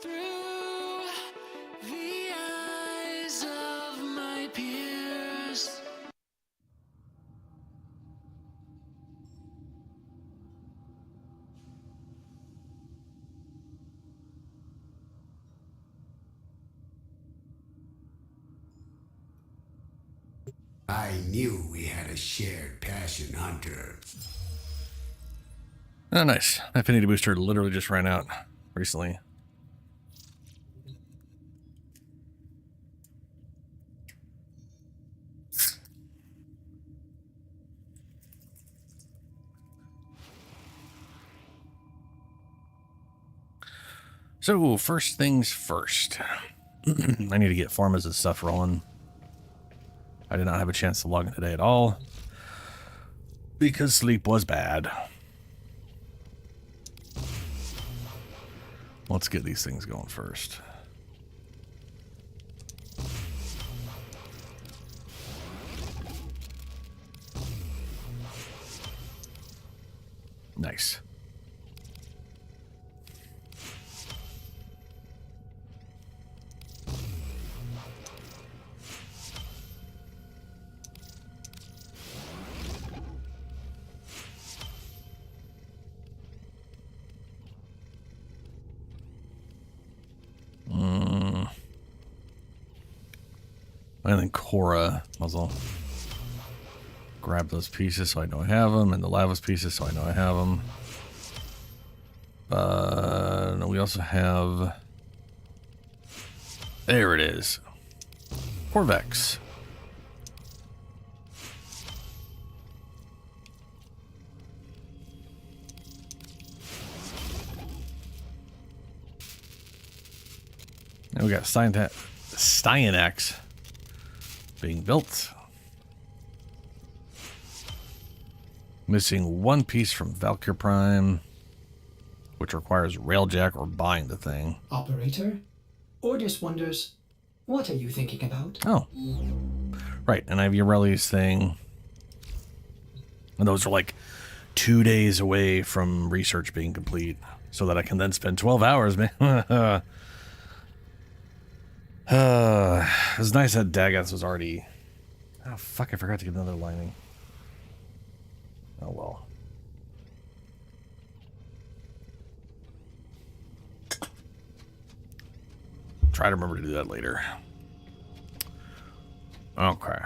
through the eyes of my peers. I knew we had a shared passion, Hunter. Oh, nice. Affinity booster literally just ran out recently. So, first things first. I need to get pharma's stuff rolling. I did not have a chance to log in today at all because sleep was bad. Let's get these things going first. Nice. And then Cora muzzle. Grab those pieces so I know I have them, and the Lavas pieces so I know I have them. No, we also have... There it is. Corvex. And we got Styanax being built. Missing one piece from Valkyr Prime, which requires Railjack or buying the thing. Operator? Ordis wonders, what are you thinking about? Oh. Right, and I have Ureli's thing. And those are like 2 days away from research being complete, so that I can then spend 12 hours, man. It was nice that Dagoth was already... Oh, fuck, I forgot to get another lining. Oh, well. Try to remember to do that later. Okay.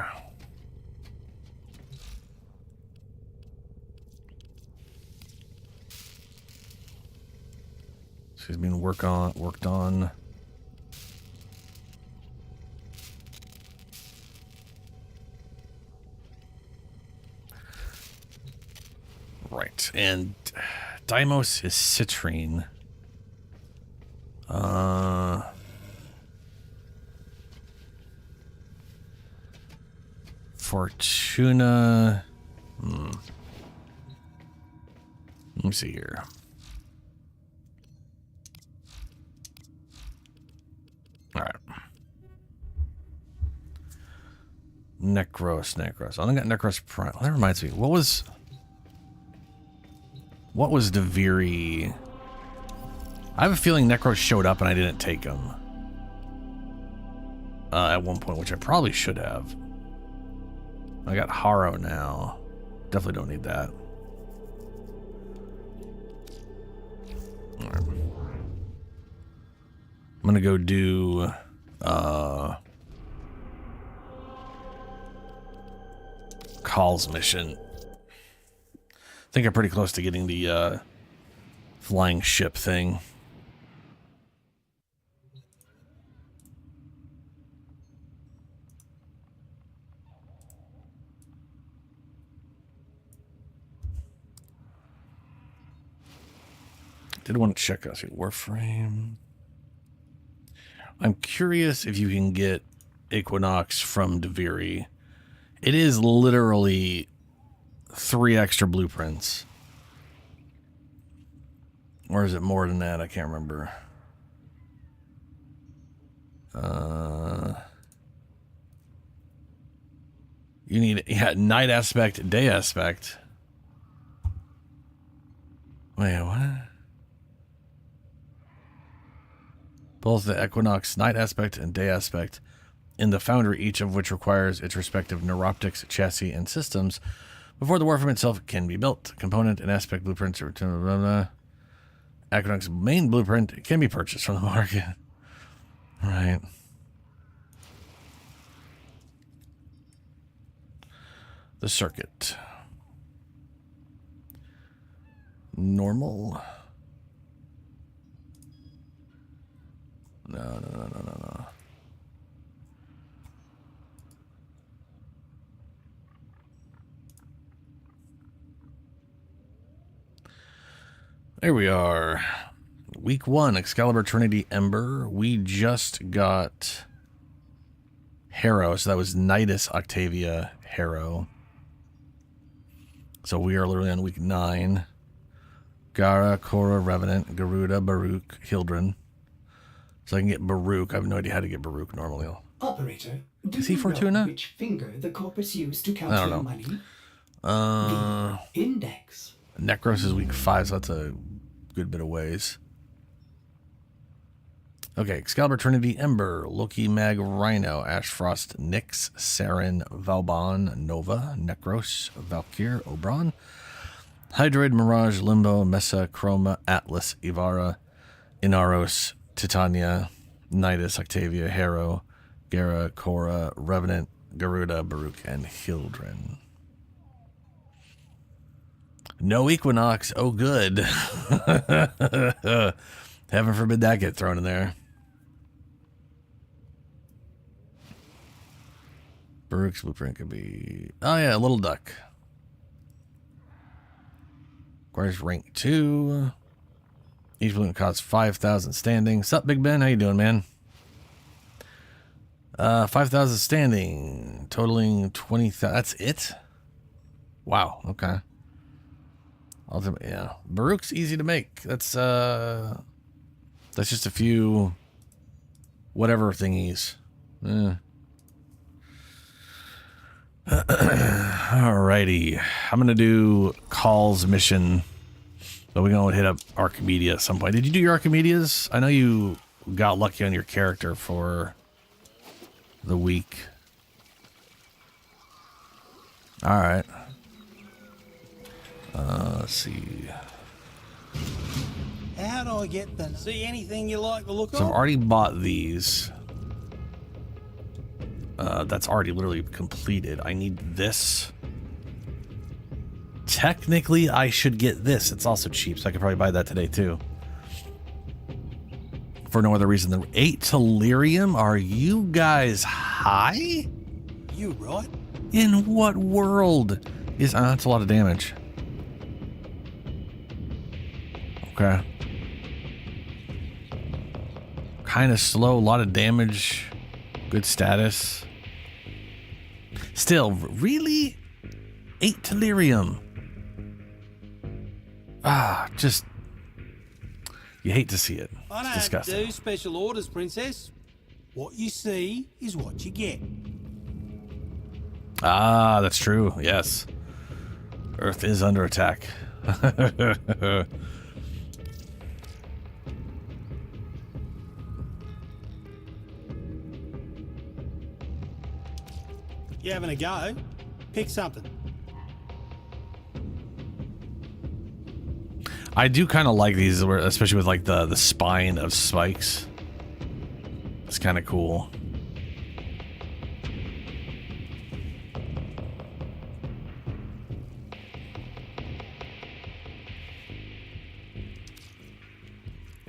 She's been worked on. Right, and Deimos is citrine. Fortuna. Let me see here. All right. Necros. I only got Necros Prime. Well, that reminds me. What was Duviri? I have a feeling Necros showed up and I didn't take them at one point, which I probably should have. I got Haro now. Definitely don't need that. All right. I'm gonna go do Call's mission. I think I'm pretty close to getting the flying ship thing. Did want to check out Warframe. I'm curious if you can get Equinox from Duviri. It is literally 3 extra blueprints. Or is it more than that? I can't remember. You need, yeah, night aspect, day aspect. Wait, what? both the Equinox night aspect and day aspect in the Foundry, each of which requires its respective neuroptics, chassis, and systems before the Warframe itself can be built. Component and aspect blueprints are... Equinox main blueprint can be purchased from the market. Right. The circuit. Normal. No. There we are. Week 1, Excalibur Trinity Ember. We just got Harrow, so that was Nidus Octavia Harrow. So we are literally on week 9. Gara, Korra, Revenant, Garuda, Baruch, Hildren. So I can get Baruch. I have no idea how to get Baruch normally. Operator, do Is he you Fortuna? know which finger the corpus used to count I don't your know. money? Uh, The index. Necros is week 5, so that's a good bit of ways. Okay, Excalibur Trinity Ember, Loki Mag Rhino, Ashfrost Nyx, Saren Valbon, Nova, Necros, Valkyr, Oberon, Hydroid, Mirage, Limbo, Mesa, Chroma, Atlas, Ivara, Inaros, Titania, Nidus, Octavia, Harrow, Gara, Korra, Revenant, Garuda, Baruch, and Hildren. No Equinox. Oh, good. Heaven forbid that get thrown in there. Baruch's blueprint could be... Oh, yeah, Little Duck. Requires rank 2. Each blueprint costs 5,000 standing. Sup, Big Ben? How you doing, man? 5,000 standing. Totaling 20,000. That's it? Wow, okay. Ultimate, yeah. Baruch's easy to make. That's just a few whatever thingies. Alrighty. I'm gonna do Call's mission. So we're gonna hit up Archimedea at some point. Did you do your Archimedeas? I know you got lucky on your character for the week. Alright. Let's see. How do I get them? See anything you like the look So I've of? already bought these. That's already literally completed. I need this. Technically, I should get this. It's also cheap, so I could probably buy that today too. For no other reason than 8 Tellurium. Are you guys high? You right? In what world is... that's a lot of damage. Okay. Kind of slow, a lot of damage. Good status. Still, really? 8 Tellurium. Just... you hate to see it. I It's don't disgusting. do special orders, Princess. What you see is what you get. Ah, that's true. Yes. Earth is under attack. You having a go? Pick something. I do kind of like these, especially with like the spine of spikes. It's kind of cool.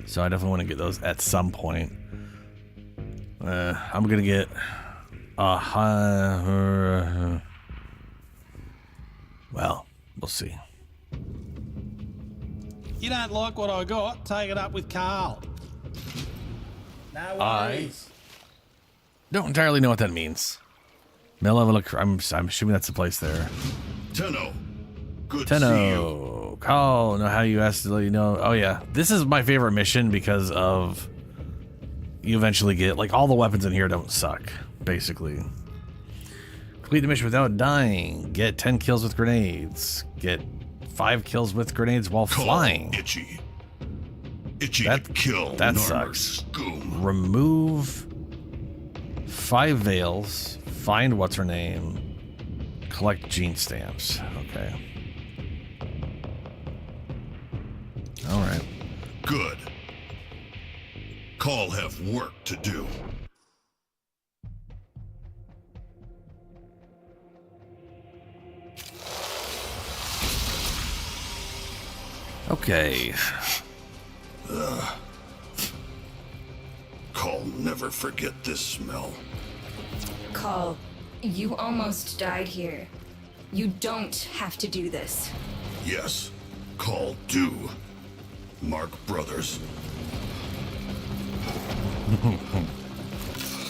So I definitely want to get those at some point. I'm gonna get well, we'll see. You don't like what I got? Take it up with Carl. No worries. Don't entirely know what that means. Malevolent. I'm assuming that's the place there. Tenno. Good to see you. Tenno. Call. Know how you asked to let you know. Oh yeah, this is my favorite mission because of you eventually get like all the weapons in here don't suck. Basically, complete the mission without dying. Get 10 kills with grenades. Get 5 kills with grenades while Call flying. itchy. Itchy That- to kill. that Narmer sucks. Scoom. Remove 5 veils. Find what's her name. Collect gene stamps. Okay. All right. Good. Call have work to do. Okay. Call never forget this smell. Call, you almost died here. You don't have to do this. Yes. Call do. Mark Brothers.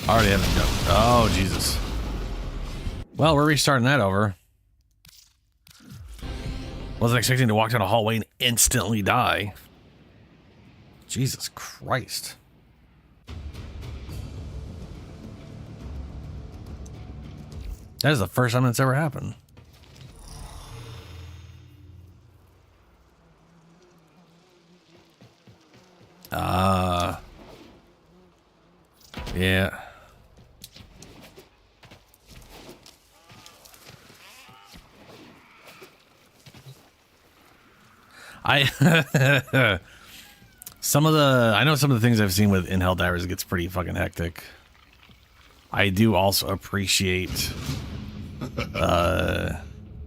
Already haven't done. Oh, Jesus. Well, we're restarting that over. Wasn't expecting to walk down a hallway and instantly die. Jesus Christ. That is the first time that's ever happened. Yeah. I know some of the things I've seen with in Helldivers gets pretty fucking hectic. I do also appreciate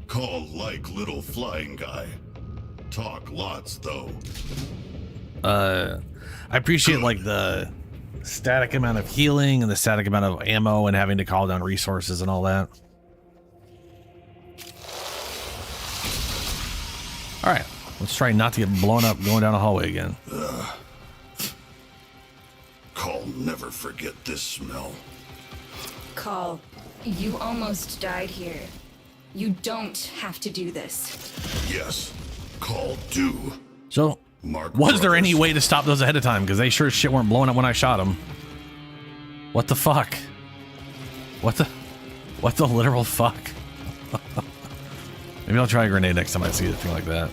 Call like little flying guy. Talk lots though. I appreciate like the static amount of healing and the static amount of ammo and having to call down resources and all that. All right, let's try not to get blown up going down a hallway again. Call never forget this smell. Call, you almost died here. You don't have to do this. Yes. Call do. So, Mark was there any Brothers. way to stop those ahead of time? Because they sure as shit weren't blowing up when I shot them. What the fuck? What the literal fuck? Maybe I'll try a grenade next time I see a thing like that.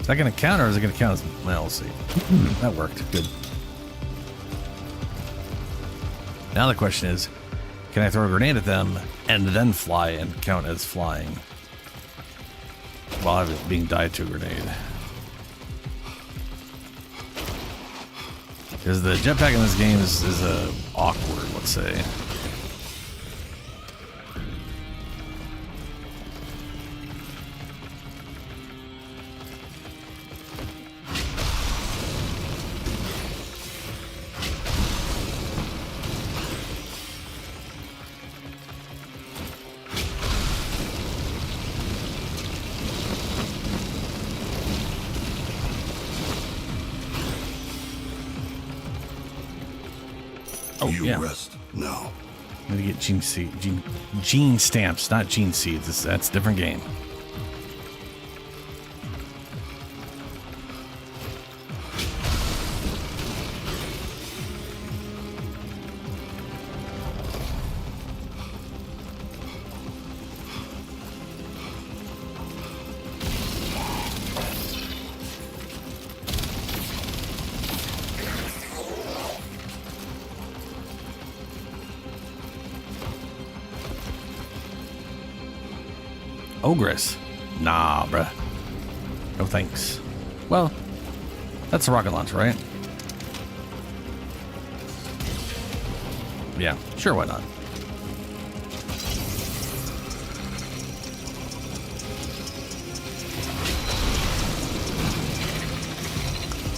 Is that going to count or is it going to count as... Well, we'll see. That worked. Good. Now the question is, can I throw a grenade at them and then fly and count as flying while I'm being died to a grenade? Because the jetpack in this game is awkward, let's say. Oh, You yeah. rest now. I'm gonna get gene stamps, not gene seeds. That's a different game. Ogress? Nah, bruh. No thanks. Well, that's a rocket launcher, right? Yeah, sure, why not?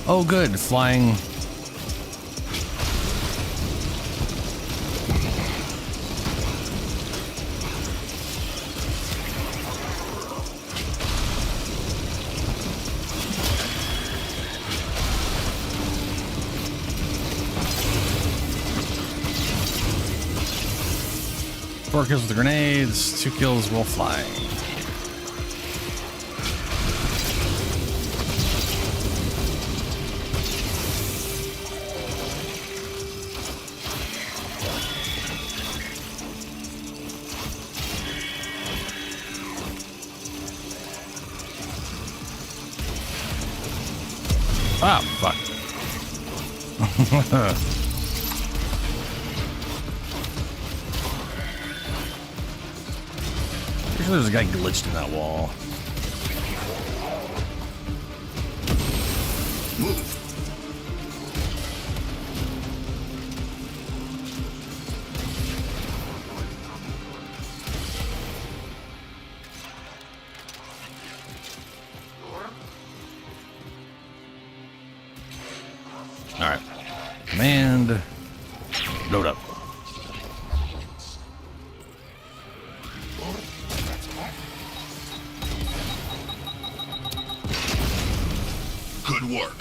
Oh, good. Flying. Four kills with the grenades, 2 kills while flying. Ah, fuck. Pretty sure there's a guy glitched in that wall. Move. All right. Command. Load up. Good work.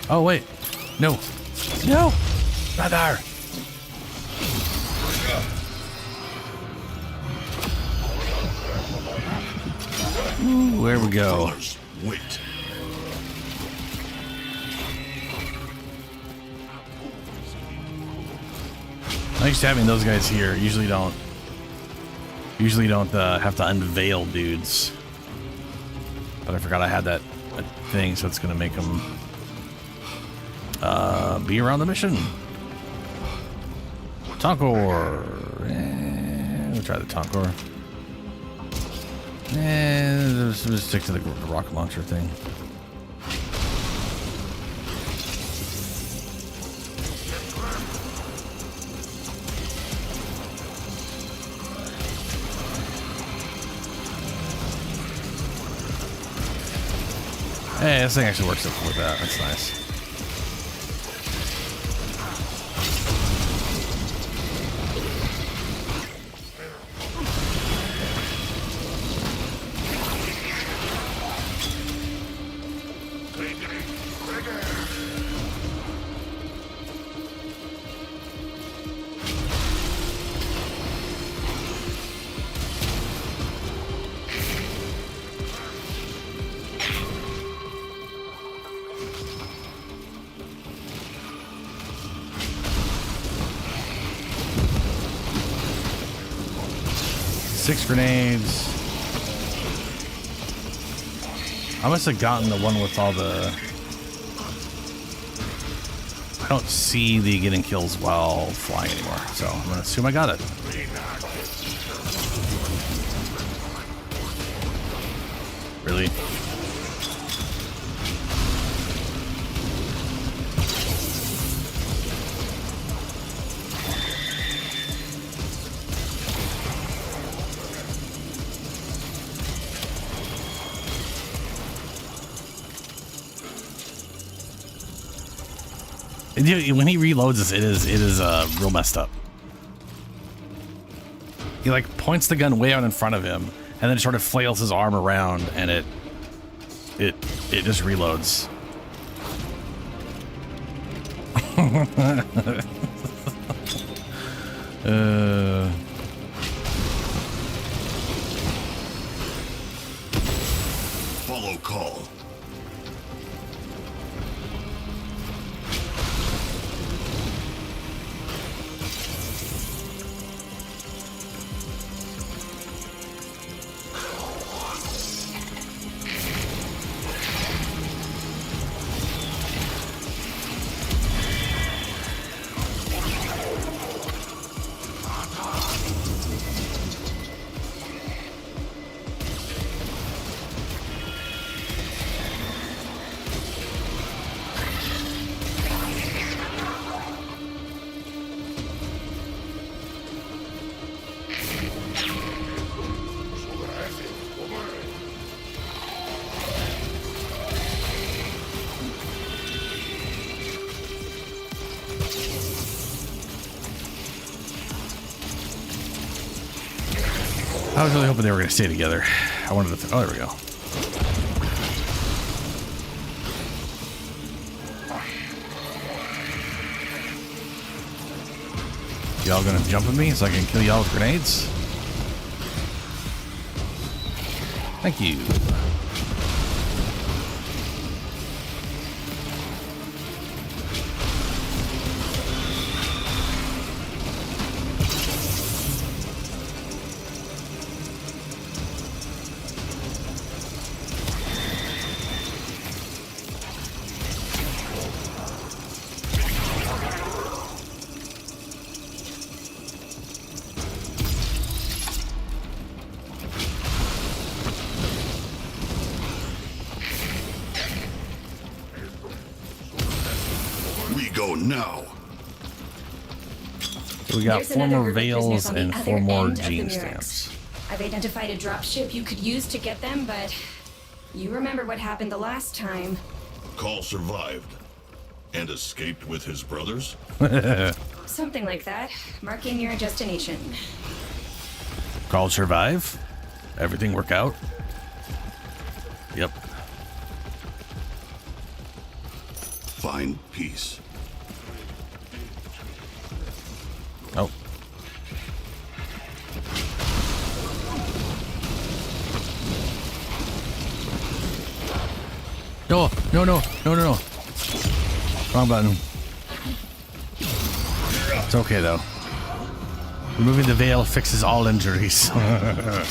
Oh, wait. No. No. Not there. Ooh, there we go. Brothers, wait. Thanks to having those guys here. Usually don't have to unveil dudes. But I forgot I had that thing, so it's gonna make them be around the mission. Tonkor. We'll try the Tonkor. Let's stick to the rocket launcher thing. Hey, this thing actually works with that. That's nice. Six grenades. I must have gotten the one with all the... I don't see the getting kills while flying anymore, so I'm gonna assume I got it. Really? When he reloads this, it is real messed up. He like points the gun way out in front of him, and then sort of flails his arm around, and it just reloads. Follow call. I was really hoping they were going to stay together. I wanted to... Oh, there we go. Y'all going to jump at me so I can kill y'all with grenades? Thank you. no. We got There's 4 another more group of prisoners veils on the and other 4 more end of the gene Murex. stamps. I've identified a dropship you could use to get them, but you remember what happened the last time. Call survived. And escaped with his brothers? Something like that. Marking your destination. Call survive. Everything work out. Yep. Find peace. Oh. No, no, no, no, no, no. Wrong button. It's okay though. Removing the veil fixes all injuries. Time.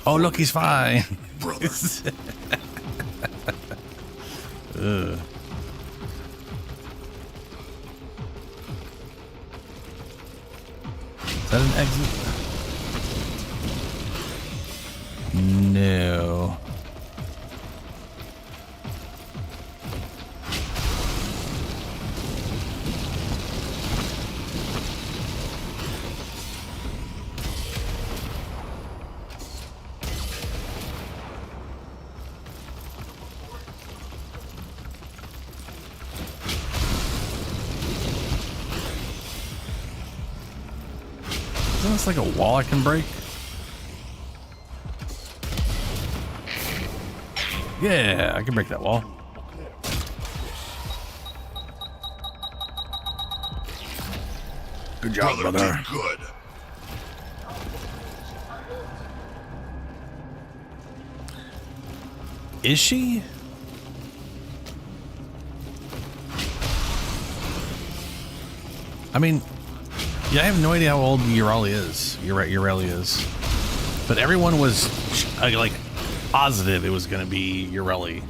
Oh, look, he's fine. Brother. Ugh. Is that an exit? No. Isn't this like a wall I can break? Yeah, I can break that wall. Good job, brother. Did good. Is she? I mean, yeah, I have no idea how old Urali is. Urali is. But everyone was like positive it was going to be Urali.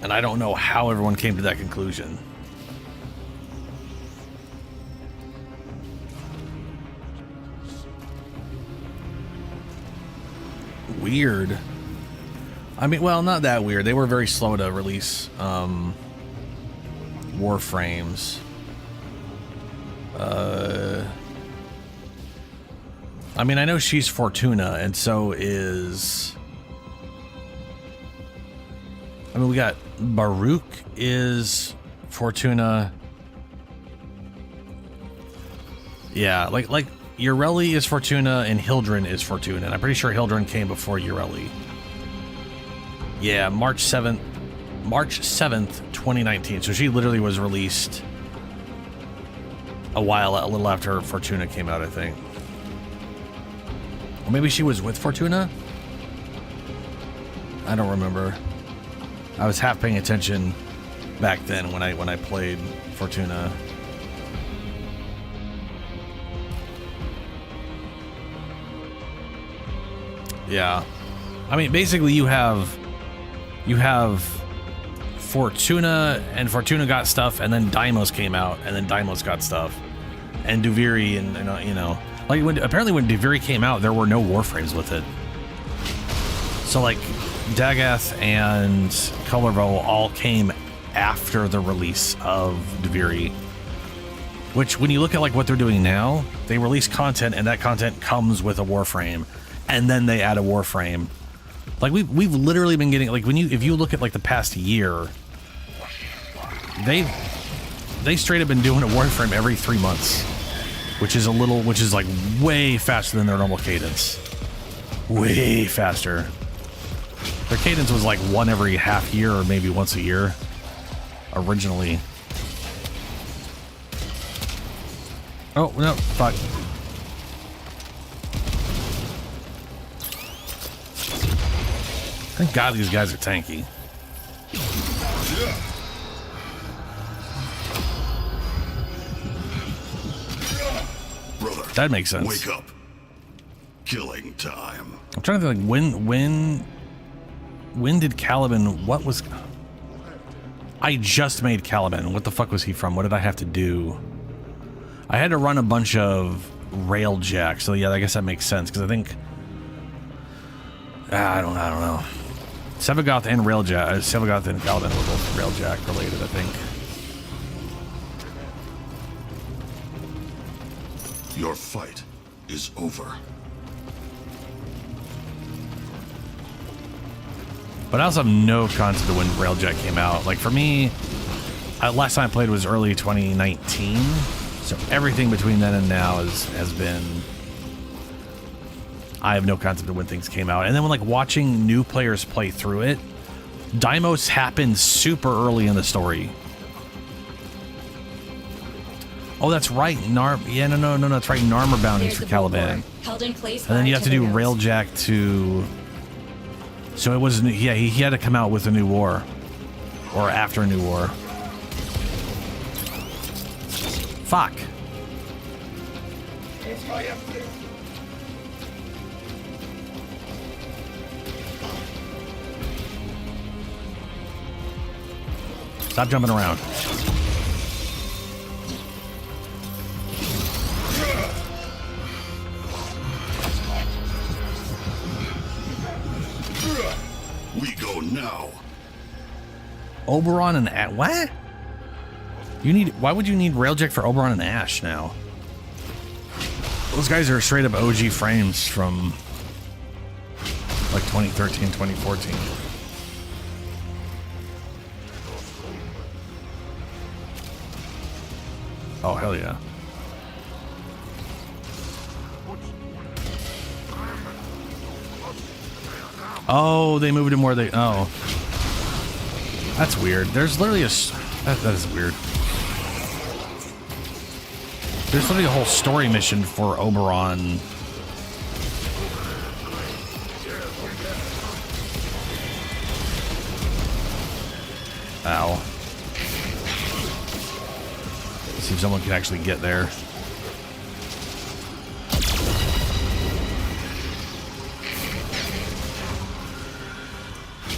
And I don't know how everyone came to that conclusion. Weird. I mean, well, not that weird. They were very slow to release Warframes. I mean, I know she's Fortuna, and so is... I mean, we got Baruch is Fortuna. Yeah, like Ureli is Fortuna, and Hildren is Fortuna. And I'm pretty sure Hildren came before Ureli. Yeah, March 7th, 2019. So she literally was released a little after Fortuna came out, I think. Or maybe she was with Fortuna? I don't remember. I was half paying attention back then when I played Fortuna. Yeah. I mean, basically you have Fortuna, and Fortuna got stuff, and then Deimos came out, and then Deimos got stuff. And Duviri, and you know, like apparently when Duviri came out, there were no Warframes with it. So like Dagath and Colorvo all came after the release of Duviri. Which, when you look at like what they're doing now, they release content, and that content comes with a Warframe, and then they add a Warframe. Like we've literally been getting, like, if you look at like the past year, they straight up been doing a Warframe every 3 months, which is like way faster than their normal cadence. Way faster. Their cadence was like one every half year or maybe once a year originally. Oh, no, fuck. Thank God these guys are tanky. Brother, That makes sense. wake up. Killing time. I'm trying to think, like, when did Caliban, what was... I just made Caliban. What the fuck was he from? What did I have to do? I had to run a bunch of Railjack, so yeah, I guess that makes sense, because I think... I don't know. Sevagoth and Railjack, Sevagoth and Caliban were both Railjack related, I think. Your fight is over. But I also have no concept of when Railjack came out. Like for me, last time I played was early 2019. So everything between then and now has been... I have no concept of when things came out. And then when like watching new players play through it, Deimos happened super early in the story. Oh, that's right. No, that's right. Narmer bounties There's for the Caliban. billboard, held in place And then by you have to do artillery. Railjack to... So it was... Yeah, he had to come out with a new war. Or after a new war. Fuck. Stop jumping around. We go now. Oberon and Ash. What? You need? Why would you need Railjack for Oberon and Ash now? Those guys are straight up OG frames from like 2013, 2014. Oh, hell yeah. Oh, they moved him where they... Oh. That's weird. There's literally a... That is weird. There's literally a whole story mission for Oberon. Ow. See if someone can actually get there.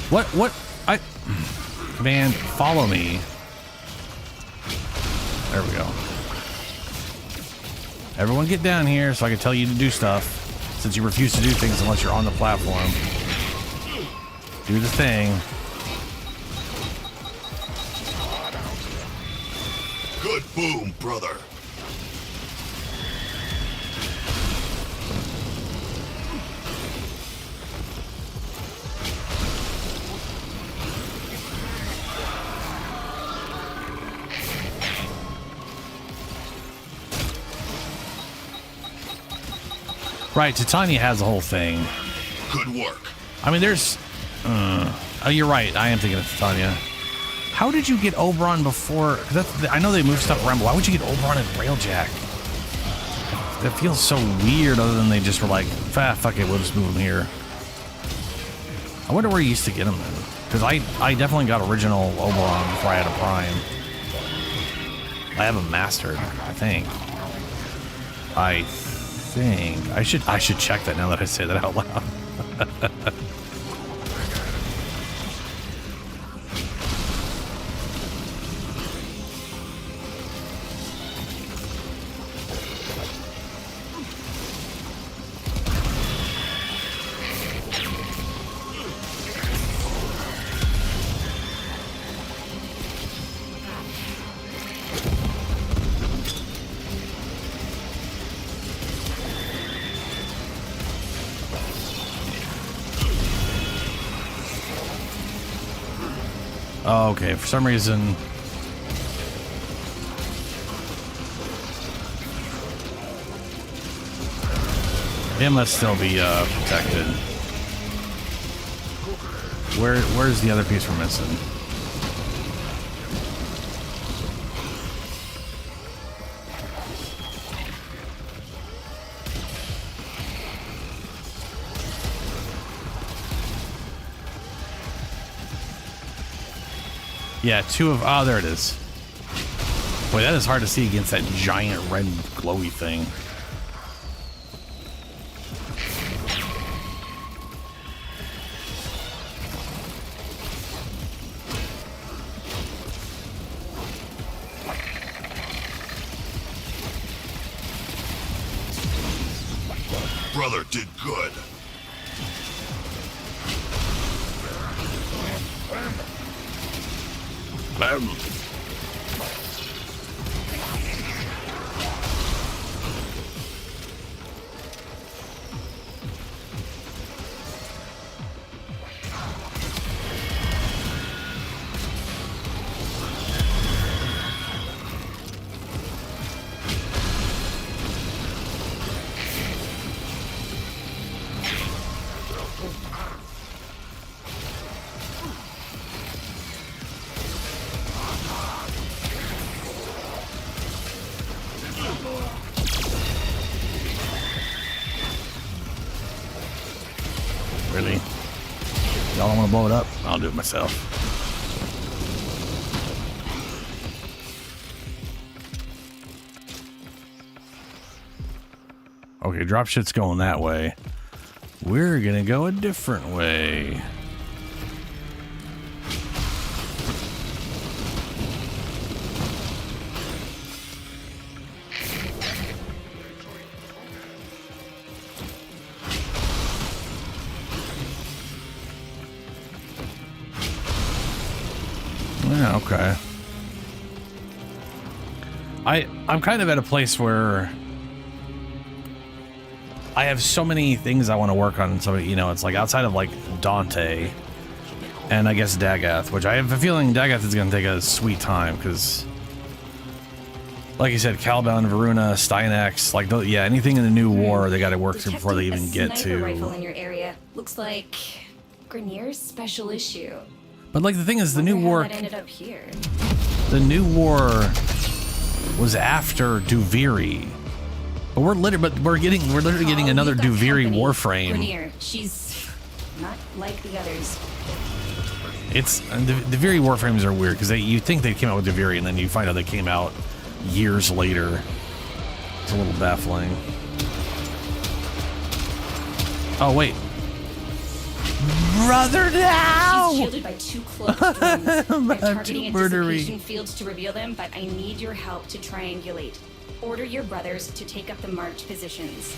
What? Man, follow me. There we go. Everyone get down here so I can tell you to do stuff. Since you refuse to do things unless you're on the platform. Do the thing. Good boom, brother. Right, Titania has the whole thing. Good work. I mean, there's... oh, you're right. I am thinking of Titania. How did you get Oberon before... 'Cause that's, I know they move stuff around, but why would you get Oberon and Railjack? That feels so weird, other than they just were like, fuck it, we'll just move them here. I wonder where you used to get them then. Because I definitely got original Oberon before I had a Prime. I have a Mastered, I think. I should check that now that I say that out loud. Oh, okay, for some reason... It must still be protected. Where's the other piece we're missing? Yeah, two of... Oh, there it is. Boy, that is hard to see against that giant red glowy thing. Brother did good. Really? Y'all don't want to blow it up? I'll do it myself. Okay, dropship's going that way. We're gonna go a different way. Yeah, okay. I'm kind of at a place where I have so many things I want to work on. So, you know, it's like outside of like Dante and I guess Dagath, which I have a feeling Dagath is going to take a sweet time because, like you said, Caliban, Varuna, Stynax, like, yeah, anything in the new war they got to work through before they even get to. Rifle in your area looks like Grenier's special issue. But like the thing is, the new war ended up here. The new war was after Duviri. But we're literally getting another Duviri Warframe. Grenier, she's not like the others. It's the Duviri Warframes are weird because you think they came out with Duviri and then you find out they came out years later. It's a little baffling. Oh wait. Brother now! She's shielded by 2 cloaked drones. I'm targeting murdery. anticipation fields to reveal them, but I need your help to triangulate. Order your brothers to take up the march positions.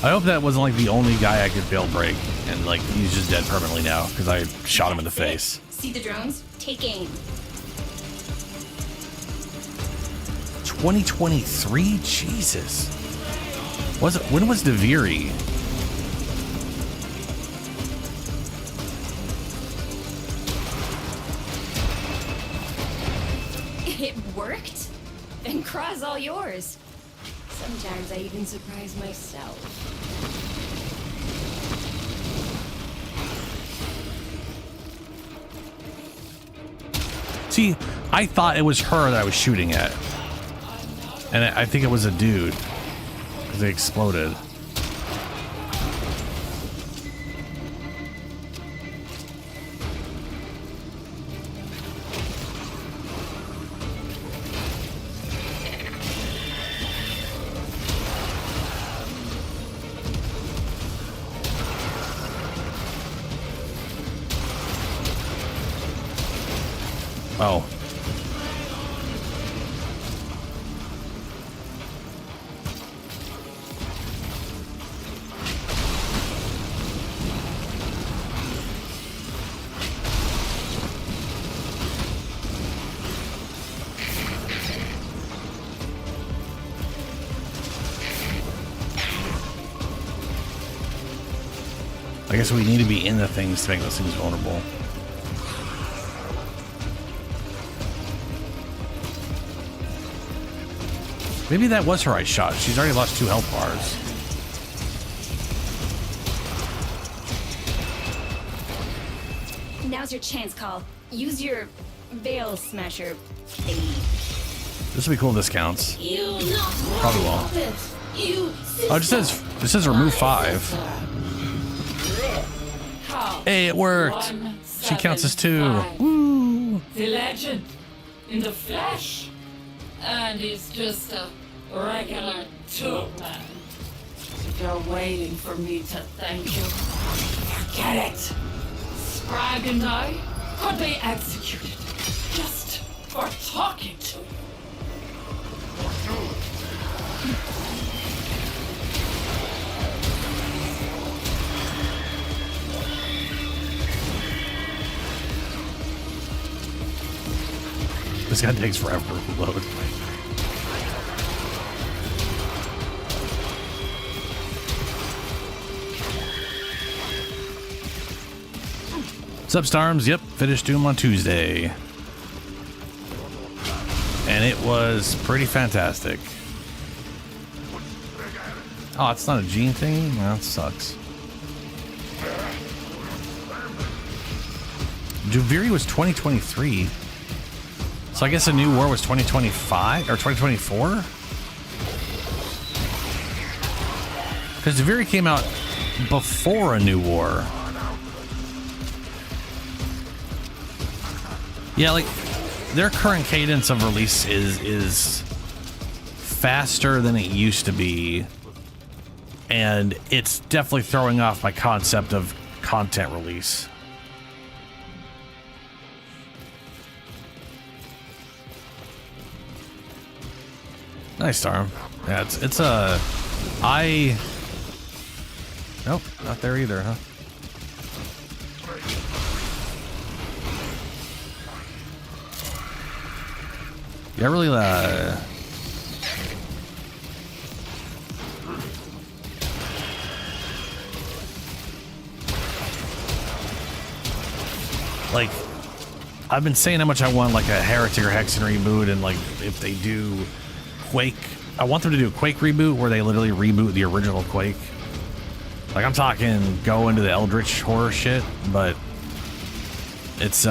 I hope that wasn't like the only guy I could bail break and like he's just dead permanently now because I shot him in the face. See the drones? Take aim. 2023? Jesus. When was Duviri? It worked? Then Kraw's all yours. Sometimes I even surprise myself. See, I thought it was her that I was shooting at. And I think it was a dude. Because they exploded. Oh. I guess we need to be in the things to make those things vulnerable. Maybe that was her I shot. She's already lost 2 health bars. Now's your chance, Call. Use your Veil Smasher thingy. This will be cool discounts. Probably won't. Oh, it says remove 5. Hey, it worked. She counts as 2. Woo! The legend in the flesh. And he's just a regular tube man. You're waiting for me to thank you. Forget it. Sprague and I could be executed just for talking to you. This guy takes forever to load. Sup, Starms? Yep, finished Doom on Tuesday. And it was pretty fantastic. Oh, it's not a gene thing? Well, that sucks. Duviri was 2023. So I guess A New War was 2025 or 2024? Because Duviri came out before A New War. Yeah, like their current cadence of release is faster than it used to be. And it's definitely throwing off my concept of content release. Nice, Storm. Yeah, it's a... Nope, not there either, huh? Yeah, really, like, I've been saying how much I want, like, a Heretic or Hexen reboot, and, like, if they do Quake, I want them to do a Quake reboot where they literally reboot the original Quake. Like, I'm talking go into the Eldritch horror shit, but it's,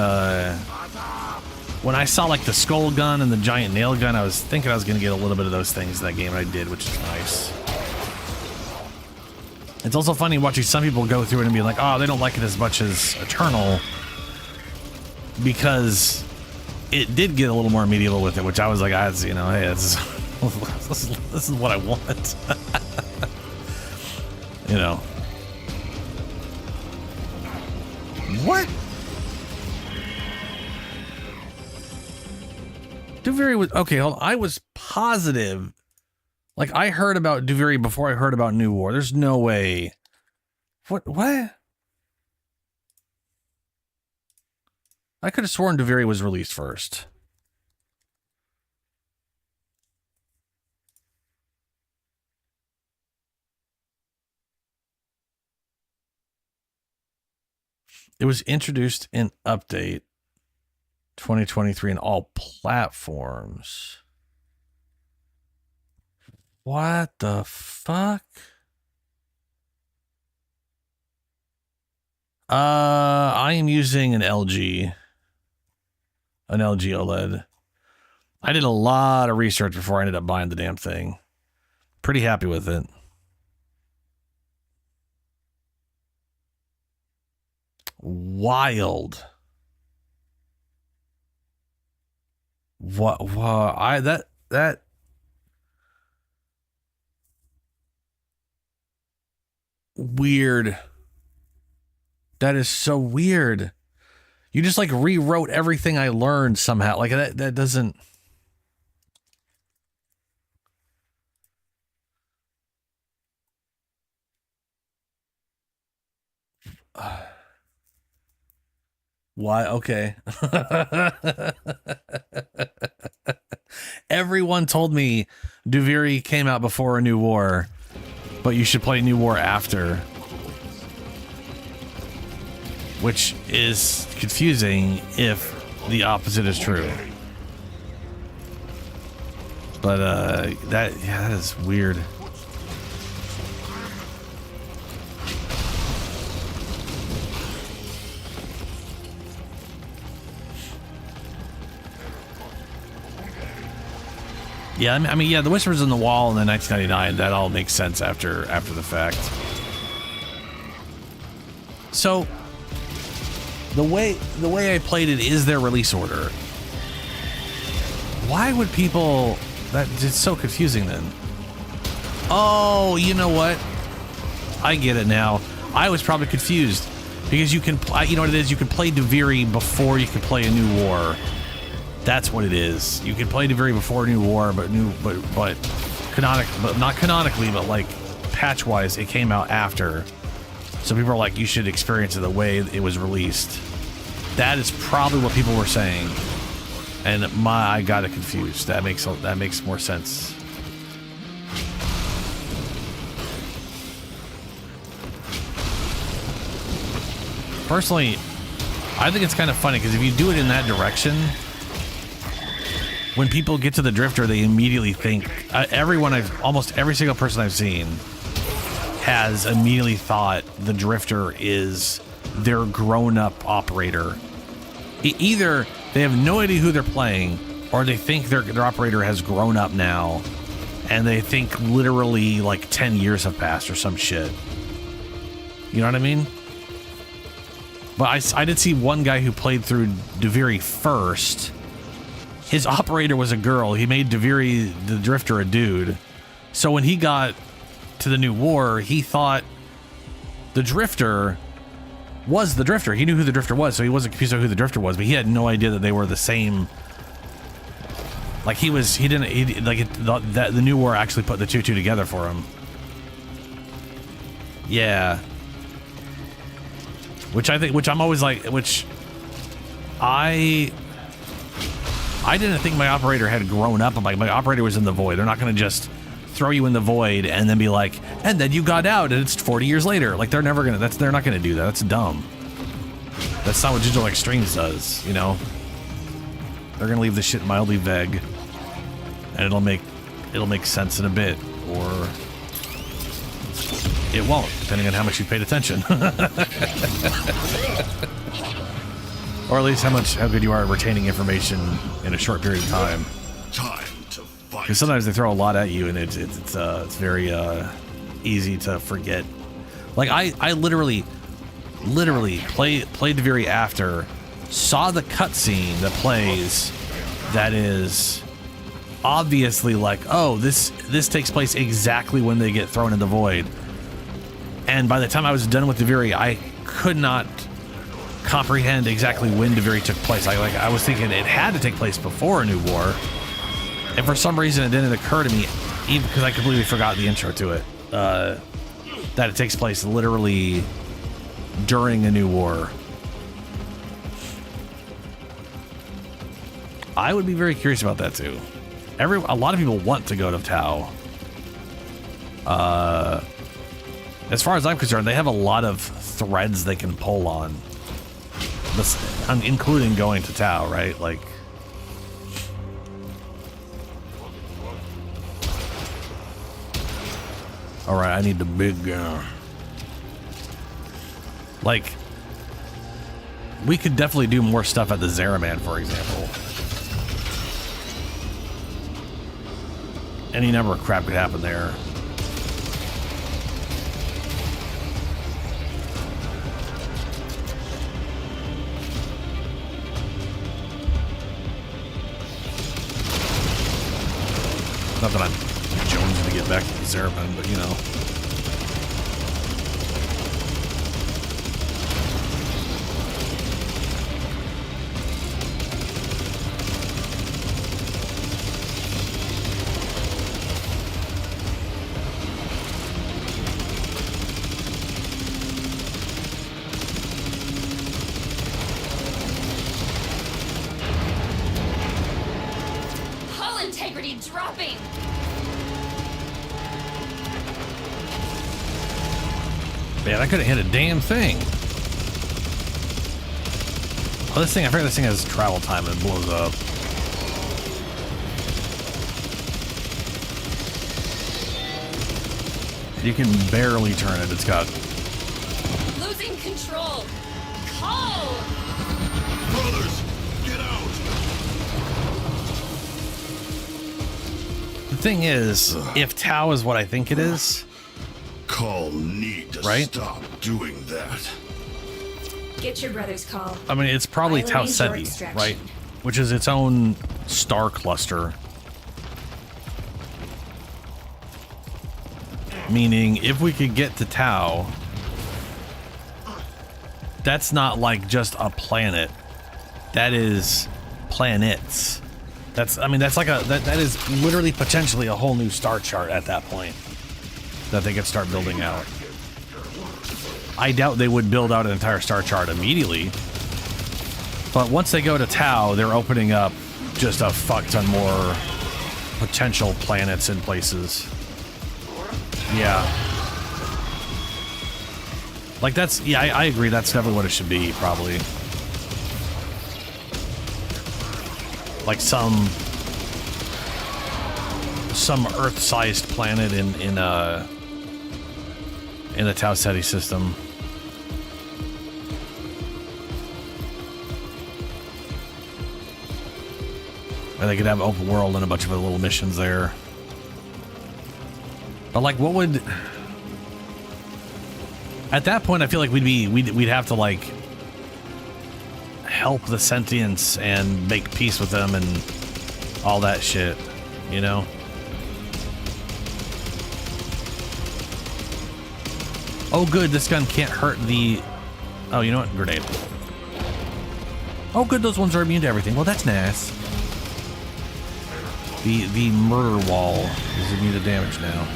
when I saw, like, the skull gun and the giant nail gun, I was thinking I was going to get a little bit of those things in that game, and I did, which is nice. It's also funny watching some people go through it and be like, oh, they don't like it as much as Eternal, because it did get a little more medieval with it, which I was like, you know, hey, this is what I want. You know. What? Duviri was... Okay, hold on. I was positive. Like, I heard about Duviri before I heard about New War. There's no way. What? I could have sworn Duviri was released first. It was introduced in Update 2023 in all platforms. What the fuck? I am using an LG OLED. I did a lot of research before I ended up buying the damn thing. Pretty happy with it. Wild. What? That weird. That is so weird. You just like rewrote everything I learned somehow. Like that doesn't. Why? Okay. Everyone told me Duviri came out before A New War, but you should play New War after. Which is confusing if the opposite is true. But that is weird. Yeah, I mean, yeah, the Whispers in the Wall in the 1999, that all makes sense after the fact. So, the way I played it is their release order. Why would people... It's so confusing then. Oh, you know what? I get it now. I was probably confused. Because you can... You know what it is? You can play Duviri before you can play A New War. That's what it is. You can play Duviri before New War, but not canonically, but like patch-wise, it came out after. So people are like, you should experience it the way it was released. That is probably what people were saying, and I got it confused. That makes more sense. Personally, I think it's kind of funny because if you do it in that direction. When people get to the Drifter, they immediately think almost every single person I've seen has immediately thought the Drifter is their grown-up operator, Either they have no idea who they're playing, or they think their operator has grown up now, and they think literally like 10 years have passed or some shit. You know what I mean? But I did see one guy who played through Duviri first. His operator was a girl. He made Duviri the Drifter a dude. So when he got to the new war, he thought the Drifter was the Drifter. He knew who the Drifter was, so he wasn't confused about who the Drifter was, but he had no idea that they were the same. Like the new war actually put the two together for him. Yeah. Which I didn't think my operator had grown up. My operator was in the void. They're not going to just throw you in the void and then be like, and then you got out and it's 40 years later. Like they're not going to do that. That's dumb. That's not what Digital Extremes does, you know? They're going to leave this shit mildly vague. And it'll make sense in a bit, or it won't, depending on how much you paid attention. Or at least how good you are at retaining information in a short period of time. Time to fight. Because sometimes they throw a lot at you, and it's very easy to forget. Like I literally played Duviri after, saw the cutscene that plays, that is obviously like, oh, this takes place exactly when they get thrown in the void. And by the time I was done with Duviri, I could not comprehend exactly when Duviri took place. I was thinking it had to take place before a new war, and for some reason it didn't occur to me, even because I completely forgot the intro to it, that it takes place literally during a new war. I would be very curious about that too. A lot of people want to go to Tau. As far as I'm concerned, they have a lot of threads they can pull on, including going to Tau, right? Like, all right, I need the big, like, we could definitely do more stuff at the Zeraman, for example. Any number of crap could happen there. Not that I'm jonesing to get back to the Zeraman, but you know. Dropping. Man, I couldn't hit a damn thing. Oh, this thing, I forget this thing has travel time and it blows up. You can barely turn it. It's got... Losing control. Call. Brothers, get out! The thing is, if Tau is what I think it is... Call need to right? stop doing that. Get your brother's call. I mean, it's probably Tau Violating your Ceti, extraction. right? Which is its own star cluster. Meaning, if we could get to Tau, that's not like just a planet. That is planets. That's, I mean, that's like that is literally potentially a whole new star chart at that point that they could start building out. I doubt they would build out an entire star chart immediately, but once they go to Tau, they're opening up just a fuck ton more potential planets and places. Yeah. Like that's, yeah, I agree. That's definitely what it should be, probably. Like some Earth-sized planet in the Tau Ceti system. And they could have open world and a bunch of other little missions there. But like, what would... At that point, I feel like we'd have to like help the sentients and make peace with them and all that shit, you know? Oh, good, this gun can't hurt the... Oh, you know what? Grenade. Oh, good, those ones are immune to everything. Well, that's nice. The murder wall is immune to damage now.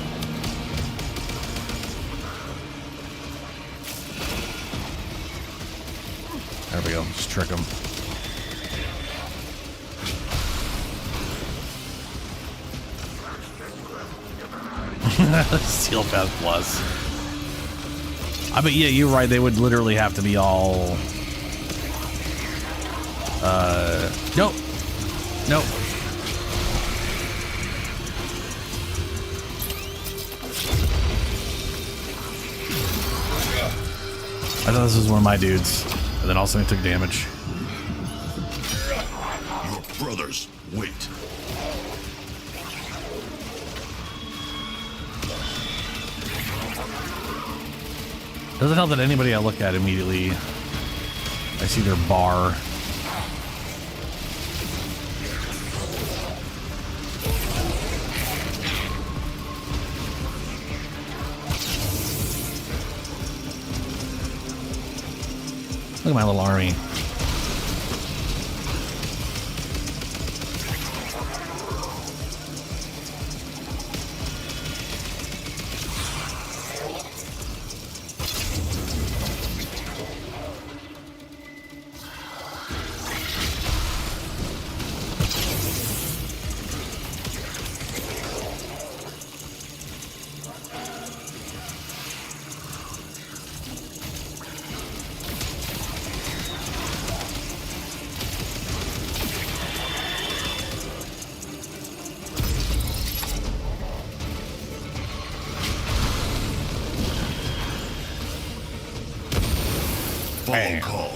There we go. Just trick them. Steel Path Plus. I bet, yeah, you're right. They would literally have to be all... Nope. Nope. I thought this was one of my dudes. And then also he took damage. Your brothers, wait. Doesn't help that anybody I look at immediately, I see their bar. Look at my little army. Phone call.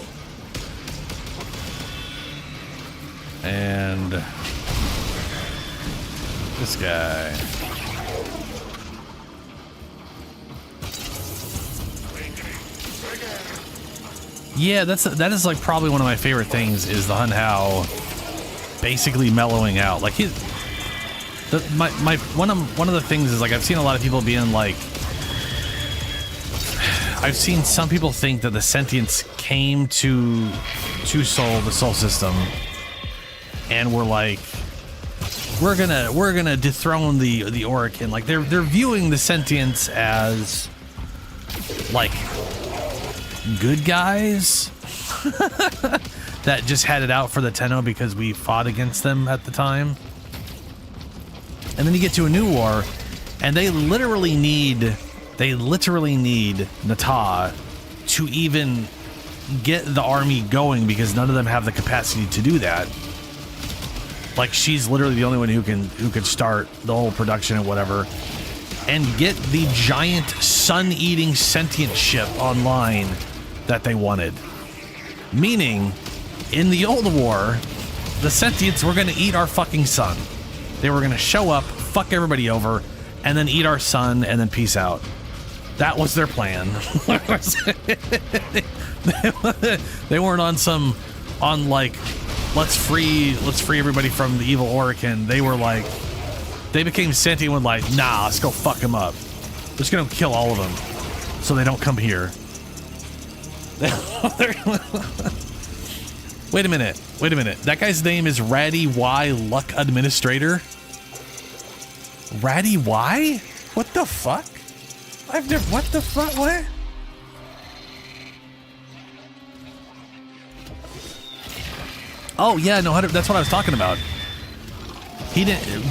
And this guy. Yeah, that is like probably one of my favorite things is the Hun Hao basically mellowing out. Like one of the things is like I've seen a lot of people being like, I've seen some people think that the sentients came to Sol, the Sol system, and were like, we're gonna dethrone the Orokin. Like they're viewing the sentients as like good guys that just had it out for the Tenno because we fought against them at the time. And then you get to a new war, and they literally need Nata to even get the army going because none of them have the capacity to do that. Like she's literally the only one who can start the whole production and whatever, and get the giant sun-eating sentient ship online that they wanted. Meaning, in the old war, the sentients were going to eat our fucking sun. They were going to show up, fuck everybody over, and then eat our sun, and then peace out. That was their plan. They weren't on like, let's free everybody from the evil Orokin. They were like, they became sentient with like, nah, let's go fuck them up. We're just gonna kill all of them so they don't come here. Wait a minute. That guy's name is Ratty Y Luck Administrator. Ratty Y? What the fuck? What the fuck? What? Oh yeah, no, that's what I was talking about.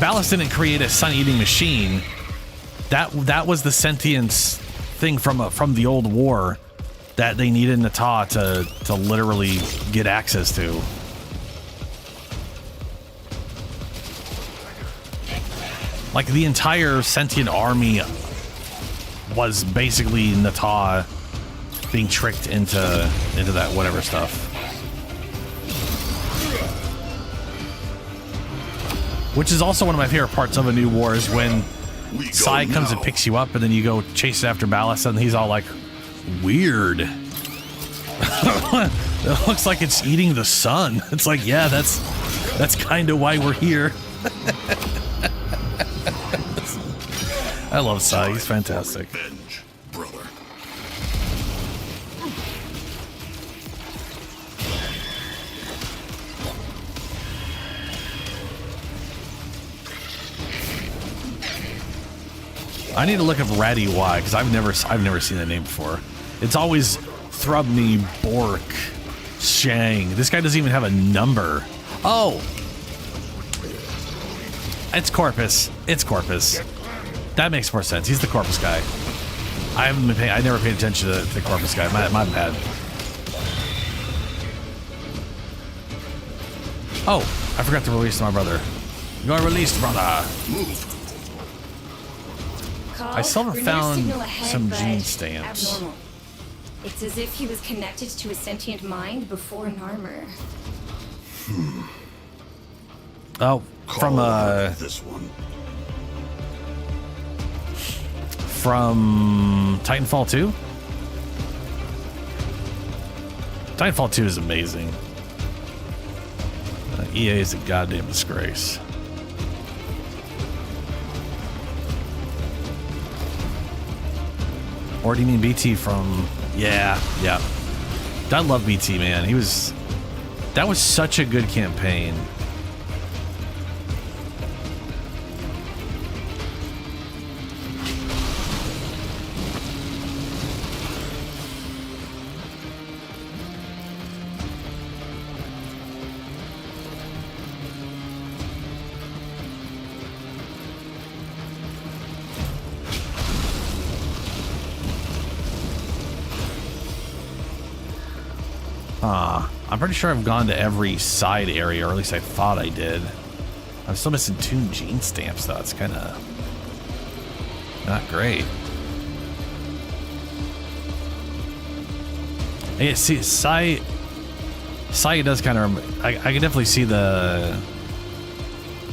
Ballast didn't create a sun-eating machine. That was the sentience thing from the old war that they needed Nata to literally get access to. Like the entire sentient army was basically Nata being tricked into that whatever stuff. Which is also one of my favorite parts of A New War is when We go Sai comes and now. picks you up, and then you go chase after Ballast, and he's all like, weird. It looks like it's eating the sun. It's like, yeah, that's kind of why we're here. I love Sai. He's fantastic. Revenge, brother. I need to look up Ratty Y because I've never seen that name before. It's always Thrubney, Bork, Shang. This guy doesn't even have a number. Oh, it's Corpus. It's Corpus. That makes more sense. He's the Corpus guy. I never paid attention to the Corpus guy. My bad. Oh, I forgot to release my brother. You're released, brother. Move. Call, I still haven't Renew's found signal ahead, some but gene stamps. abnormal. It's as if he was connected to a sentient mind before an armor. Oh, from This one. from Titanfall 2? Titanfall 2 is amazing. EA is a goddamn disgrace. Or do you mean BT from... Yeah. I love BT, man. That was such a good campaign. I'm pretty sure I've gone to every side area, or at least I thought I did. I'm still missing 2 gene stamps, though. It's kind of not great. Yeah, see, Sai does kind of... I can definitely see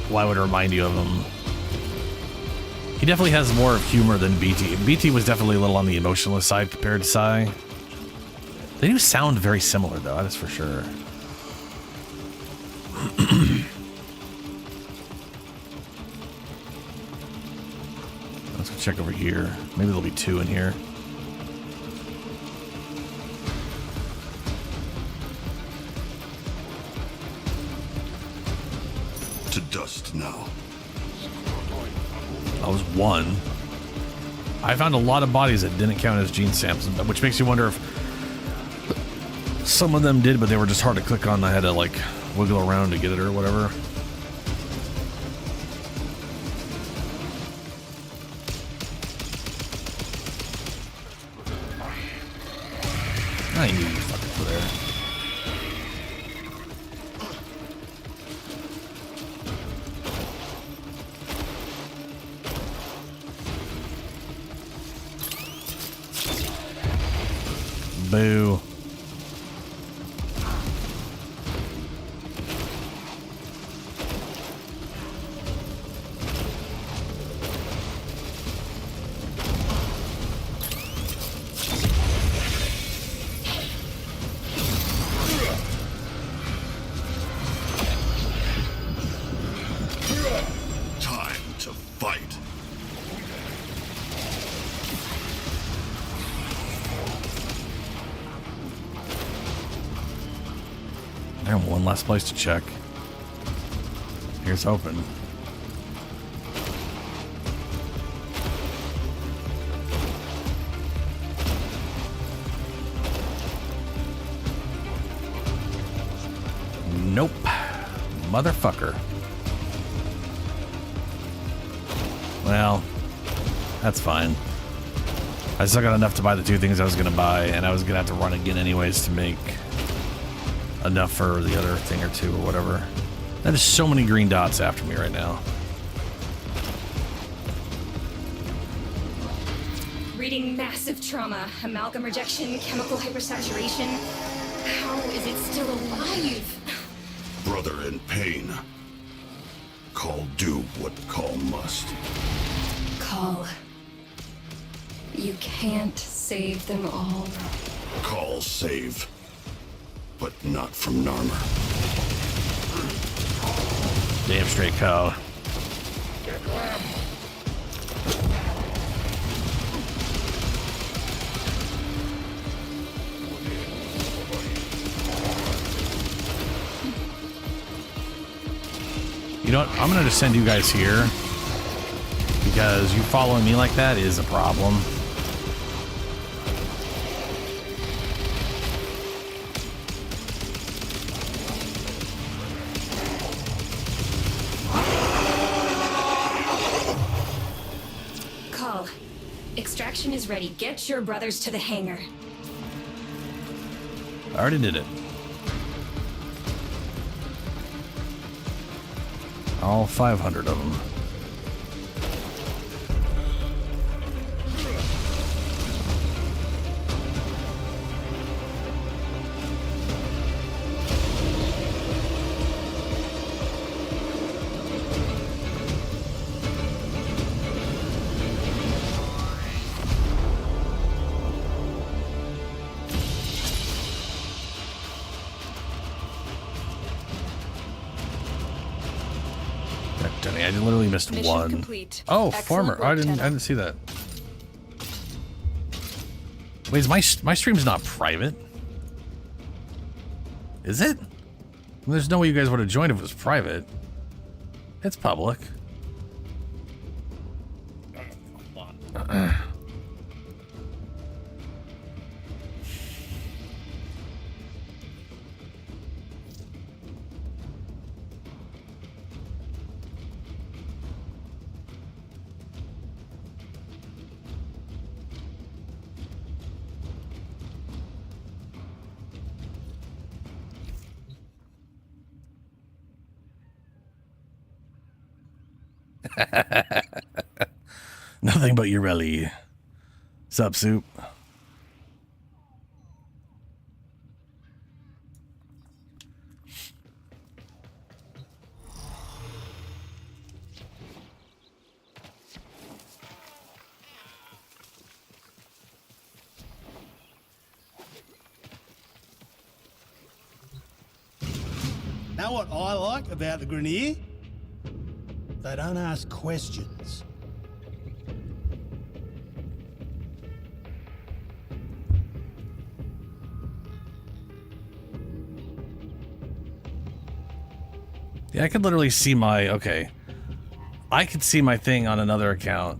why would it remind you of him. He definitely has more of humor than BT. BT was definitely a little on the emotionless side compared to Sai. They do sound very similar, though, that is for sure. Let's go check over here. Maybe there'll be 2 in here. To dust now. That was 1. I found a lot of bodies that didn't count as gene stamps, which makes you wonder if some of them did, but they were just hard to click on. I had to like wiggle around to get it or whatever. I knew you fucking were there. Boo. Time to fight. I have one last place to check. Here's open. Nope. Motherfucker. Well, that's fine. I still got enough to buy the 2 things I was gonna buy, and I was gonna have to run again anyways to make enough for the other thing or 2 or whatever. There's so many green dots after me right now. Reading massive trauma, amalgam rejection, chemical hypersaturation. How is it still alive? Brother in pain. Call do what call must. Call. You can't save them all. Call save. But not from Narmer. Damn straight, Kyle. You know what? I'm gonna just send you guys here because you following me like that is a problem. Call. Extraction is ready. Get your brothers to the hangar. I already did it. All 500 of them. I literally missed Mission one. complete. Oh, Excellent farmer! work, I Tenno. didn't see that. Wait, is my stream's not private? Is it? There's no way you guys would have joined if it was private. It's public. Nothing but your belly. Sup, soup? Know what I like about the Grenier? They don't ask questions. Yeah, I could literally see my... Okay. I could see my thing on another account.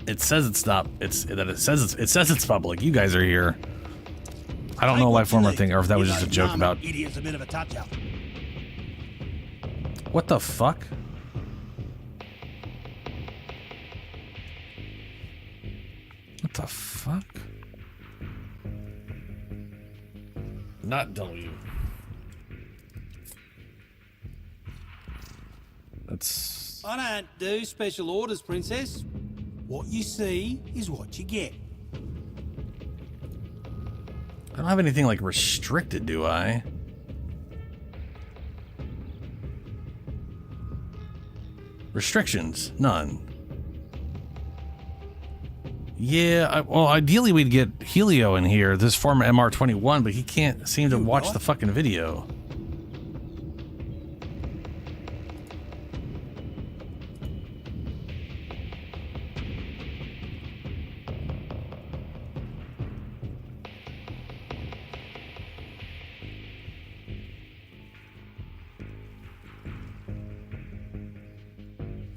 It says it's not... It says it's public. You guys are here. I don't know why former thing, or if that was just a joke about... Idiot's a bit of a touch-up. What the fuck? What the fuck? Not W. That's... I don't do special orders, Princess. What you see is what you get. I don't have anything like restricted, do I? Restrictions? None. Yeah, well, ideally we'd get Helio in here, this former MR21, but he can't seem to watch the fucking video.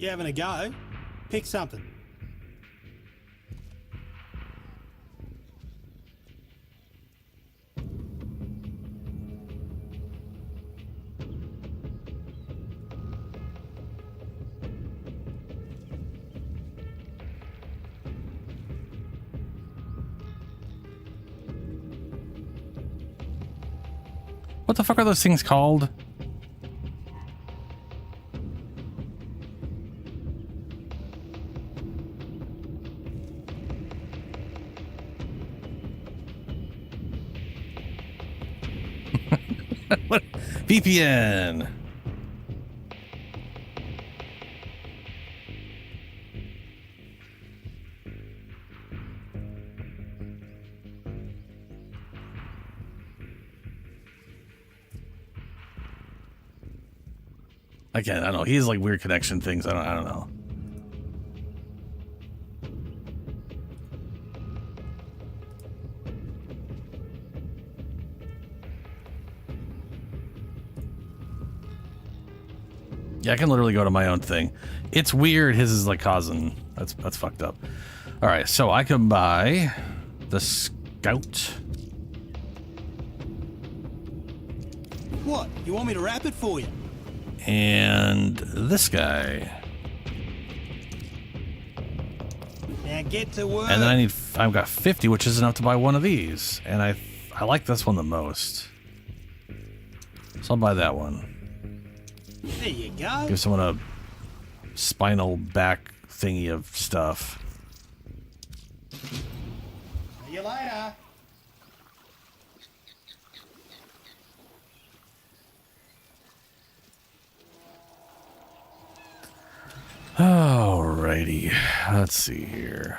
You having a go? Pick something. What the fuck are those things called? What? VPN. I don't know. He has like weird connection things. I don't know. Yeah, I can literally go to my own thing. It's weird. His is like causing... That's fucked up. All right, so I can buy the Scout. What? You want me to wrap it for you? And this guy. Now get to work. And then I've got 50, which is enough to buy one of these. And I like this one the most. So I'll buy that one. There you go. Give someone a spinal back thingy of stuff. See you later. Alrighty. Let's see here.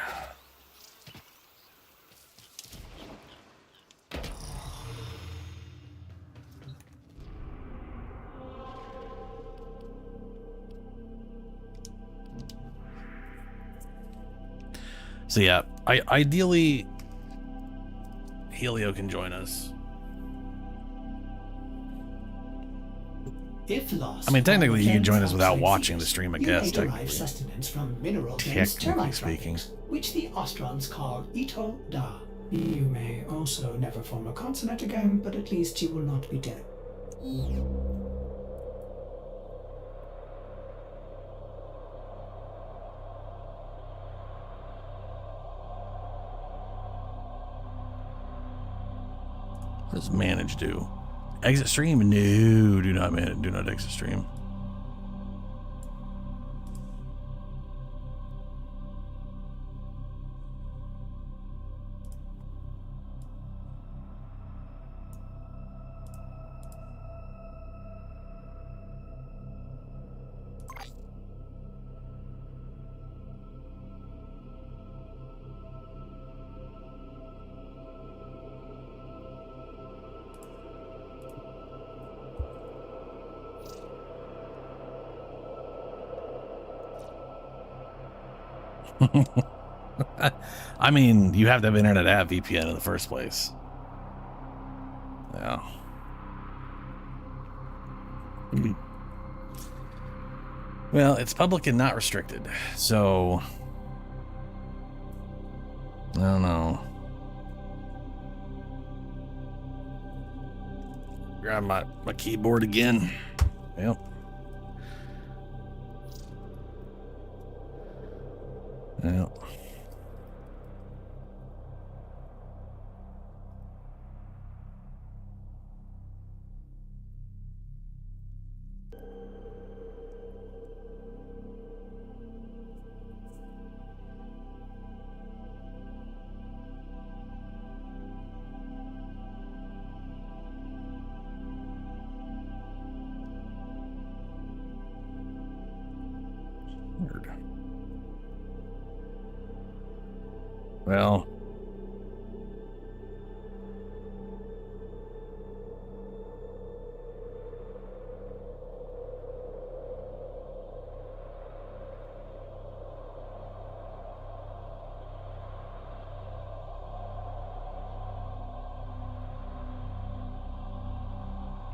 So yeah, ideally Helio can join us. If lost, I mean, technically, you can join us without outside watching the seas, stream, I you guess, may derive technically. sustenance from minerals and Technically termite speaking. wrappings, which the Ostrons call Ito Da. You may also never form a consonant again, but at least you will not be dead. What does manage do? Exit stream? No, do not manage. Do not exit stream. I mean, you have to have internet to have VPN in the first place. Yeah. Well, it's public and not restricted, so I don't know. Grab my keyboard again. Yep. Yep. Weird. Well,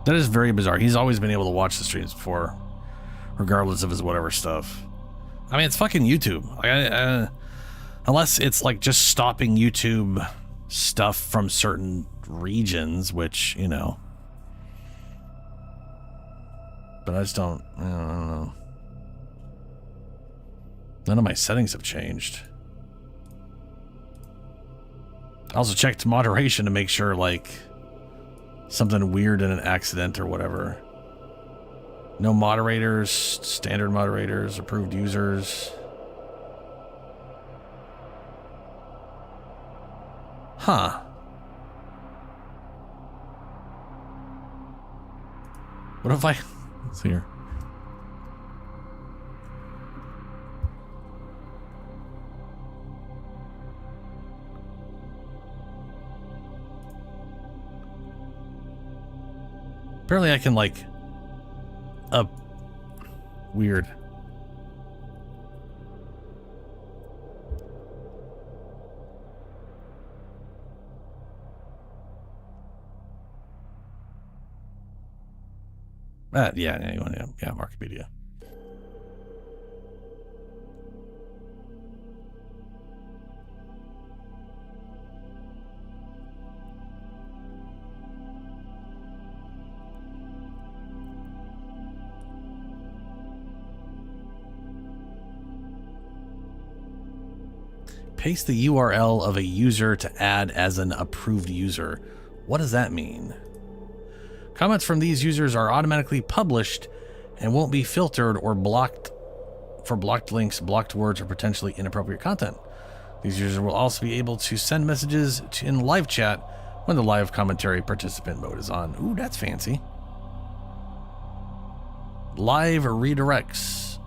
that is very bizarre. He's always been able to watch the streams before, regardless of his whatever stuff. I mean, it's fucking YouTube. Unless it's like just stopping YouTube stuff from certain regions, which, you know. But I just don't know. None of my settings have changed. I also checked moderation to make sure, like, something weird in an accident or whatever. No moderators, standard moderators, approved users. Huh. What if I... Let's see here. Apparently I can, like... Weird. Yeah, Archimedea. Paste the URL of a user to add as an approved user. What does that mean? Comments from these users are automatically published and won't be filtered or blocked for blocked links, blocked words, or potentially inappropriate content. These users will also be able to send messages in live chat when the live commentary participant mode is on. Ooh, that's fancy. Live redirects.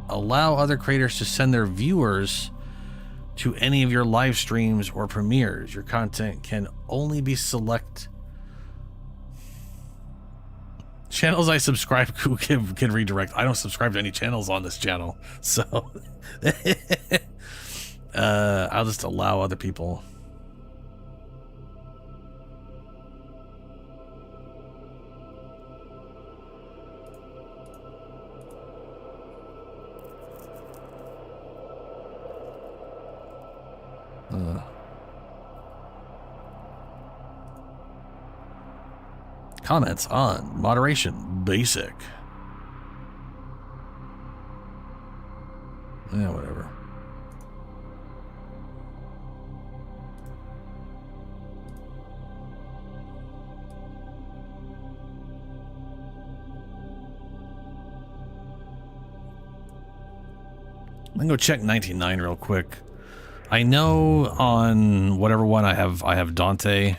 Allow other creators to send their viewers to any of your live streams or premieres. Your content can only be select. Channels I subscribe to can redirect. I don't subscribe to any channels on this channel, so I'll just allow other people. Comments on moderation basic. Yeah, whatever. I'm gonna go check 99 real quick. I know on whatever one I have Dante.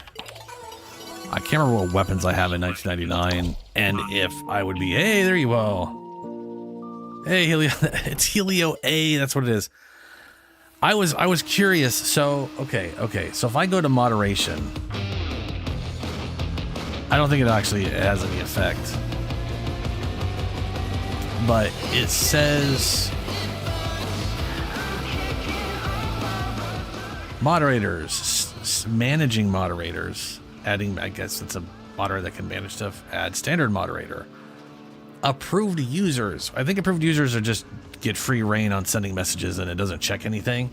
I can't remember what weapons I have in 1999, and if I would be, hey, there you go. Hey, Helio, it's Helio A, that's what it is. I was curious, so, okay, so if I go to moderation, I don't think it actually has any effect, but it says moderators, managing moderators. Adding, I guess it's a moderator that can manage stuff. Add standard moderator. Approved users. I think approved users are just get free reign on sending messages and it doesn't check anything.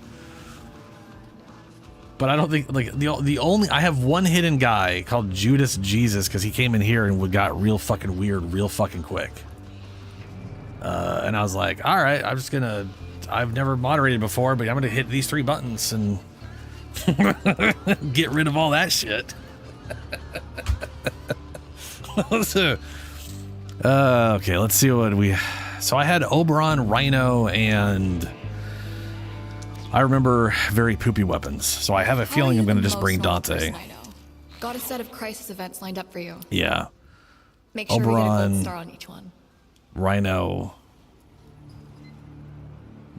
But I don't think, like, the only, I have one hidden guy called Judas Jesus because he came in here and got real fucking weird real fucking quick. And I was like, all right, I've never moderated before, but I'm going to hit these 3 buttons and get rid of all that shit. Okay, let's see what we. So I had Oberon, Rhino, and I remember very poopy weapons. So I have a feeling I'm going to just bring Dante. Got a set of crisis events lined up for you. Yeah. Make sure we get a gold star on each one. Rhino.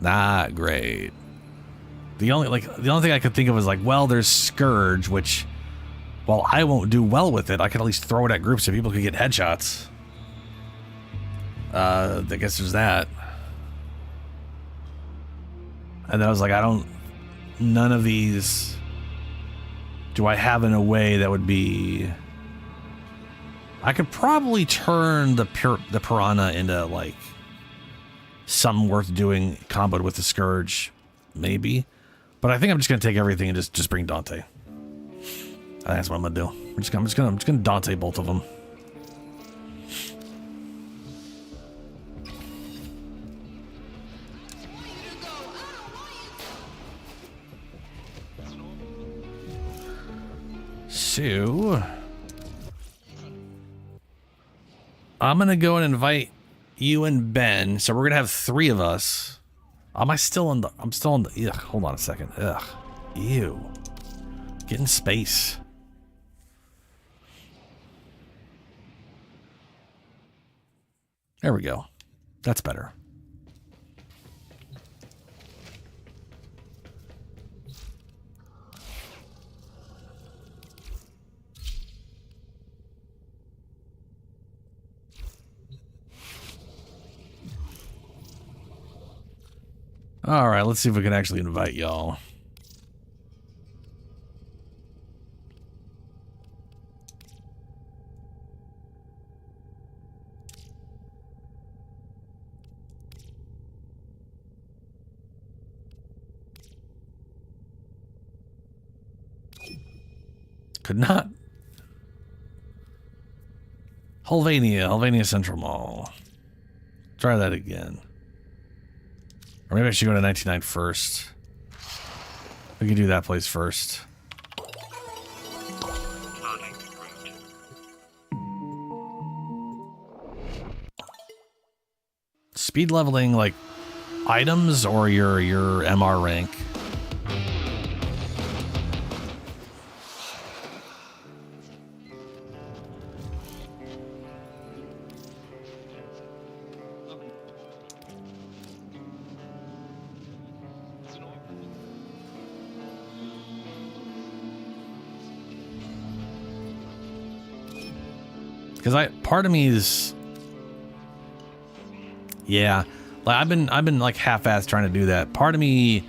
Not great. The only thing I could think of was like, well, there's Scourge, which, while I won't do well with it, I can at least throw it at groups so people can get headshots. I guess there's that. And then I was like, none of these do I have in a way that would be. I could probably turn the Piranha into like something worth doing comboed with the Scourge, maybe. But I think I'm just gonna take everything and just bring Dante. I think that's what I'm gonna do. I'm just gonna Dante both of them. So I'm gonna go and invite you and Ben. So we're gonna have 3 of us. I'm still on the. Ugh, hold on a second. Ugh. Ew. Get in space. There we go. That's better. All right, let's see if we can actually invite y'all. Could not. Helvania Central Mall. Try that again. Or maybe I should go to 99 first. We can do that place first. Speed leveling like items or your MR rank? Because part of me is, yeah, like I've been like half-assed trying to do that. Part of me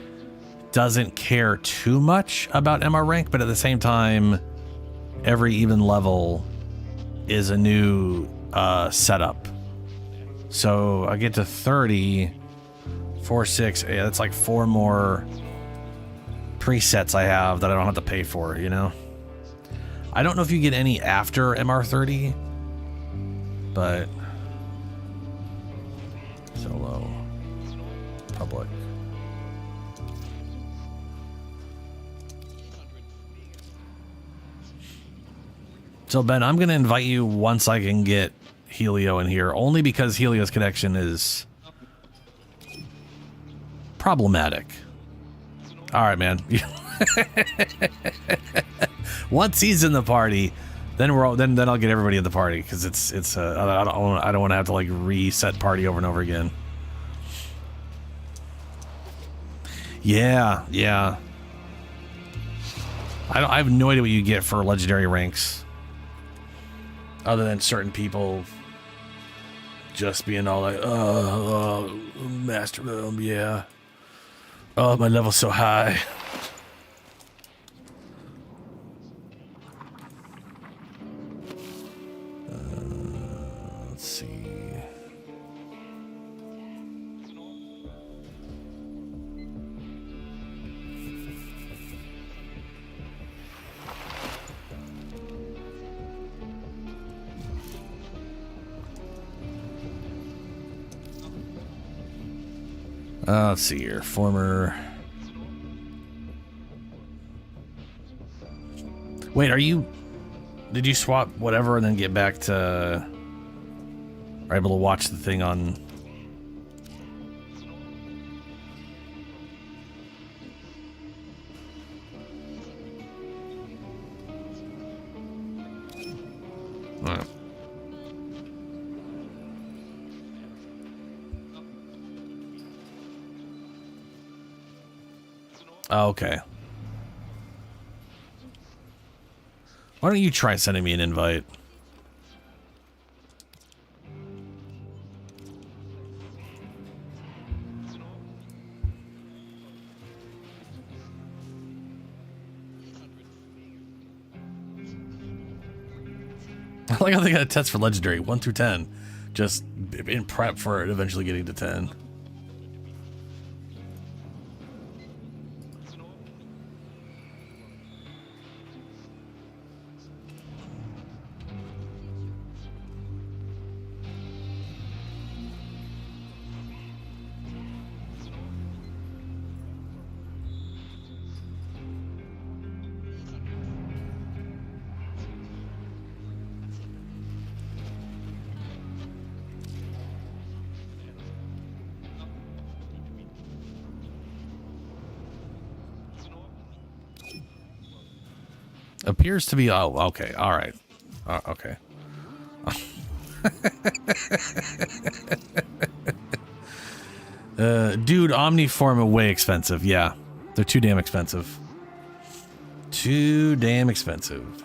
doesn't care too much about MR rank, but at the same time, every even level is a new setup. So I get to 30, 4, 6, yeah, that's like 4 more presets I have that I don't have to pay for, you know? I don't know if you get any after MR30. But solo public. So Ben, I'm gonna invite you once I can get Helio in here, only because Helio's connection is problematic. All right, man. Once he's in the party, then then I'll get everybody at the party, because it's I don't want to have to like reset party over and over again. Yeah. I have no idea what you get for legendary ranks, other than certain people just being all like, master, yeah. Oh, my level's so high. Let's see. Let's see here. Former. Wait, are you? Did you swap whatever and then get back to? Are able to watch the thing on? Right. Oh, okay. Why don't you try sending me an invite? I like how they got a test for legendary 1 through 10, just in prep for it eventually getting to 10. Appears to be. Oh, okay. All right. Okay. Dude, Omniform are way expensive. Yeah, they're too damn expensive. Too damn expensive.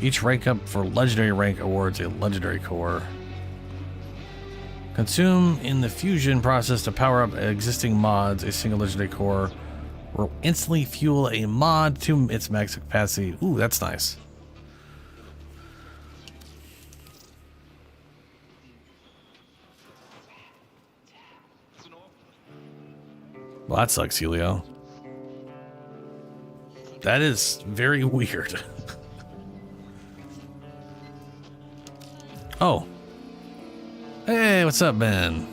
Each rank up for legendary rank awards a legendary core. Consume in the fusion process to power up existing mods. A single legendary core will instantly fuel a mod to its max capacity. Ooh, that's nice. Well, that sucks, Helio. That is very weird. Oh. Hey, what's up, Ben?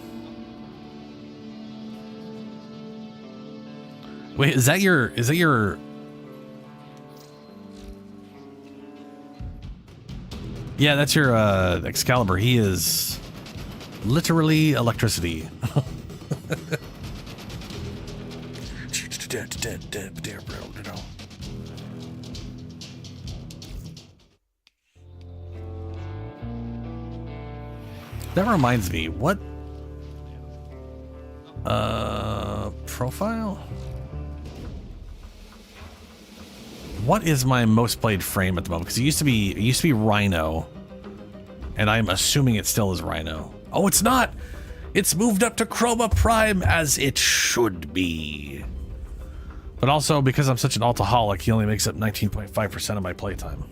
Wait, is that your Yeah, that's your Excalibur. He is literally electricity. That reminds me, what profile? What is my most played frame at the moment? Because it used to be Rhino, and I'm assuming it still is Rhino. Oh, it's not. It's moved up to Chroma Prime as it should be. But also because I'm such an altaholic, he only makes up 19.5% of my playtime.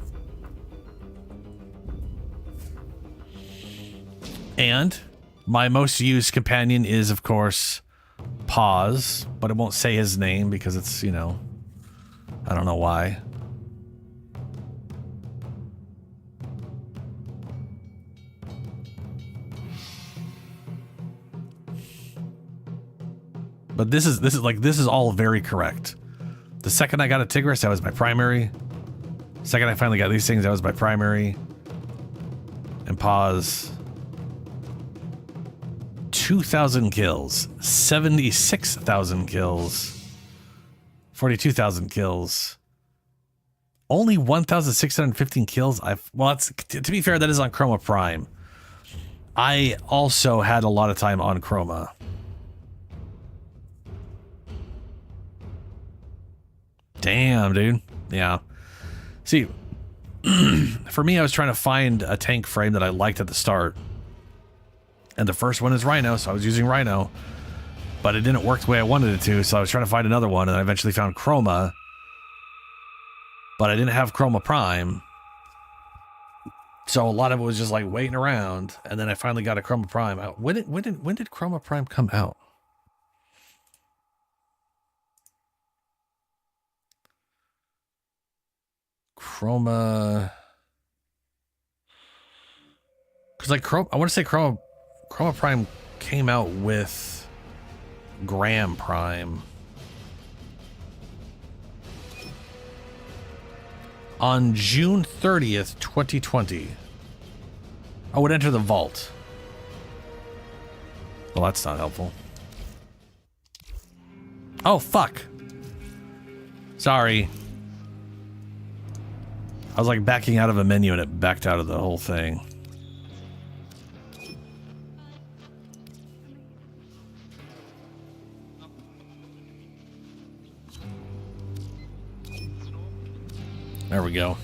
And my most used companion is, of course, Pause, but it won't say his name because it's, you know, I don't know why. But this is all very correct. The second I got a Tigris, that was my primary. Second I finally got these things, that was my primary. And Pause. 2,000 kills, 76,000 kills, 42,000 kills, only 1,615 kills. Well, it's, to be fair, that is on Chroma Prime. I also had a lot of time on Chroma. Damn, dude. Yeah. See, for me, I was trying to find a tank frame that I liked at the start. And the first one is Rhino, so I was using Rhino. But it didn't work the way I wanted it to, so I was trying to find another one, and I eventually found Chroma. But I didn't have Chroma Prime. So a lot of it was just like waiting around, and then I finally got a Chroma Prime out. When did Chroma Prime come out? Chroma... Because like I want to say Chroma Prime came out with Graham Prime on June 30th, 2020. I would enter the vault. Well, that's not helpful. Oh, fuck. Sorry. I was like backing out of a menu and it backed out of the whole thing. There we go.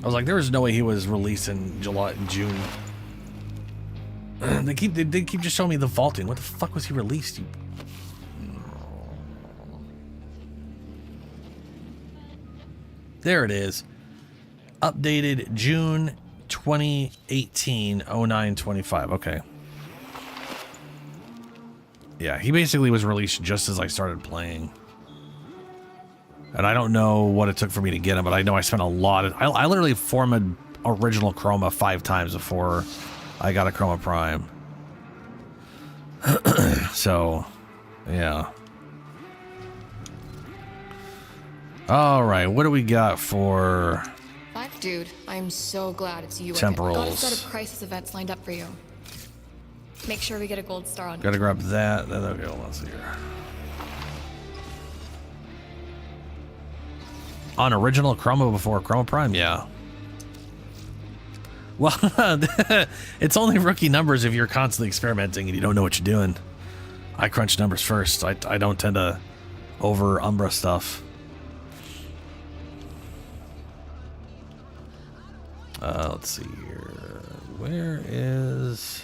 I was like, there was no way he was released in June. They keep just showing me the vaulting. What the fuck was he released? There it is. Updated June 2018, 09/25. Okay. Yeah, he basically was released just as I started playing. And I don't know what it took for me to get him, but I know I spent a lot of... I literally formed original Chroma 5 times before I got a Chroma Prime. So, yeah. Alright, what do we got for... Dude, I'm so glad it's you. Temporals. Got a set of crisis events lined up for you. Make sure we get a gold star on. Gotta grab that. Okay, hold on, see here. On original Chroma before Chroma Prime, yeah. Well, it's only rookie numbers if you're constantly experimenting and you don't know what you're doing. I crunch numbers first. I don't tend to over Umbra stuff. Let's see here. Where is...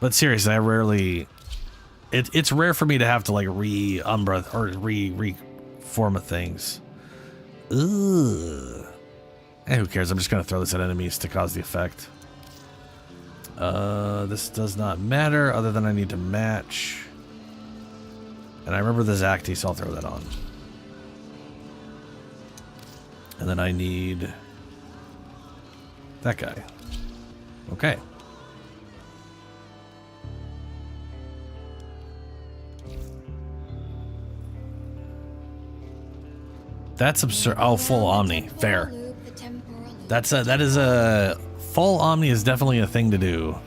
But seriously, I rarely... It's rare for me to have to like re-Umbra or reform things. Ugh. Who cares? I'm just going to throw this at enemies to cause the effect. This does not matter other than I need to match. And I remember the Zacti, so I'll throw that on. And then I need that guy. Okay. That's absurd. Oh, full Omni. Fair. That is a full Omni is definitely a thing to do.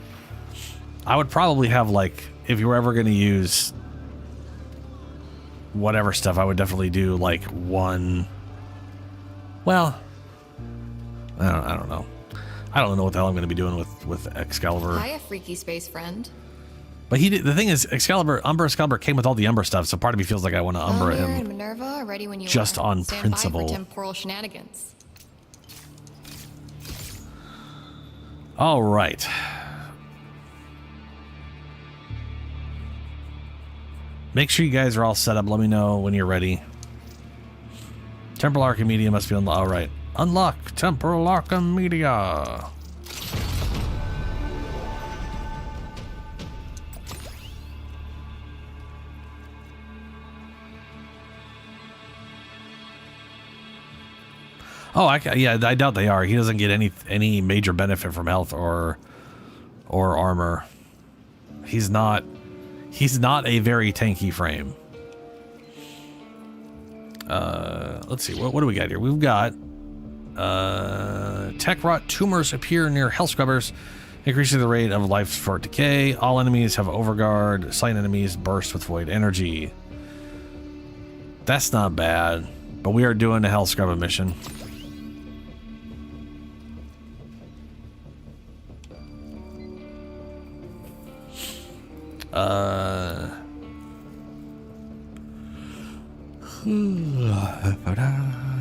I would probably have like, if you were ever going to use whatever stuff, I would definitely do like one. Well, I don't know. I don't know what the hell I'm going to be doing with Excalibur. Hi, a freaky space friend. But the thing is, Umbra Excalibur came with all the Umbra stuff, so part of me feels like I want to Umbra him. And Minerva are ready when you just are. on Stand principle. by for temporal shenanigans. All right. Make sure you guys are all set up. Let me know when you're ready. Temporal Archimedea must be unlocked. All right. Unlock Temporal Archimedea. Oh, yeah, I doubt they are. He doesn't get any major benefit from health or armor. He's not a very tanky frame. Let's see. What do we got here? We've got tech rot tumors appear near hell scrubbers, increasing the rate of life for decay. All enemies have overguard. Silent enemies burst with void energy. That's not bad, but we are doing a hell scrubber mission.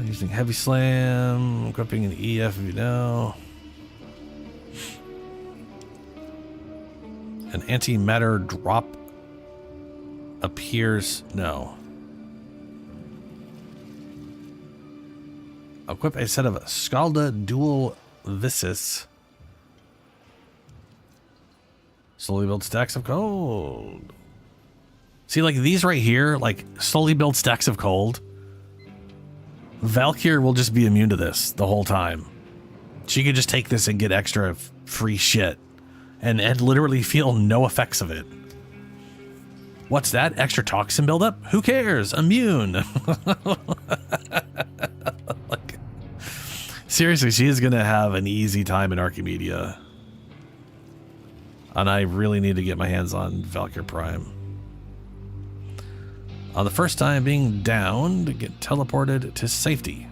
Using heavy slam, equipping an EF if you know. An antimatter drop appears. No. Equip a set of Scalda dual Visis. Slowly build stacks of gold. See, like these right here, like slowly build stacks of gold. Valkyr will just be immune to this the whole time. She could just take this and get extra free shit and literally feel no effects of it. What's that? Extra toxin buildup? Who cares? Immune. Like, seriously, she is going to have an easy time in Archimedea. And I really need to get my hands on Valkyr Prime. On the first time being downed, get teleported to safety.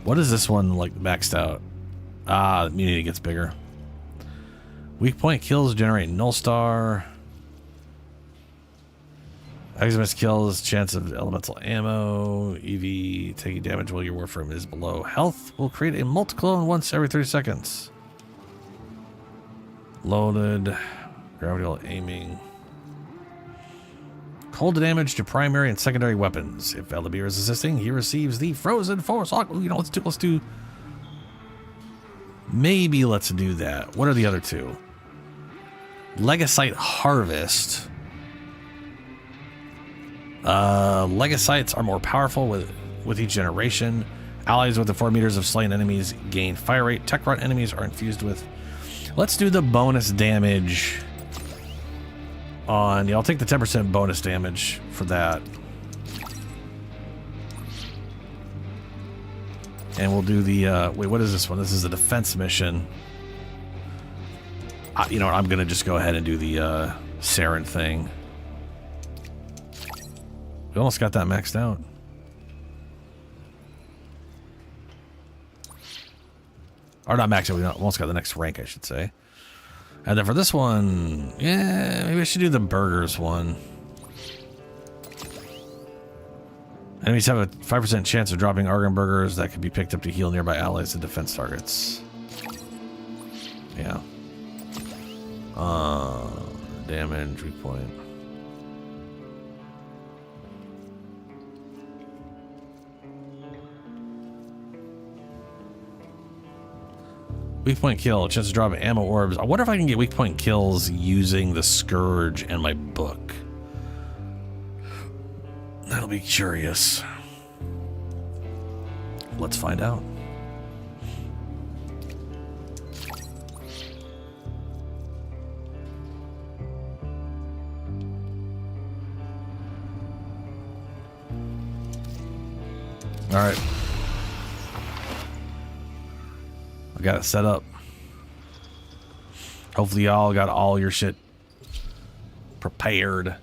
What is this one like maxed out? Ah, the immunity gets bigger. Weak point kills generate null star. Eximus kills, chance of elemental ammo. EV taking damage while your Warframe is below health will create a multi-clone once every 30 seconds. Loaded. Gravity aiming. Cold damage to primary and secondary weapons. If Elabir is assisting, he receives the Frozen Force. You know, let's do. Maybe let's do that. What are the other two? Legasite Harvest. Legasites are more powerful with each generation. Allies with the 4 meters of slain enemies gain fire rate. Tech rot enemies are infused with. Let's do the bonus damage on. Yeah, I'll take the 10% bonus damage for that. And we'll do the. Wait, what is this one? This is a defense mission. You know what? I'm gonna just go ahead and do the Saren thing. We almost got that maxed out. Or not maxed out, we almost got the next rank, I should say. And then for this one, yeah, maybe I should do the burgers one. Enemies have a 5% chance of dropping Argon burgers that can be picked up to heal nearby allies and defense targets. Yeah. Damage, weak point. Weak point kill, chance to drop ammo orbs. I wonder if I can get weak point kills using the Scourge and my book. That'll be curious. Let's find out. All right. I got it set up. Hopefully y'all got all your shit prepared.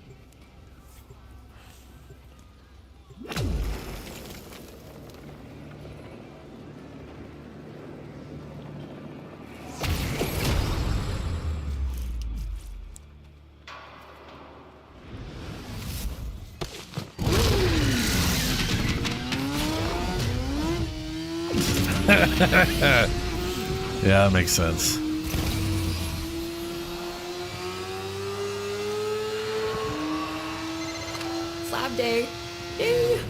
Yeah, that makes sense. Slab day. Yay!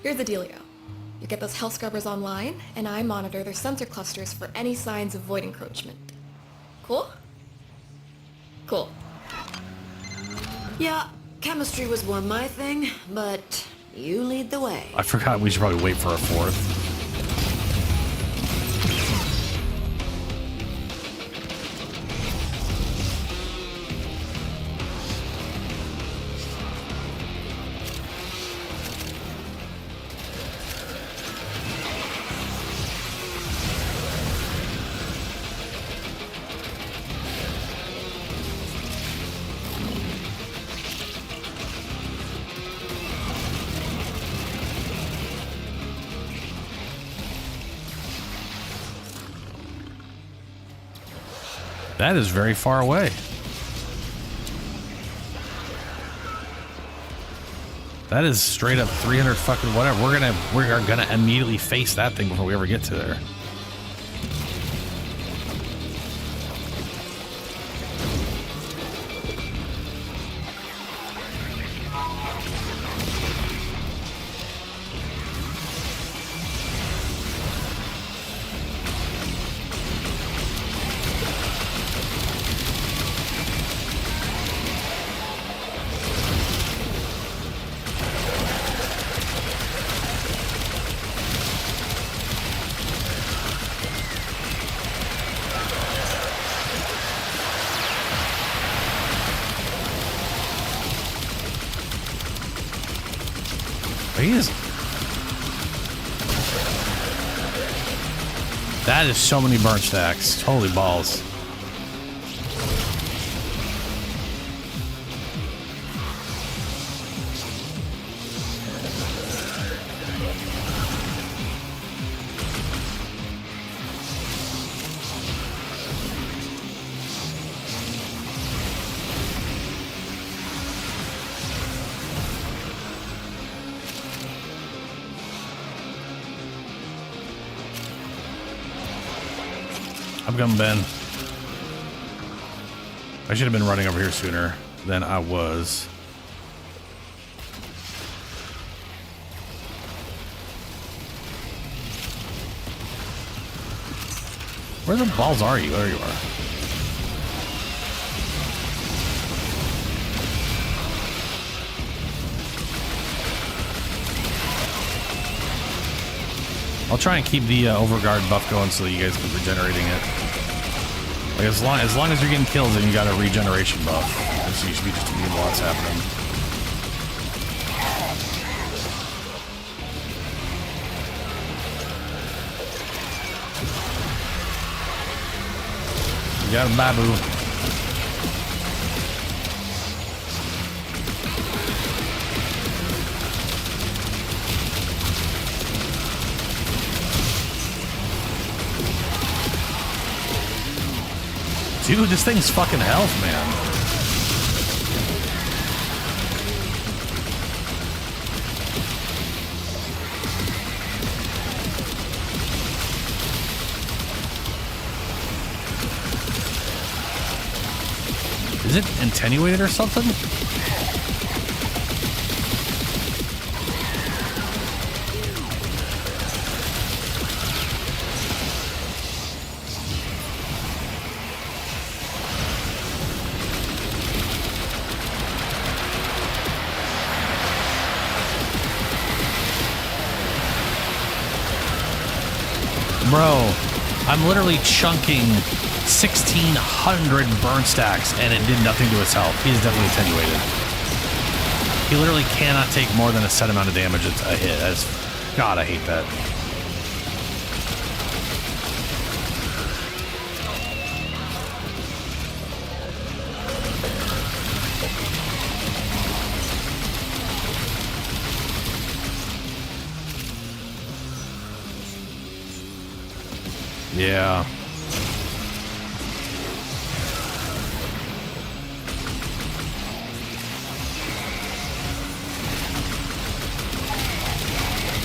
Here's the dealio. You get those health scrubbers online, and I monitor their sensor clusters for any signs of void encroachment. Cool? Cool. Yeah, chemistry was one my thing, but you lead the way. I forgot we should probably wait for a fourth. That is very far away. That is straight up 300 fucking whatever. We are gonna immediately face that thing before we ever get to there. That is so many burn stacks. Holy balls. I'm coming, Ben. I should have been running over here sooner than I was. Where the balls are you? There you are. I'll try and keep the overguard buff going so that you guys keep regenerating it. Like as long as you're getting kills, then you got a regeneration buff. So you should be just immune while it's happening. You got him, Babu. Dude, this thing's fucking health, man. Is it attenuated or something? Bro, I'm literally chunking 1,600 burn stacks and it did nothing to its health. He is definitely attenuated. He literally cannot take more than a set amount of damage a hit. God, I hate that. Yeah.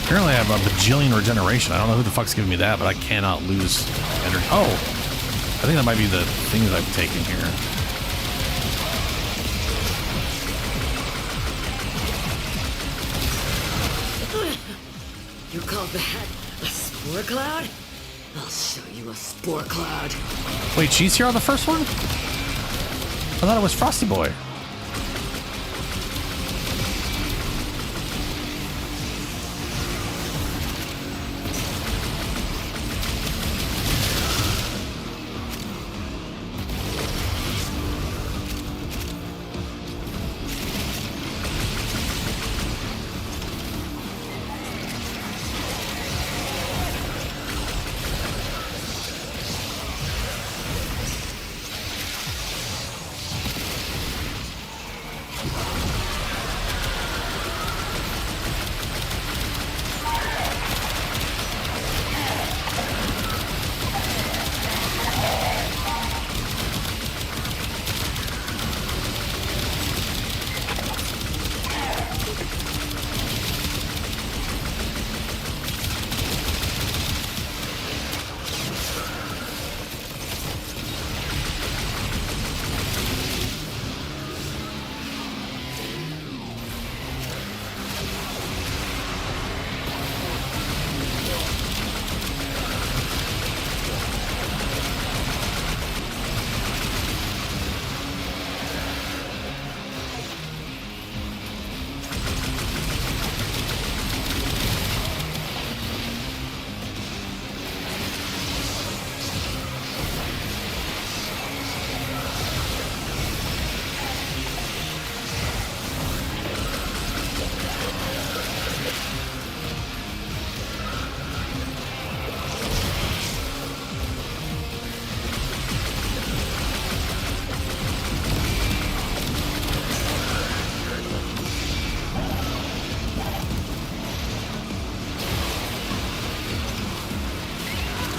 Apparently I have a bajillion regeneration. I don't know who the fuck's giving me that, but I cannot lose energy. Oh, I think that might be the things I've taken here. You call that a spore cloud? I'll show you a spore cloud. Wait, she's here on the first one? I thought it was Frosty Boy.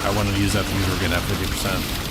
I wanted to use that because we're getting at 50%.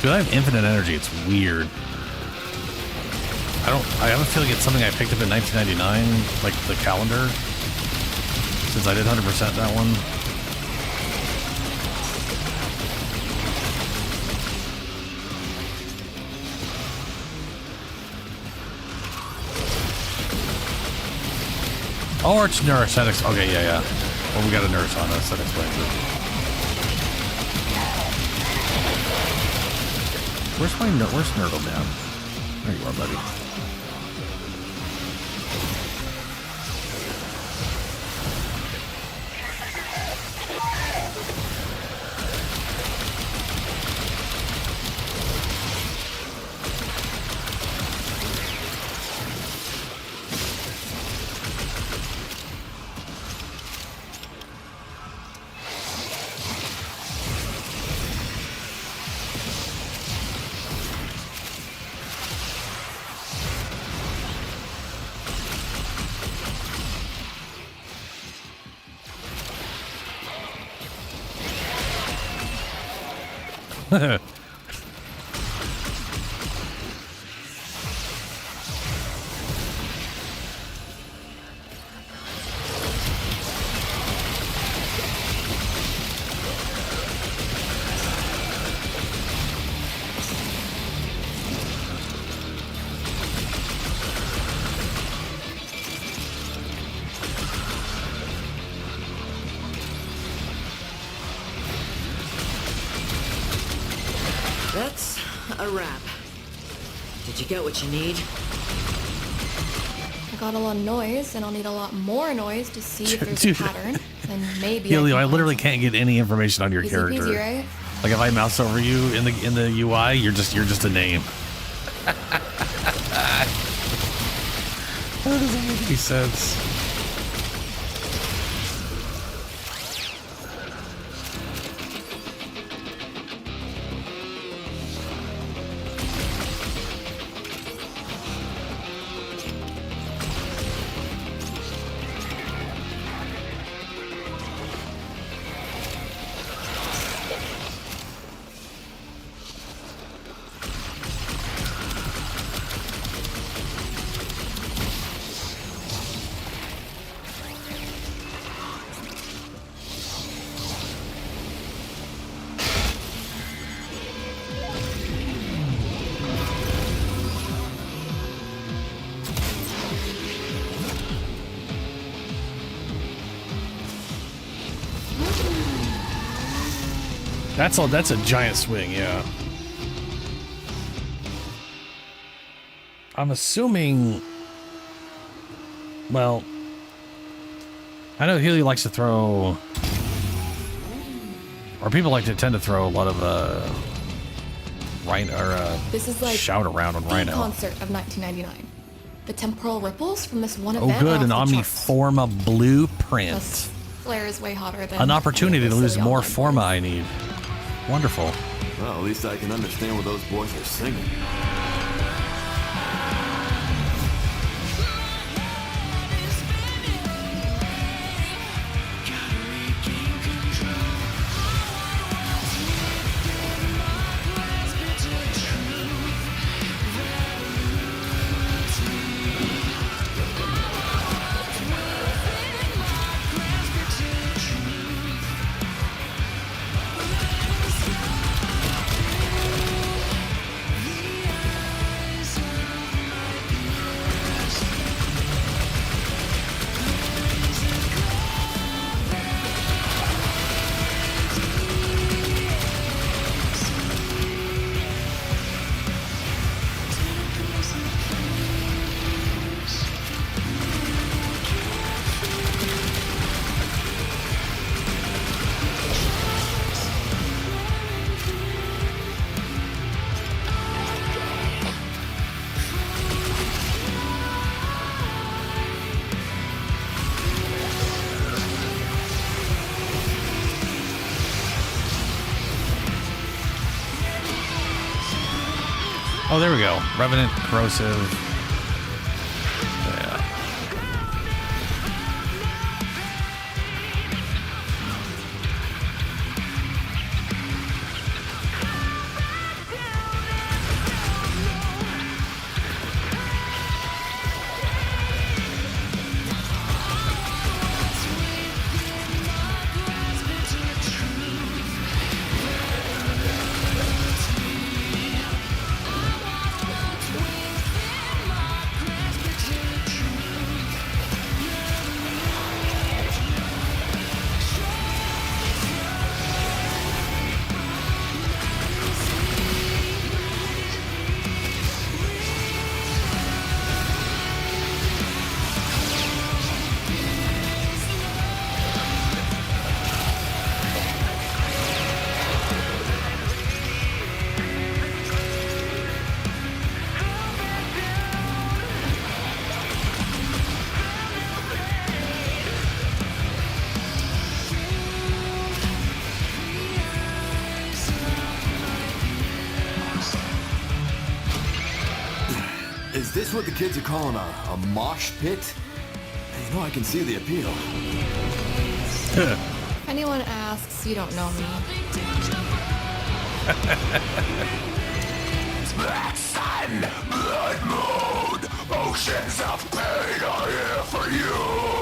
Dude, I have infinite energy. It's weird. I have a feeling it's something I picked up in 1999, like the calendar, since I did 100% that one. Oh, it's neurosthetics. Okay, yeah. Well, we got a nurse on us. That explains it. Where's Nurdle down? There you are, buddy. That's a wrap. Did you get what you need? I got a lot of noise, and I'll need a lot more noise to see if there's a pattern. And maybe Helio, I can literally find can't get any information on your Easy character. peasy, right? Like if I mouse over you in the UI, you're just a name. That doesn't make any sense. That's a giant swing, yeah. I'm assuming. Well, I know Healy likes to throw, or people tend to throw a lot of This is like shout around on the Rhino. concert of 1999. The temporal ripples from this one Oh, event. good, are an off the charts. Omniforma blueprint. This flare is way hotter than An opportunity any to of the lose silly more online forma boys. I need. Wonderful. Well, at least I can understand what those boys are singing. Oh, there we go. Revenant, corrosive. Yeah. this what the kids are calling a mosh pit? You know, I can see the appeal. If anyone asks, you don't know me. Black sun, blood moon, oceans of pain are here for you.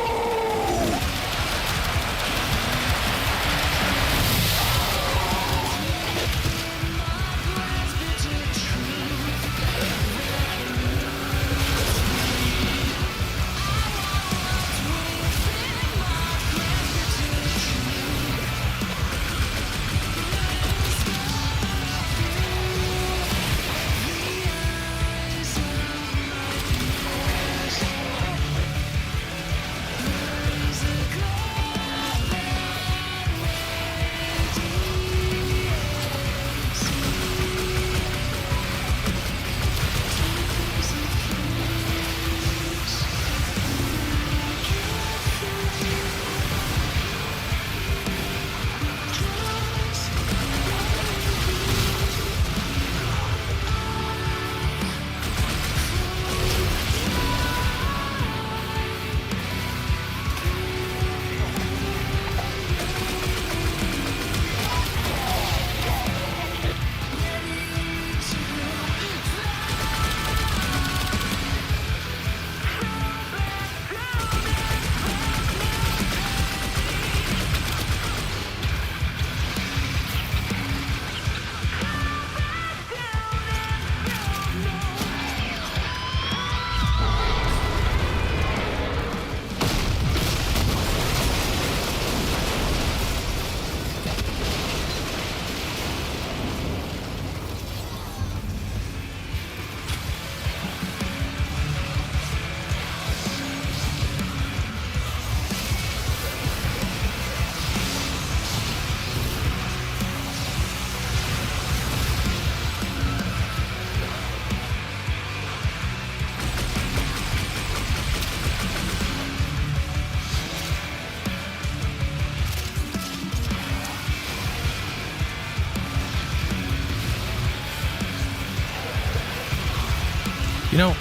You know,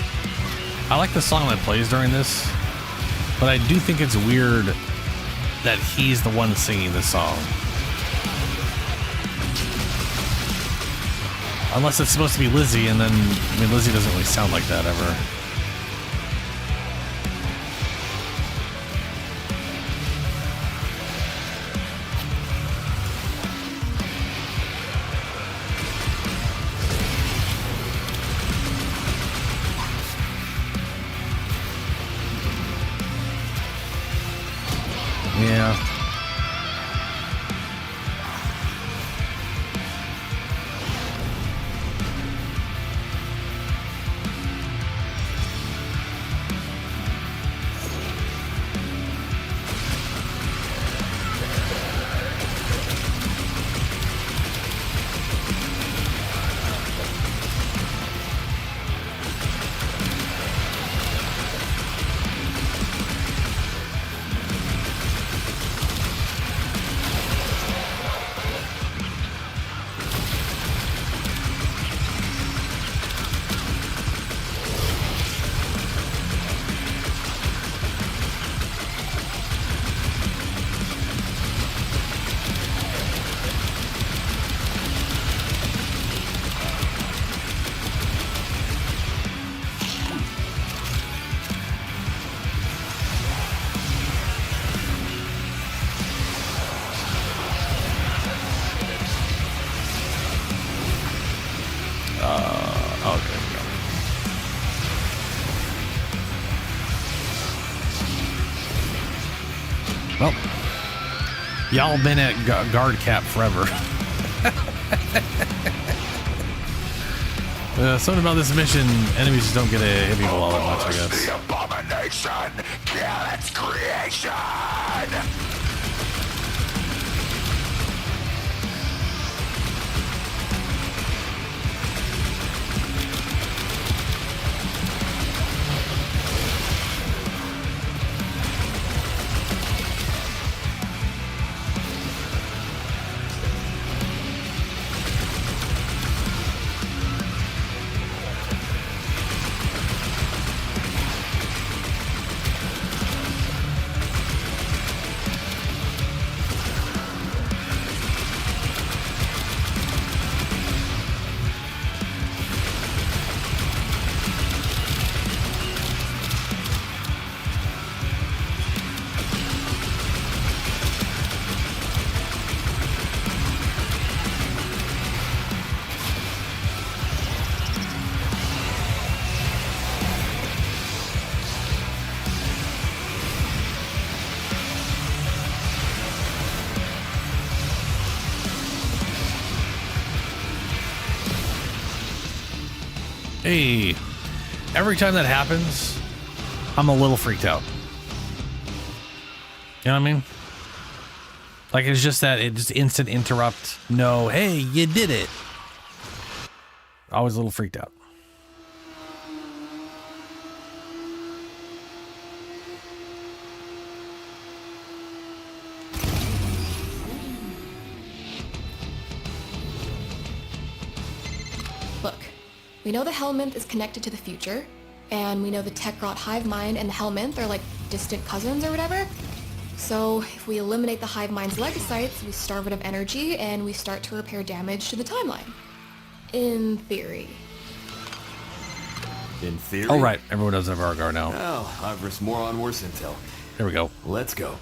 I like the song that plays during this, but I do think it's weird that he's the one singing the song. Unless it's supposed to be Lizzie, and then, I mean, Lizzie doesn't really sound like that ever. Yeah. Well, y'all been at guard cap forever. Something about this mission, enemies just don't get a hit people all that much, I guess. The abomination, kill its creation. Hey, every time that happens, I'm a little freaked out. You know what I mean? Like, it's just that, it's just instant interrupt. No, hey, you did it. Always a little freaked out. Look, we know the Helminth is connected to the future, and we know the Tekrot hive mind and the Helminth are like distant cousins or whatever. So if we eliminate the hive mind's legacytes, we starve it of energy, and we start to repair damage to the timeline. In theory. In theory? Oh, right. Everyone does have Argar now. Well, I've risked more on worse intel. There we go. Let's go.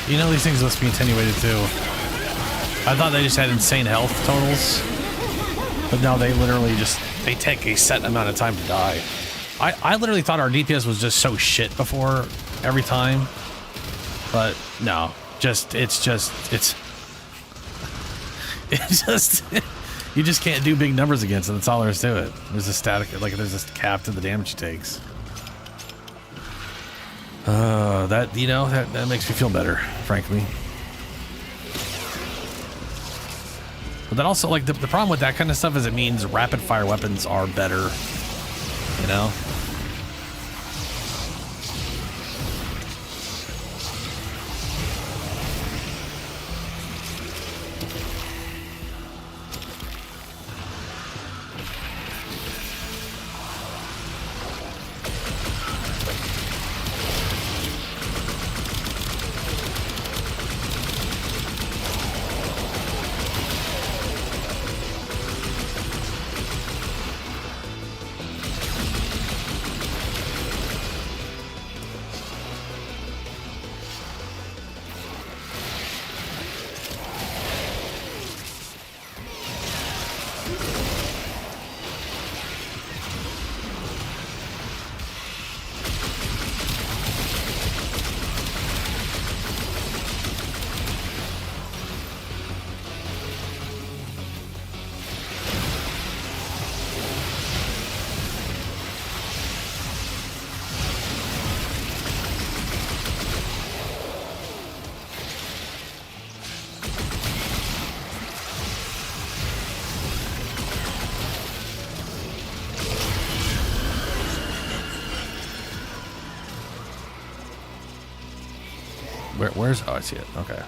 You know these things must be attenuated too. I thought they just had insane health totals, but no, they literally just, they take a set amount of time to die. I literally thought our DPS was just so shit before every time, but no, it's just you just can't do big numbers against it. That's all there is to it. There's a static, like there's a cap to the damage it takes. That, you know, that makes me feel better, frankly. But then also, like, the problem with that kind of stuff is it means rapid fire weapons are better, you know? Where's, oh, I see it. Okay.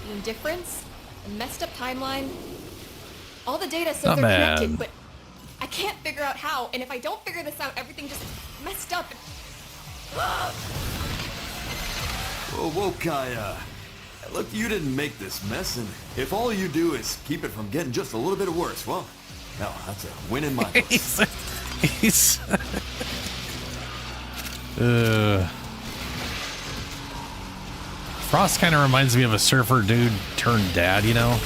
the indifference, the messed up timeline. All the data says Not they're bad. connected, but I can't figure out how. And if I don't figure this out, everything just messed up. Whoa, Kaya. Look, you didn't make this mess, and if all you do is keep it from getting just a little bit worse, well, no, that's a win in my book. He's Frost kind of reminds me of a surfer dude turned dad, you know?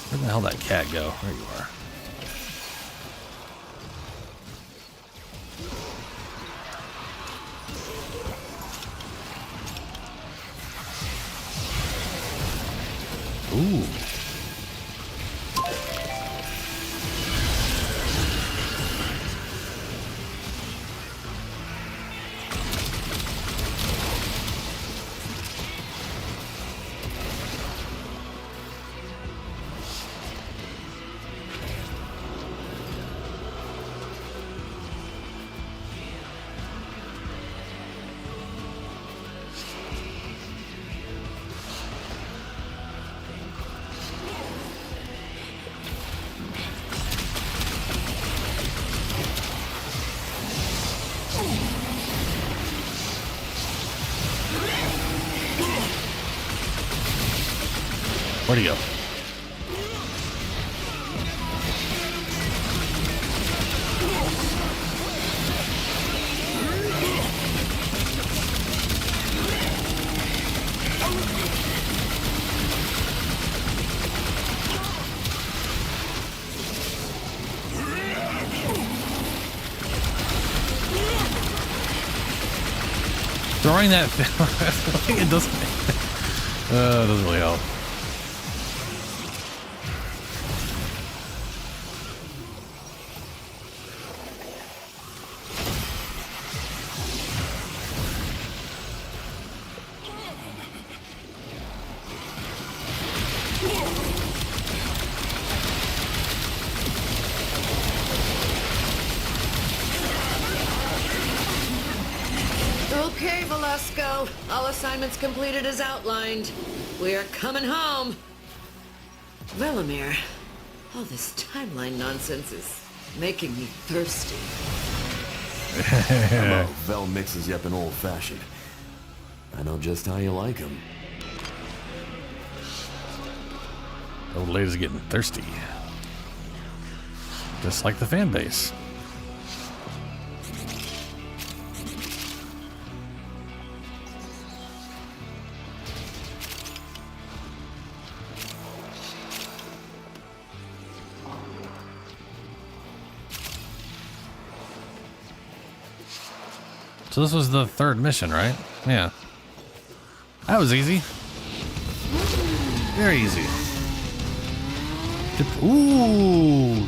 Where the hell did that cat go? There you are. Ooh. Where'd he go? Throwing that it doesn't really help. Okay, Velasco. All assignments completed as outlined. We are coming home. Velamir, all this timeline nonsense is making me thirsty. Well, Vel mixes you up in old-fashioned. I know just how you like them. Old lady's getting thirsty. Just like the fan base. So this was the third mission, right? Yeah. That was easy. Very easy. Ooh.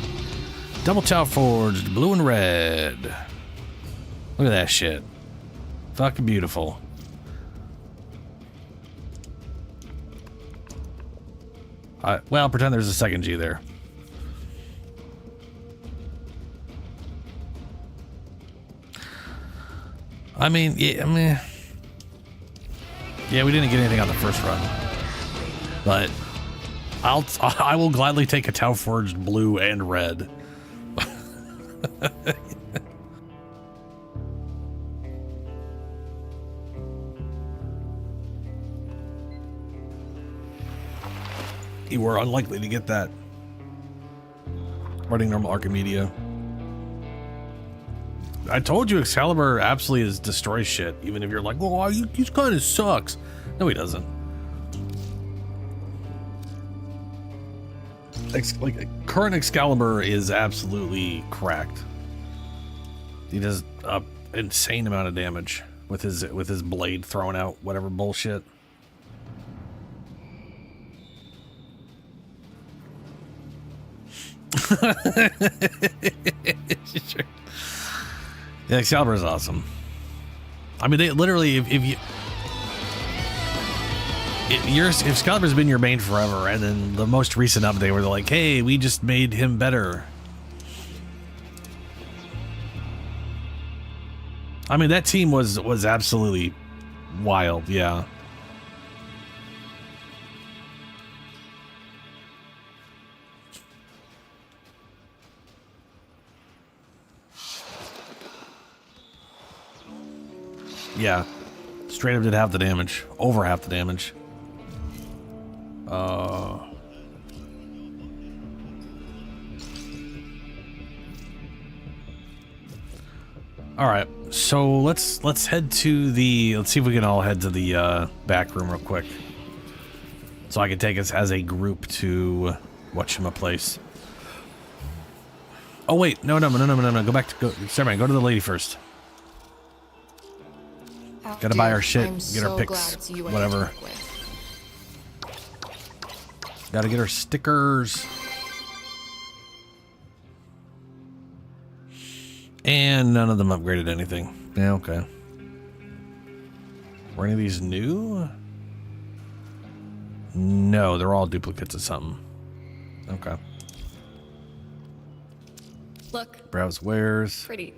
Double chow forged, blue and red. Look at that shit. Fucking beautiful. Well, pretend there's a second G there. I mean, yeah, we didn't get anything on the first run, but I will gladly take a Tau Forged blue and red. You were unlikely to get that running normal Archimedea. I told you Excalibur absolutely is destroy shit, even if you're like, well, he kind of sucks. No, he doesn't. Current Excalibur is absolutely cracked. He does an insane amount of damage with his blade throwing out whatever bullshit. Yeah, Excalibur is awesome. I mean, they literally, if Excalibur's been your main forever, and then the most recent update where they're like, hey, we just made him better. I mean, that team was absolutely wild, yeah. Yeah. Straight up did half the damage. Over half the damage. Alright, so let's head to the... Let's see if we can all head to the back room real quick. So I can take us as a group to whatchamaplace. Oh wait, no, go back to... Starman, go to the lady first. Gotta buy our shit, get our picks, whatever. Gotta get our stickers. And none of them upgraded anything. Yeah, okay. Were any of these new? No, they're all duplicates of something. Okay. Look. Browse wares. Pretty.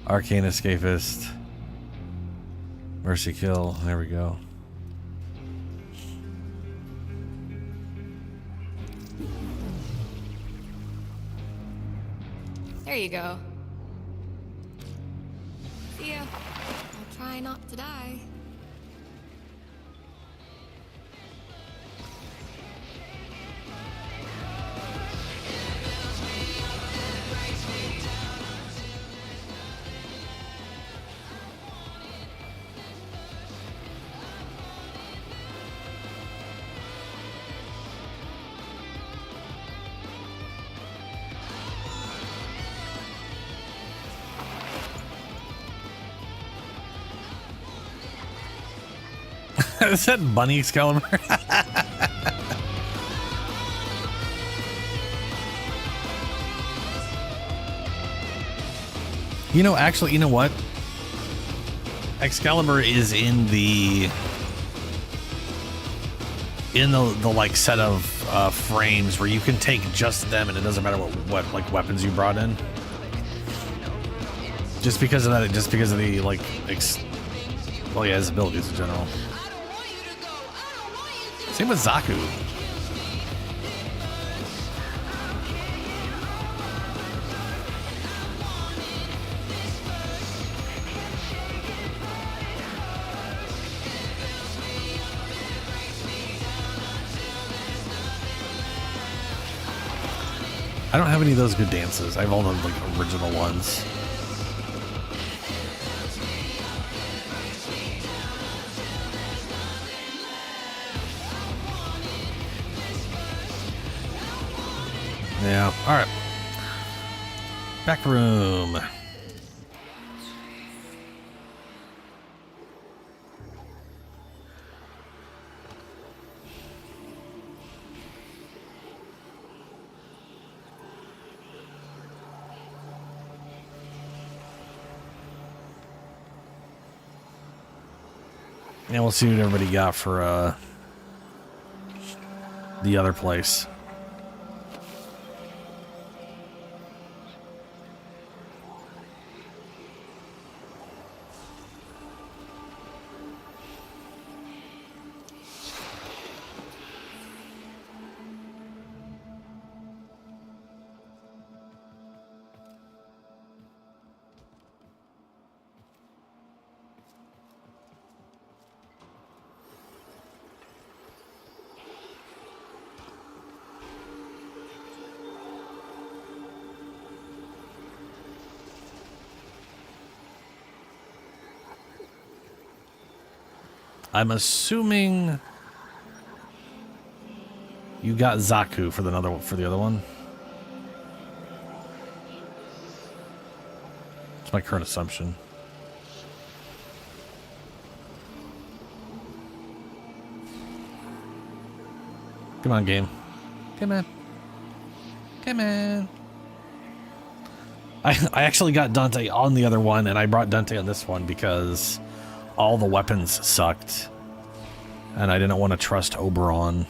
Arcane Escapist. Mercy Kill. There we go. There you go. See ya. I'll try not to die. Is that Bunny Excalibur? You know, actually, you know what? Excalibur is in the like set of frames where you can take just them and it doesn't matter what like weapons you brought in. Just because of that, just because of the like well, yeah, his abilities in general. Same with Zaku. I don't have any of those good dances. I have all the like original ones. Yeah, alright. Back room. And we'll see what everybody got for the other place. I'm assuming you got Zaku for the other one. It's my current assumption. Come on, game. Come on. Come on. I actually got Dante on the other one, and I brought Dante on this one because all the weapons sucked. And I didn't want to trust Oberon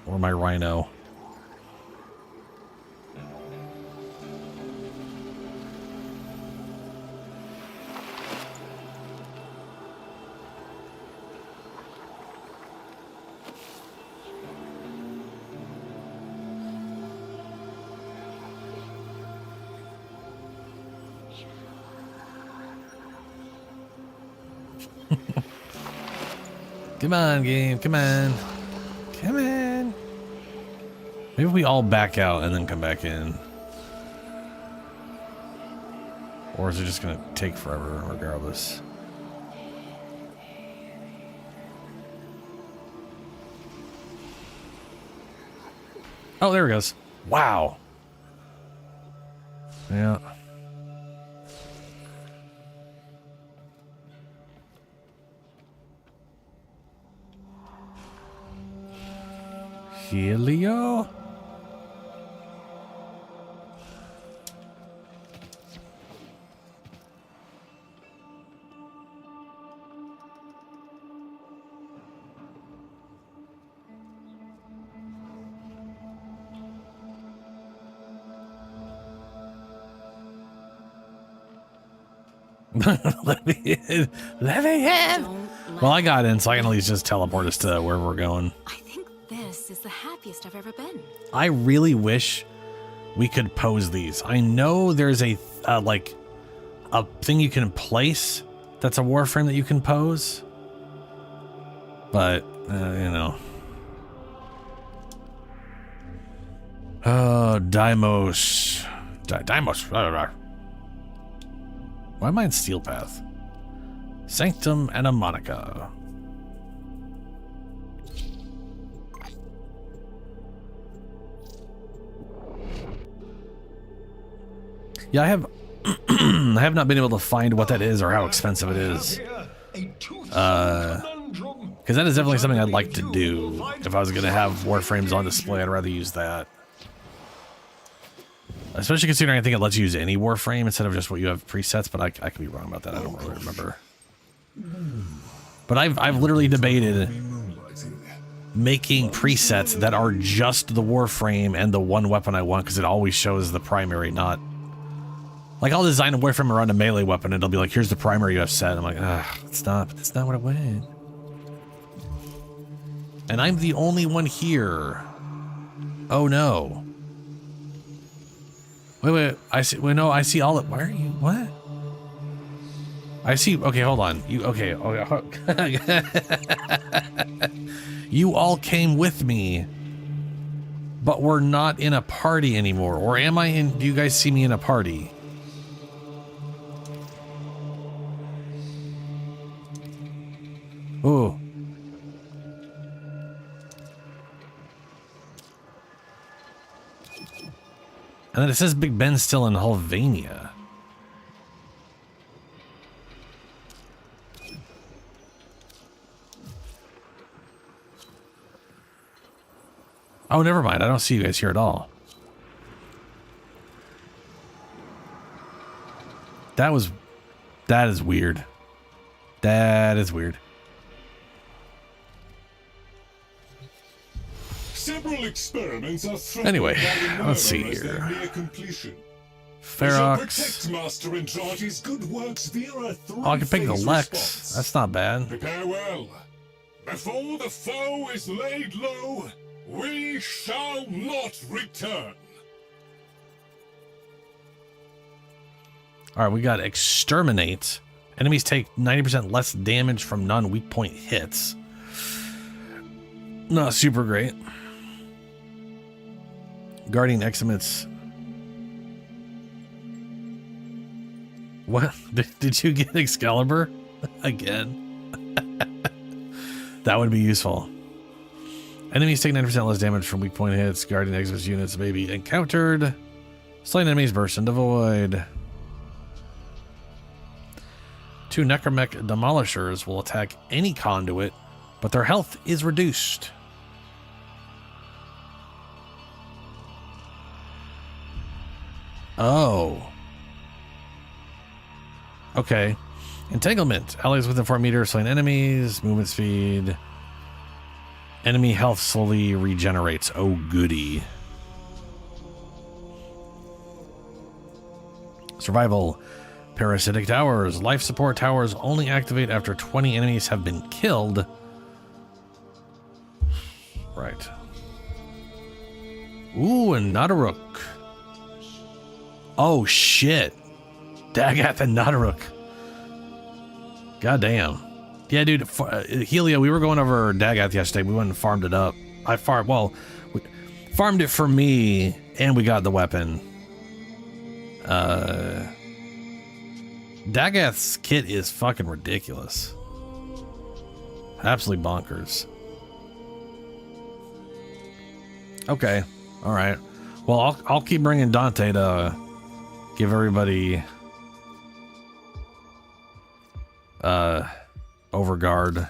or my Rhino. Come on, game. Come on. Come on. Maybe we all back out and then come back in. Or is it just going to take forever, regardless? Oh, there it goes. Wow. Yeah. Helio? Let me in. Let me in. Well, I got in, so I can at least just teleport us to wherever we're going. This is the happiest I've ever been. I really wish we could pose these. I know there's a like a thing you can place that's a Warframe that you can pose, but you know. Oh, Deimos. Deimos. Why am I in Steel Path? Sanctum Anamonica. Yeah, I have not been able to find what that is or how expensive it is. Because that is definitely something I'd like to do. If I was going to have Warframes on display, I'd rather use that. Especially considering I think it lets you use any Warframe instead of just what you have presets, but I could be wrong about that. I don't really remember. But I've literally debated making presets that are just the Warframe and the one weapon I want, because it always shows the primary, not... Like, I'll design a Warframe around a melee weapon, and it'll be like, here's the primary you have set. I'm like, that's not what I want. And I'm the only one here. Oh, no. Wait, I see, wait, no, I see all of, why are you, what? I see, okay, hold on. You all came with me, but we're not in a party anymore. Or am I in, do you guys see me in a party? Oh. And then it says Big Ben's still in Hulvania. Oh, never mind. I don't see you guys here at all. That is weird. That is weird. Several experiments are threatened Anyway, by the let's see murder as here. they're near completion. Ferox. Protect Master Andrade's good works via a Oh, I can pick the three-phase Lex. response. That's not bad. Prepare well. Before the foe is laid low, we shall not return. All right, we got Exterminate. Enemies take 90% less damage from non-weak point hits. Not super great. Guardian Eximits. What? Did you get Excalibur? Again? That would be useful. Enemies take 90% less damage from weak point hits. Guardian Eximits units may be encountered. Slain enemies burst into void. 2 Necromech Demolishers will attack any conduit, but their health is reduced. Oh. Okay. Entanglement. Allies within 4 meters, slain enemies, movement speed. Enemy health slowly regenerates. Oh, goody. Survival. Parasitic towers. Life support towers only activate after 20 enemies have been killed. Right. Ooh, and Nadaruk. Oh, shit. Dagoth and Nadaruk. Goddamn. Yeah, dude. Helio, we were going over Dagoth yesterday. We went and farmed it up. We farmed it for me, and we got the weapon. Dagoth's kit is fucking ridiculous. Absolutely bonkers. Okay. All right. Well, I'll keep bringing Dante to give everybody overguard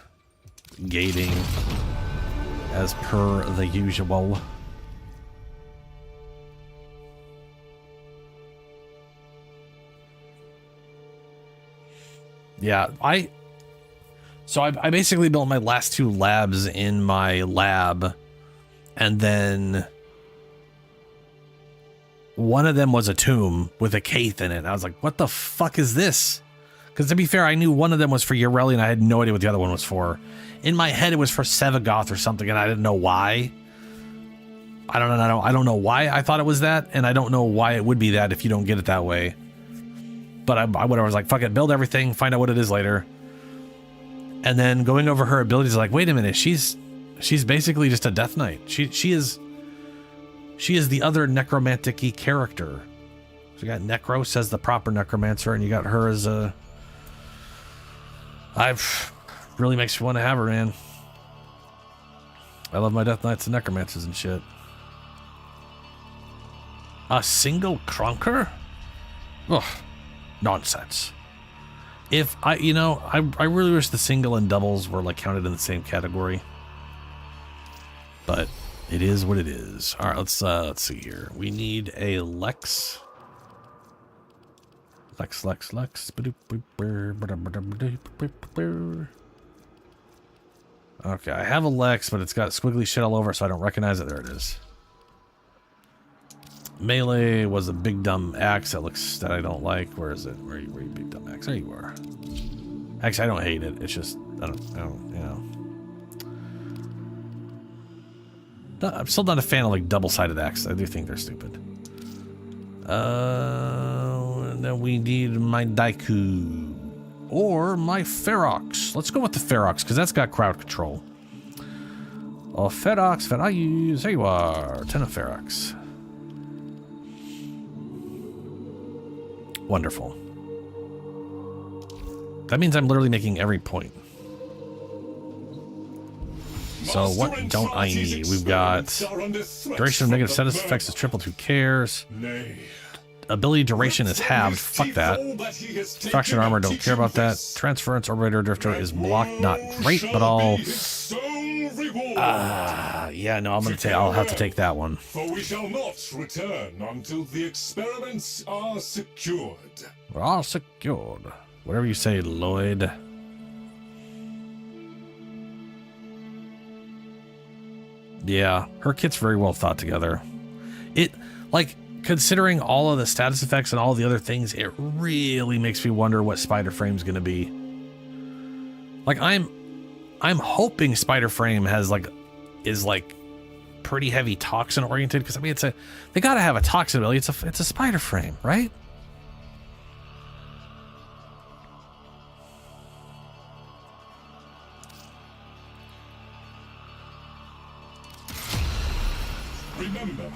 gating as per the usual. Yeah, I basically built my last 2 labs in my lab, and then one of them was a tomb with a Kaith in it. I was like, what the fuck is this? Because to be fair, I knew one of them was for Yareli, and I had no idea what the other one was for. In my head, it was for Sevagoth or something, and I didn't know why. I don't know why I thought it was that, and I don't know why it would be that if you don't get it that way. But I was like, fuck it, build everything, find out what it is later. And then going over her abilities, like, wait a minute, she's basically just a Death Knight. She is the other necromantic-y character. So you got Necros as the proper necromancer, and you got her as a... really makes me want to have her, man. I love my Death Knights and necromancers and shit. A single crunker? Ugh. Nonsense. If I really wish the single and doubles were like counted in the same category. But it is what it is. All right, let's see here. We need a Lex. Lex. Okay, I have a Lex, but it's got squiggly shit all over it, so I don't recognize it. There it is. Melee was a big dumb axe that I don't like. Where is it? Where are you big dumb axe? There you are. Actually, I don't hate it. It's just I don't I'm still not a fan of like double-sided axes. I do think they're stupid. And then we need my Daiku or my Ferox. Let's go with the Ferox because that's got crowd control. Oh, Ferox, Ferayus. There you are. 10 of Ferox. Wonderful. That means I'm literally making every point. So what don't I need? We've got duration of negative status effects is tripled. Who cares? Ability duration is halved. Fuck that. Fraction armor, don't care about that. Transference Orbiter Drifter is blocked. Not great, but I'll... yeah, no, I'll have to take that one. For we shall not return until the experiments are secured. We're all secured. Whatever you say, Lloyd. Yeah, her kit's very well thought together. It, like, considering all of the status effects and all the other things, it really makes me wonder what Spider Frame's gonna be. Like, I'm hoping Spider Frame is pretty heavy toxin oriented, because I mean they gotta have a toxin ability. It's a Spider Frame, right? Remember,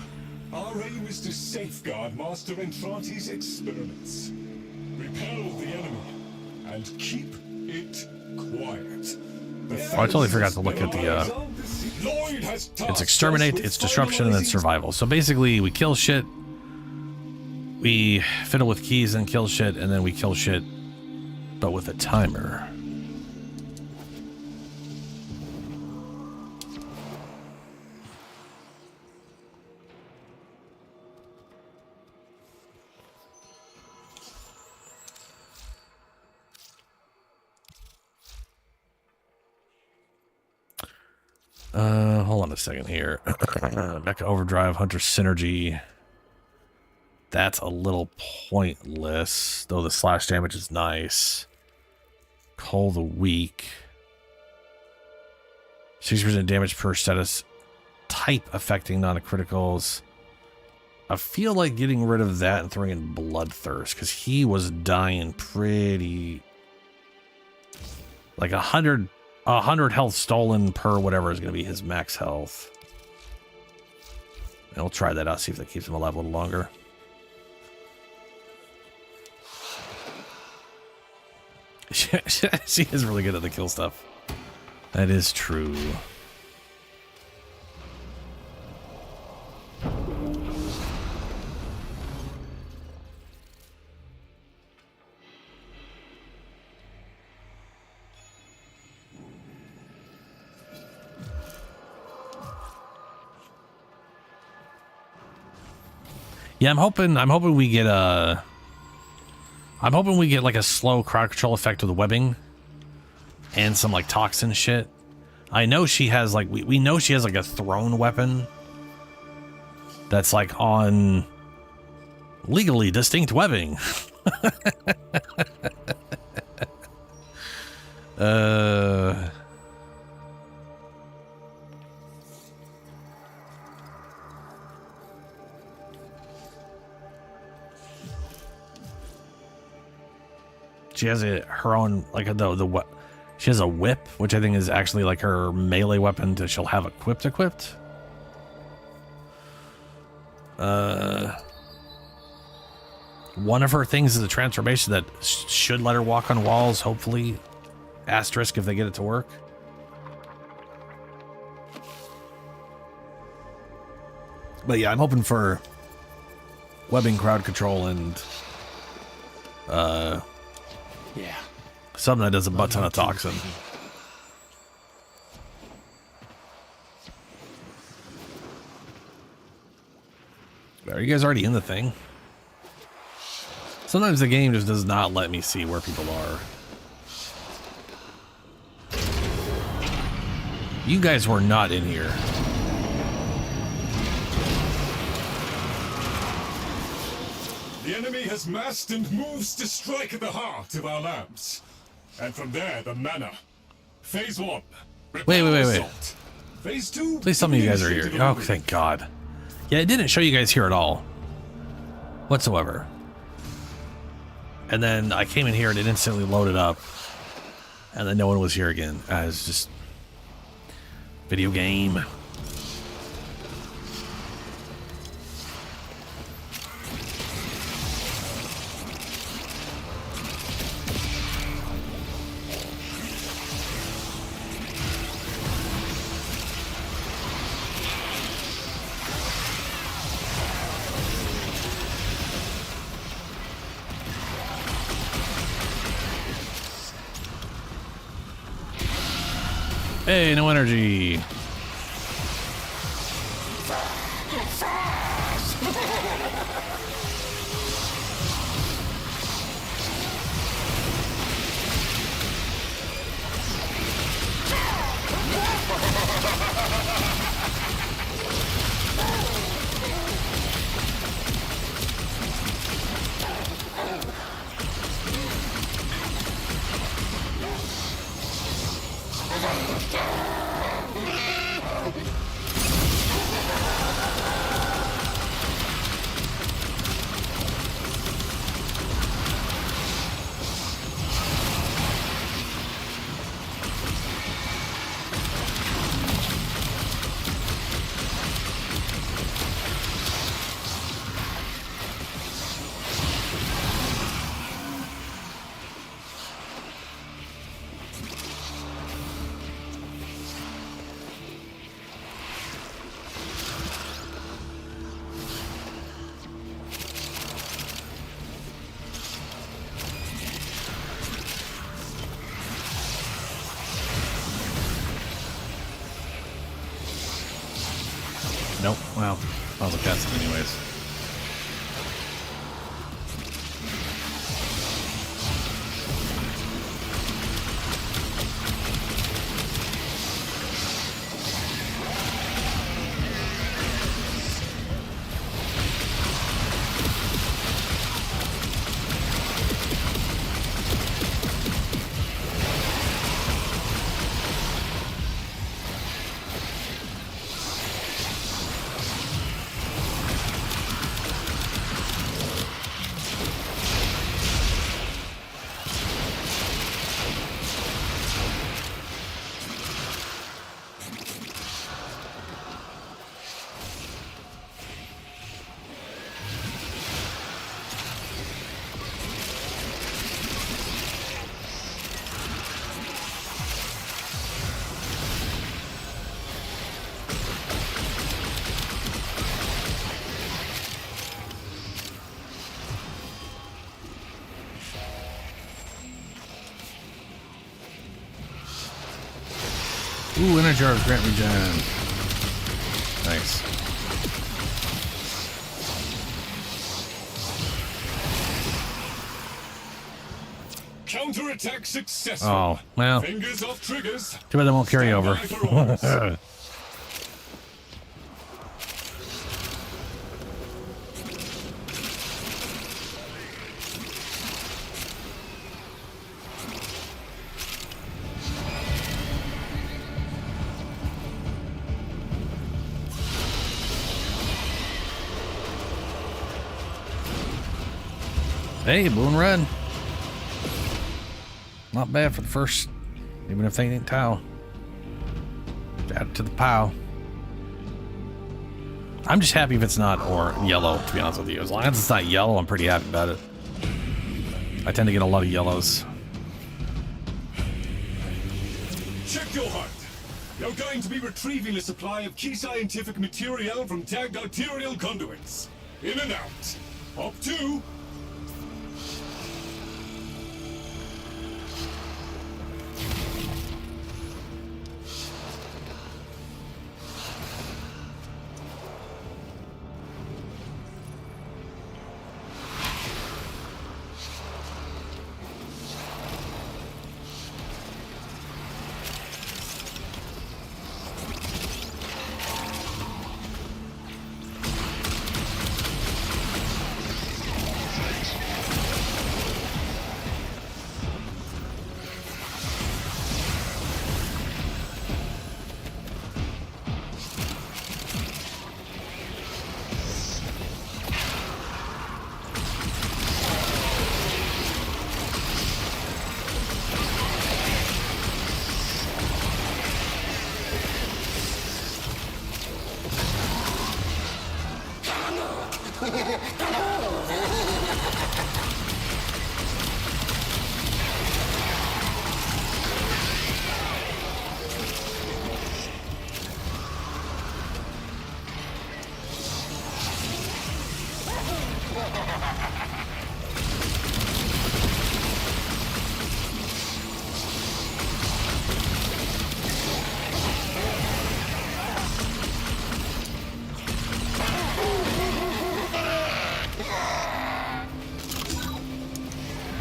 our aim is to safeguard Master Entrante's experiments. Repel the enemy and keep it quiet. Oh, I totally forgot to look at the it's exterminate, it's disruption, and then survival. So basically we kill shit, we fiddle with keys and kill shit, and then we kill shit, but with a timer. Hold on a second here. Mecha Overdrive, Hunter Synergy. That's a little pointless, though the slash damage is nice. Cull the Weak. 60% damage per status type affecting non-criticals. I feel like getting rid of that and throwing in Bloodthirst, because he was dying pretty... Like 100 health stolen per whatever is going to be his max health. And we'll try that out, see if that keeps him alive a little longer. She is really good at the kill stuff. That is true. Yeah, I'm hoping we get like a slow crowd control effect with the webbing and some like toxin shit. I know she has like we know she has like a thrown weapon that's like on legally distinct webbing. She has her own, like, she has a whip, which I think is actually like her melee weapon that she'll have equipped. One of her things is a transformation that should let her walk on walls, hopefully. Asterisk if they get it to work. But yeah, I'm hoping for webbing, crowd control, and yeah, something that does a butt ton of toxin. Are you guys already in the thing? Sometimes the game just does not let me see where people are. You guys were not in here. The enemy has massed and moves to strike at the heart of our lamps. And from there, the manor. Phase 1. Wait. Assault. Phase 2. Please tell me you guys are here. Oh, thank God. Yeah, it didn't show you guys here at all. Whatsoever. And then I came in here and it instantly loaded up. And then no one was here again. It's just... video game. Hey, no energy. Nope. Well, I'll look at it anyways. Ooh, energy orbs grant regen. Nice. Counterattack successful. Oh, well. Fingers off triggers. Too bad they won't carry over. Hey, blue and red. Not bad for the first, even if they ain't Tau. Add it to the POW. I'm just happy if it's not or yellow, to be honest with you. As long as it's not yellow, I'm pretty happy about it. I tend to get a lot of yellows. Check your heart. You're going to be retrieving a supply of key scientific material from tagged arterial conduits. In and out. Up to...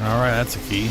Alright, that's a key.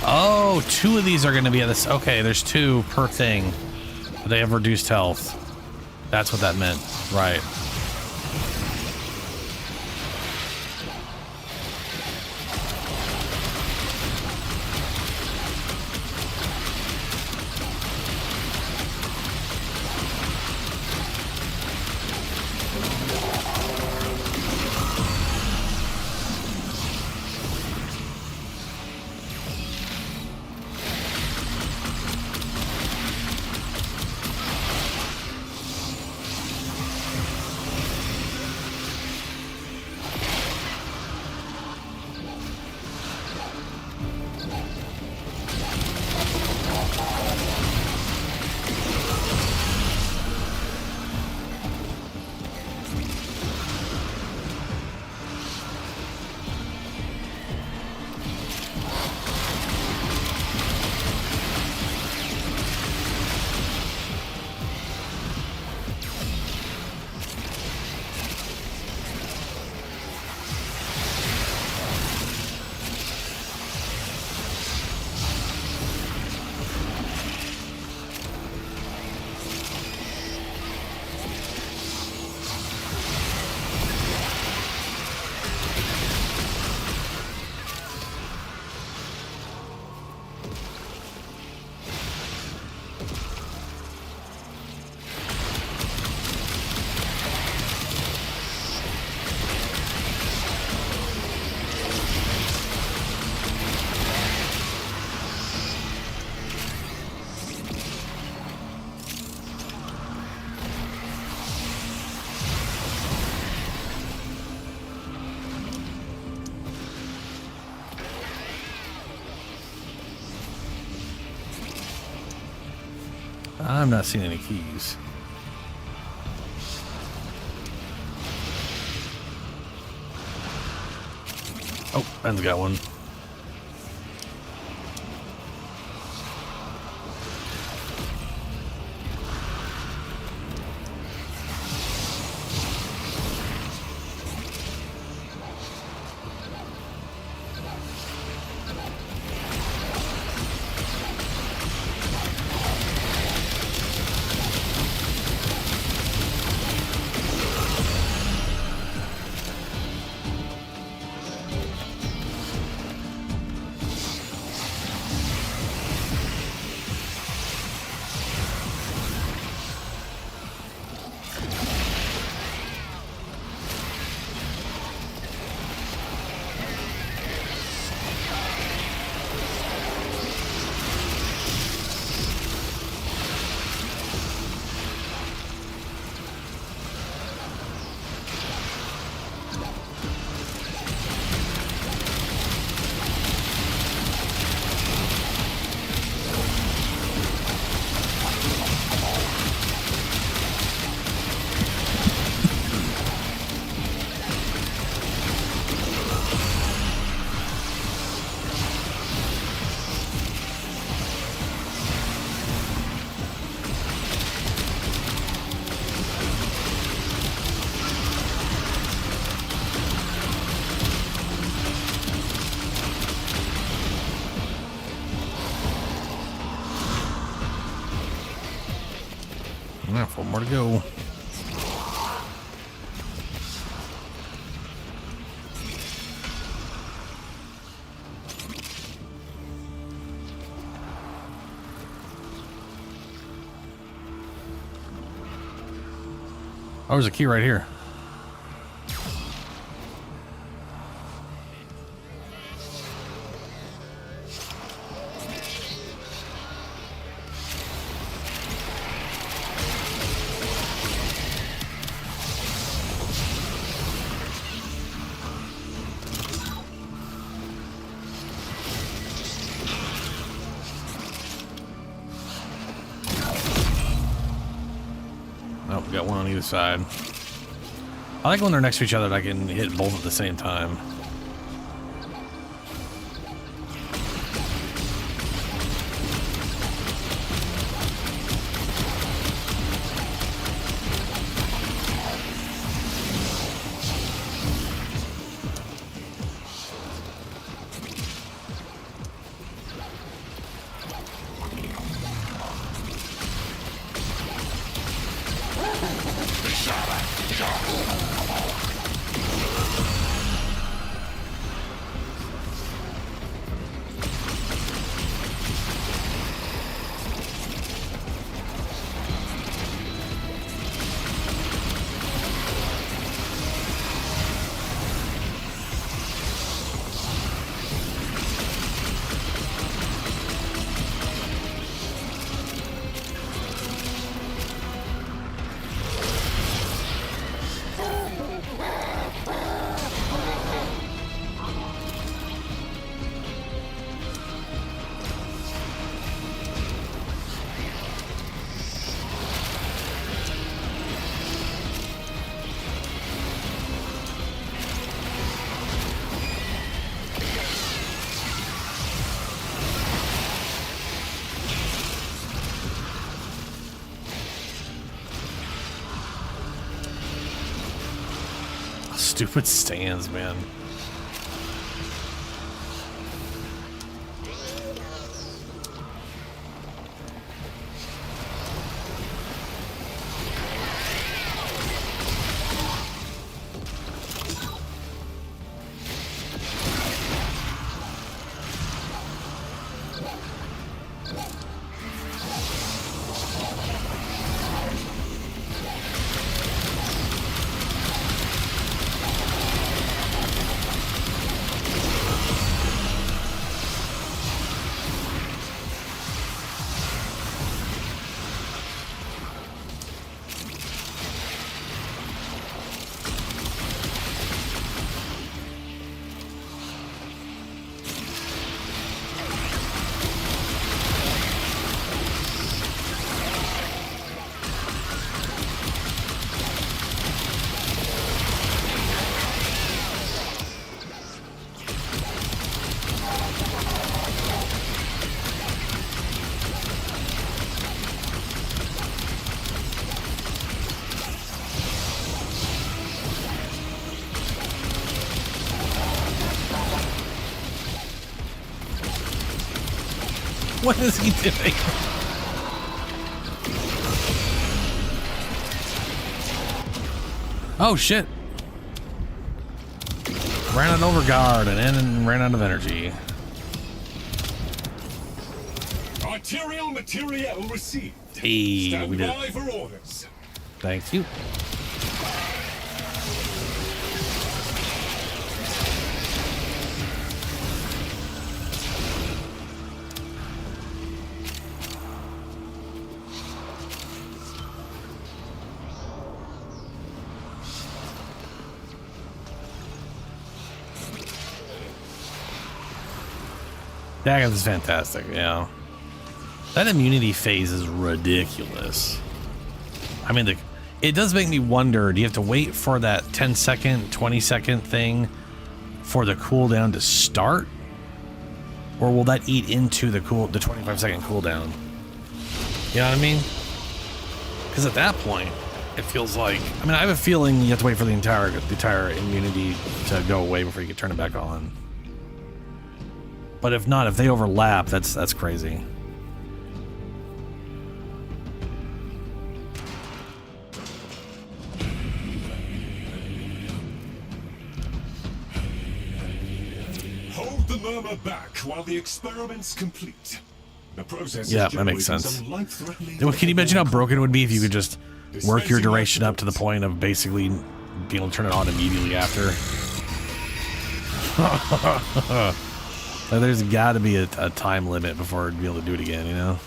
Oh, two of these are going to be at this. Okay, there's two per thing. They have reduced health. That's what that meant. Right. I'm not seeing any keys. Oh, Ben's got one. Yeah, 4 more to go. Oh, there's a key right here. Oh, we got one on either side. I like when they're next to each other and I can hit both at the same time. Stupid stands, man. What is he doing? Oh shit. Ran an overguard and then ran out of energy. Arterial materiel received. Hey, Stand we did by it. for orders. Thank you. Daggett is fantastic, yeah. That immunity phase is ridiculous. I mean, it does make me wonder, do you have to wait for that 10-second, 20-second thing for the cooldown to start? Or will that eat into the 25-second cooldown? You know what I mean? Because at that point, it feels like... I mean, I have a feeling you have to wait for the entire immunity to go away before you can turn it back on. But if not, if they overlap, that's crazy. Hold the murmur back while the experiment's complete. The process Yeah, is that makes generating sense. some life-threatening Can you imagine how broken it would be if you could just work your duration up to the point of basically being able to turn it on immediately after? Like, there's got to be a time limit before I'd be able to do it again, you know?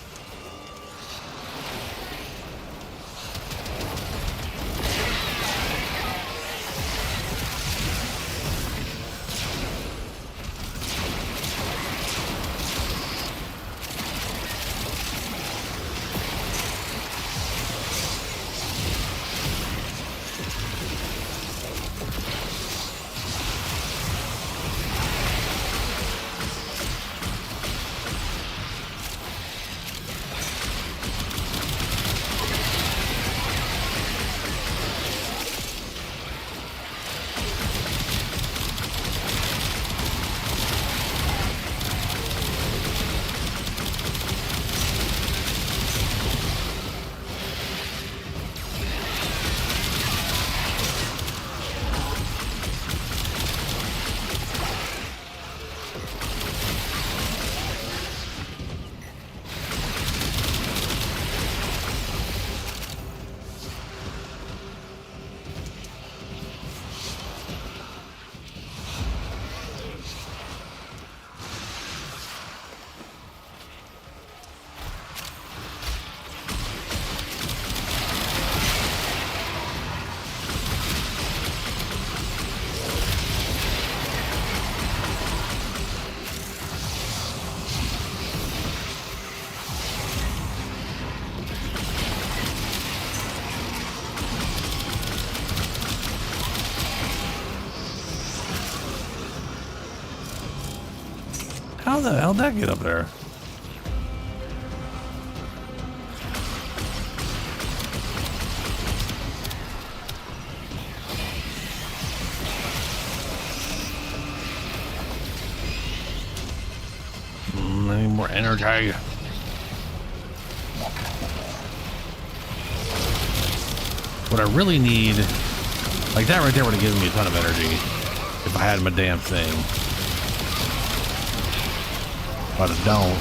How the hell did that get up there? I need more energy. What I really need, like that right there would have given me a ton of energy if I had my damn thing. But I don't.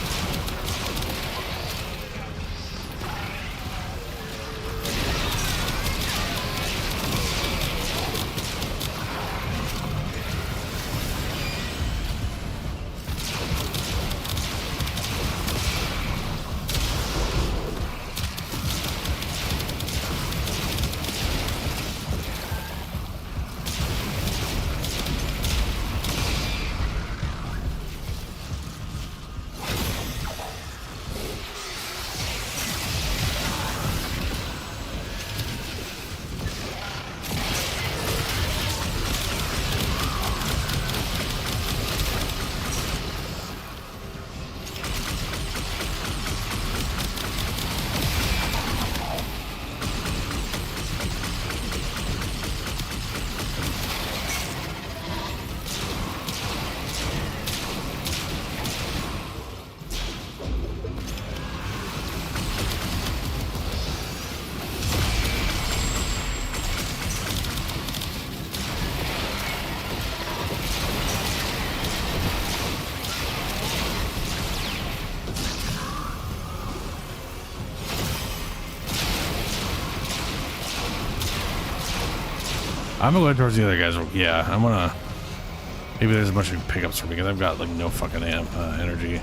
I'm gonna go towards the other guys. Yeah, I'm gonna. Maybe there's a bunch of pickups for me because I've got like no fucking energy.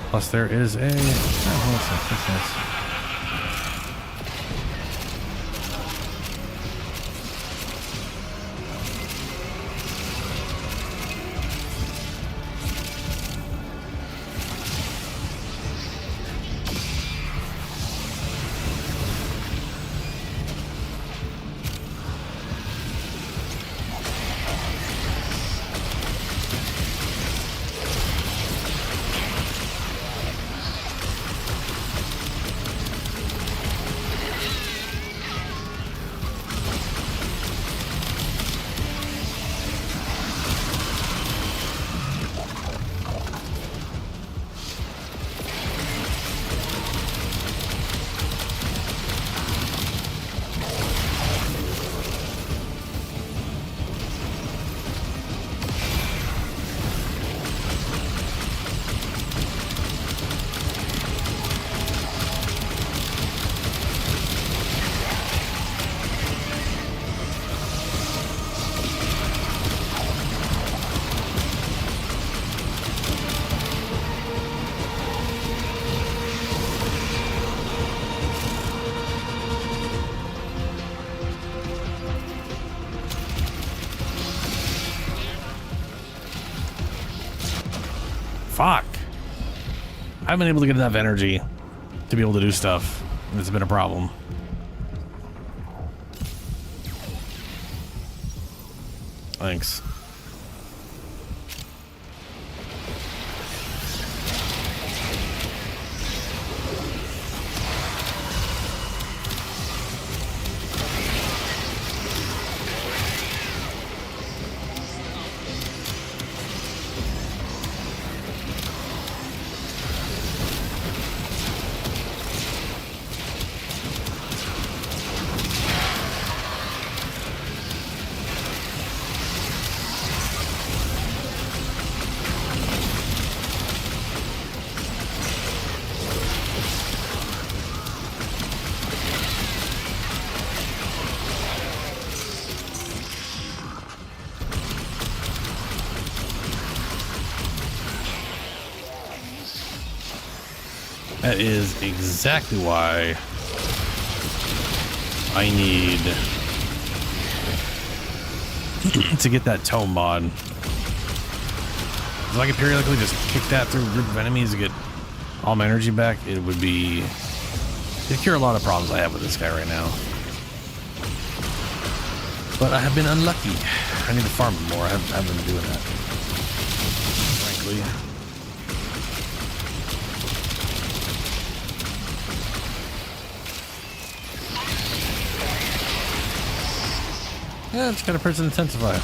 Plus, there is a. Oh, that's nice. Fuck. I haven't been able to get enough energy to be able to do stuff. And it's been a problem. Thanks. That is exactly why I need to get that tome mod. If I could periodically just kick that through a group of enemies to get all my energy back, it would be... it'd cure a lot of problems I have with this guy right now. But I have been unlucky. I need to farm him more. I haven't been doing that, frankly. Yeah, it's got a person intensifier.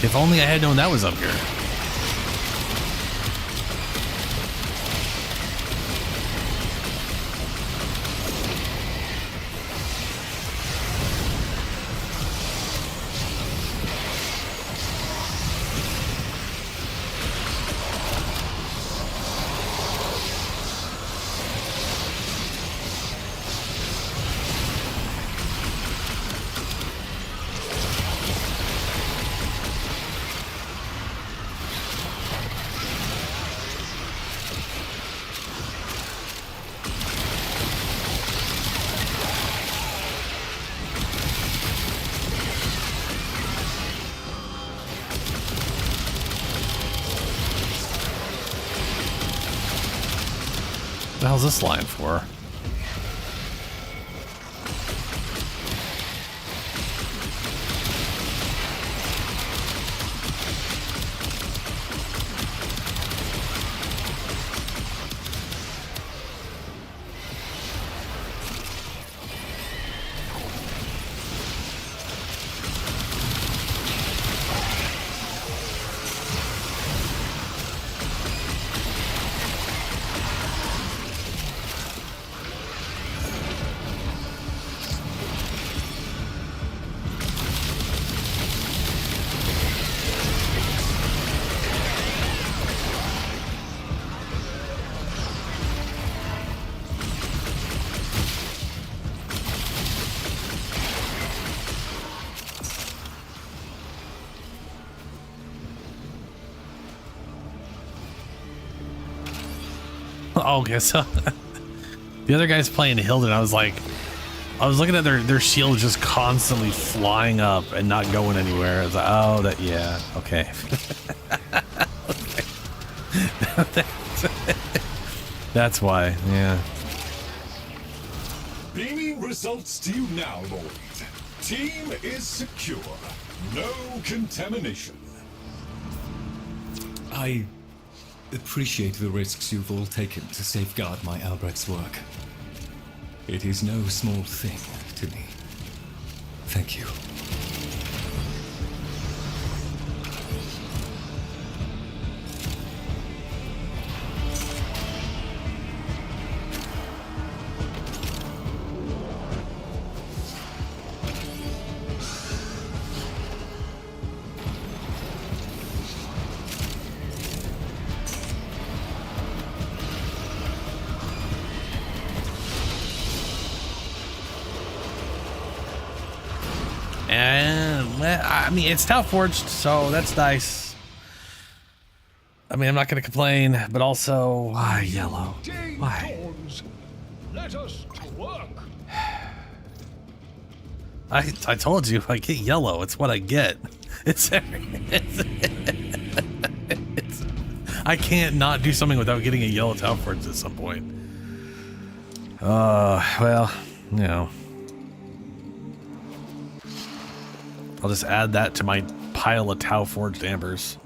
If only I had known that was up here. What the hell's this line for? Oh, okay, so the other guy's playing Hilden. I was looking at their shield just constantly flying up and not going anywhere. I was like, oh, that, yeah, okay. Okay. That's why, yeah. Beaming results to you now, Lord. Team is secure. No contamination. I appreciate the risks you've all taken to safeguard my Albrecht's work. It is no small thing to me. Thank you. And I mean, it's Tau Forged, so that's nice. I mean, I'm not going to complain, but also, why yellow? Why? Let us to work. I told you, I get yellow. It's what I get. I can't not do something without getting a yellow Tau Forged at some point. Well, you know. I'll just add that to my pile of Tau Forged Ambers.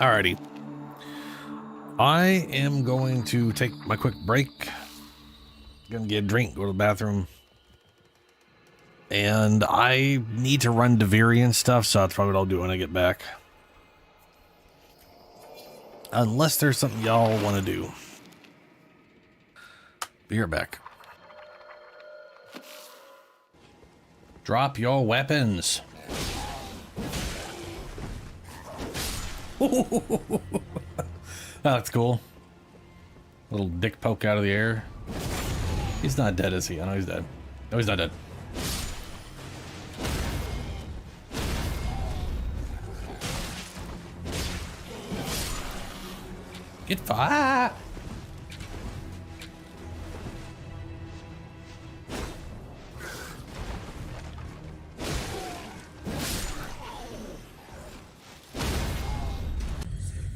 Alrighty. I am going to take my quick break. Gonna get a drink, go to the bathroom. And I need to run Duviri and stuff, so that's probably what I'll do when I get back. Unless there's something y'all want to do. Be right back. Drop your weapons. That's cool. Little dick poke out of the air. He's not dead, is he? I know he's dead. No, he's not dead. Get fire!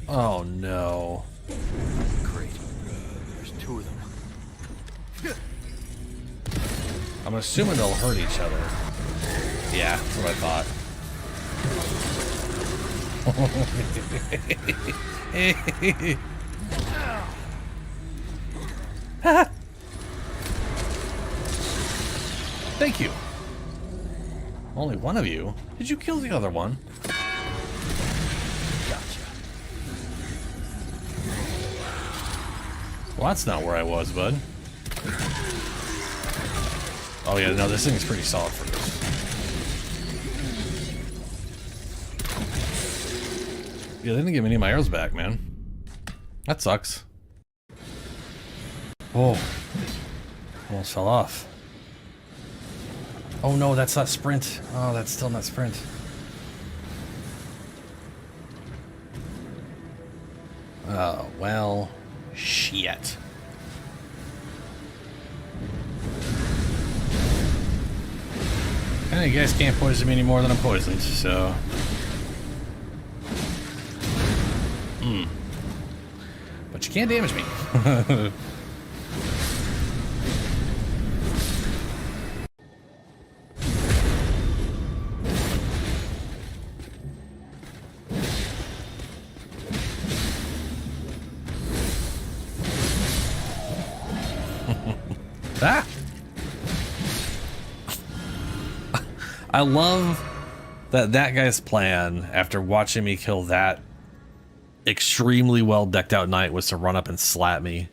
Oh no. Great. There's two of them. I'm assuming they'll hurt each other. Yeah, that's what I thought. Thank you. Only one of you? Did you kill the other one? Gotcha. Well, that's not where I was, bud. Oh yeah, no, this thing's pretty solid for this. Yeah, they didn't give me any of my arrows back, man. That sucks. Oh. Almost fell off. Oh no, that's not sprint. Oh, that's still not sprint. Oh, well, shit. And you guys can't poison me any more than I'm poisoned, so... But you can't damage me. Ah! I love that guy's plan, after watching me kill that extremely well decked out knight, was to run up and slap me.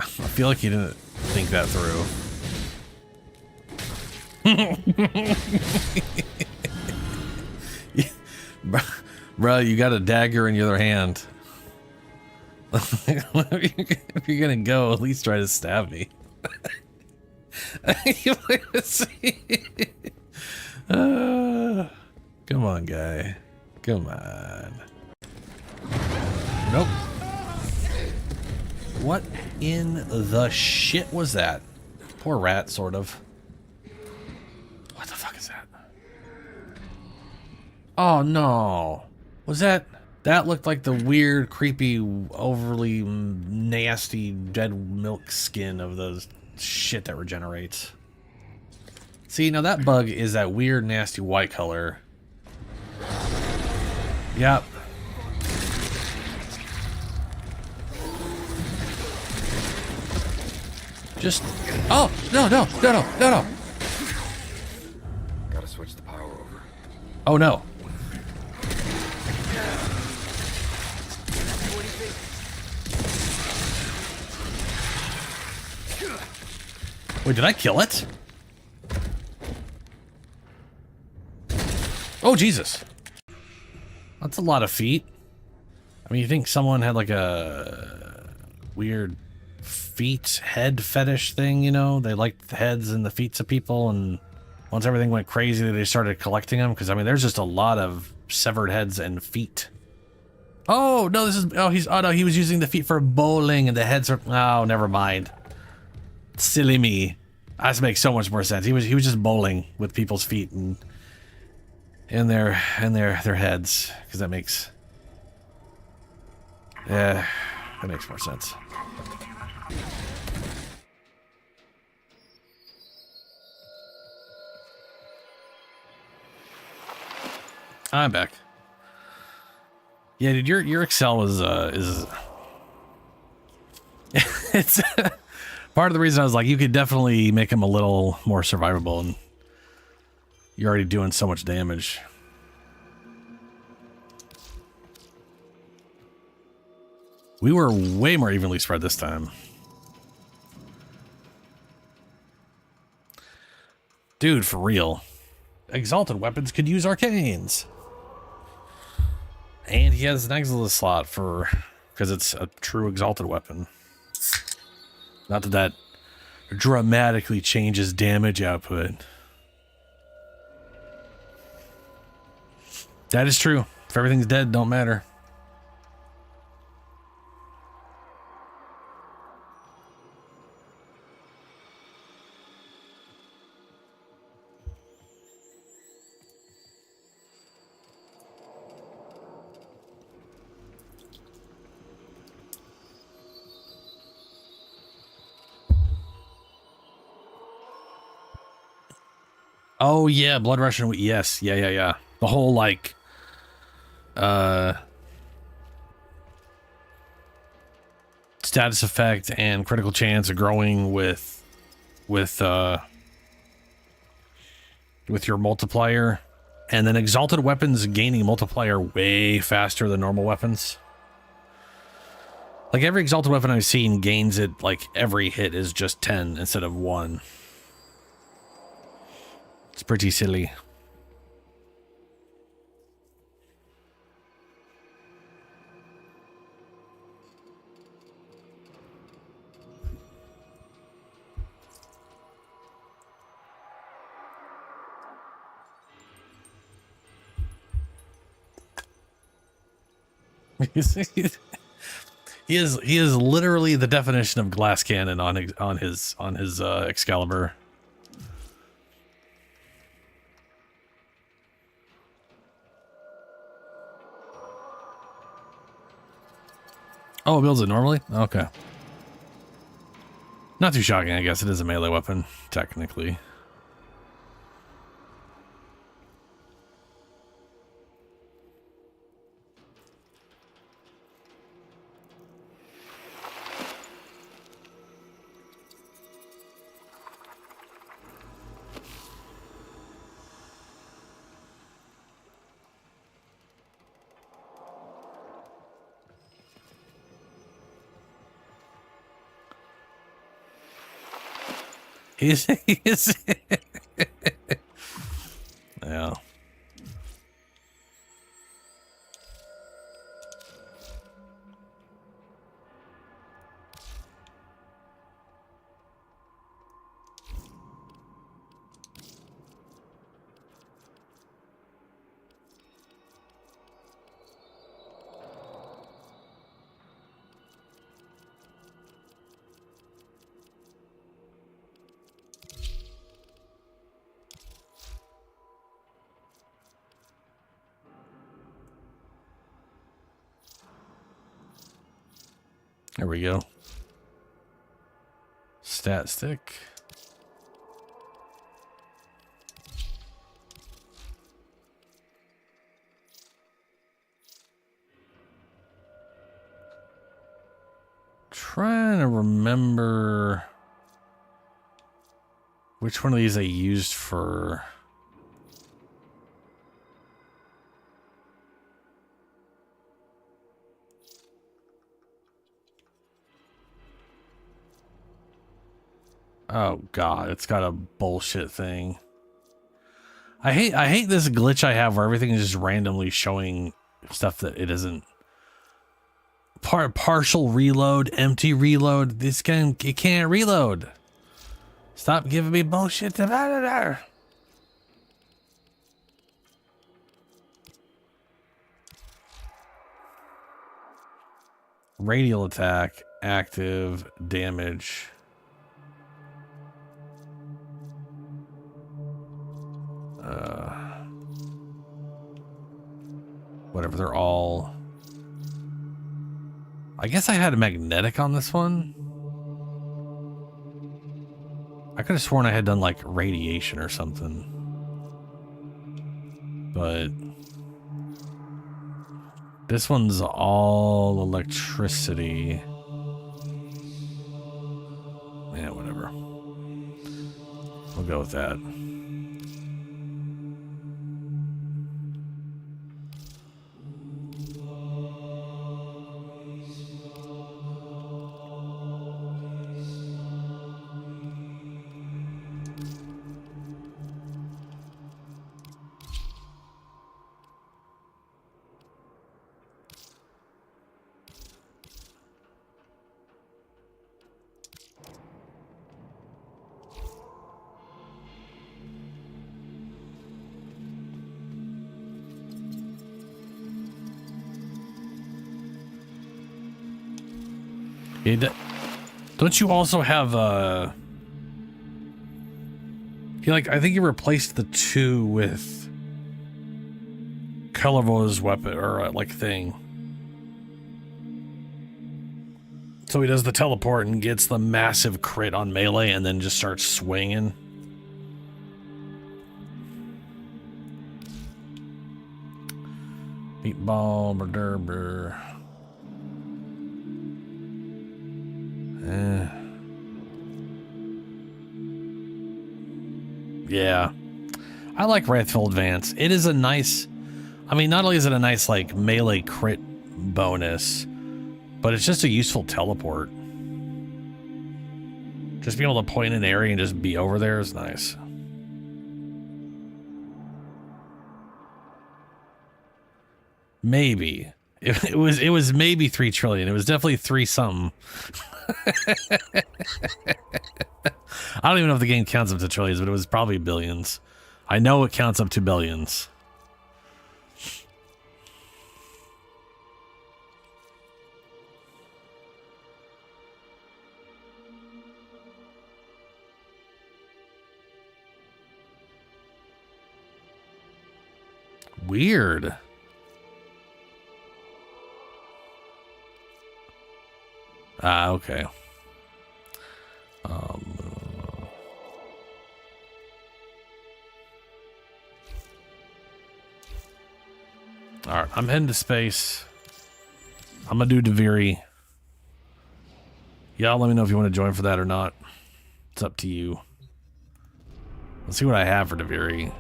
feel like you didn't think that through. Bro, you got a dagger in your other hand. If you're gonna go, at least try to stab me. Come on, guy. Come on. Nope. What in the shit was that? Poor rat, sort of. What the fuck is that? Oh no. Was that... That looked like the weird, creepy, overly nasty dead milk skin of the shit that regenerates. See, now that bug is that weird, nasty white color. Yep. Just... Oh! No, no, no, no, no, no! Gotta switch the power over. Oh no. Wait, did I kill it? Oh, Jesus. That's a lot of feet. I mean, you think someone had like a weird head fetish thing, you know? They liked the heads and the feet of people, and once everything went crazy, they started collecting them, because, I mean, there's just a lot of severed heads and feet. Oh, no, this is... Oh, no, he was using the feet for bowling, and the heads are... Oh, never mind. Silly me. That makes so much more sense. He was just bowling with people's feet and their heads, because that makes... Yeah, that makes more sense. I'm back. Yeah, dude, your Excel is it's part of the reason I was like, you could definitely make him a little more survivable, and you're already doing so much damage. We were way more evenly spread this time. Dude, for real. Exalted weapons could use arcanes. And he has an Exilus slot for... because it's a true exalted weapon. Not that that dramatically changes damage output. That is true. If everything's dead, don't matter. Oh yeah, Blood Russian. Yes, yeah. The whole like, status effect and critical chance of growing with your multiplier, and then exalted weapons gaining multiplier way faster than normal weapons. Like every exalted weapon I've seen gains it, like every hit is just 10 instead of 1. It's pretty silly. He is literally the definition of glass cannon on his Excalibur. Oh, it builds it normally? Okay. Not too shocking, I guess. It is a melee weapon, technically. He's yeah. There we go. Stat stick. Trying to remember which one of these I used for. Oh god, it's got a bullshit thing. I hate this glitch I have where everything is just randomly showing stuff that it isn't. Partial reload, empty reload. This game, it can't reload. Stop giving me bullshit. Radial attack, active, damage. Whatever, they're all. I guess I had a magnetic on this one. I could have sworn I had done like radiation or something. But this one's all electricity. Yeah, whatever. We'll go with that. Don't you also have I think you replaced the 2 with Colorvo's weapon or like thing. So he does the teleport and gets the massive crit on melee and then just starts swinging. Meatball, burger. Yeah, I like Wrathful Advance. It is a nice, I mean, not only is it a nice like melee crit bonus, but it's just a useful teleport. Just being able to point in an area and just be over there is nice. Maybe it was maybe 3 trillion. It was definitely 3 something. I don't even know if the game counts up to trillions, but it was probably billions. I know it counts up to billions. Weird. Okay. Alright, I'm heading to space. I'm gonna do Duviri. Y'all let me know if you want to join for that or not. It's up to you. Let's see what I have for Duviri.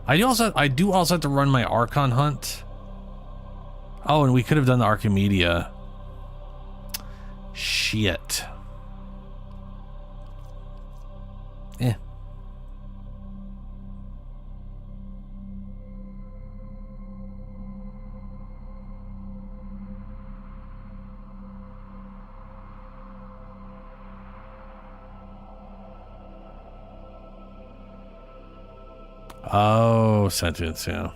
I do also have to run my Archon hunt. Oh, and we could have done the Archimedea. Shit. Eh. Oh, sentience, yeah.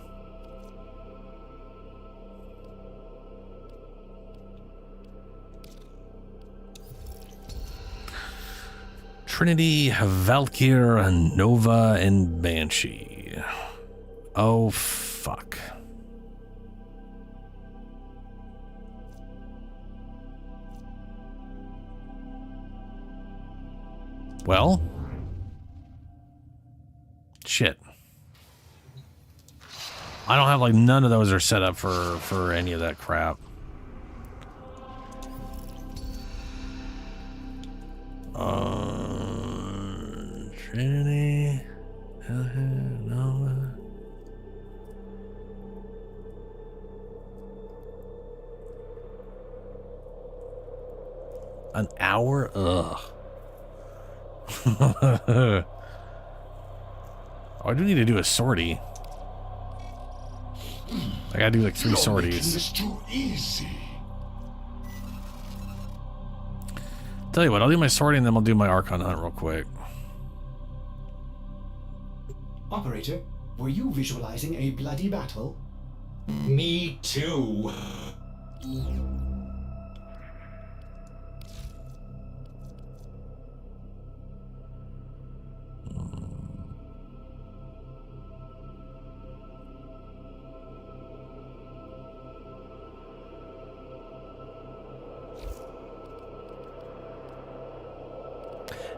Trinity, Valkyr, Nova, and Banshee. Oh, fuck. Well. Shit. I don't have, like, none of those are set up for any of that crap. Trinity, Nova. An hour? Ugh. Oh, I do need to do a sortie. I gotta do like 3 sorties. This too easy. Tell you what, I'll do my sortie and then I'll do my Archon hunt real quick. Operator, were you visualizing a bloody battle? Me too.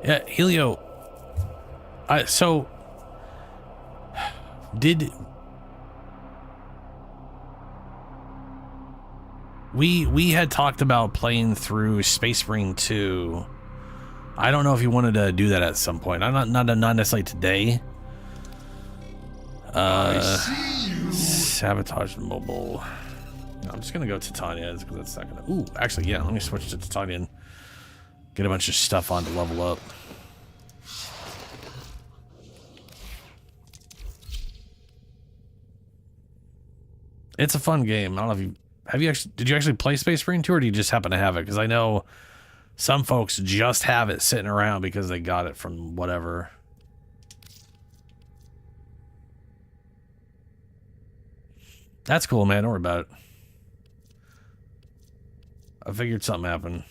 Yeah, Helio. So did we had talked about playing through Space Marine 2. I don't know if you wanted to do that at some point. I'm not necessarily today. I see you. Sabotage mobile. No, I'm just gonna go Titania because that's not gonna. Ooh, actually, yeah. Let me switch to Titania and get a bunch of stuff on to level up. It's a fun game. I don't know if did you actually play Space Marine 2 or do you just happen to have it? Because I know some folks just have it sitting around because they got it from whatever. That's cool, man. Don't worry about it. I figured something happened.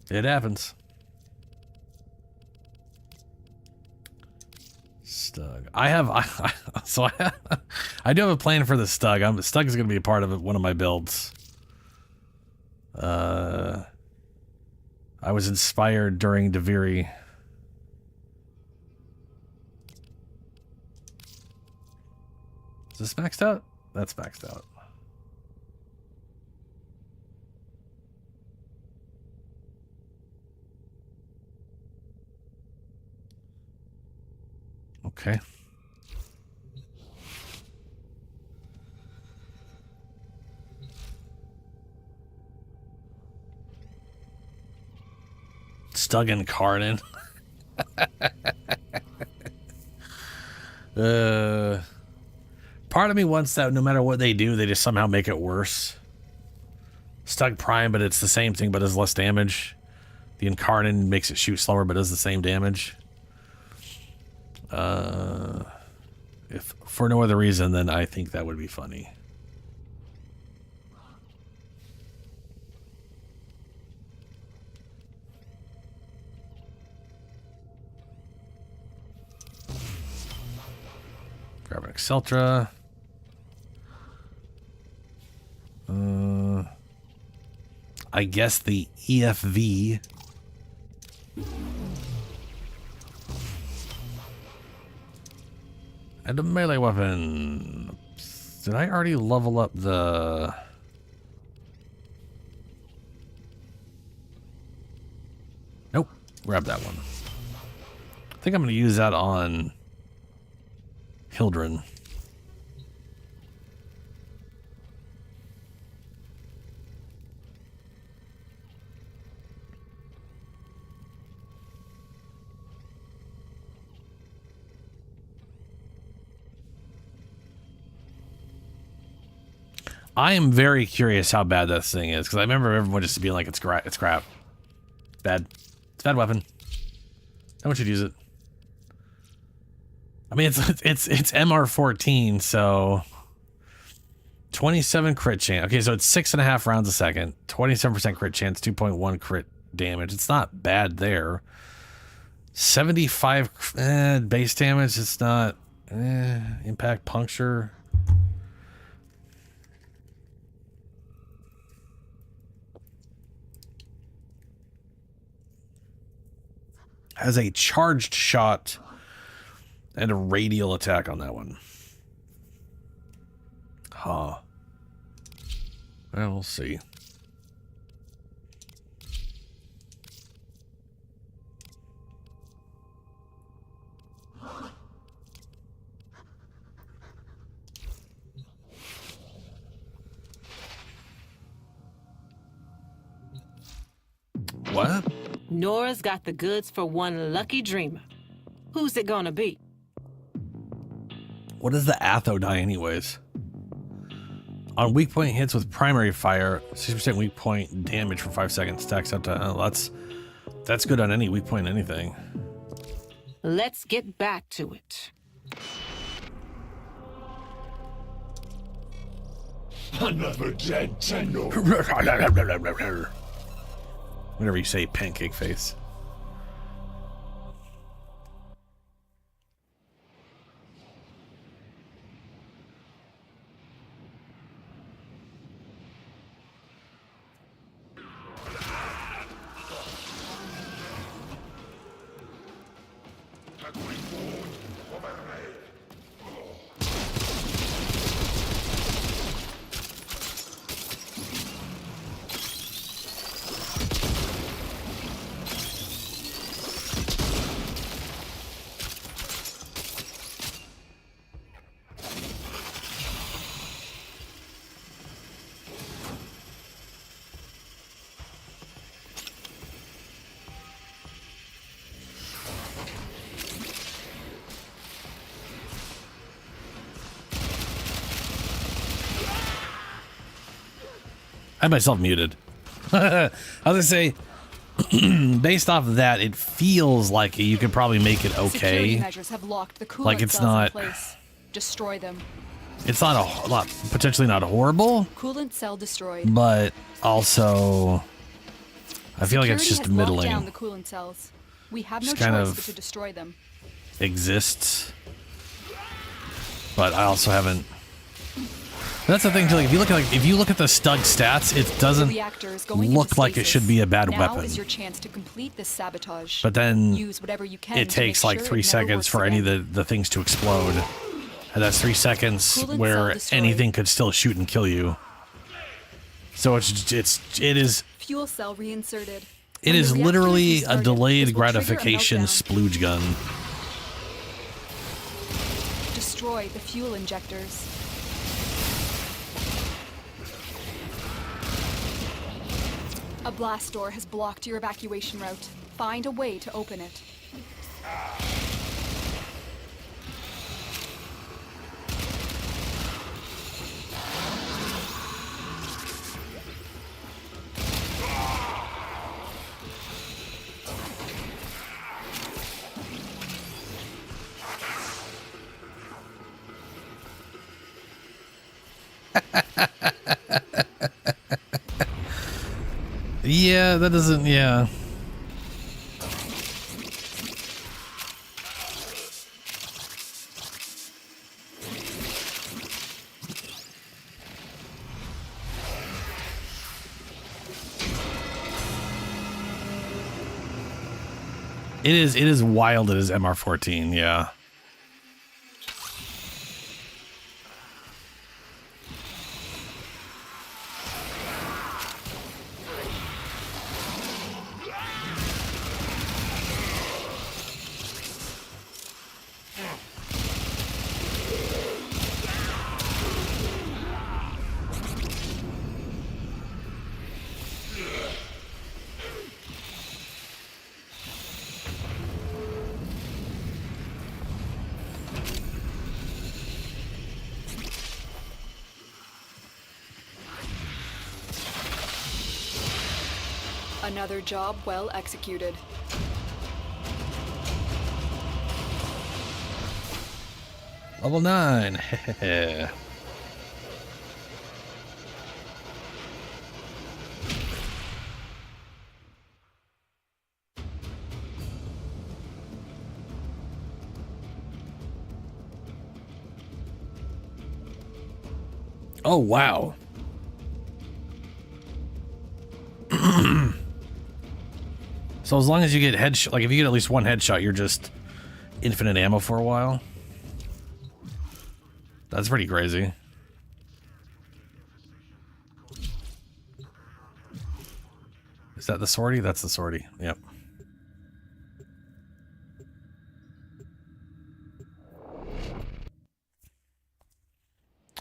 It happens. Stug. I do have a plan for the Stug. Stug is going to be a part of one of my builds. I was inspired during Duviri. Is this maxed out? That's maxed out. Okay. Stug and Carden. Part of me wants that no matter what they do, they just somehow make it worse. Stug Prime, but it's the same thing, but does less damage. The Incarnate makes it shoot slower, but does the same damage. If for no other reason, then I think that would be funny. Grab an Exceltra. I guess the EFV. And a melee weapon. Did I already level up the... Nope. Grab that one. I think I'm going to use that on Hildren. I am very curious how bad that thing is, because I remember everyone just being like, it's crap. It's bad. It's a bad weapon. No one should use it. I mean, it's MR14, so 27 crit chance. Okay, so it's 6.5 rounds a second, 27% crit chance, 2.1 crit damage. It's not bad there. 75 base damage. It's not impact puncture. Has a charged shot and a radial attack on that one. Huh. Well, we'll see. What? Nora's got the goods for one lucky dreamer. Who's it gonna be? What is the Atho die anyways? On weak point hits with primary fire, 6% weak point damage for 5 seconds stacks up to... Oh, that's good on any weak point anything. Let's get back to it. Another dead tendril. Whatever you say, pancake face. I had myself muted. I was gonna say, based off of that, it feels like you could probably make it okay. Security measures have locked the coolant Like it's cells not. in place. Destroy them. It's not a lot, potentially not horrible, Coolant cell destroyed. but also, I feel like it's Security just has locked down middling. the coolant cells. We have no Just kind choice of- but to destroy them. Exists, but I also haven't. That's the thing too. Like, if you look at the Stug stats, it doesn't The reactor is going look into like it stasis. should be a bad now weapon. is your chance to complete this sabotage. But then use whatever you can it to takes make like sure 3 it never seconds works for any again. of the things to explode, and that's 3 seconds Coolant where cell destroyed. anything could still shoot and kill you. So it is Fuel cell reinserted. it When is the reactor literally is a restarted, delayed this will trigger a gratification meltdown. splooge gun. Destroy the fuel injectors. A blast door has blocked your evacuation route. Find a way to open it. Yeah, that doesn't. Yeah. It is wild. It is MR14. Yeah. Another job well executed. Level 9. Oh, wow. So as long as you get headshot, like if you get at least one headshot, you're just infinite ammo for a while. That's pretty crazy. Is that the sortie? That's the sortie. Yep.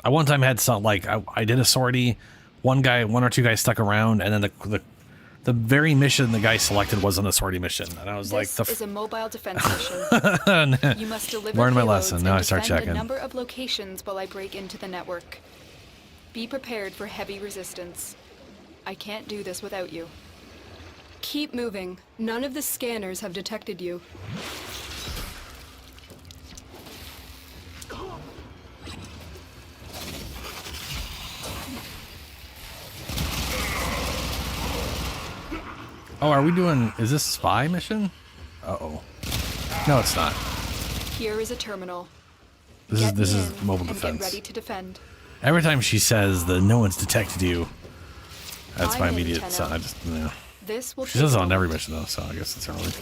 I one time had some, like, I did a sortie, one or two guys stuck around, and then the very mission the guy selected wasn't a sortie mission, and I was like, This is a mobile defense mission. You must deliver learn my payloads lesson. Now and I start defend checking. a number of locations while I break into the network. Be prepared for heavy resistance. I can't do this without you. Keep moving. None of the scanners have detected you. Oh, are we doing, is this spy mission? Uh-oh. No, it's not. Here is a terminal. This is mobile And defense. get ready to defend. Every time she says that no one's detected you, that's my I'm in, immediate Tenno. son. I just, yeah. This will She take says it a on every moment. mission though, so I guess it's early.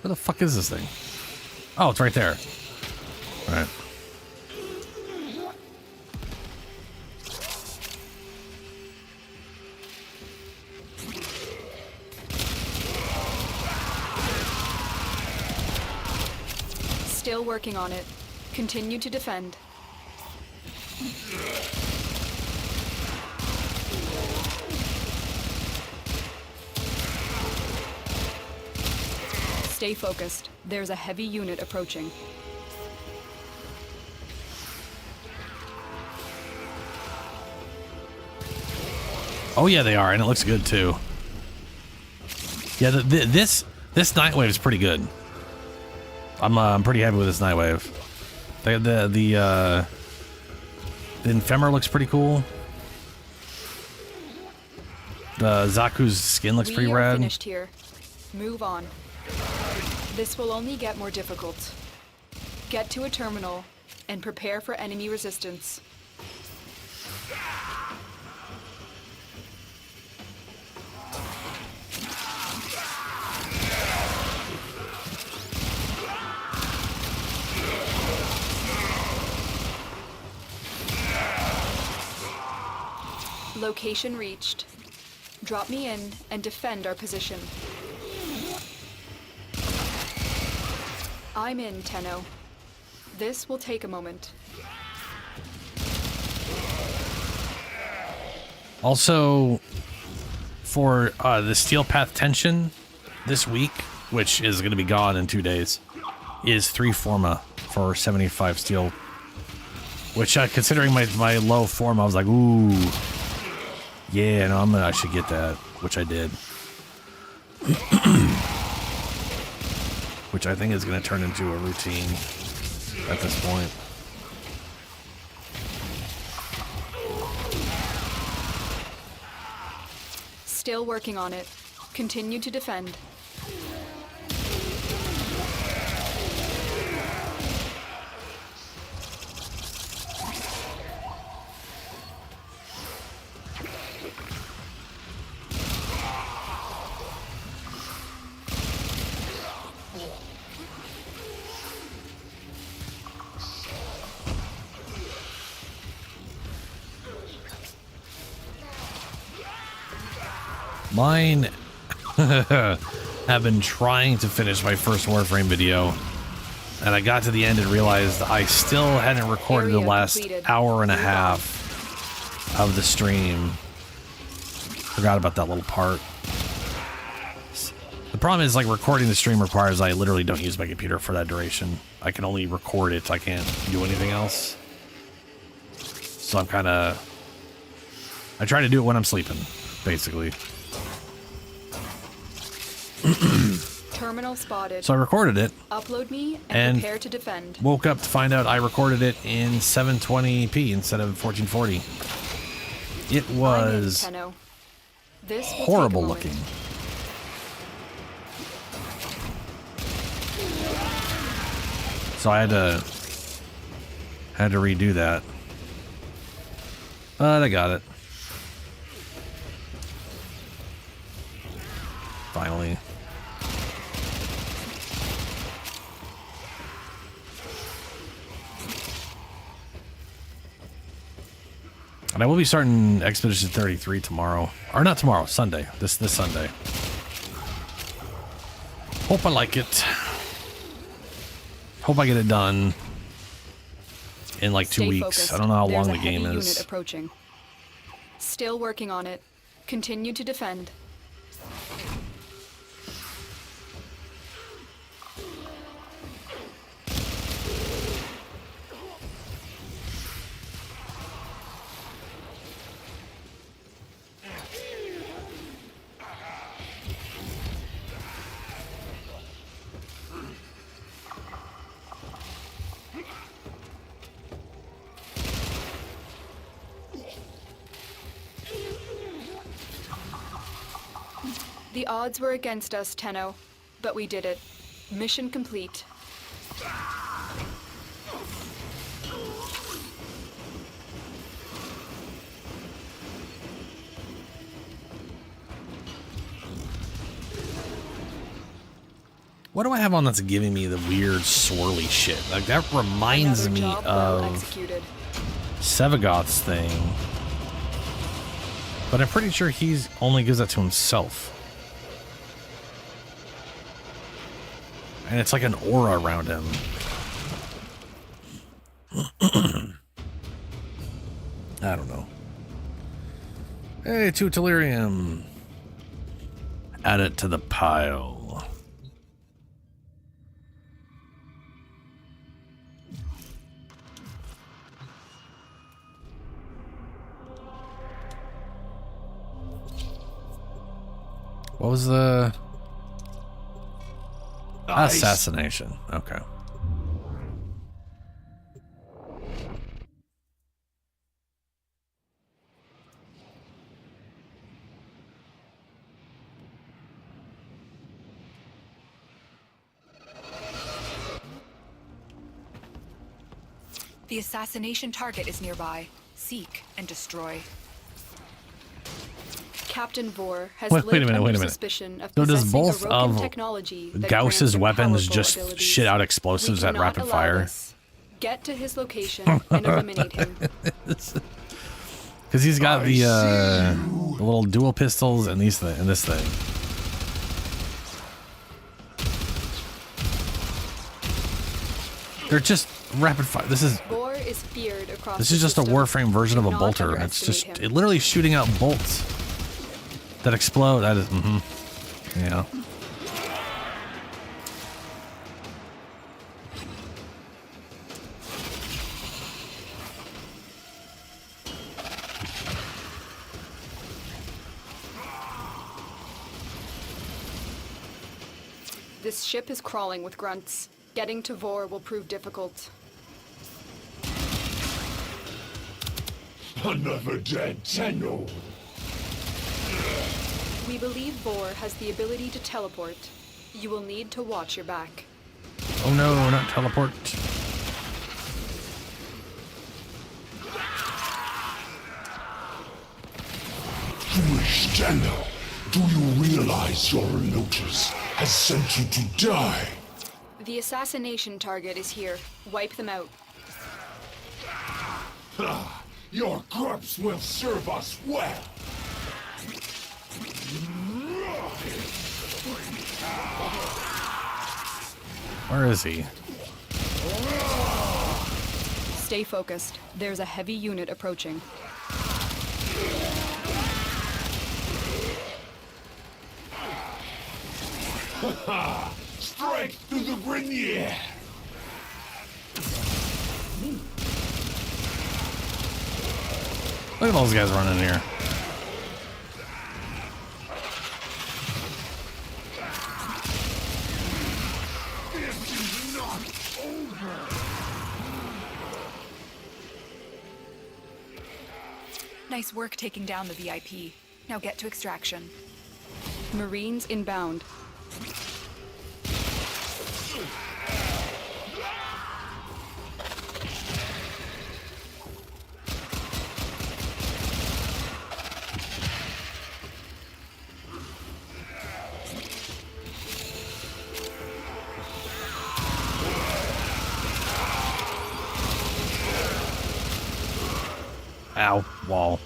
Where the fuck is this thing? Oh, it's right there. All right. Still working on it. Continue to defend. Stay focused. There's a heavy unit approaching. Oh yeah, they are, and it looks good too. Yeah, this Nightwave is pretty good. I'm pretty happy with this Nightwave. The Ephemer looks pretty cool. The Zaku's skin looks pretty We are rad. finished here. Move on. This will only get more difficult. Get to a terminal and prepare for enemy resistance. Location reached. Drop me in and defend our position. I'm in, Tenno. This will take a moment. Also, for the Steel Path Tension this week, which is going to be gone in 2 days, is 3 Forma for 75 steel. Which, considering my low form, I was like, ooh. Yeah, no, I should get that, which I did. Which I think is going to turn into a routine at this point. Still working on it. Continue to defend. Mine have been trying to finish my first Warframe video, and I got to the end and realized I still hadn't recorded the last hour and a half of the stream. Forgot about that little part. problem is, like, recording the stream requires I literally don't use my computer for that duration. I can only record it. I can't do anything else. So I'm kind of... I try to do it when I'm sleeping, basically. Terminal spotted. So I recorded it. Upload me and prepare to defend. Woke up to find out I recorded it in 720p instead of 1440. It was this horrible looking. So I had to redo that. But I got it. Finally. And I will be starting Expedition 33 tomorrow. Or not tomorrow, Sunday. This Sunday. Hope I like it. Hope I get it done in like 2 weeks. Focused. I don't know how There's long a the game heavy is. Unit approaching. Still working on it. Continue to defend. The odds were against us, Tenno, but we did it. Mission complete. What do I have on that's giving me the weird swirly shit? Like, that reminds me of Sevagoth's thing. But I'm pretty sure he's only gives that to himself. And it's like an aura around him. I don't know. Hey, Tutelirium. Add it to the pile. What was the... Assassination. Okay. The assassination target is nearby. Seek and destroy. Captain Vor has Wait a lived minute, under wait a minute. suspicion of So does possessing both a Roken of technology that Gauss's grants him weapons powerful just abilities. shit out explosives We at cannot rapid allow fire? this. Get to his location and eliminate him. Because he's got the little dual pistols and this thing. They're just rapid fire. This is feared across this the is just a system. Warframe version of a Do not bolter. It's just underestimate him. literally shooting out bolts that explode. That is, yeah. This ship is crawling with grunts. Getting to Vor will prove difficult. Another dead Tenno. We believe Vor has the ability to teleport. You will need to watch your back. Oh no, not teleport. Foolish Tenno, do you realize your Lotus has sent you to die? The assassination target is here. Wipe them out. Ha! Your corpse will serve us well. Where is he? Stay focused. There's a heavy unit approaching. Strike to the Grenier! Look at those guys running here. This is not over! Nice work taking down the VIP. Now get to extraction. Marines inbound. Ow, wall.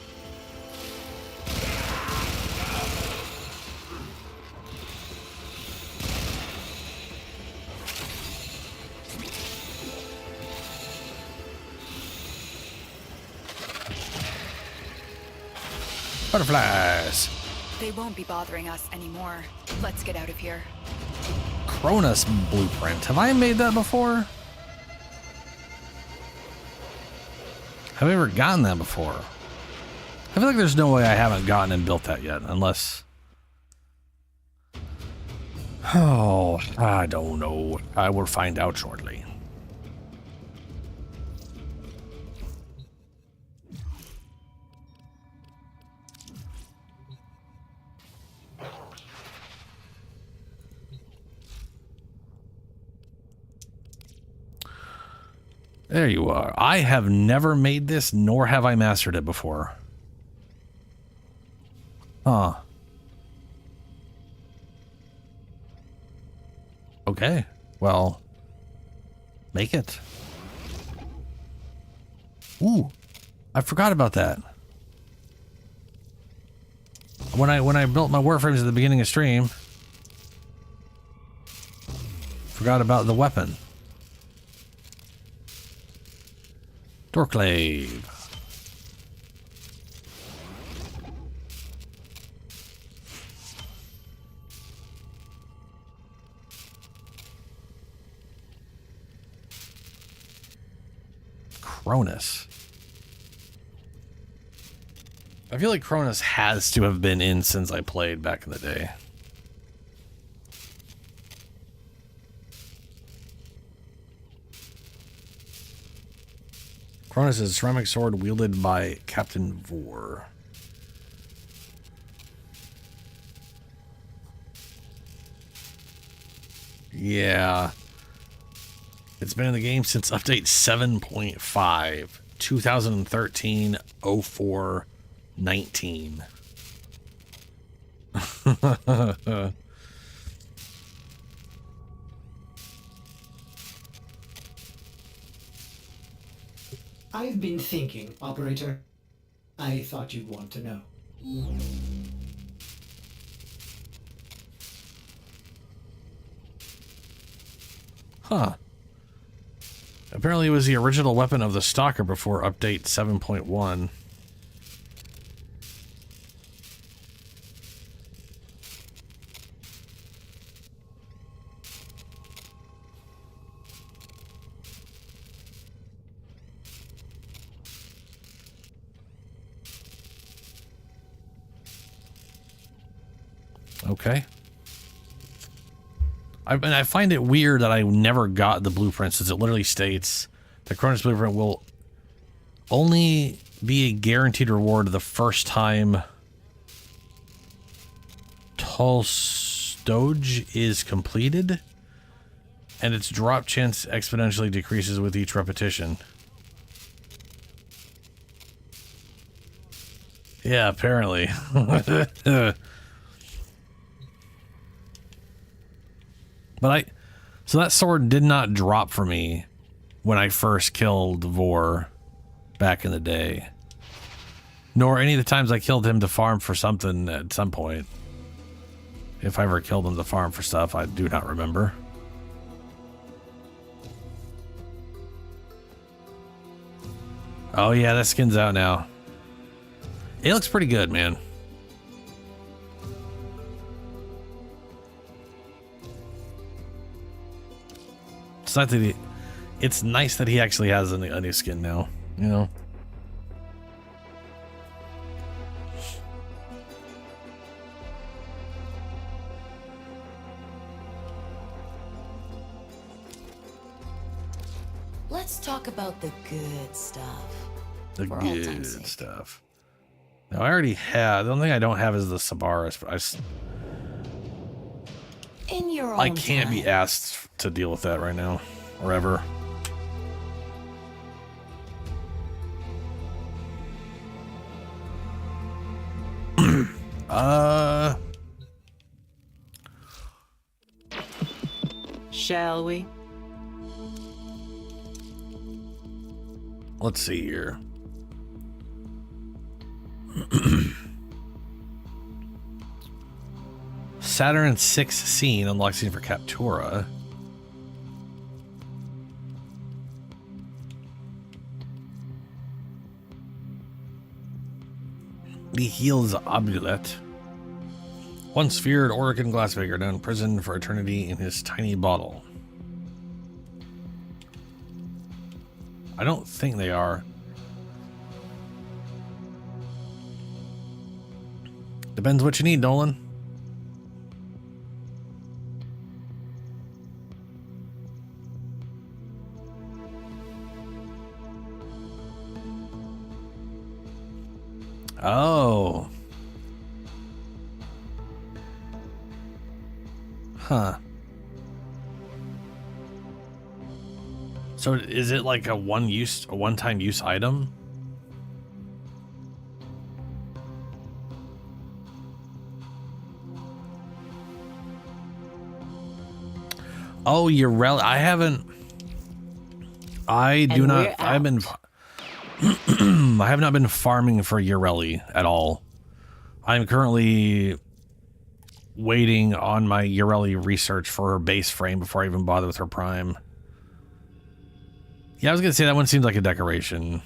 Butterflies. They won't be bothering us anymore. Let's get out of here. Cronus blueprint. Have I made that before? Have I ever gotten that before? I feel like there's no way I haven't gotten and built that yet, unless... Oh, I don't know. I will find out shortly. There you are. I have never made this, nor have I mastered it before. Huh. Okay. Well, make it. Ooh, I forgot about that. When I built my Warframes at the beginning of stream, forgot about the weapon. Dorklave. Cronus. I feel like Cronus has to have been in since I played back in the day. Cronus is a ceramic sword wielded by Captain Vor. Yeah. It's been in the game since update 7.5, 2013 04 19. I've been thinking, Operator. I thought you'd want to know. Huh. Apparently it was the original weapon of the Stalker before update 7.1. Okay. I find it weird that I never got the blueprint, since it literally states the Cronus blueprint will only be a guaranteed reward the first time Tolstoge is completed, and its drop chance exponentially decreases with each repetition. Yeah, apparently. So that sword did not drop for me when I first killed Vor back in the day. Nor any of the times I killed him to farm for something at some point. If I ever killed him to farm for stuff, I do not remember. Oh yeah, that skin's out now. It looks pretty good, man. it's nice that he actually has a new skin now, you know. Let's talk about the good stuff. The For old time's good sake. stuff. Now I already have. The only thing I don't have is the Sabaris, but In your own I can't time. be asked to deal with that right now or ever. Shall we? Let's see here. Saturn 6 scene, unlock scene for Captura. The Heals Amulet. Once feared Oregon glassmaker, now in prison for eternity in his tiny bottle. I don't think they are. Depends what you need, Nolan. Oh. Huh. So is it like a one-time use item? Oh, Urel. I haven't. I do And not. we're I've been. I have not been farming for Ureli at all. I'm currently waiting on my Ureli research for her base frame before I even bother with her prime. Yeah, I was gonna say that one seems like a decoration.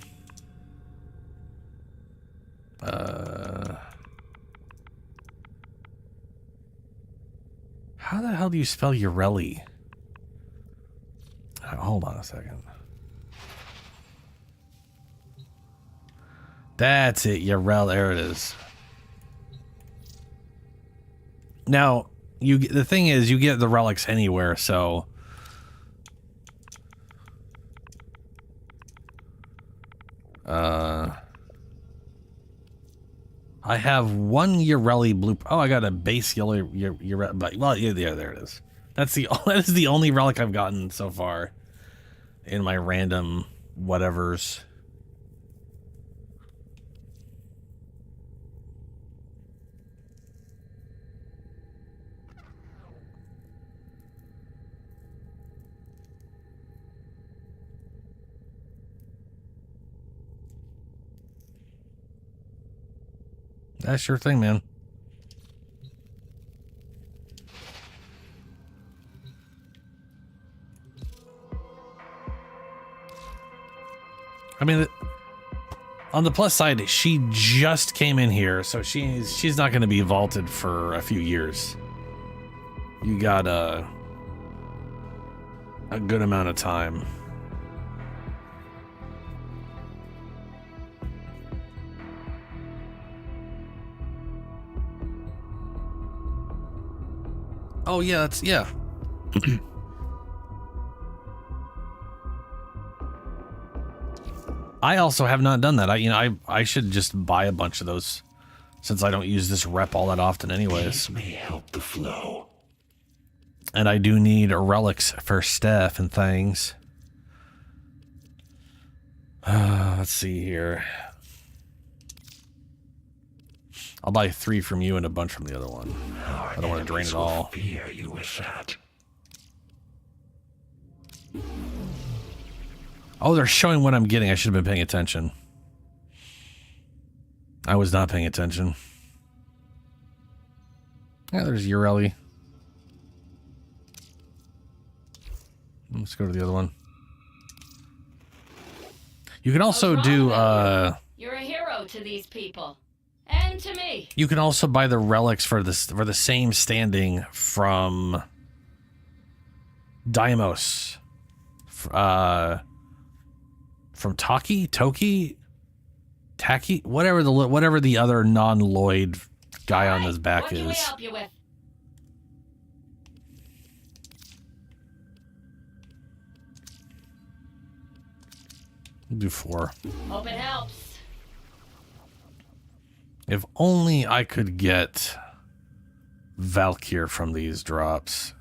How the hell do you spell Ureli? Hold on a second. That's it, Urel. There it is. Now, the thing is, you get the relics anywhere, so I have one Ureli blue. Oh, I got a base yellow Ureli. But well, yeah, there it is. That is the only relic I've gotten so far in my random whatevers. That's your thing, man. I mean, on the plus side, she just came in here, so she's not going to be vaulted for a few years. You got a good amount of time. Oh yeah, yeah. I also have not done that. I should just buy a bunch of those, since I don't use this rep all that often anyways. This may help the flow. And I do need relics for Steph and things. Let's see here. I'll buy 3 from you and a bunch from the other one. I don't want to drain it all. Fear you with that. Oh, they're showing what I'm getting. I should have been paying attention. I was not paying attention. Yeah, there's Ureli. Let's go to the other one. You can also do You're a hero to these people. And to me. you can also buy the relics for the same standing from Deimos. from Toki, Taki, whatever the other non-Lloyd guy on his back What can we is. help you with? We'll do 4. Hope it helps. If only I could get Valkyr from these drops.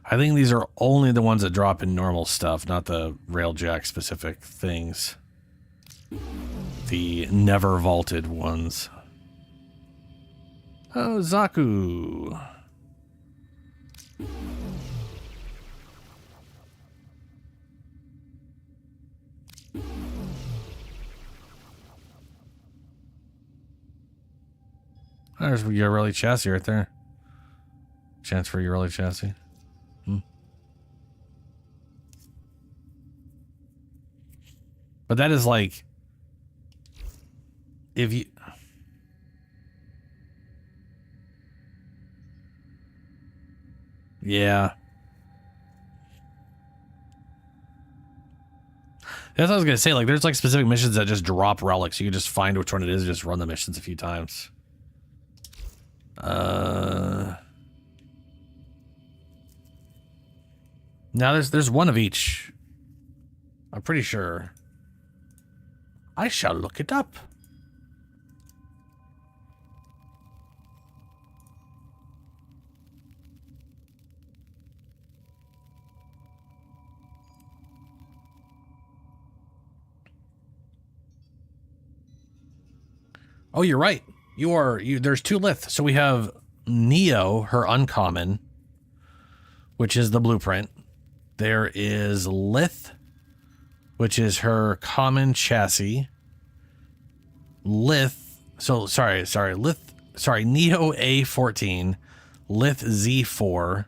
I think these are only the ones that drop in normal stuff, not the Railjack specific things. The never vaulted ones. Oh, Zaku. There's your Ureli chassis right there. Chance for your Ureli chassis. But that is like, if you... Yeah. That's what I was going to say. Like, there's like specific missions that just drop relics. You can just find which one it is and just run the missions a few times. Now there's one of each. I'm pretty sure. I shall look it up. Oh, you're right. There's 2 Lith. So we have Neo, her uncommon, which is the blueprint. There is Lith, which is her common chassis. Neo A14, Lith Z4,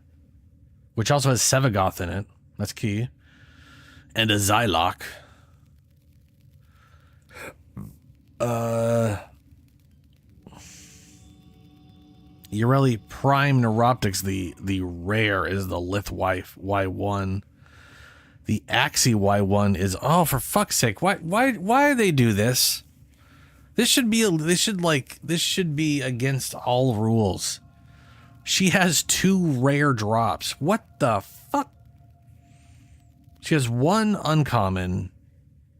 which also has Sevagoth in it. That's key. And a Zylok. Ureli Prime Neuroptics, the rare, is the Lith Y1. The Axie Y1 is, oh, for fuck's sake, why do they do this? This should be against all rules. She has 2 rare drops. What the fuck? She has 1 uncommon,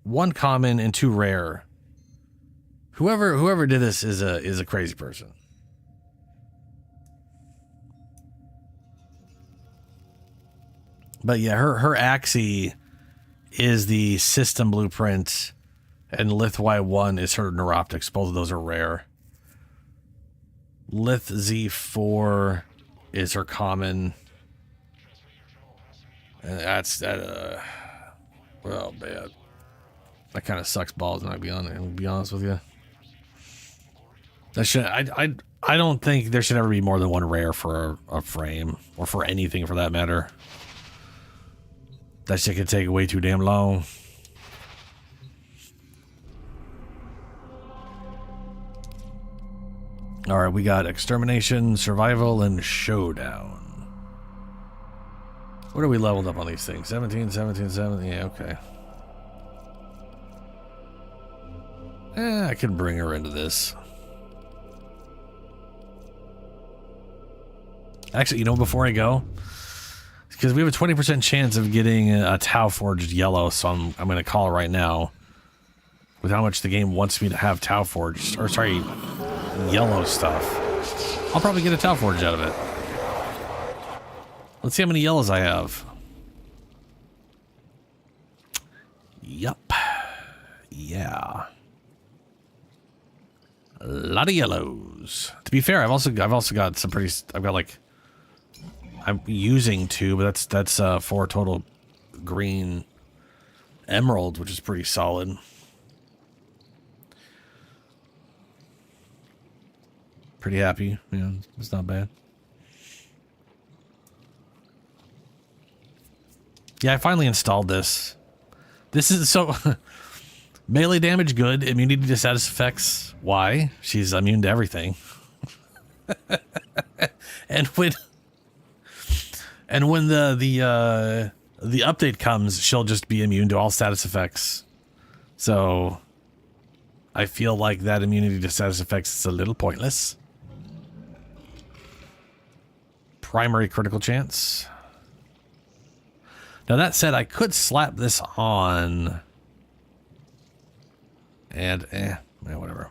1 common, and 2 rare. Whoever did this is a crazy person. But yeah, her Axie is the system blueprint, and Lith Y1 is her Neuroptics. Both of those are rare. Lith Z4 is her common. And that's that. Well, bad. That kind of sucks balls, and I'll be honest with you. That should I don't think there should ever be more than 1 rare for a frame, or for anything for that matter. That shit could take way too damn long. All right, we got Extermination, Survival, and Showdown. What are we leveled up on these things? 17, 17, 17. Yeah, okay. I can bring her into this. Actually, you know, before I go, because we have a 20% chance of getting a Tau Forged yellow, so I'm going to call it right now. With how much the game wants me to have Tau Forged, or sorry, yellow stuff. I'll probably get a Tau Forged out of it. Let's see how many yellows I have. Yup. Yeah. A lot of yellows. To be fair, I've also got some pretty. I've got like. I'm using 2, but that's 4 total green emerald, which is pretty solid. Pretty happy. Yeah, it's not bad. Yeah, I finally installed this. This is so melee damage good, immunity to status effects. Why? She's immune to everything. And when the the update comes, she'll just be immune to all status effects. So I feel like that immunity to status effects is a little pointless. Primary critical chance. Now that said, I could slap this on and whatever.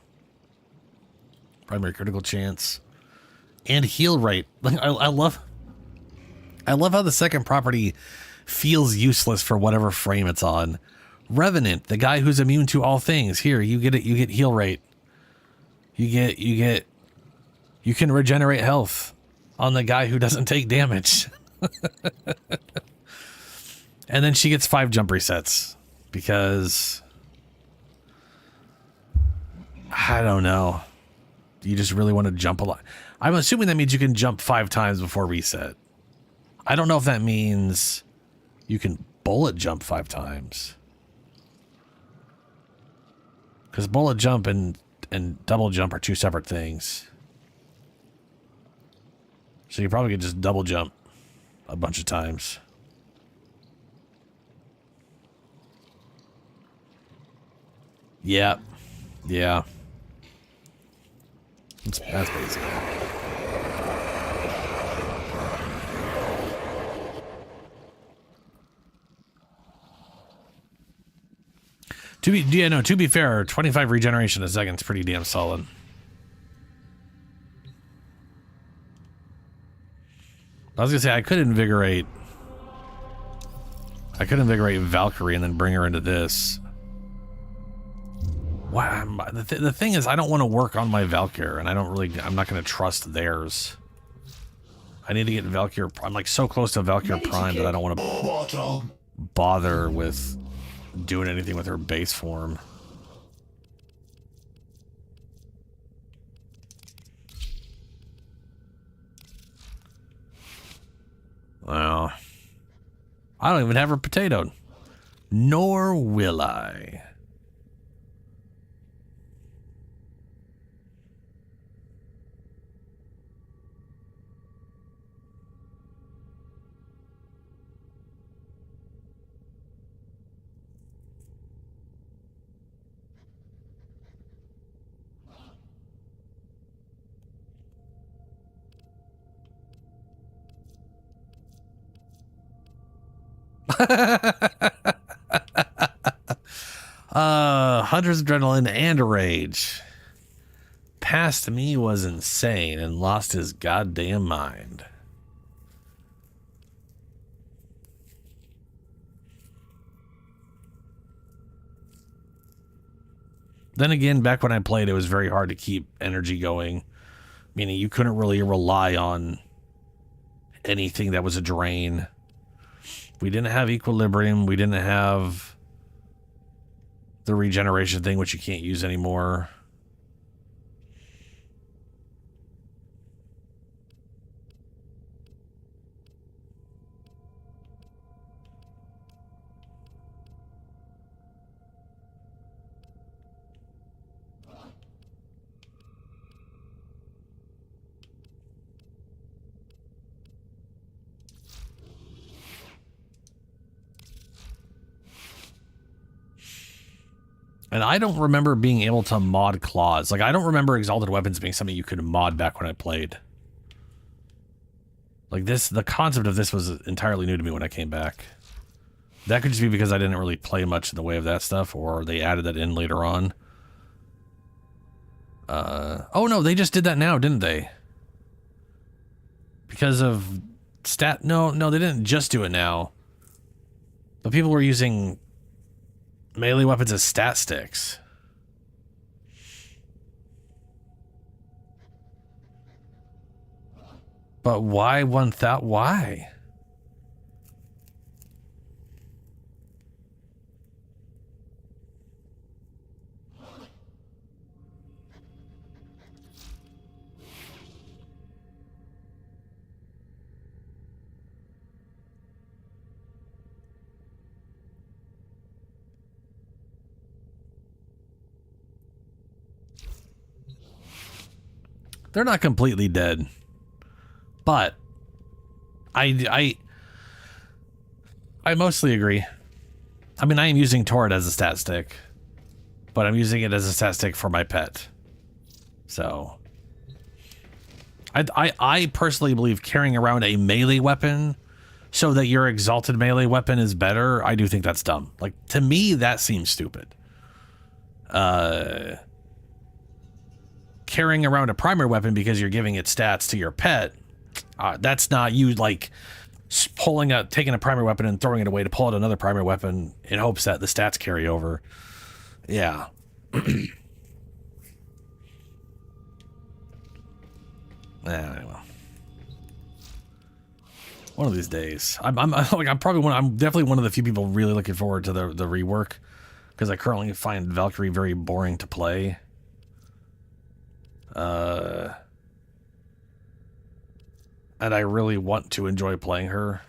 Primary critical chance and heal rate. Like I love how the second property feels useless for whatever frame it's on. Revenant, the guy who's immune to all things. Here, you get it. You get heal rate. You can regenerate health on the guy who doesn't take damage. And then she gets 5 jump resets because I don't know. You just really want to jump a lot. I'm assuming that means you can jump 5 times before reset. I don't know if that means you can bullet jump 5 times. Because bullet jump and double jump are 2 separate things. So you probably could just double jump a bunch of times. Yeah. Yeah. That's basic. To be fair, 25 regeneration a second is pretty damn solid. I was gonna say I could invigorate Valkyrie and then bring her into this. Wow, the thing is, I don't want to work on my Valkyr, and I'm not going to trust theirs. I need to get Valkyr. I'm like so close to Valkyr Prime that I don't want to bother with doing anything with her base form. Well, I don't even have her potatoed. Nor will I. Hunter's adrenaline and rage. Past me was insane and lost his goddamn mind. Then again, back when I played, it was very hard to keep energy going, meaning you couldn't really rely on anything that was a drain. We didn't have equilibrium. We didn't have the regeneration thing, which you can't use anymore. And I don't remember being able to mod claws. Like, I don't remember Exalted Weapons being something you could mod back when I played. Like, the concept of this was entirely new to me when I came back. That could just be because I didn't really play much in the way of that stuff, or they added that in later on. Oh no, they just did that now, didn't they? Because of stat... No, they didn't just do it now. But people were using melee weapons as stat sticks. But why 1,000? Why? They're not completely dead, but I I mostly agree. I mean, I am using Torrid as a stat stick, but I'm using it as a stat stick for my pet. So, I personally believe carrying around a melee weapon so that your exalted melee weapon is better, I do think that's dumb. Like, to me, that seems stupid. Carrying around a primary weapon because you're giving it stats to your pet, that's not you, like, taking a primary weapon and throwing it away to pull out another primary weapon in hopes that the stats carry over. Yeah. Anyway. One of these days. I'm definitely one of the few people really looking forward to the rework, because I currently find Valkyrie very boring to play. And I really want to enjoy playing her.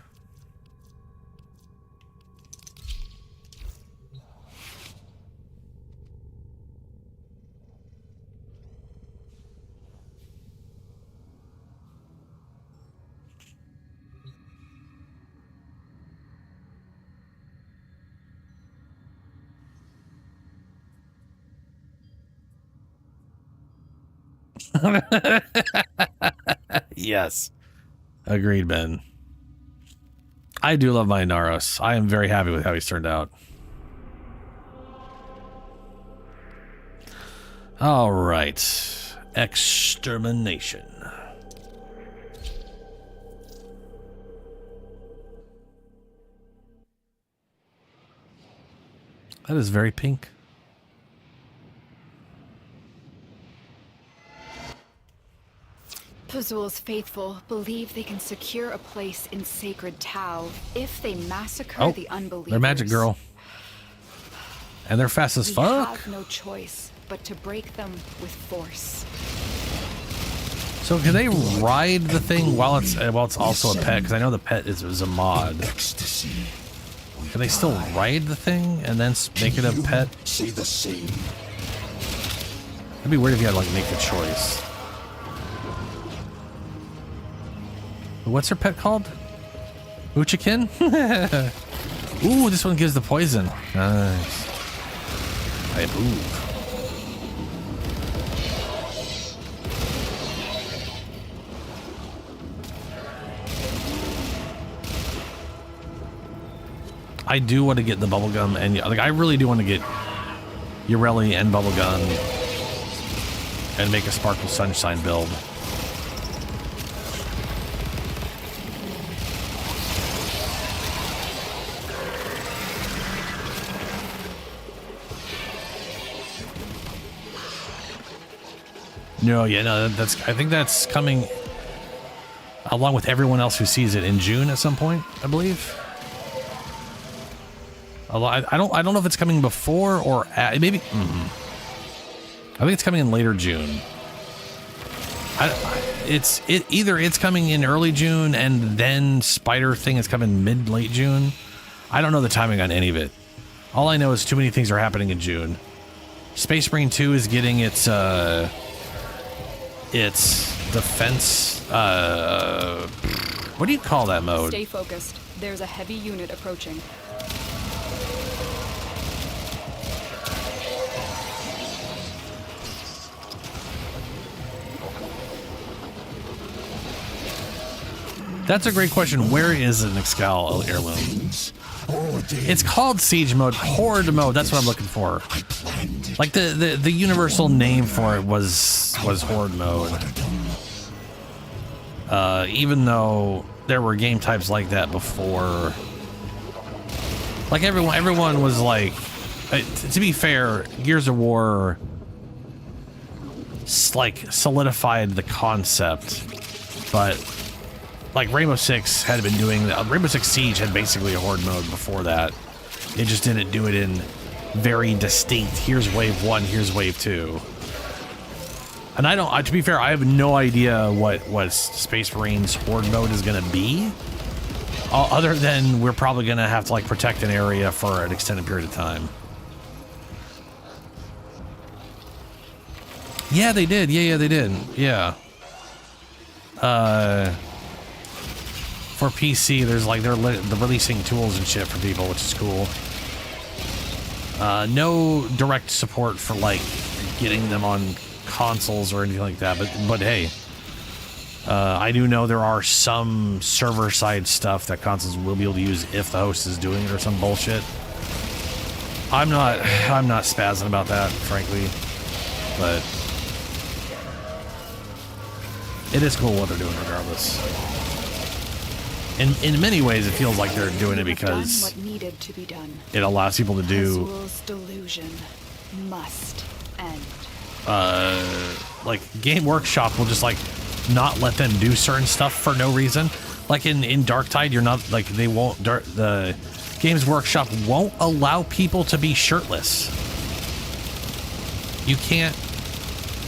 Yes. Agreed, Ben. I do love my Naros. I am very happy with how he's turned out. All right. Extermination. That is very pink. Pazul's faithful believe they can secure a place in Sacred Tau if they massacre the unbelievers. They're magic girl. And they're fast as fuck. We have no choice but to break them with force. So can they ride the thing while it's also a pet? Because I know the pet is a mod. Can they still ride the thing and then make it a pet? Say the same. It'd be weird if you had to like make the choice. What's her pet called? Uchikin? Ooh, this one gives the poison. Nice. I move. I do want to get the bubblegum, and like I really do want to get Ureli and bubblegum and make a Sparkle Sunshine build. No, yeah, no, I think that's coming along with everyone else who sees it in June at some point, I believe. I don't know if it's coming before or maybe. I think it's coming in later June. Either it's coming in early June and then Spider thing is coming late June. I don't know the timing on any of it. All I know is too many things are happening in June. Space Marine 2 is getting its defense. What do you call that mode? Stay focused. There's a heavy unit approaching. That's a great question. Where is an Excal heirloom? It's called Siege Mode, Horde Mode. That's what I'm looking for. Like the universal name for it was Horde Mode. Even though there were game types like that before. Like everyone was like, to be fair, Gears of War like solidified the concept, but like Rainbow Six had been doing that. Rainbow Six Siege had basically a horde mode before that. It just didn't do it in very distinct. Here's wave 1, here's wave 2. And I don't. To be fair, I have no idea what Space Marines horde mode is going to be. Other than we're probably going to have to like protect an area for an extended period of time. Yeah, they did. Yeah, they did. Yeah. for PC, there's like they're releasing tools and shit for people, which is cool. No direct support for like getting them on consoles or anything like that, but hey, I do know there are some server side stuff that consoles will be able to use if the host is doing it or some bullshit. I'm not spazzing about that, frankly, but it is cool what they're doing regardless. In many ways, it feels like they're doing it because what needed to be done. It allows people to do Azul's delusion must end. like Game Workshop will just like not let them do certain stuff for no reason. Like in Darktide, you're not like they won't. The Games Workshop won't allow people to be shirtless. You can't.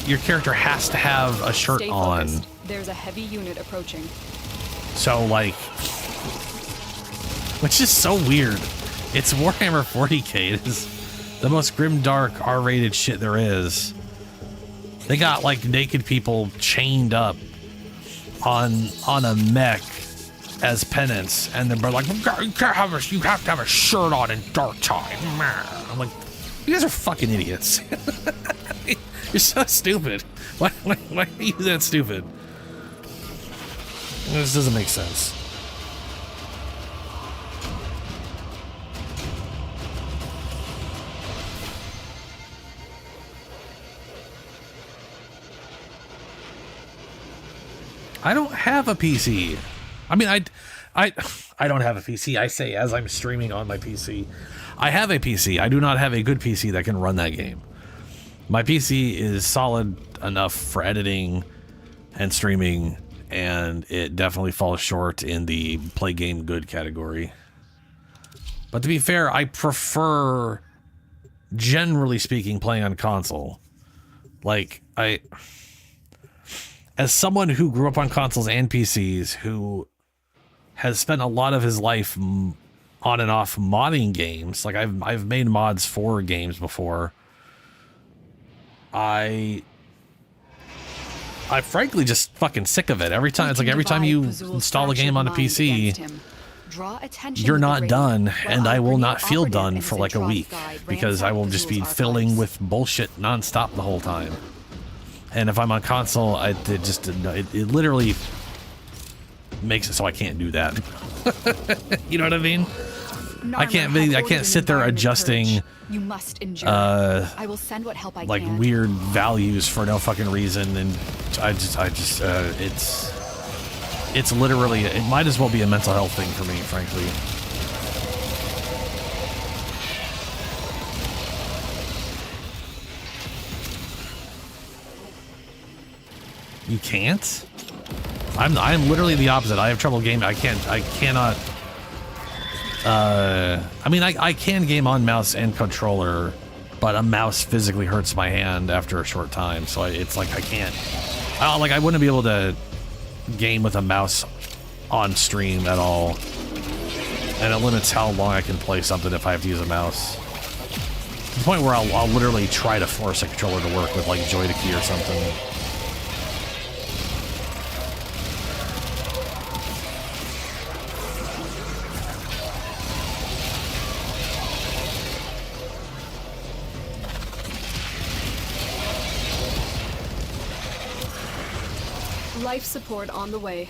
Your character has to have a shirt on. There's a heavy unit approaching. So like, which is so weird. It's Warhammer 40k. It is the most grimdark R-rated shit there is. They got like naked people chained up on a mech as penance, and then they're like, you have to have a shirt on in Darktide. I'm like, you guys are fucking idiots. You're so stupid. Why are you that stupid? This doesn't make sense. I don't have a PC. I mean, I don't have a PC. I say as I'm streaming on my PC. I have a PC. I do not have a good PC that can run that game. My PC is solid enough for editing and streaming, and it definitely falls short in the play game good category. But to be fair, I prefer, generally speaking, playing on console. Like, as someone who grew up on consoles and PCs, who has spent a lot of his life on and off modding games, like I've made mods for games before. I frankly just fucking sick of it. Every time it's like every time you install a game on a PC, you're not done, and I will not feel done for like a week because I will just be filling with bullshit nonstop the whole time. And if I'm on console, it literally makes it so I can't do that. You know what I mean? I can't sit there adjusting You must endure. I will send what help I like can. weird values for no fucking reason, and it's literally, it might as well be a mental health thing for me, frankly. You can't? I'm literally the opposite. I have trouble gaming. I cannot. I mean, I can game on mouse and controller, but a mouse physically hurts my hand after a short time. So it's like I can't. I wouldn't be able to game with a mouse on stream at all, and it limits how long I can play something if I have to use a mouse. To the point where I'll literally try to force a controller to work with like Joy to Key or something. Life support on the way.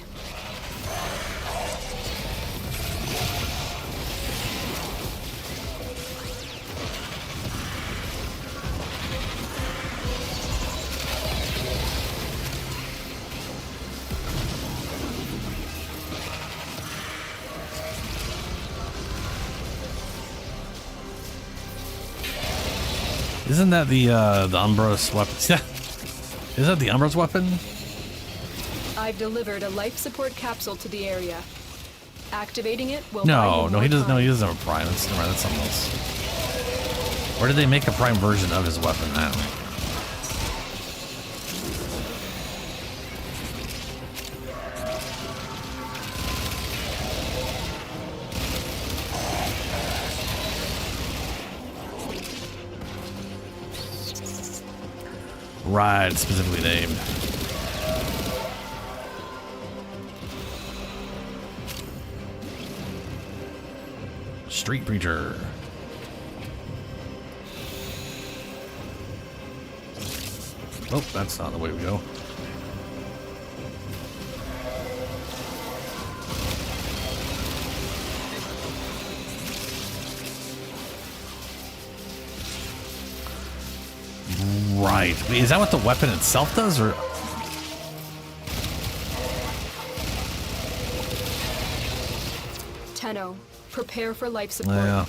Isn't that the Umbros weapon? Is that the Umbros weapon? I've delivered a life support capsule to the area. Activating it will No, he doesn't. No, he doesn't have a prime. That's something else. Where did they make a prime version of his weapon? I don't know. Right, specifically named. Street Preacher. Oh, that's not the way we go. Right. Wait, is that what the weapon itself does, or? Tenno, prepare for life support. Yeah.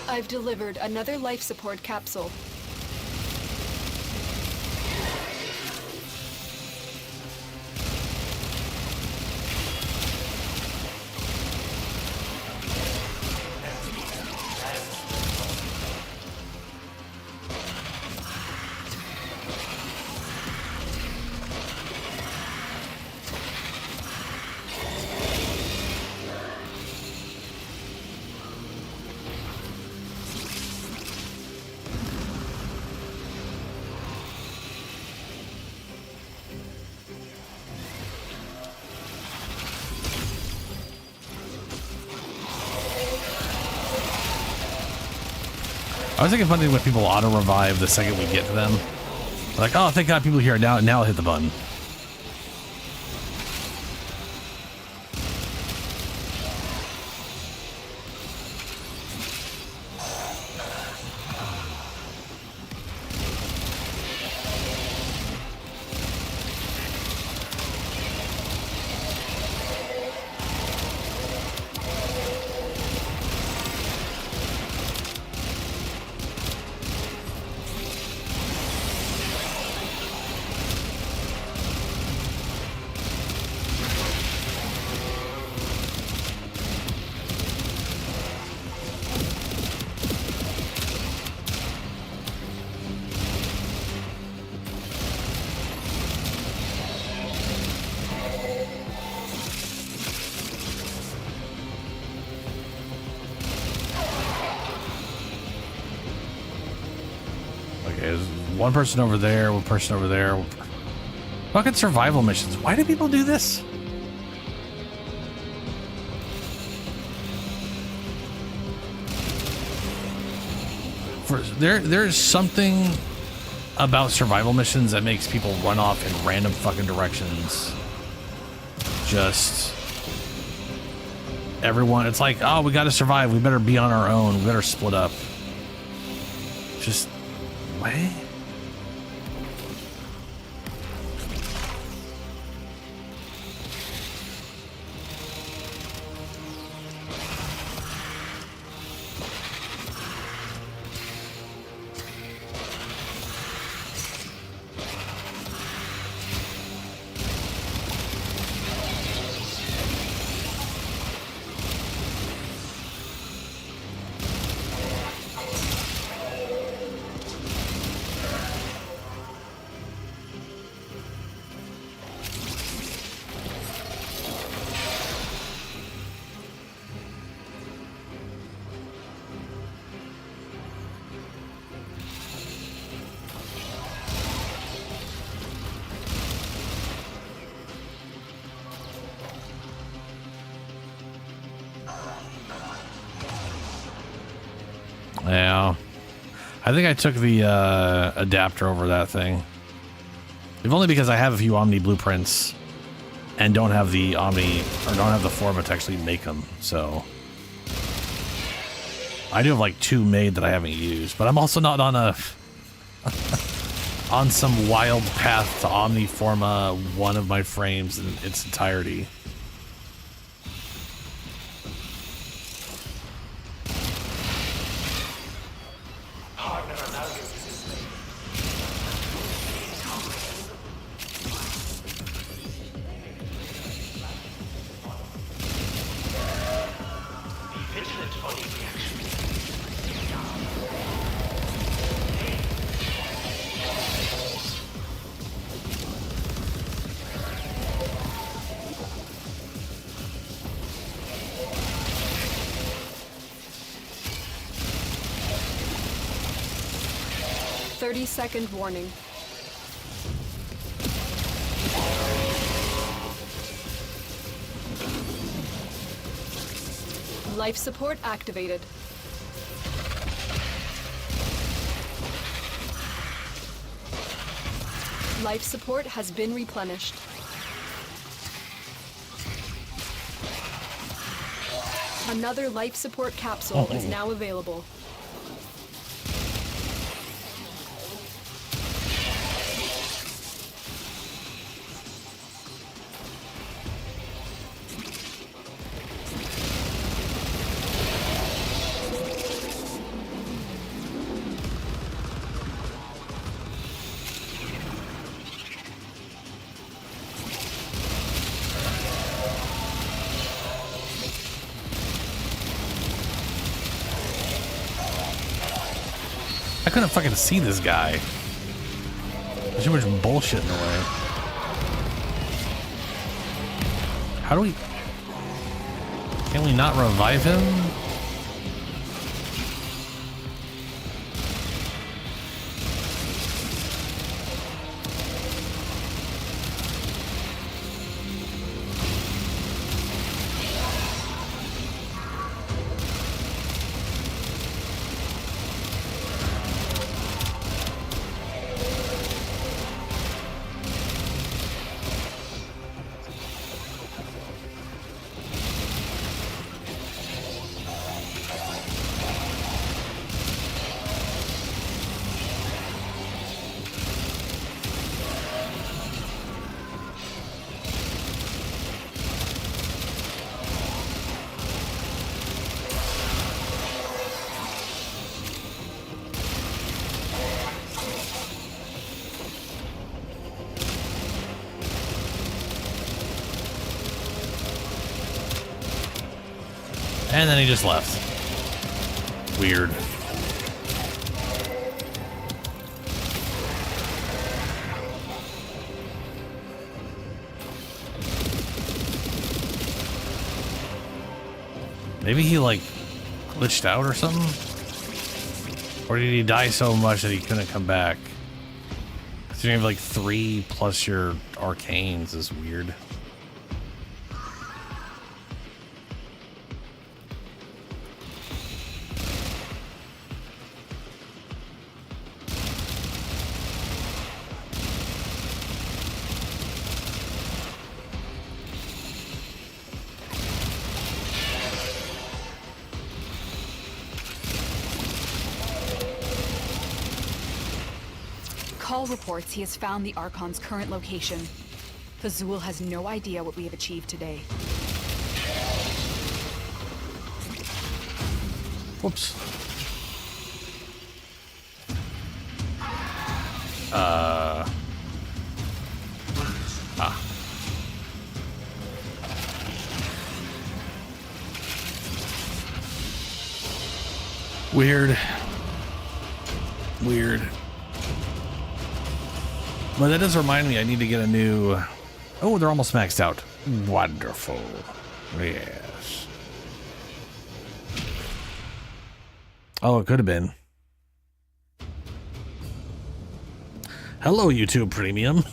I've delivered another life support capsule. I was thinking funny when people auto revive the second we get to them. Like, oh, thank God people here now. Now I'll hit the button. One person over there, one person over there. Fucking survival missions. Why do people do this? There's something about survival missions that makes people run off in random fucking directions. Just everyone, it's like, oh, we got to survive. We better be on our own. We better split up. Just what? Yeah, I think I took the adapter over that thing. If only because I have a few Omni blueprints and don't have the Omni, or don't have the format to actually make them. So I do have like 2 made that I haven't used, but I'm also not on a on some wild path to Omni Forma one of my frames in its entirety. 30-second warning. Life support activated. Life support has been replenished. Another life support capsule is now available. I couldn't fucking see this guy. There's too much bullshit in the way. How do we... Can we not revive him? And then he just left. Weird. Maybe he like glitched out or something? Or did he die so much that he couldn't come back? So you have like 3 plus your arcanes is weird. Call reports he has found the Archon's current location. Fazul has no idea what we have achieved today. Whoops. Weird. Weird. But that does remind me I need to get a new... Oh, they're almost maxed out. Wonderful. Yes. Oh, it could have been. Hello, YouTube Premium.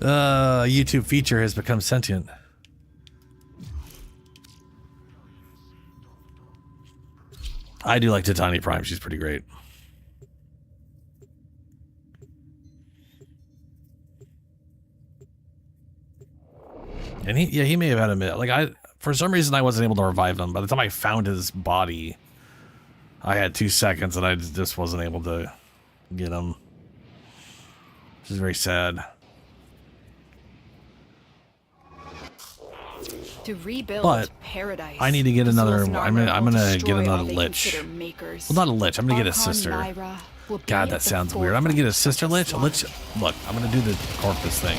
YouTube feature has become sentient. I do like Titani Prime. She's pretty great. And he may have had a minute. Like for some reason I wasn't able to revive him. By the time I found his body, I had 2 seconds and I just wasn't able to get him. Which is very sad. To rebuild But paradise, I need to get another. Fazul's I'm gonna get another they lich. consider makers. Well, not a lich. I'm gonna get a Archon sister. Lyra will be God, at that the sounds weird. I'm gonna get a sister lich. A lich. Look, I'm gonna do the corpus thing.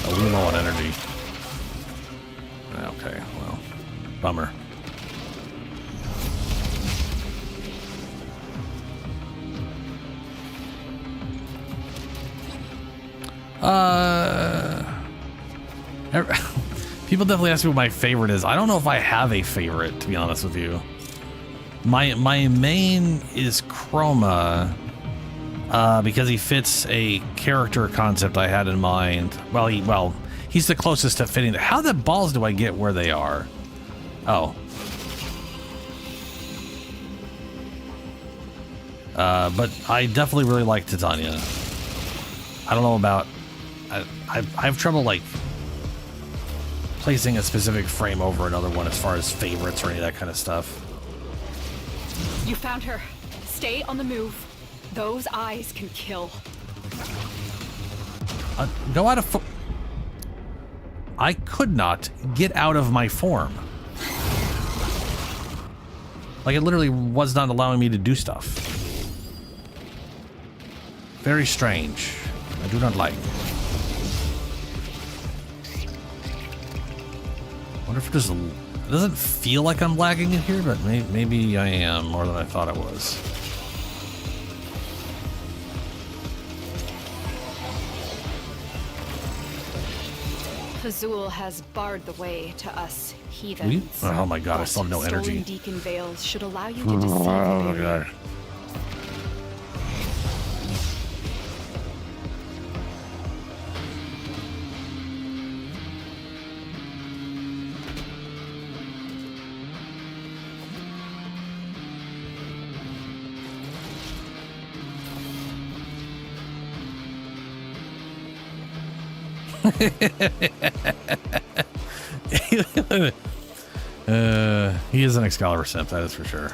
A little low on energy. Bummer. People definitely ask me what my favorite is. I don't know if I have a favorite, to be honest with you. My main is Chroma, because he fits a character concept I had in mind. Well, he's the closest to fitting. How the balls do I get where they are? Oh. But I definitely really like Titania. I don't know about... I have trouble, like, placing a specific frame over another one as far as favorites or any of that kind of stuff. You found her. Stay on the move. Those eyes can kill. Go out of... I could not get out of my form. Like, it literally was not allowing me to do stuff. Very strange. I do not like. I wonder if it doesn't feel like I'm lagging in here, but maybe I am more than I thought I was. Fazul has barred the way to us heathens. Oh my god, I still have no energy. Stolen Deacon Veils should allow you to deceive the Oh barrier. god. He is an Excalibur simp, that is for sure.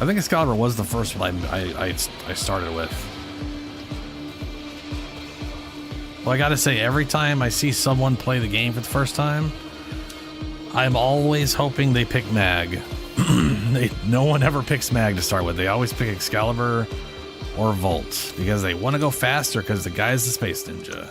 I think Excalibur was the first one I started with. Well, I gotta say, every time I see someone play the game for the first time, I'm always hoping they pick Mag. No one ever picks Mag to start with. They always pick Excalibur or Volt because they want to go faster because the guy's the space ninja.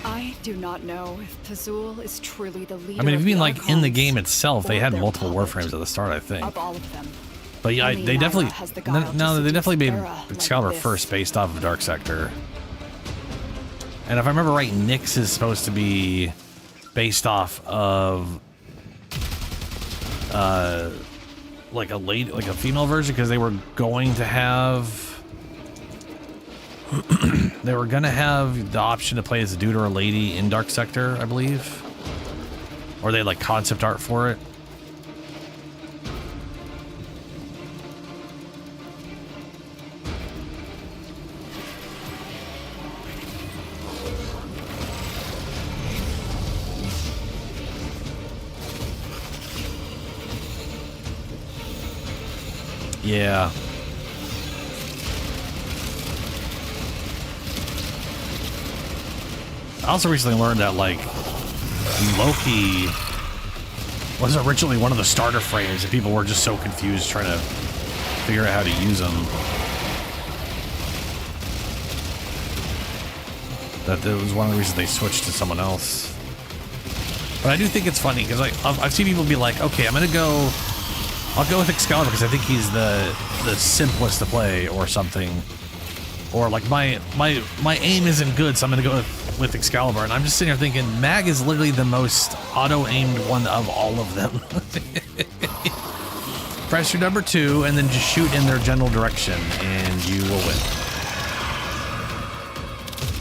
I do not know if Fazul is truly the leader. I mean, if of you mean the like in the Archons game itself, they or had their multiple puppet. Warframes at the start, I think. Of all of them. But yeah, Only they Naira definitely has the guile to no, they seduce definitely made Farah like Excalibur this. first based off of Dark Sector. And if I remember right, Nyx is supposed to be based off of like a female version because they were going to have they were gonna have the option to play as a dude or a lady in Dark Sector, I believe. Or they had like concept art for it. Yeah. I also recently learned that, like, Loki was originally one of the starter frames, and people were just so confused trying to figure out how to use them. That it was one of the reasons they switched to someone else. But I do think it's funny, because I've seen people be like, okay, I'll go with Excalibur because I think he's the simplest to play or something. Or like my aim isn't good, so I'm gonna go with Excalibur. And I'm just sitting here thinking, Mag is literally the most auto-aimed one of all of them. Press your number 2 and then just shoot in their general direction and you will win.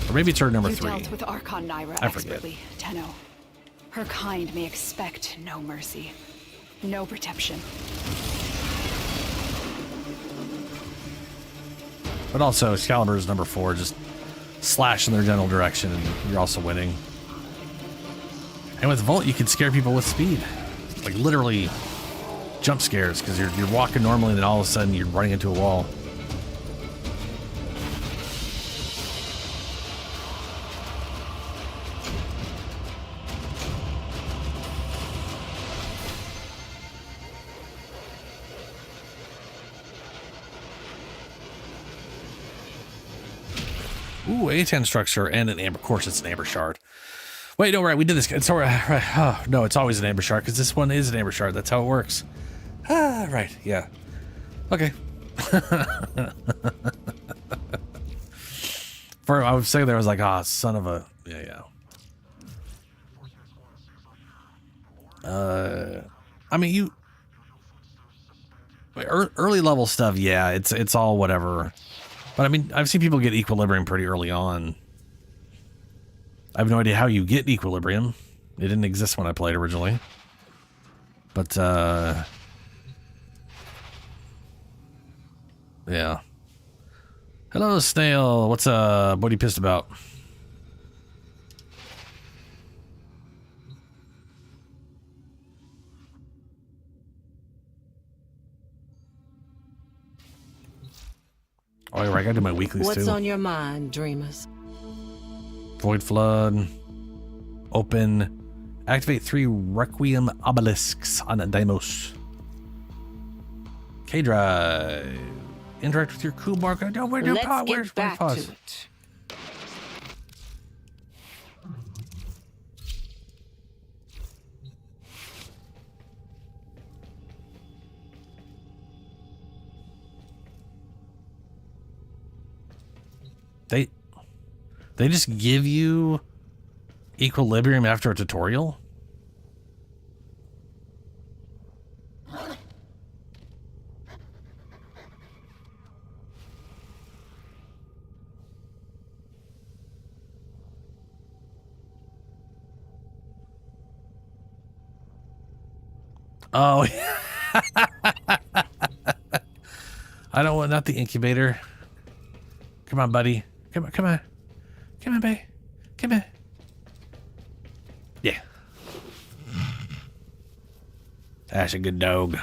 Or maybe it's her number 3. You dealt with Archon Naira I forget. expertly, Tenno. Her kind may expect no mercy, no protection. But also, Excalibur is number 4, just slash in their general direction, and you're also winning. And with Volt, you can scare people with speed. Like, literally jump scares because you're walking normally and then all of a sudden you're running into a wall. Ooh, A10 structure and an amber. Of course, it's an amber shard. Wait, no, right, we did this. It's all right. Oh, no, it's always an amber shard because this one is an amber shard. That's how it works. Ah, right, yeah. Okay. For I was saying there, I was like, ah, son of a, yeah. I mean, you early level stuff, yeah, it's all whatever. But I mean, I've seen people get equilibrium pretty early on. I have no idea how you get equilibrium. It didn't exist when I played originally. But, yeah. Hello, Snail. What's, what are you pissed about? Oh, right, I gotta do my weeklies What's too. on your mind, dreamers? Void Flood. Open. Activate 3 Requiem obelisks on Deimos. K-Drive. Interact with your coup marker. No, where's your paw? Let's Where's get back to paws? it. They just give you equilibrium after a tutorial? Oh, I don't want, not the incubator. Come on, buddy. Come on, come on. Come on, babe. Come on. Yeah. That's a good dog.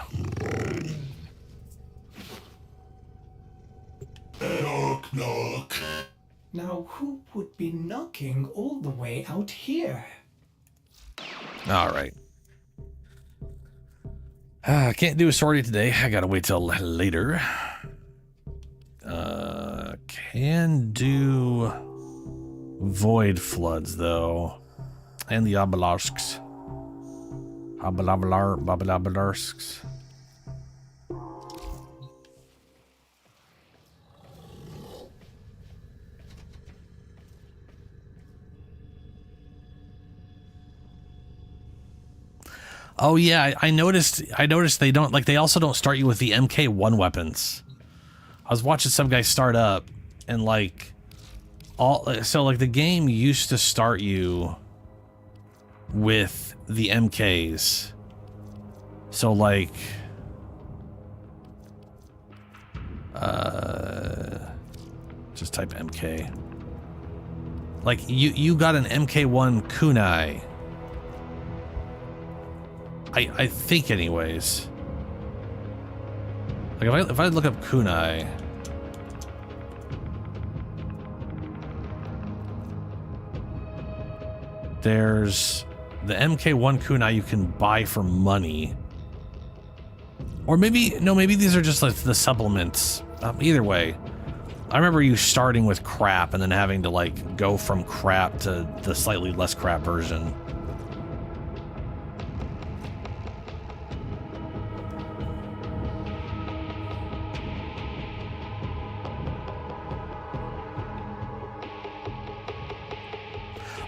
Knock, knock. Now, who would be knocking all the way out here? All right. Can't do a sortie today. I gotta wait till later. Can do void floods though, and the obelisks. Obelisks. Oh yeah, I noticed they don't, like, they also don't start you with the MK1 weapons. I was watching some guy start up and like so like the game used to start you with the MKs. So like just type MK. Like you got an MK1 kunai. I think anyways. Like if I look up kunai, there's the MK1 kunai you can buy for money. Or maybe, no, maybe these are just like the supplements. Either way, I remember you starting with crap and then having to like go from crap to the slightly less crap version.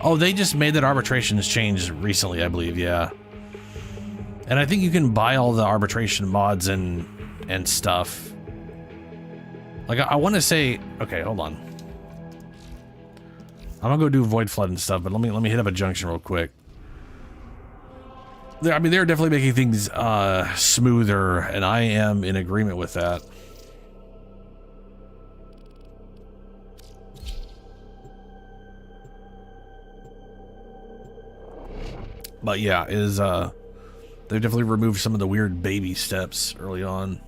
Oh, they just made that arbitration has changed recently, I believe, yeah. And I think you can buy all the arbitration mods and stuff. Like, I want to say, okay, hold on. I'm gonna go do Void Flood and stuff, but let me hit up a junction real quick. I mean, they're definitely making things smoother, and I am in agreement with that. But yeah, is They've definitely removed some of the weird baby steps early on.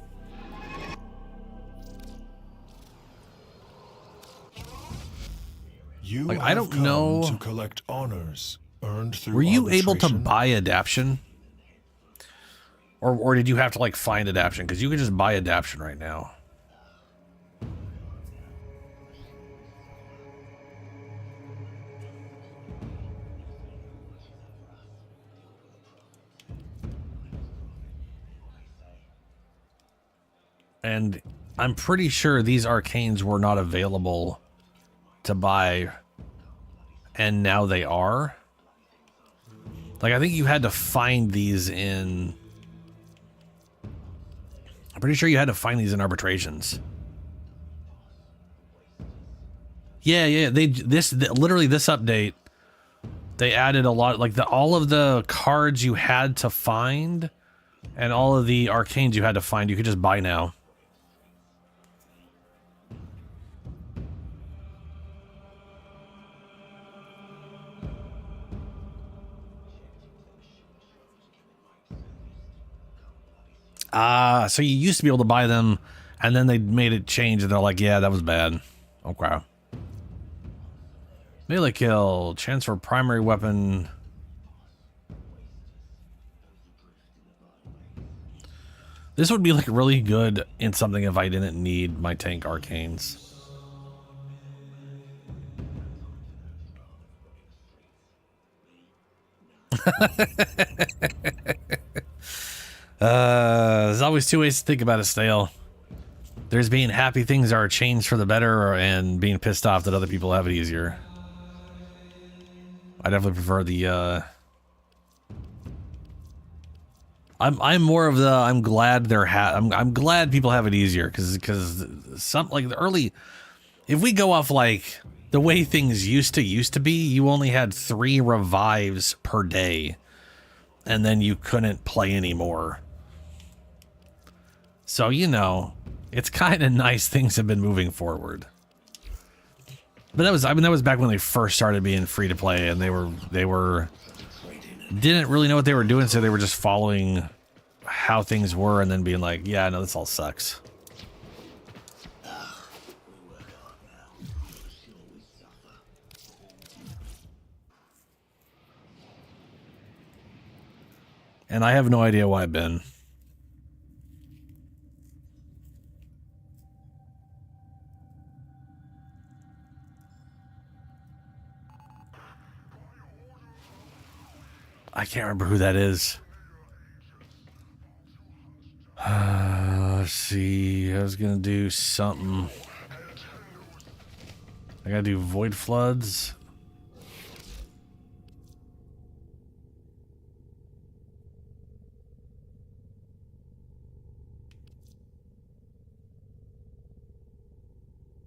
You Like, have I don't come know. to collect honors earned through Were you able to arbitration. buy adaption? Or did you have to like find adaption? Because you could just buy adaption right now. And I'm pretty sure these arcanes were not available to buy, and now they are. Like, I think you had to find these in... I'm pretty sure you had to find these in arbitrations. Yeah, literally this update, they added a lot, like all of the cards you had to find and all of the arcanes you had to find, you could just buy now. So you used to be able to buy them, and then they made it change, and they're like, yeah, that was bad. Okay. Melee kill, chance for primary weapon. This would be like really good in something if I didn't need my tank arcanes. There's always two ways to think about it, Stale. There's being happy things are changed for the better, and being pissed off that other people have it easier. I definitely prefer the, I'm more of the, I'm glad they're I'm glad people have it easier, because some, like, the early, if we go off, like, the way things used to be, you only had 3 revives per day, and then you couldn't play anymore. So, you know, it's kind of nice things have been moving forward. But that was, I mean, that was back when they first started being free to play, and they were didn't really know what they were doing, so they were just following how things were and then being like, yeah, no, this all sucks. And I have no idea why I've been. I can't remember who that is. Let's see. I was gonna do something. I gotta do Void Floods.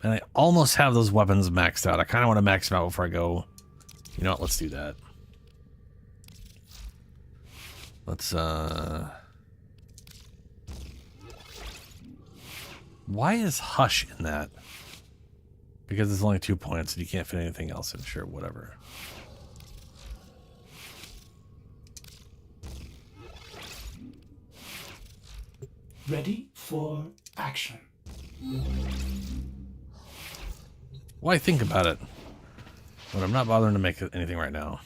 And I almost have those weapons maxed out. I kind of want to max them out before I go. You know what? Let's do that. Let's, why is Hush in that? Because it's only 2 points and you can't fit anything else in. Sure, whatever. Ready for action. Why think about it? But I'm not bothering to make anything right now.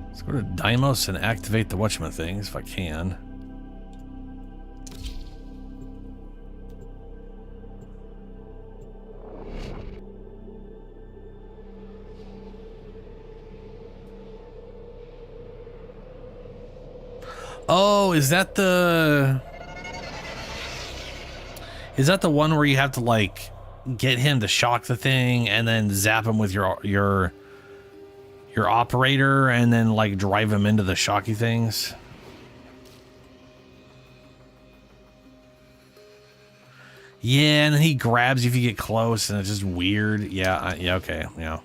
Let's go to Deimos and activate the whatchamacallit things if I can. Oh, is that the one where you have to like get him to shock the thing and then zap him with your operator and then like drive him into the shocky things? Yeah, and then he grabs you if you get close and it's just weird. Yeah, yeah, okay, yeah.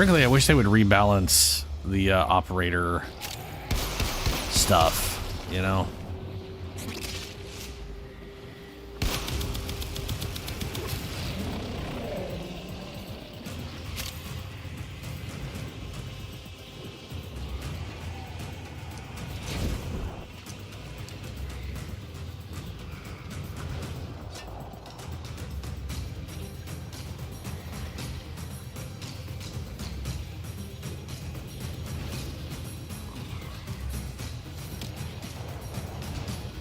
Frankly, I wish they would rebalance the operator stuff, you know?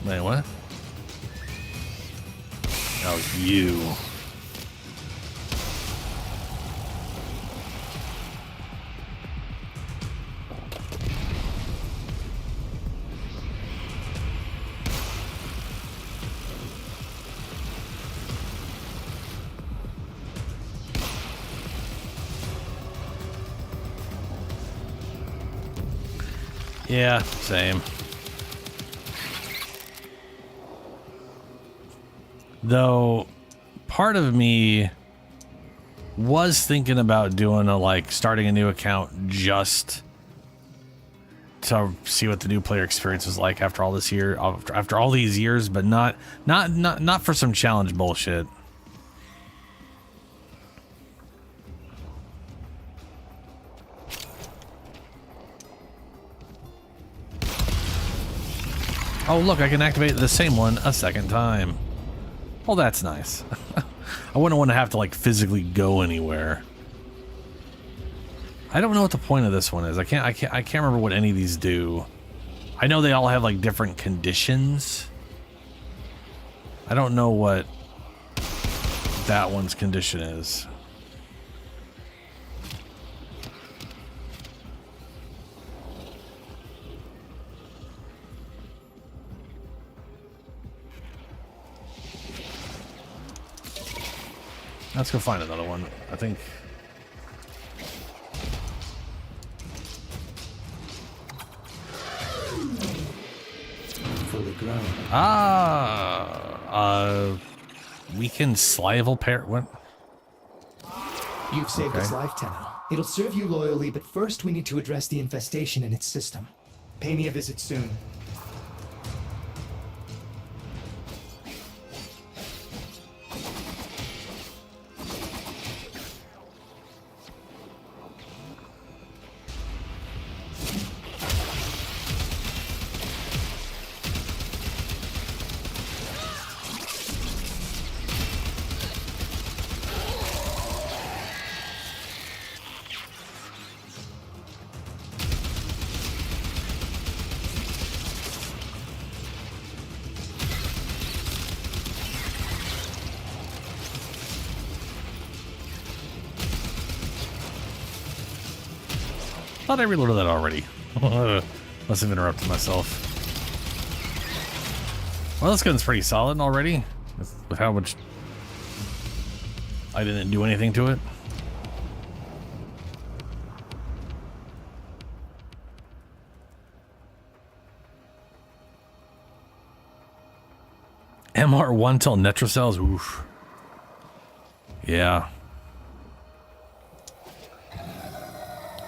Wait, what? Oh, you. Yeah, same. Though, part of me was thinking about doing starting a new account just to see what the new player experience was like after all these years, but not for some challenge bullshit. Oh, look, I can activate the same one a second time. Well, that's nice. I wouldn't want to have to physically go anywhere. I don't know what the point of this one is. I can't remember what any of these do. I know they all have different conditions. I don't know what that one's condition is. Let's go find another one. I think. For the ground. Weakened Slival pair. What? You've saved his life, Tenno. It'll serve you loyally, but first we need to address the infestation in its system. Pay me a visit soon. Thought I reloaded that already. Must have interrupted myself. Well, this gun's pretty solid already. With how much I didn't do anything to it. MR1 till Netrocells. Oof. Yeah.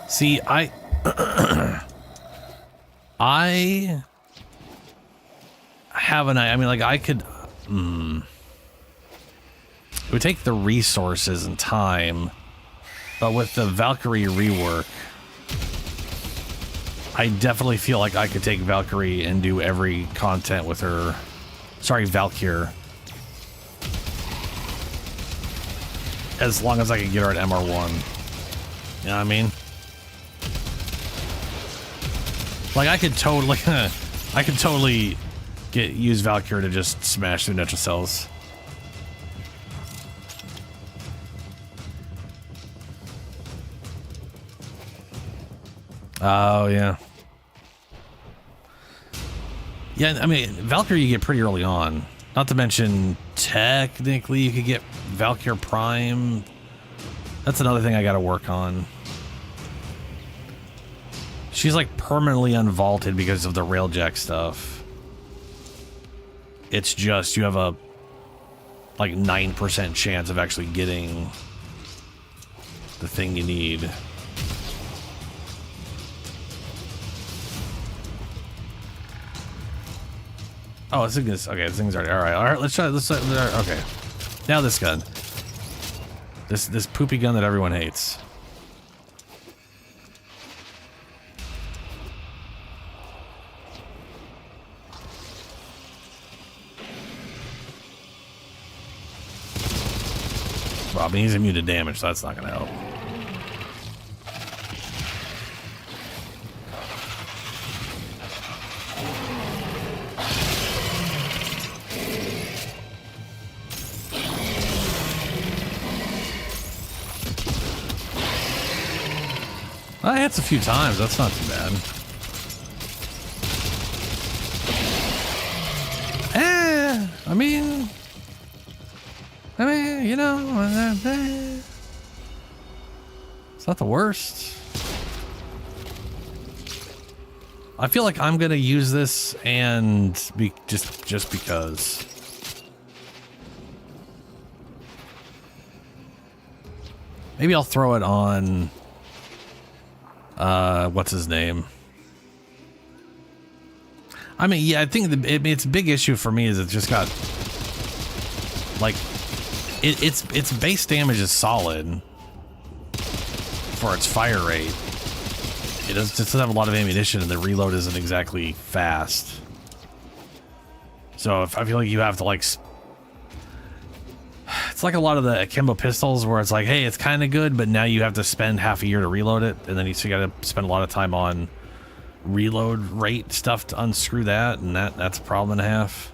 See, I have an I mean, I could. It would take the resources and time, but with the Valkyrie rework, I definitely feel like I could take Valkyrie and do every content with her. Sorry, Valkyr. As long as I can get her at MR1. You know what I mean? I could totally use Valkyr to just smash through Netrocells. Oh, yeah. Yeah, I mean, Valkyr you get pretty early on. Not to mention, technically, you could get Valkyr Prime. That's another thing I gotta work on. She's permanently unvaulted because of the railjack stuff. It's just you have a 9% chance of actually getting the thing you need. Oh, this thing is okay. This thing's already all right. Let's try. Okay. Now this gun. This poopy gun that everyone hates. Well, I mean, he's immune to damage, so that's not gonna help. That hits a few times. That's not too bad. I mean, you know, it's not the worst. I feel like I'm gonna use this and be just because. Maybe I'll throw it on. What's his name? I mean, yeah, I think it's a big issue for me is it's just got like its base damage is solid for its fire rate. It doesn't have a lot of ammunition, and the reload isn't exactly fast. So if I feel like you have to like, it's like a lot of the akimbo pistols where it's like, hey, it's kind of good, but now you have to spend half a year to reload it, and then you got to spend a lot of time on reload rate stuff to unscrew that, and that's a problem and a half.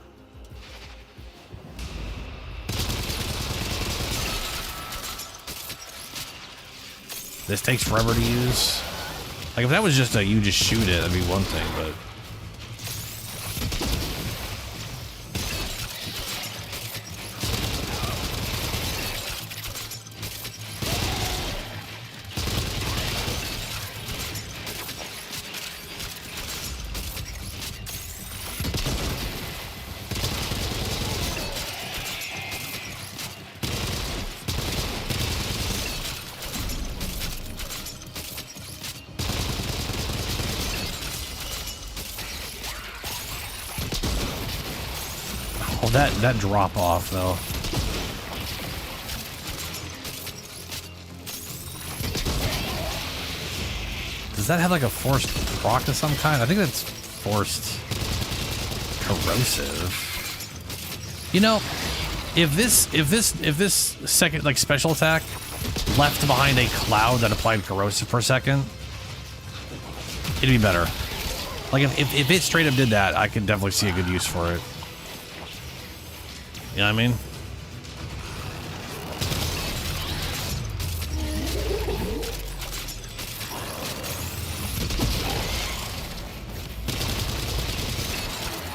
This takes forever to use. Like if that was just you just shoot it, that'd be one thing, but. That drop off though. Does that have like a forced proc of some kind? I think that's forced corrosive. You know, if this second like special attack left behind a cloud that applied corrosive per second, it'd be better. Like if it straight up did that, I could definitely see a good use for it. You know what I mean?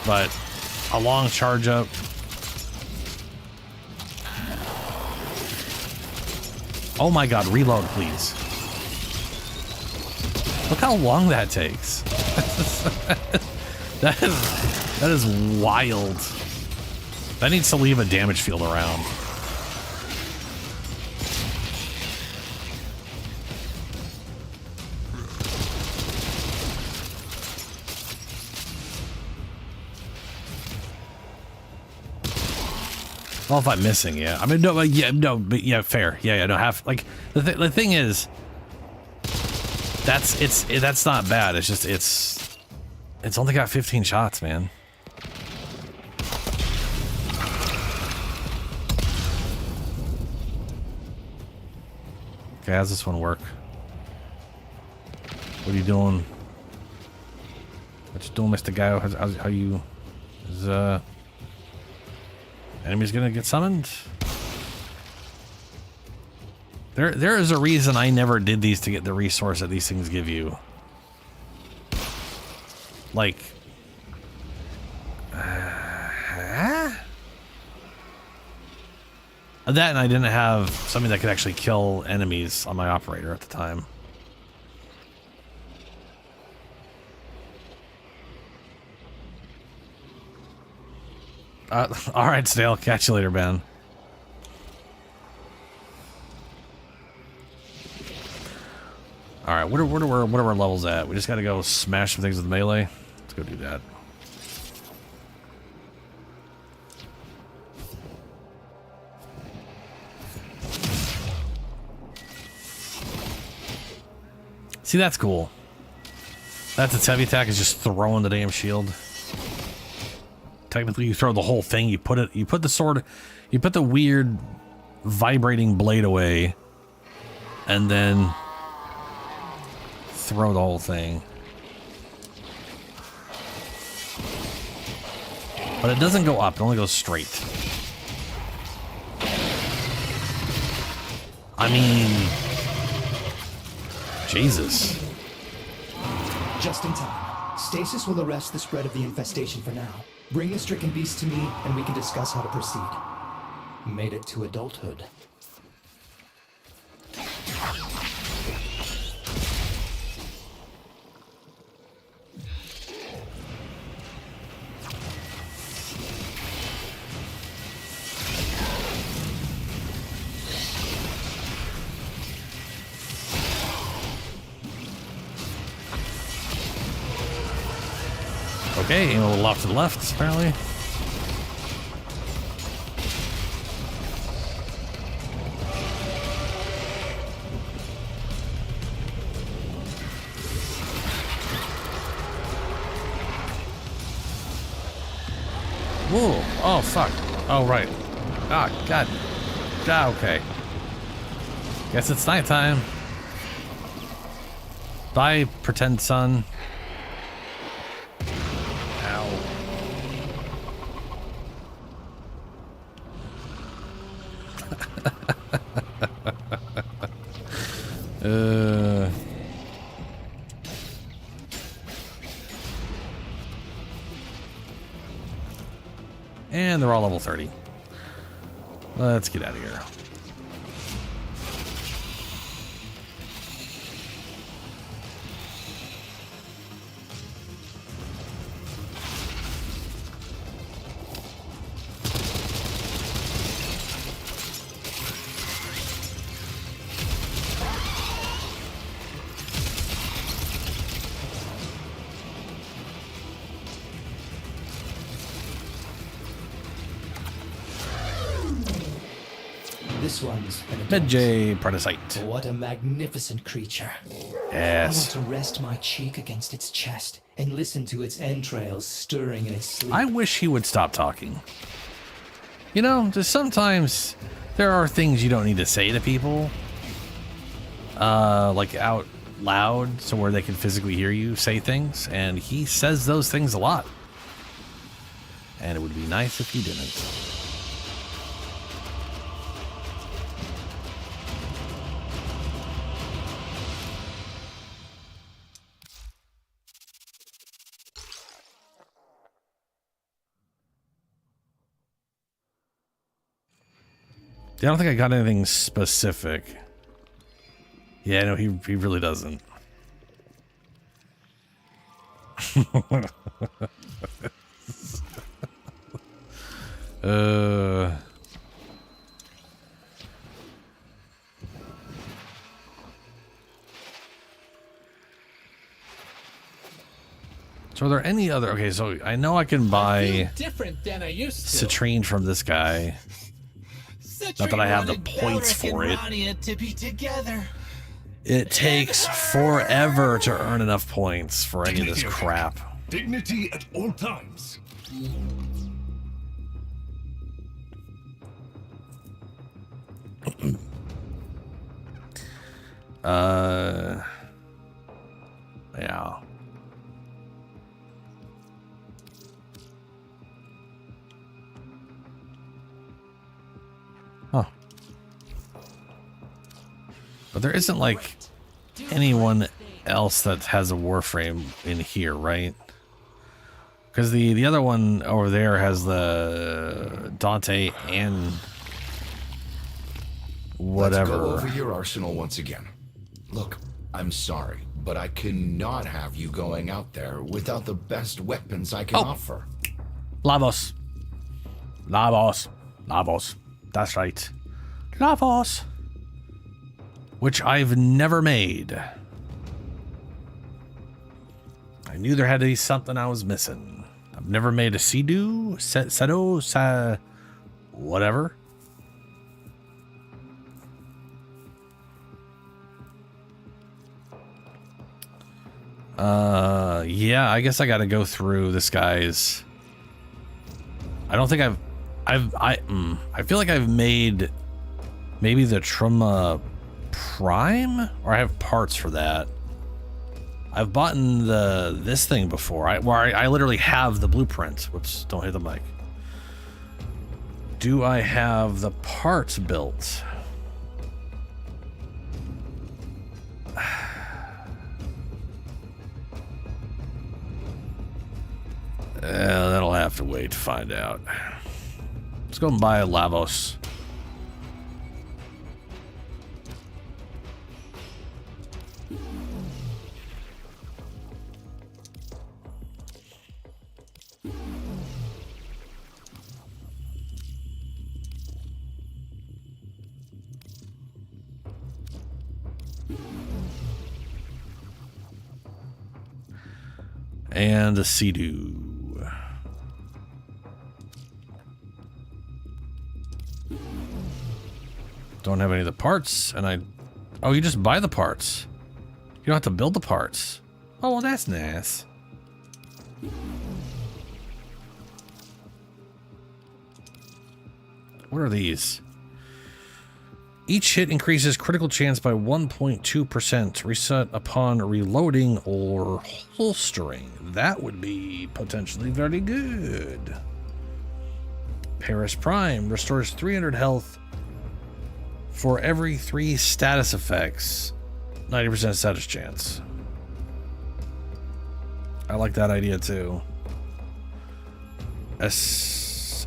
But a long charge up. Oh my god, reload please. Look how long that takes. That is wild. That needs to leave a damage field around. Well, if I'm missing, yeah. I mean, no, but yeah, fair. Yeah, no, like the thing is, that's not bad. It's just it's only got 15 shots, man. Okay, how's this one work? What are you doing? What you doing, Mr. Guy? How you? Is enemy's gonna get summoned? There is a reason I never did these to get the resource that these things give you. Like, that, and I didn't have something that could actually kill enemies on my operator at the time. All right, Stale. Catch you later, Ben. All right, what are our levels at? We just got to go smash some things with melee. Let's go do that. See, that's cool. That's its heavy attack, is just throwing the damn shield. Technically, you throw the whole thing. You put the sword, you put the weird vibrating blade away, and then throw the whole thing. But it doesn't go up, it only goes straight. I mean, Jesus. Just in time. Stasis will arrest the spread of the infestation for now. Bring the stricken beast to me, and we can discuss how to proceed. Made it to adulthood. Okay, aim a little off to the left, apparently. Whoa! Oh, fuck. Oh, right. Ah, God. Ah, okay. Guess it's nighttime. Bye, pretend sun. And they're all level 30. Let's get out of here. This one's an adult. Medjay Parasite. What a magnificent creature. Yes. I want to rest my cheek against its chest and listen to its entrails stirring in its sleep. I wish he would stop talking. You know, just sometimes there are things you don't need to say to people. Like out loud, so where they can physically hear you say things. And he says those things a lot. And it would be nice if he didn't. I don't think I got anything specific. Yeah, no, he really doesn't. So are there any other... Okay, so I know I can buy different than I used to. citrine from this guy. Not that I have the points for it. To be together. It takes forever to earn enough points for any of this crap. Dignity at all times. Yeah. Huh. But there isn't like anyone else that has a Warframe in here, right? Because the other one over there has the Dante and whatever. Let's go over your arsenal once again. Look, I'm sorry, but I cannot have you going out there without the best weapons I can offer. Lavos. Lavos. Lavos. That's right. Lavos. Which I've never made. I knew there had to be something I was missing. I've never made a Sidu, Sedo, whatever. Yeah, I guess I gotta go through this guy's. I don't think I feel like I've made maybe the Truma Prime, or I have parts for that. I've bought this thing before, where I literally have the blueprint. Whoops, don't hit the mic. Do I have the parts built? That'll have to wait to find out. Let's go and buy a Lavos. And a Sea-Doo. Don't have any of the parts, and oh, you just buy the parts. You don't have to build the parts. Oh, well, that's nice. What are these? Each hit increases critical chance by 1.2%. Reset upon reloading or holstering. That would be potentially very good. Paris Prime restores 300 health for every 3 status effects. 90% status chance. I like that idea too.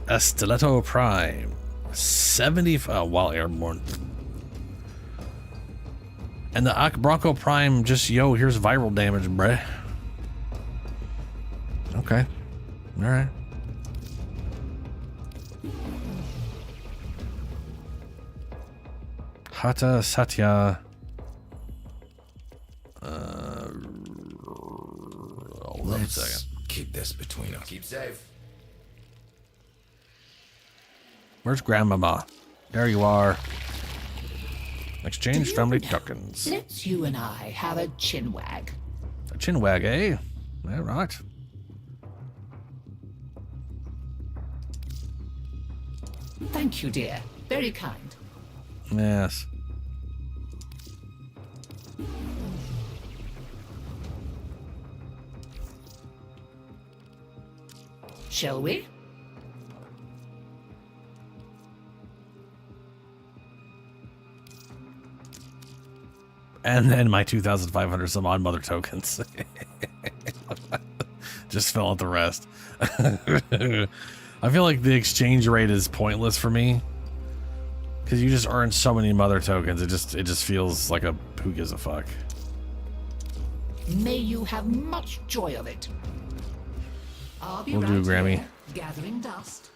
Estiletto Prime. 70 while airborne. And the Bronco Prime just, yo, here's viral damage, bruh. Okay. Alright. Hata Satya. Hold on a second. Keep this between us. Keep safe. Where's Grandmama? There you are. Exchange family tokens. Let's you and I have a chinwag. A chinwag, eh? All right. Thank you, dear. Very kind. Yes. Shall we? And then my 2,500 some odd mother tokens. Just fell out the rest. I feel like the exchange rate is pointless for me. Because you just earn so many mother tokens. It just feels like a who gives a fuck. May you have much joy of it. I'll be Will do, Grammy. here, gathering dust.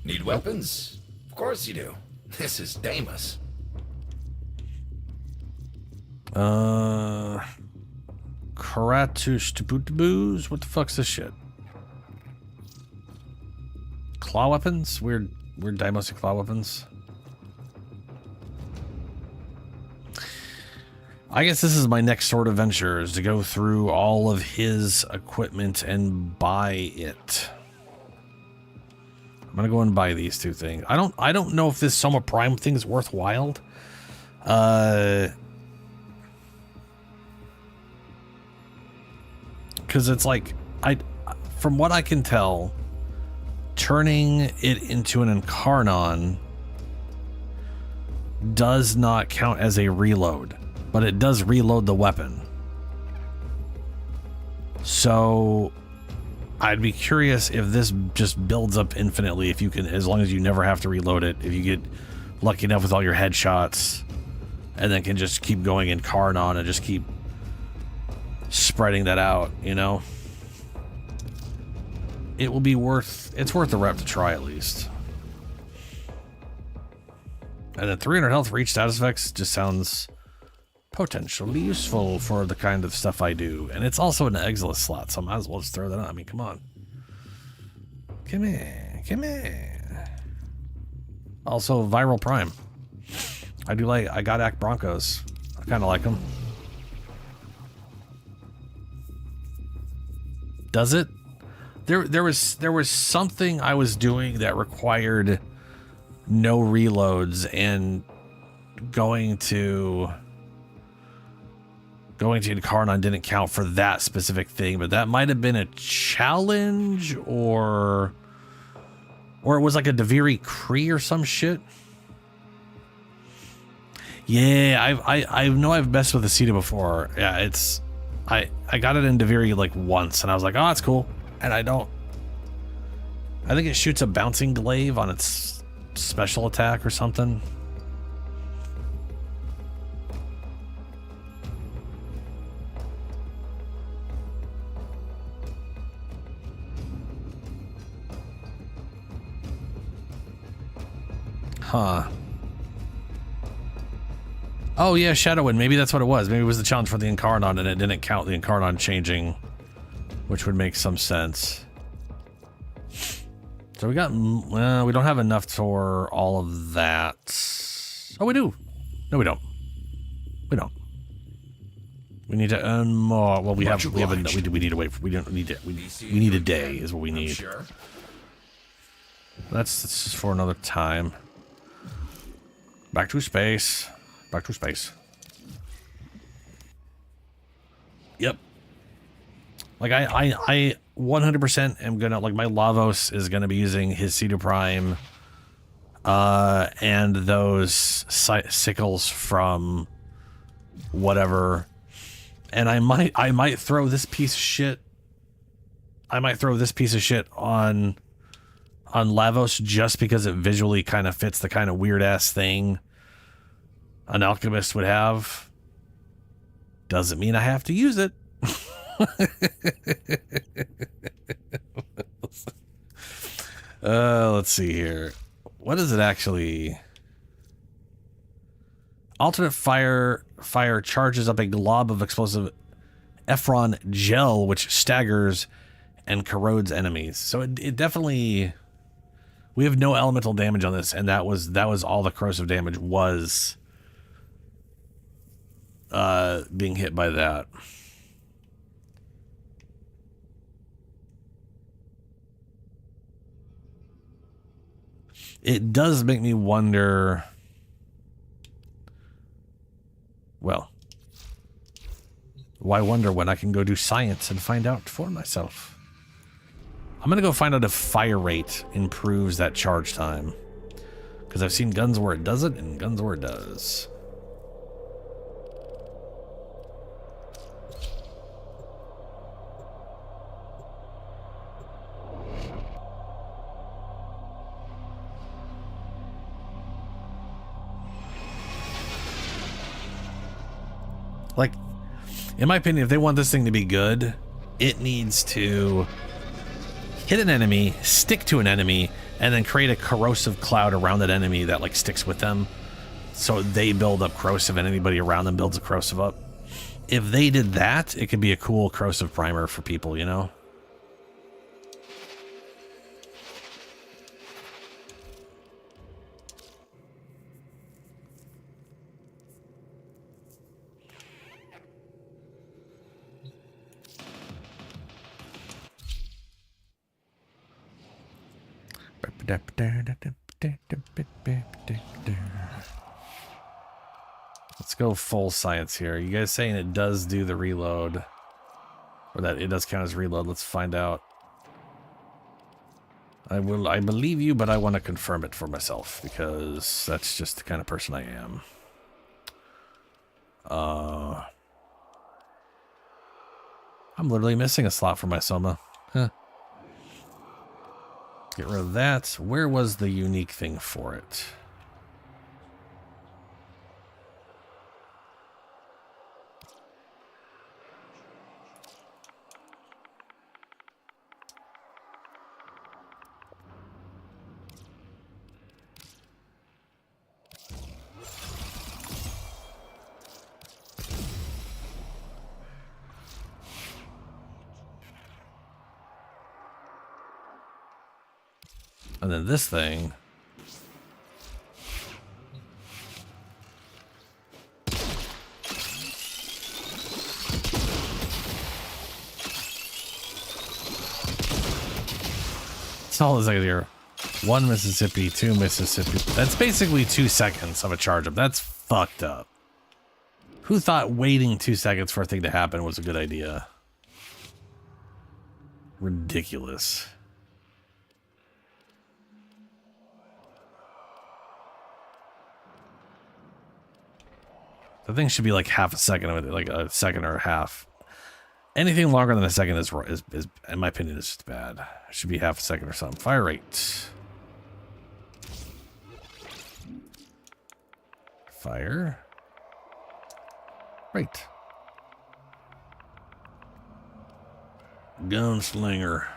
Need weapons? Of course you do. This is Damus. Karatush Tabootaboos? What the fuck's this shit? Claw weapons? Weird Daimos claw weapons. I guess this is my next sort of venture, is to go through all of his equipment and buy it. I'm gonna go and buy these two things. I don't know if this Soma Prime thing is worthwhile. Because it's like, from what I can tell, turning it into an Incarnon does not count as a reload, but it does reload the weapon. So I'd be curious if this just builds up infinitely, if you can, as long as you never have to reload it, if you get lucky enough with all your headshots, and then can just keep going Incarnon and just keep spreading that out, you know? It will be it's worth the rep to try at least. And then 300 health for each status effects just sounds potentially useful for the kind of stuff I do. And it's also an Exilus slot, so I might as well just throw that on. I mean, come on. Come here. Also, Viral Prime. I got Act Broncos. I kind of like them. Does it? There was something I was doing that required no reloads, and going to Incarnon didn't count for that specific thing, but that might have been a challenge, or it was like a Duviri Cree or some shit. Yeah, I know I've messed with the Ceta before. Yeah, it's I got it in Duviri like once, and I was like, oh, that's cool. And I think it shoots a bouncing glaive on its special attack or something. Huh. Oh yeah, Shadowwind. Maybe that's what it was. Maybe it was the challenge for the Incarnon, and it didn't count the Incarnon changing, which would make some sense. So we got, well, we don't have enough for all of that. Oh, we do. No, we don't. We don't. We need to earn more. Well, we need to wait. We don't need it. We need a day is what we need. Sure. That's just for another time. Back to space. Back to space. Yep. Like I 100% am gonna, like, my Lavos is gonna be using his Cedar Prime, and those sickles from whatever, and I might throw this piece of shit. I might throw this piece of shit on Lavos just because it visually kind of fits the kind of weird ass thing an alchemist would have. Doesn't mean I have to use it. Let's see here. What is it actually? Alternate fire charges up a glob of explosive Ephron gel, which staggers and corrodes enemies. So it definitely, we have no elemental damage on this, and that was all the corrosive damage was being hit by that. It does make me wonder. Well, why wonder when I can go do science and find out for myself? I'm going to go find out if fire rate improves that charge time, because I've seen guns where it doesn't and guns where it does. Like, in my opinion, if they want this thing to be good, it needs to hit an enemy, stick to an enemy, and then create a corrosive cloud around that enemy that, like, sticks with them. So they build up corrosive and anybody around them builds a corrosive up. If they did that, it could be a cool corrosive primer for people, you know? Let's go full science here. You guys saying it does do the reload, or that it does count as reload? Let's find out. I believe you, but I want to confirm it for myself because that's just the kind of person I am. I'm literally missing a slot for my Soma. Huh. Get rid of that. Where was the unique thing for it? And then this thing. hold on a second here. 1 Mississippi, 2 Mississippi. That's basically 2 seconds of a charge up. That's fucked up. Who thought waiting 2 seconds for a thing to happen was a good idea? Ridiculous. The thing should be like half a second of it, like a second or a half. Anything longer than a second is in my opinion, is just bad. It should be half a second or something. Fire rate. Fire. Right. Gunslinger.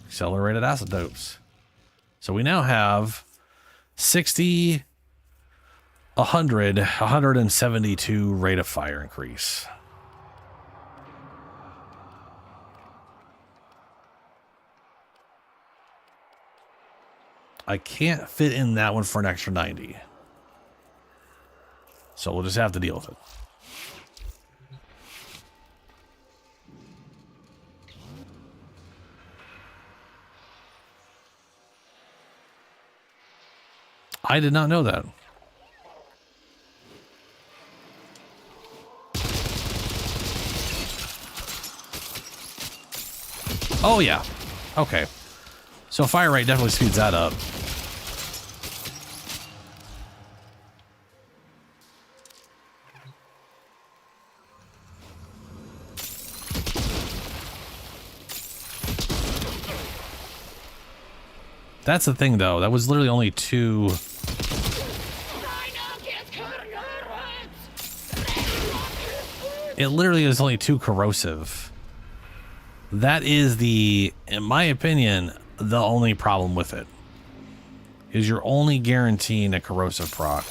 Accelerated acid dose. So we now have 60, 100, 172 rate of fire increase. I can't fit in that one for an extra 90. So we'll just have to deal with it. I did not know that. Oh, yeah. Okay. So fire rate definitely speeds that up. That's the thing, though. That was literally only 2... It literally is only 2 corrosive. That is the, in my opinion, the only problem with it. Is you're only guaranteeing a corrosive proc.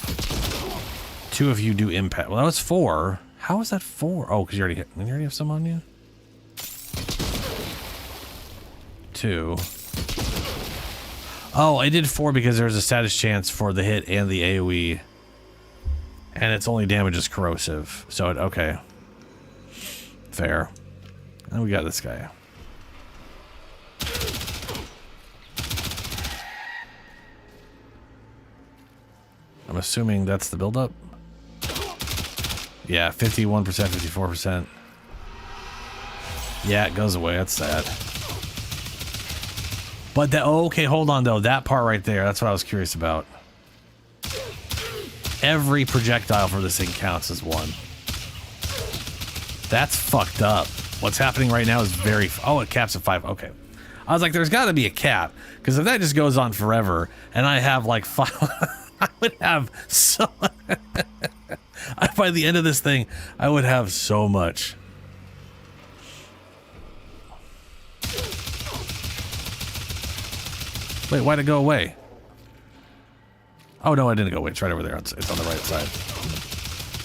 2 if you do impact. Well, that was 4. How is that 4? Oh, because you already have some on you? 2. Oh, I did 4 because there's a status chance for the hit and the AoE. And it's only damages corrosive. So, okay. Fair. And we got this guy. I'm assuming that's the buildup. Yeah, 51%, 54%. Yeah, it goes away. That's sad. But that, oh, okay, hold on though. That part right there, that's what I was curious about. Every projectile for this thing counts as 1. That's fucked up. What's happening right now is very... Oh, it caps at 5. Okay. I was like, there's got to be a cap. Because if that just goes on forever, and I have like 5... I would have so... By the end of this thing, I would have so much. Wait, why'd it go away? Oh, no, it didn't go away. It's right over there. It's on the right side.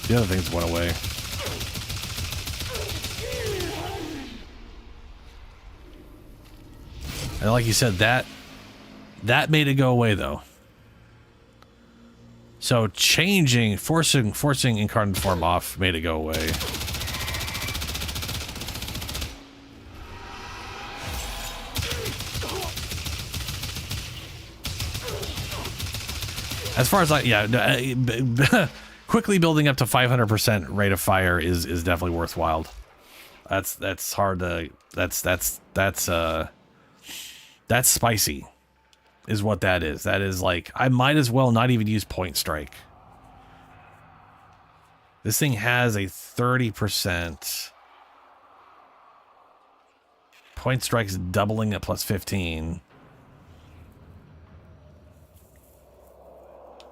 The other things went away. And like you said, that made it go away, though. So forcing incarnate form off made it go away. As far as quickly building up to 500% rate of fire is definitely worthwhile. That's hard to that's spicy, is what that is. That is like, I might as well not even use Point Strike. This thing has a 30%. Point Strike's doubling at plus 15.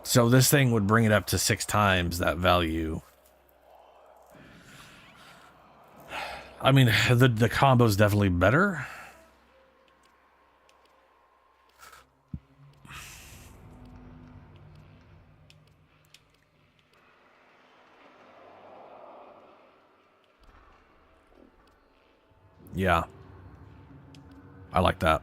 So this thing would bring it up to 6 times that value. I mean, the combo's definitely better. Yeah. I like that.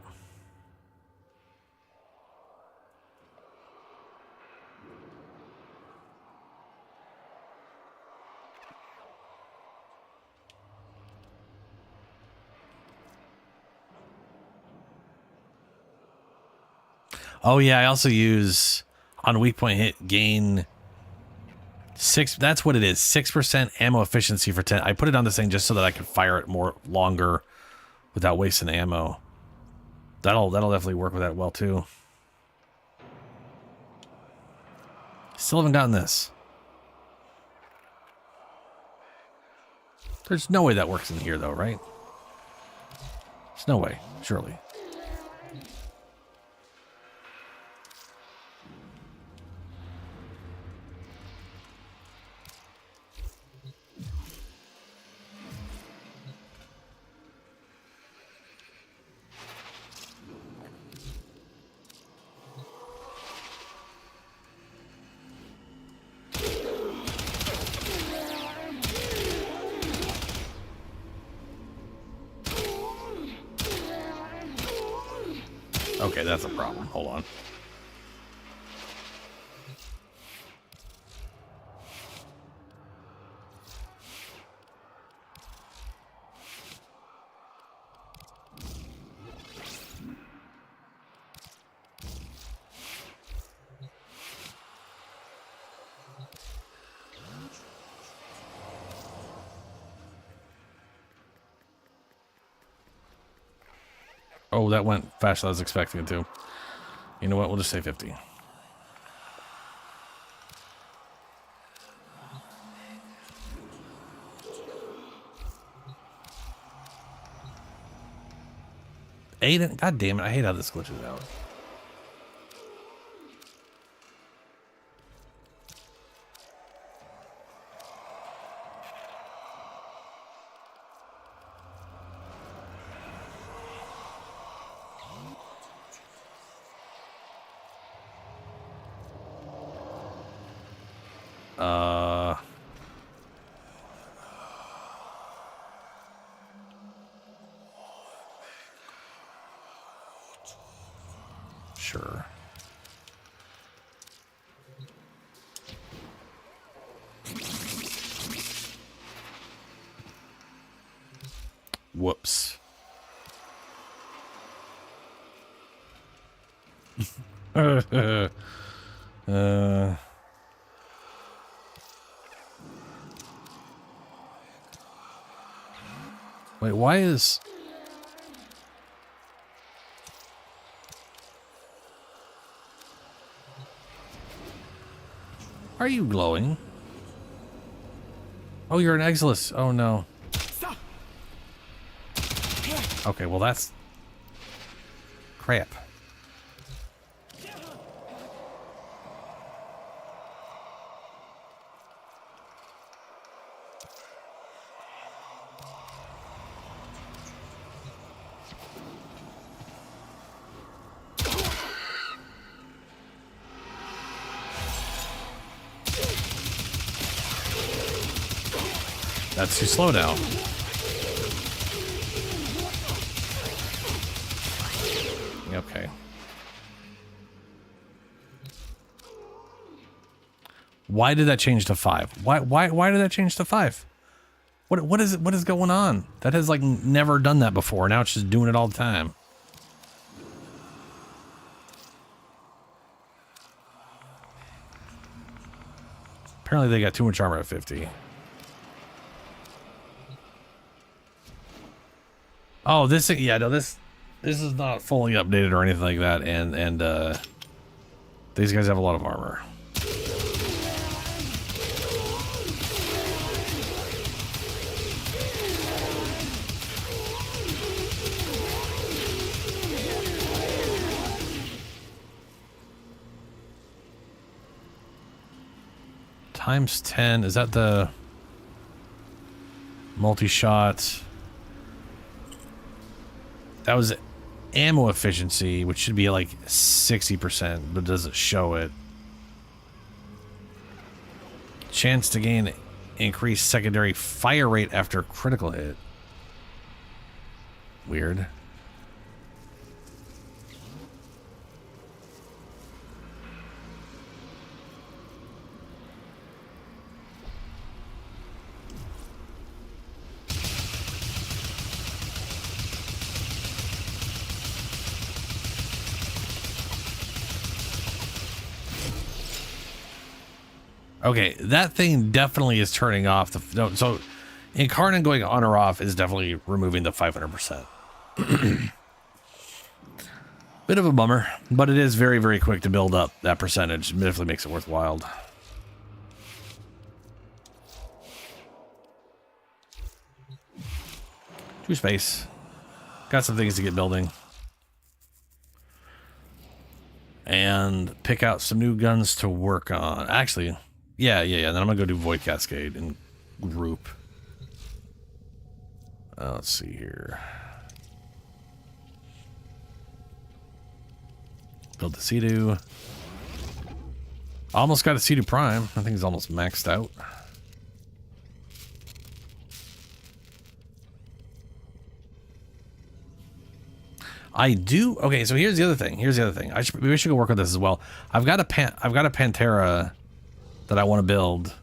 Oh yeah, I also use on weak point hit gain 6. That's what it is. 6% ammo efficiency for 10. I put it on this thing just so that I could fire it more longer without wasting ammo. That'll definitely work with that well too. Still haven't gotten this. There's no way that works in here though, right? There's no way, surely. Okay, that's a problem. Hold on. Oh, that went faster than I was expecting it to. You know what? We'll just say 50. Eight? God damn it. I hate how this glitches out. Sure. Whoops. Wait, why is... Are you glowing? Oh, you're an Exilus. Oh, no. Okay, well, that's... crap. That's too slow now. Okay. Why did that change to 5? Why did that change to 5? What is going on? That has like never done that before. Now it's just doing it all the time. Apparently they got too much armor at 50. Oh, this is not fully updated or anything like that, and these guys have a lot of armor. Times 10, is that the multi-shot? That was ammo efficiency, which should be like 60%, but doesn't show it. Chance to gain increased secondary fire rate after critical hit. Weird. Okay, that thing definitely is turning off the... No, so Incarnate going on or off is definitely removing the 500%. Bit of a bummer, but it is very, very quick to build up that percentage. It definitely makes it worthwhile. Two space. Got some things to get building. And pick out some new guns to work on. Actually, yeah. Then I'm gonna go do Void Cascade and group. Let's see here. Build the Sea-Doo. Almost got a Sea-Doo Prime. I think it's almost maxed out. I do. Okay, so here's the other thing. Maybe we should go work on this as well. I've got a Pantera that I want to build,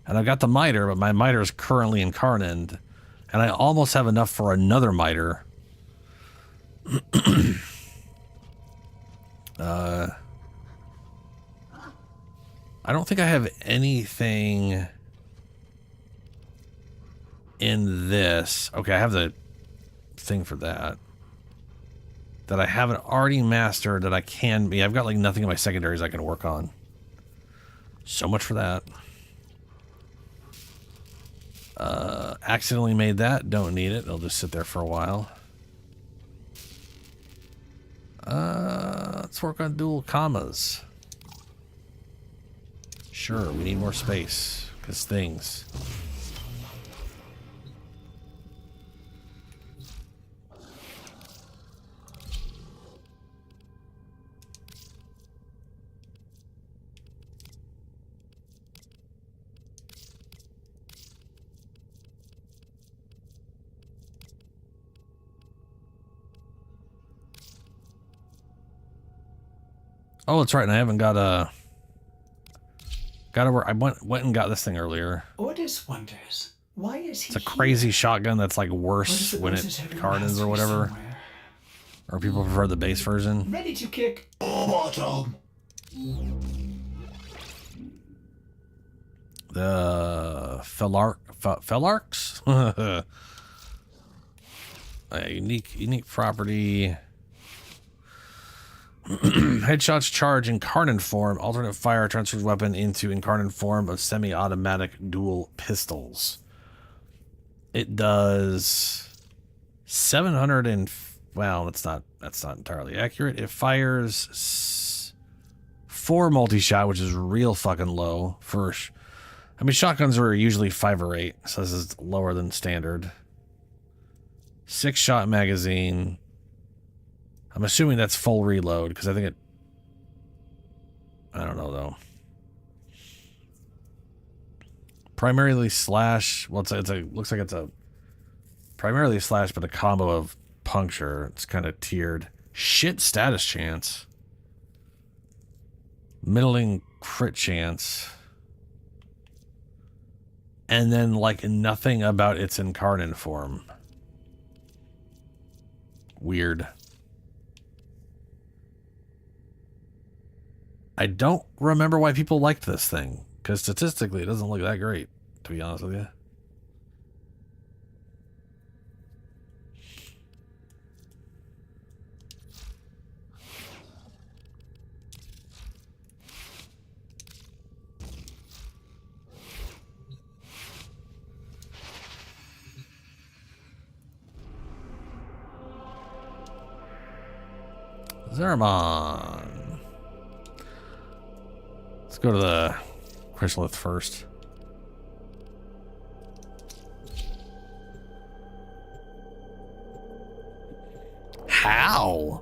and I've got the miter, but my miter is currently incarnate, and I almost have enough for another miter. I don't think I have anything in this. Okay, I have the thing for that I haven't already mastered that I can be. I've got like nothing in my secondaries I can work on. So much for that. Accidentally made that. Don't need it. It'll just sit there for a while. Let's work on dual commas. Sure, we need more space, because things. Oh, that's right, and I haven't got a... Gotta work. I went and got this thing earlier. Ordis wonders, why is he It's a crazy shotgun that's like worse when it cardons or whatever. somewhere? Or people prefer the base version. Ready to kick bottom. The Felarks? A unique property. Headshots charge incarnate form. Alternate fire transfers weapon into incarnate form of semi-automatic dual pistols. It does 700 and... Well, that's not entirely accurate. It fires 4 multi-shot, which is real fucking low. I mean, shotguns are usually 5 or 8, so this is lower than standard. 6-shot magazine. I'm assuming that's full reload, because I think it... I don't know, though. Primarily slash... Well, looks like it's a... Primarily slash, but a combo of puncture. It's kind of tiered. Shit status chance. Middling crit chance. And then, like, nothing about its incarnate form. Weird. I don't remember why people liked this thing, because statistically it doesn't look that great, to be honest with you. Zermon. Let's go to the Chrysalith first. How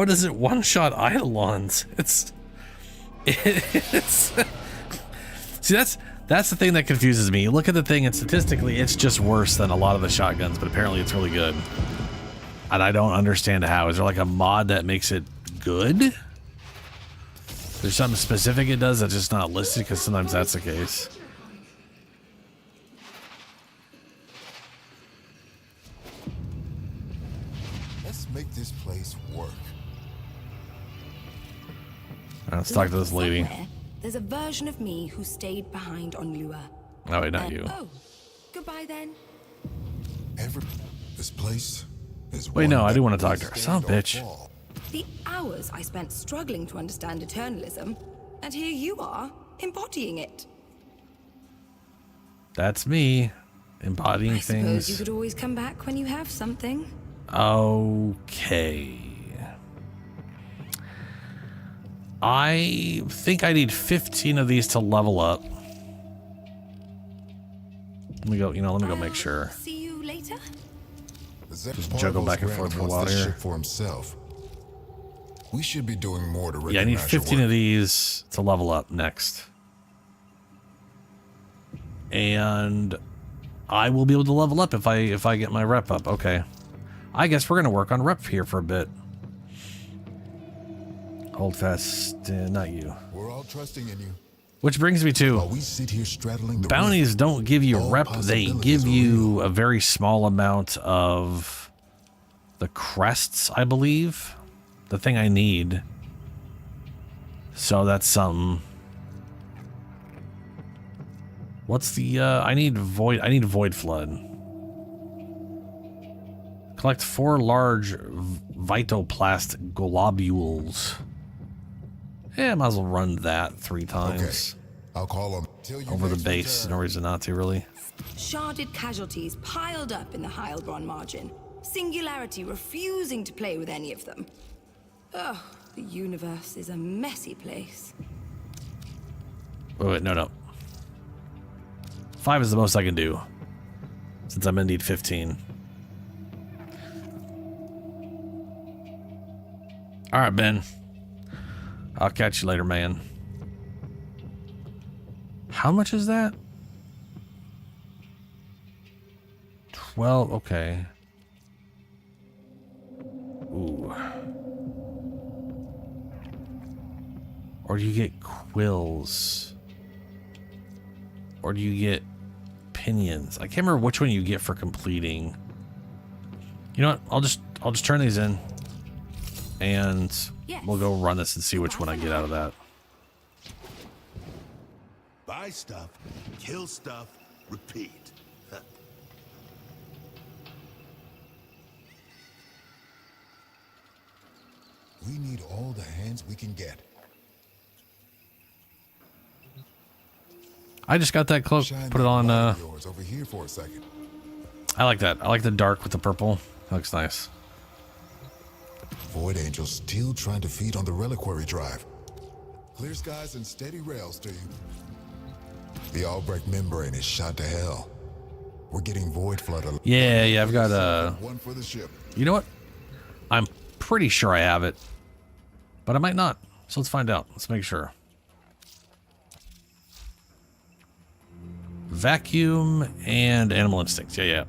does it one-shot Eidolons? It's see, that's the thing that confuses me. You look at the thing and statistically it's just worse than a lot of the shotguns, but apparently it's really good. And I don't understand how. Is there like a mod that makes it good? There's something specific it does that's just not listed, because sometimes that's the case. Let's make this place work. Let's talk to this lady. there's a version of me who stayed behind on Lua. Oh, wait, not you. Oh, goodbye then. This place is. Wait, no, I do want to talk to her. Son of a bitch. The hours I spent struggling to understand eternalism, and here you are, embodying it. That's me, embodying I suppose things. you could always come back when you have something. Okay. I think I need 15 of these to level up. Let me go, let me go make sure. See you later. Just juggle back and forth for a while here. For himself. We should be doing more to recognize. Yeah, I need 15 of these to level up next. And I will be able to level up if I get my rep up. Okay. I guess we're going to work on rep here for a bit. Hold fast, not you. We're all trusting in you. Which brings me to, While we sit here straddling the bounties don't give you rep, they give you a very small amount of the crests, I believe. The thing I need. So that's something. What's the, I need void flood. Collect 4 large vitoplast globules. Yeah, might as well run that 3 times. Okay. I'll call them. Over the base. No reason not to, really. Sharded casualties piled up in the Heilbronn margin. Singularity refusing to play with any of them. Ugh, the universe is a messy place. Wait, no. 5 is the most I can do. Since I'm gonna need 15. Alright, Ben. I'll catch you later, man. How much is that? 12, okay. Ooh. Or do you get quills? Or do you get pinions? I can't remember which one you get for completing. You know what? I'll just turn these in. And we'll go run this and see which one I get out of that. Buy stuff, kill stuff, repeat. We need all the hands we can get. I just got that cloak. Put it on. Yours over here for a second. I like that. I like the dark with the purple. That looks nice. Void Angel still trying to feed on the reliquary drive. Clear skies and steady rails to you. The Albrecht membrane is shot to hell. We're getting void flood. Yeah, I've got one for the ship. You know what? I'm pretty sure I have it, but I might not. So let's find out. Let's make sure. Vacuum and animal instincts. Yeah.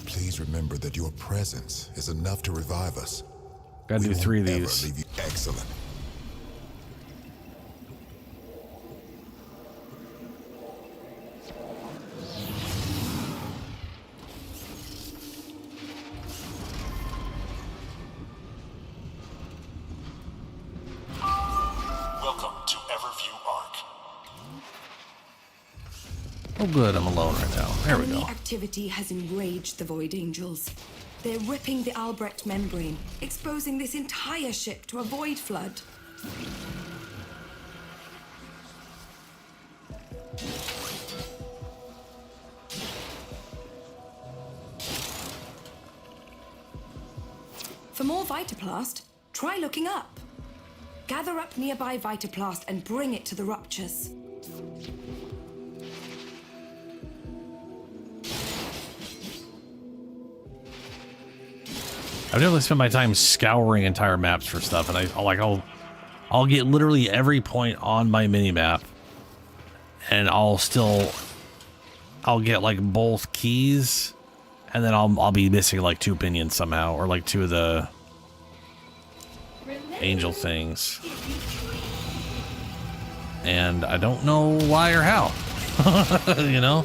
Please remember that your presence is enough to revive us. Gotta do 3 of these. Leave you. Excellent. Welcome to Everview Arc. Oh, good. I'm alone right now. There we go. Enemy activity has enraged the Void Angels. They're ripping the Albrecht membrane, exposing this entire ship to a void flood. For more Vitoplast, try looking up. Gather up nearby Vitoplast and bring it to the ruptures. I've definitely spent my time scouring entire maps for stuff, and I'll get literally every point on my mini map, and I'll get like both keys, and then I'll be missing like 2 pinions somehow, or like 2 of the angel things, and I don't know why or how. You know.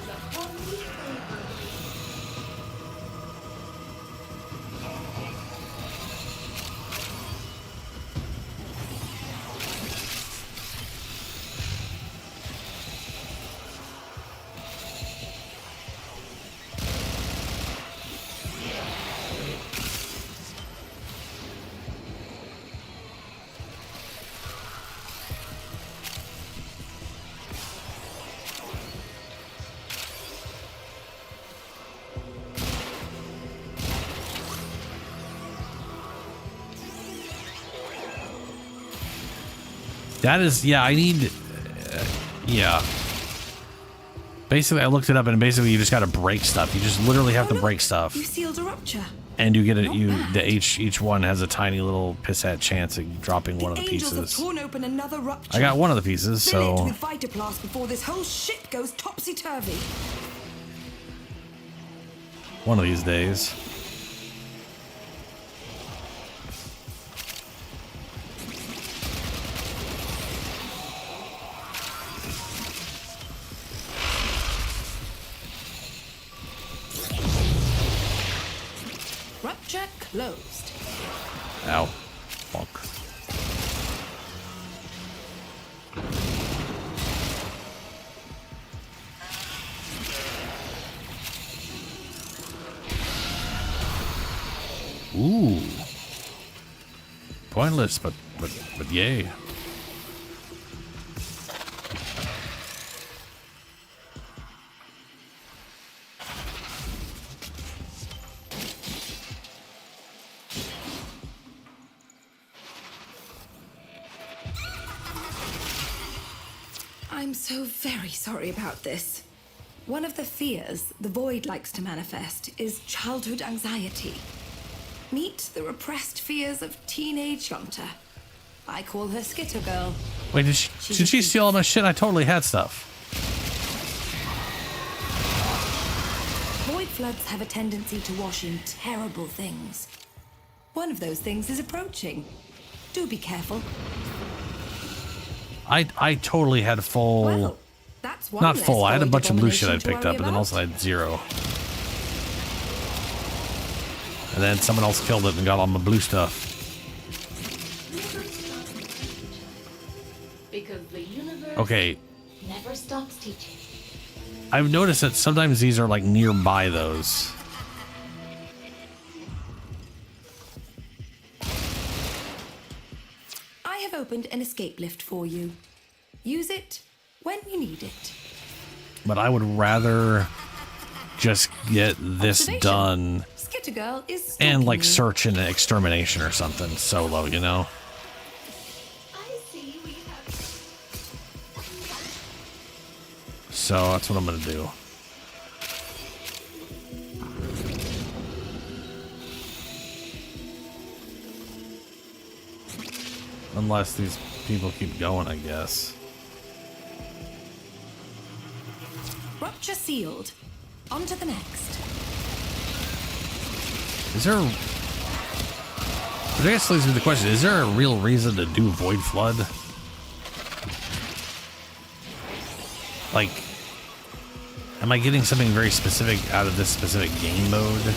That is, yeah, I need, yeah. Basically, I looked it up, and basically you just got to break stuff. You just literally have to break stuff. You sealed a rupture. And you get it, each one has a tiny little pissat chance of dropping one of the Angels have pieces. torn open another rupture. I got one of the pieces, Fill it so... with Vitaplast before this whole shit goes topsy-turvy. One of these days. Rupture closed. Ow. Fuck. Ooh. Pointless, but yay. I'm so very sorry about this. One of the fears the Void likes to manifest is childhood anxiety. Meet the repressed fears of teenage Yonta. I call her Skitter Girl. Wait, did she steal all my shit? I totally had stuff. Void floods have a tendency to wash in terrible things. One of those things is approaching. Do be careful. I totally had full... Well, that's one not less full, I had a Void bunch of blue shit abomination I'd to picked up, worry and then about. also I had 0. And then someone else killed it and got all my blue stuff. Because the universe Okay, never stops teaching. I've noticed that sometimes these are like nearby those. I have opened an escape lift for you. Use it when you need it. But I would rather just get this Observation. done Skitter Girl is and like stalking you. search and extermination or something solo, you know? So that's what I'm gonna do. Unless these people keep going, I guess. Rupture sealed. On to the next. Is there... But I guess leads me to the question, is there a real reason to do Void Flood? Like, am I getting something very specific out of this specific game mode?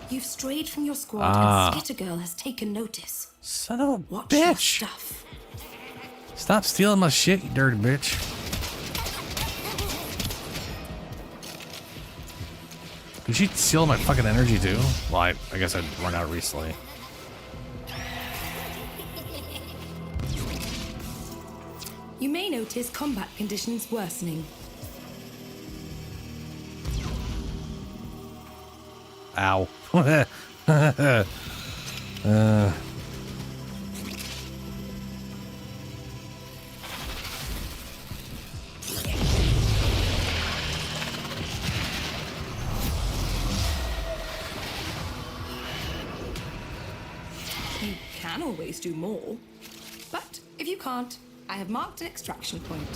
You've strayed from your squad Ah. and Skitter Girl has taken notice. Son of a Watch your bitch! stuff. Stop stealing my shit, you dirty bitch. Did she steal my fucking energy too? Well, I guess I'd run out recently. You may notice combat conditions worsening. Ow. You can always do more. But if you can't, I have marked an extraction point.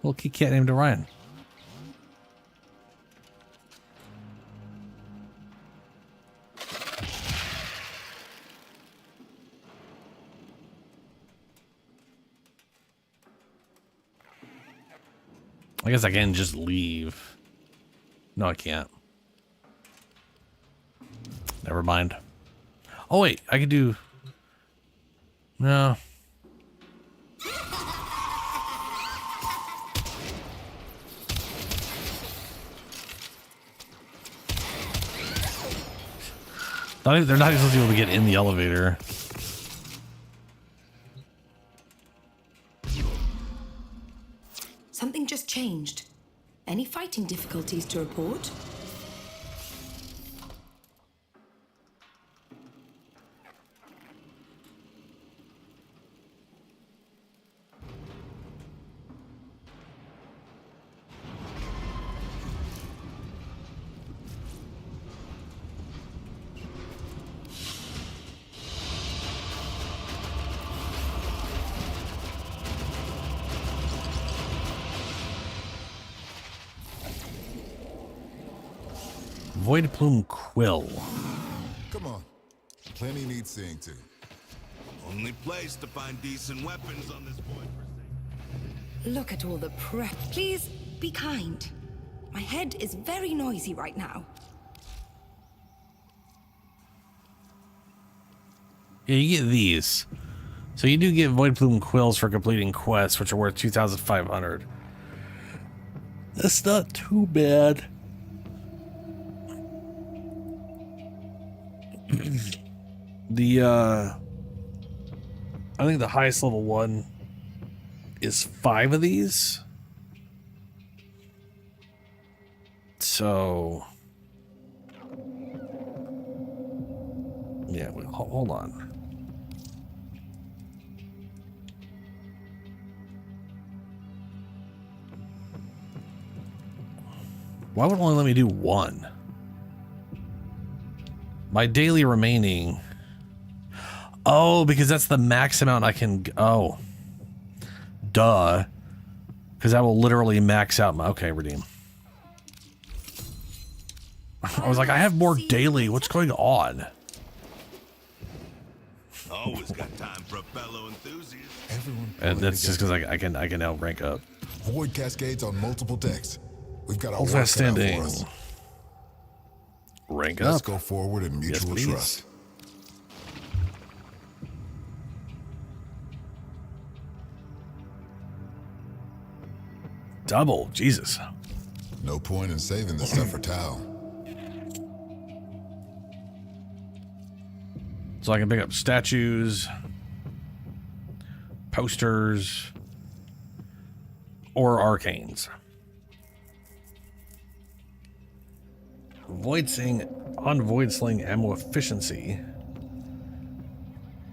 Little kitty cat named Orion. I guess I can just leave. No, I can't. Never mind. Oh, wait. I could do... No. They're not supposed to be able to get in the elevator. Something just changed. Any fighting difficulties to report? Void Plume Quill. Come on. Plenty need seeing to. Only place to find decent weapons on this void. Look at all the prep. Please be kind. My head is very noisy right now. Yeah, you get these. So you do get Void Plume Quills for completing quests, which are worth 2,500. That's not too bad. I think the highest level one is 5 of these. So yeah, wait, hold on. Why would it only let me do 1? My daily remaining. Oh, because that's the max amount I can. Oh, duh. Because that will literally max out my. Okay, redeem. I was like, I have more daily. What's going on? Always got time for a fellow enthusiast. And that's just because I can now rank up. Void cascades on multiple decks. We've got a Hold work fast cut out standing. for us. Rank Let's up. go forward in mutual please. trust. Double, Jesus. No point in saving this stuff for Tau. So I can pick up statues, posters, or arcanes. Void Sling on Void Sling ammo efficiency.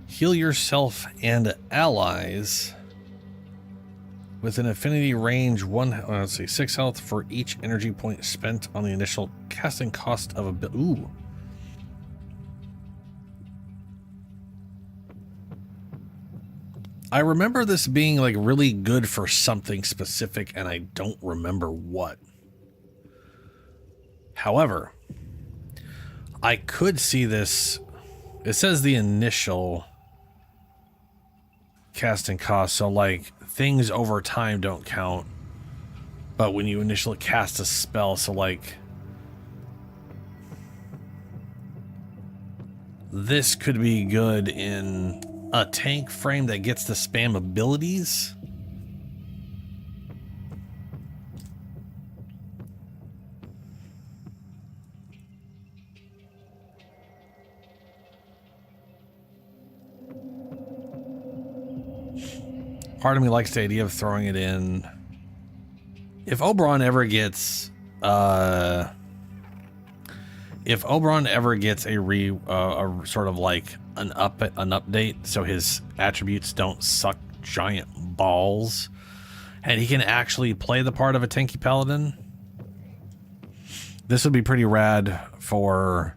Heal yourself and allies with an affinity range 6 health for each energy point spent on the initial casting cost of a ooh. I remember this being like really good for something specific, and I don't remember what. However, I could see this. It says the initial casting cost, so like things over time don't count. But when you initially cast a spell, so like this could be good in a tank frame that gets to spam abilities. Part of me likes the idea of throwing it in. If Oberon ever gets a sort of like an update, so his attributes don't suck giant balls, and he can actually play the part of a tanky paladin, this would be pretty rad for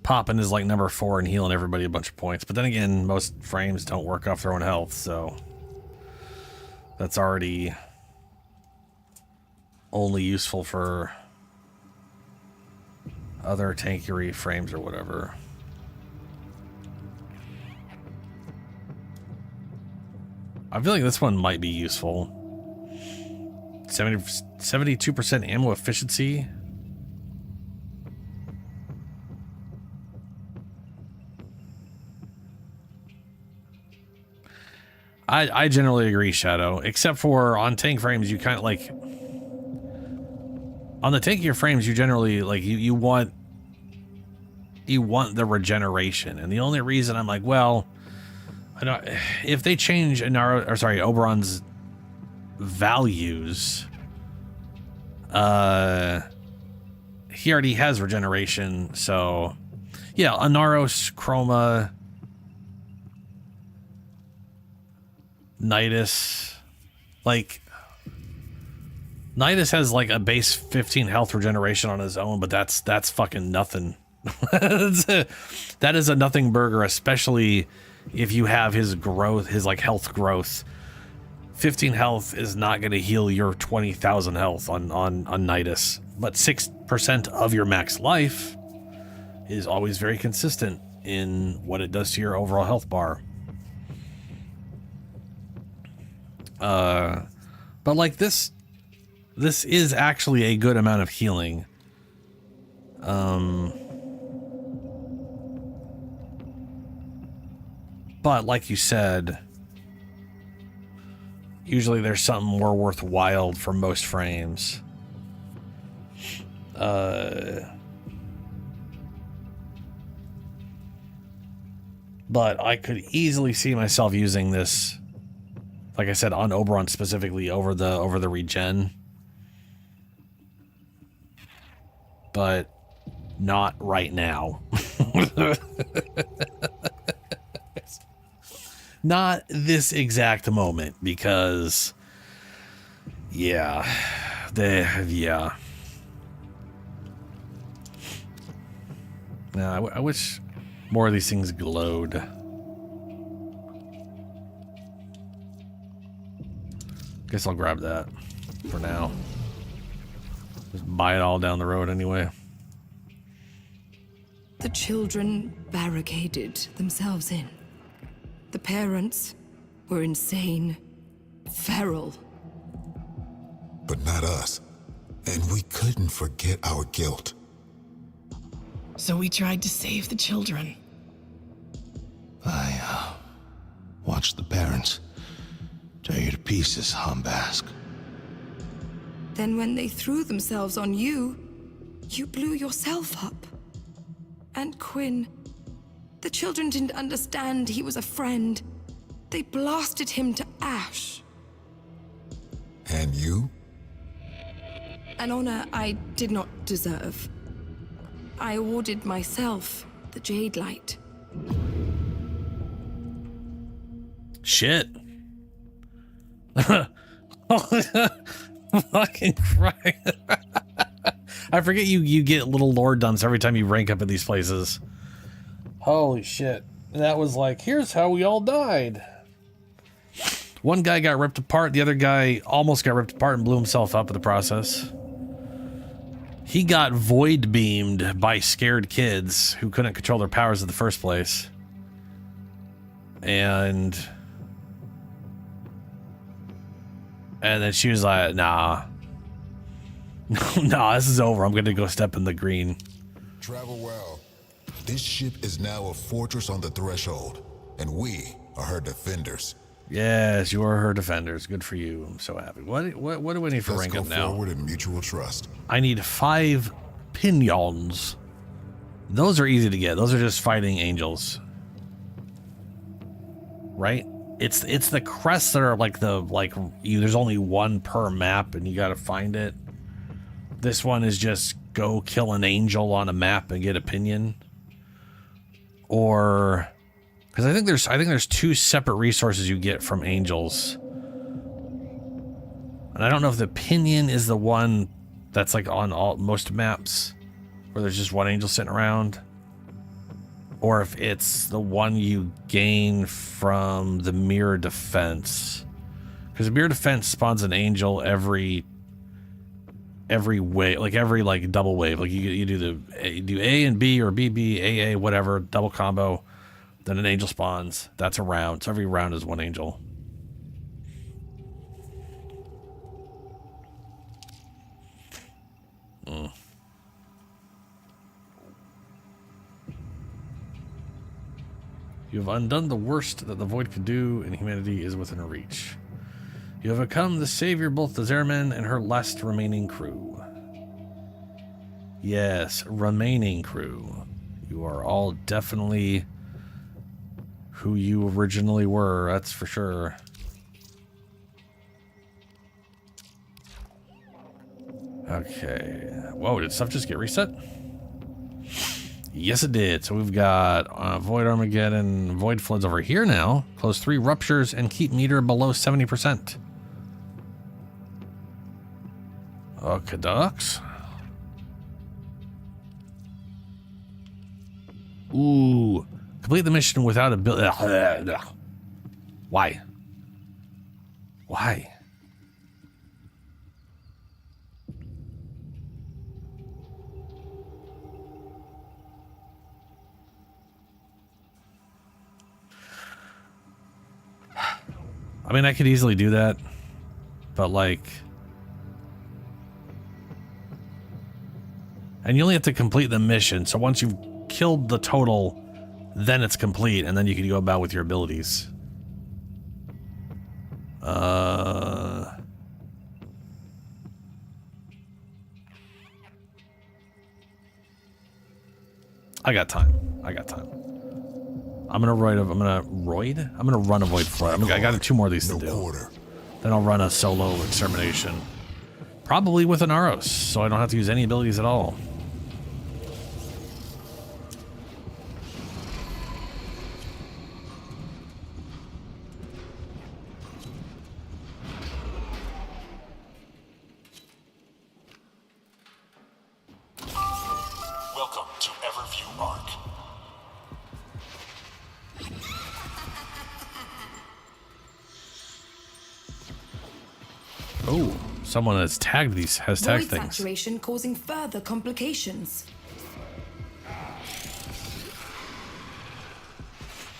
popping his like number 4 and healing everybody a bunch of points. But then again, most frames don't work off their own health, so that's already only useful for other tankery frames or whatever. I feel like this one might be useful. 72% ammo efficiency. I generally agree, Shadow, except for on tank frames, you kind of like, on the tankier frames, you generally like, you want the regeneration. And the only reason I'm like, well, I don't, if they change Oberon's values, he already has regeneration. So yeah, Anaros, Chroma, Nidus, like Nidus has like a base 15 health regeneration on his own, but that's fucking nothing. That is a nothing burger, especially if you have his growth, his like health growth. 15 health is not going to heal your 20,000 health on Nidus, but 6% of your max life is always very consistent in what it does to your overall health bar. But like this is actually a good amount of healing. But like you said, usually there's something more worthwhile for most frames. But I could easily see myself using this, like I said, on Oberon specifically over the regen. But not right now. Not this exact moment, because yeah. I wish more of these things glowed. Guess I'll grab that for now. Just buy it all down the road anyway. The children barricaded themselves in. The parents were insane, feral. But not us. And we couldn't forget our guilt. So we tried to save the children. I watched the parents tear you to pieces, Humbask. Then when they threw themselves on you, you blew yourself up. And Quinn, the children didn't understand he was a friend. They blasted him to ash. And you? An honor I did not deserve. I awarded myself the Jade Light. Shit. Fucking Christ. I forget you get little lore dumps every time you rank up in these places. Holy shit. That was like, here's how we all died. One guy got ripped apart. The other guy almost got ripped apart and blew himself up in the process. He got void beamed by scared kids who couldn't control their powers in the first place. And then she was like, nah, this is over. I'm going to go step in the green. Travel well. This ship is now a fortress on the threshold, and we are her defenders. Yes, you are her defenders. Good for you. I'm so happy. What do we need for rank up now? Let's go forward in mutual trust. I need 5 pinions. Those are easy to get. Those are just fighting angels. Right? It's the crests that are there's only one per map and you gotta find it. This one is just go kill an angel on a map and get a pinion. Or because I think there's 2 separate resources you get from angels. And I don't know if the pinion is the one that's like on most maps where there's just one angel sitting around, or if it's the one you gain from the mirror defense, because the mirror defense spawns an angel every every wave, like every like double wave. Like you do you do A and B or BB, AA, whatever, double combo. Then an angel spawns. That's a round. So every round is one angel. You have undone the worst that the Void could do, and humanity is within reach. You have become the savior of both the Zerman and her last remaining crew. Yes, remaining crew. You are all definitely who you originally were, that's for sure. Okay. Whoa, did stuff just get reset? Yes, it did. So we've got Void Armageddon, Void Floods over here now. Close 3 ruptures and keep meter below 70%. Okay, ducks. Ooh. Complete the mission without ability. Why? Why? I mean, I could easily do that, but like, and you only have to complete the mission. So once you've killed the total, then it's complete, and then you can go about with your abilities. I got time. I got time. I'm gonna run a Void Flood. I got 2 more of these to do. Then I'll run a solo extermination. Probably with an Aros, so I don't have to use any abilities at all. Welcome to Everview Arc. Oh, someone has tagged these, has tagged Void things. saturation causing further complications.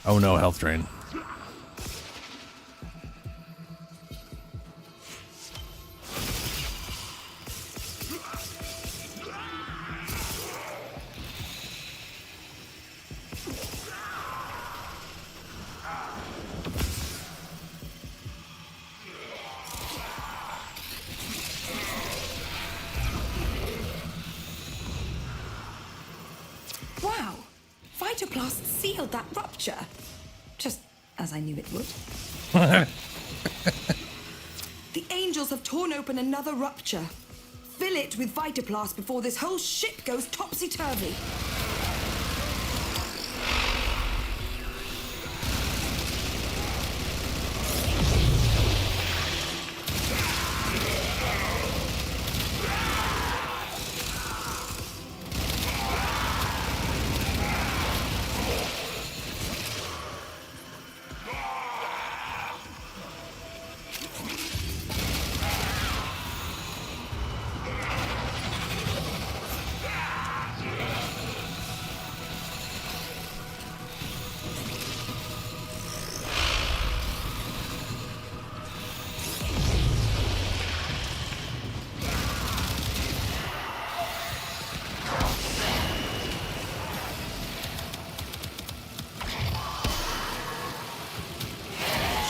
Oh no, health drain. Wow! Phytoplast sealed that rupture. Just as I knew it would. The angels have torn open another rupture. Fill it with Vitoplast before this whole ship goes topsy-turvy.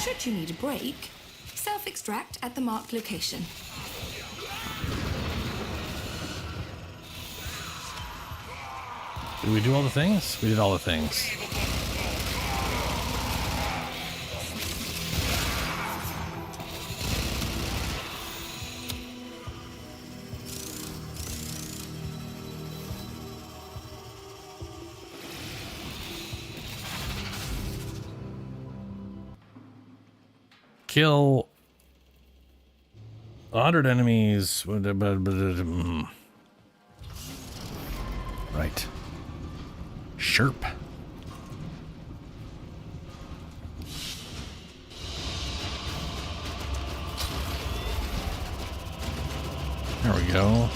Should you need a break, self-extract at the marked location. Did we do all the things? We did all the things. Kill 100 enemies. Right. Sherp. There we go.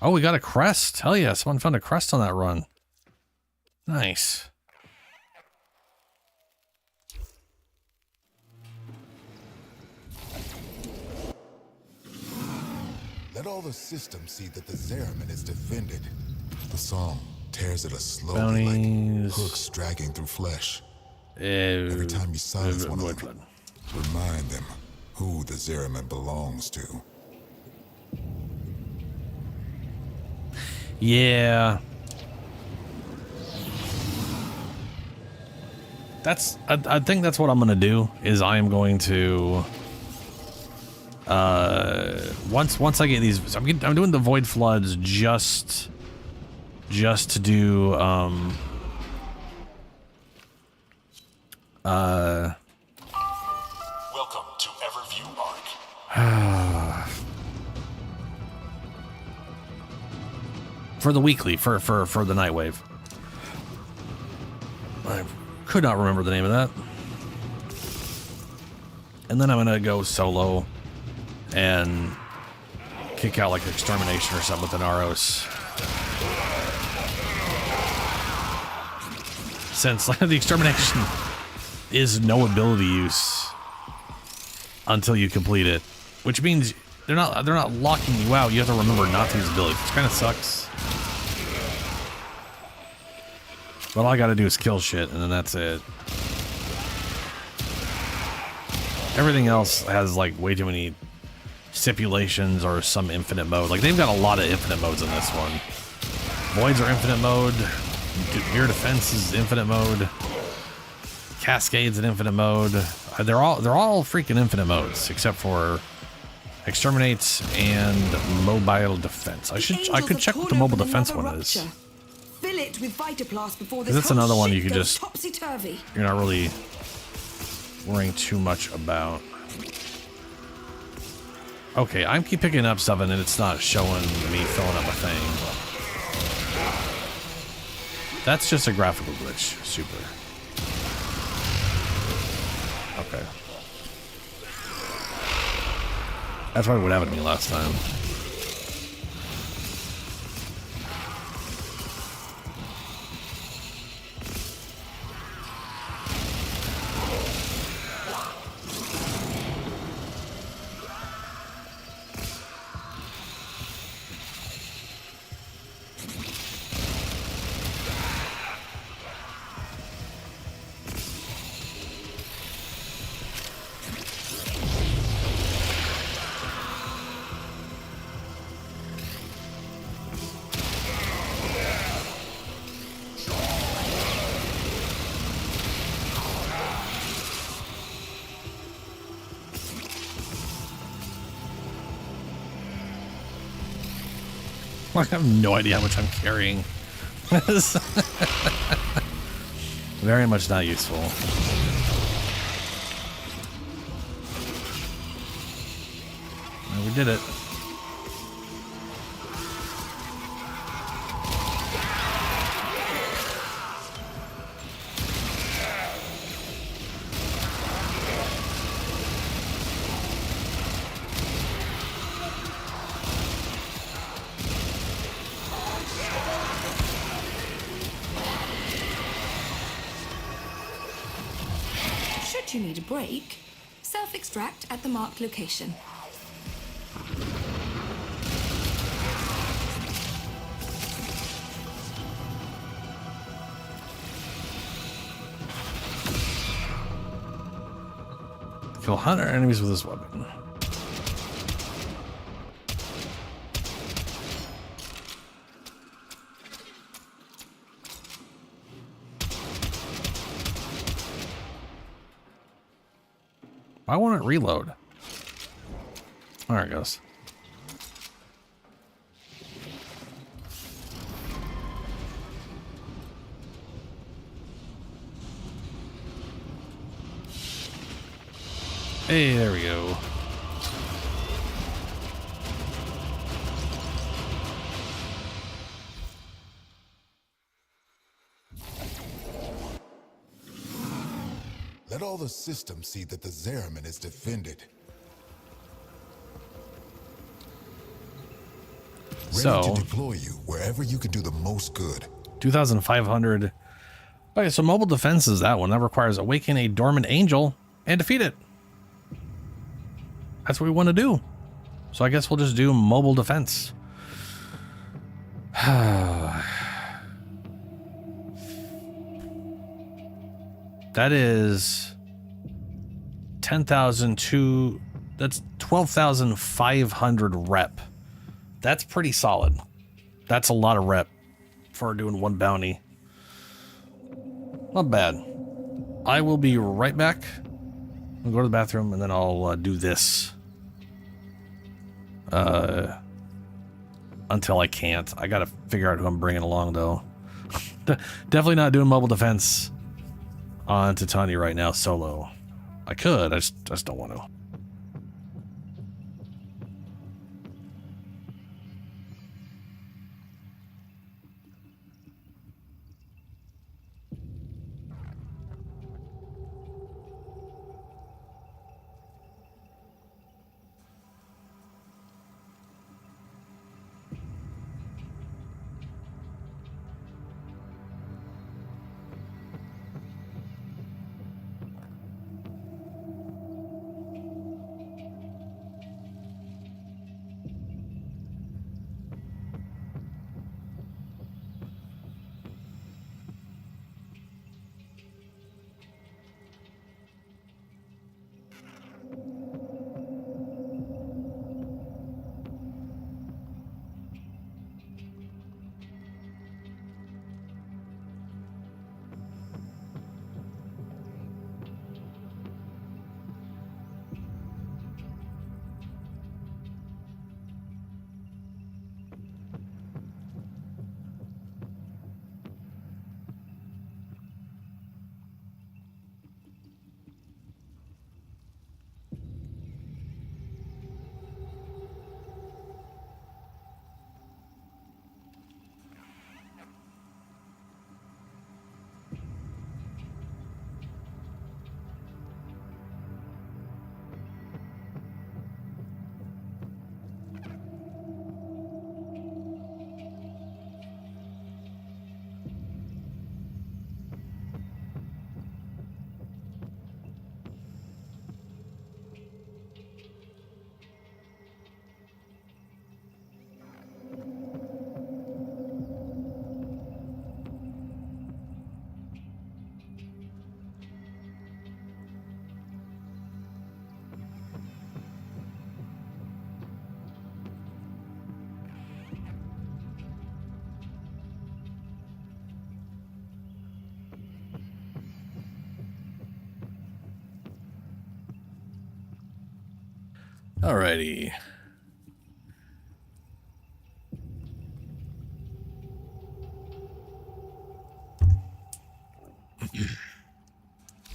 Oh, we got a crest. Hell yeah, someone found a crest on that run. Nice. Let all the systems see that the Zeraman is defended. The song tears at us slowly Bounties. like hooks dragging through flesh. Every time you silence one of them, remind them who the Zeraman belongs to. Yeah. I think that's what I'm gonna do, is I am going to once I get these, I'm doing the Void Floods just to do Welcome to Everview Arc. for the weekly, for the Nightwave. I could not remember the name of that. And then I'm gonna go solo and kick out like Extermination or something with an Aros. Since the Extermination is no ability use until you complete it, which means they're not locking you out. You have to remember not to use abilities, which kind of sucks. But all I gotta do is kill shit, and then that's it. Everything else has like way too many stipulations or some infinite mode. Like they've got a lot of infinite modes in this one. Voids are infinite mode. Your defense is infinite mode. Cascades in infinite mode. They're all freaking infinite modes except for Exterminates and Mobile Defense. I could check what the Mobile Defense one is. Fill it with Vitaplast before this Because that's whole another one shit you could goes just topsy-turvy. you're not really worrying too much about. Okay, I keep picking up stuff and it's not showing me filling up a thing. That's just a graphical glitch. Super. Okay. That's probably what happened to me last time. I have no idea how much I'm carrying. Very much not useful. Well, we did it. Should you need a break, self-extract at the marked location. Kill 100 enemies with this weapon. Why won't it reload? There it goes. Hey, there we go. Let all the systems see that the Zeraman is defended. So, to deploy you wherever you can do the most good. 2,500. Okay, so mobile defense is that one. That requires awaken a dormant angel and defeat it. That's what we want to do. So I guess we'll just do mobile defense. That is 10,002. That's 12,500 rep. That's pretty solid. That's a lot of rep for doing one bounty. Not bad. I will be right back. I'll go to the bathroom and then I'll do this. Until I can't. I gotta figure out who I'm bringing along though. Definitely not doing mobile defense on Titania right now solo. I could, I just don't want to. Alrighty.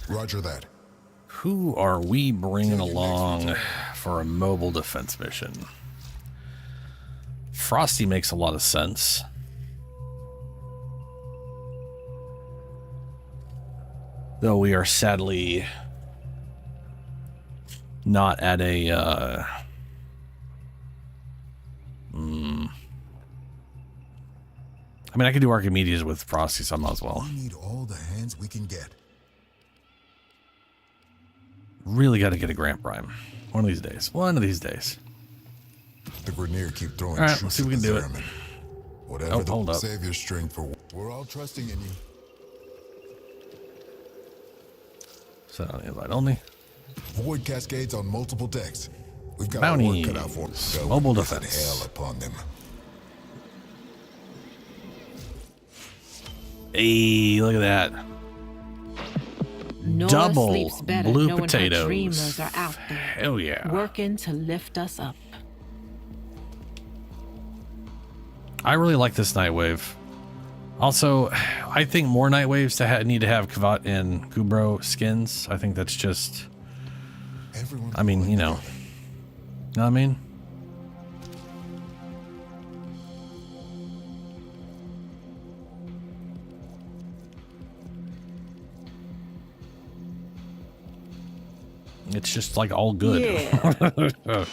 Roger that. Who are we bringing along for a mobile defense mission? Frosty makes a lot of sense. Though we are sadly not at a I mean, I could do Archimedes with Frosty, so I might as well. We need all the hands we can get. Really got to get a Grand Prime. One of these days. One of these days. The Grenier keep throwing. All right, let's see if we can do it. Whatever hold up. Save your strength for. We're all trusting in you. Set on invite only. Void cascades on multiple decks. We've got Bounty. our work cut out for us. So Mobile visit defense. hell upon them. Hey, look at that. Nora Double sleeps better blue knowing potatoes. her dreamers are out there. Hell yeah. Working to lift us up. I really like this Nightwave. Also, I think more Nightwaves need to have Kavat and Kubro skins. I think that's just... I mean, you know. Know what I mean? It's just like all good. Yeah.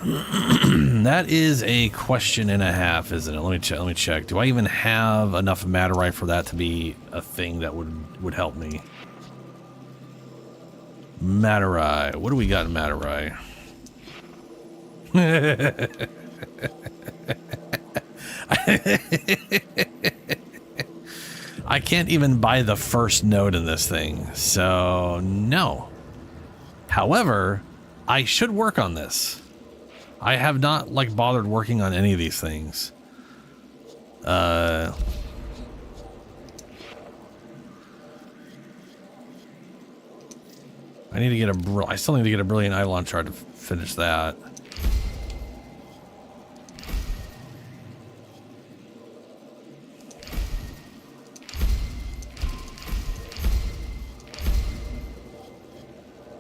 That is a question and a half, isn't it? Let me check. Do I even have enough Matterai for that to be a thing that would help me? Matterai. What do we got in Matterai? I can't even buy the first node in this thing, so no. However, I should work on this. I have not like bothered working on any of these things. I need to get I still need to get a brilliant Eidolon chart to finish that.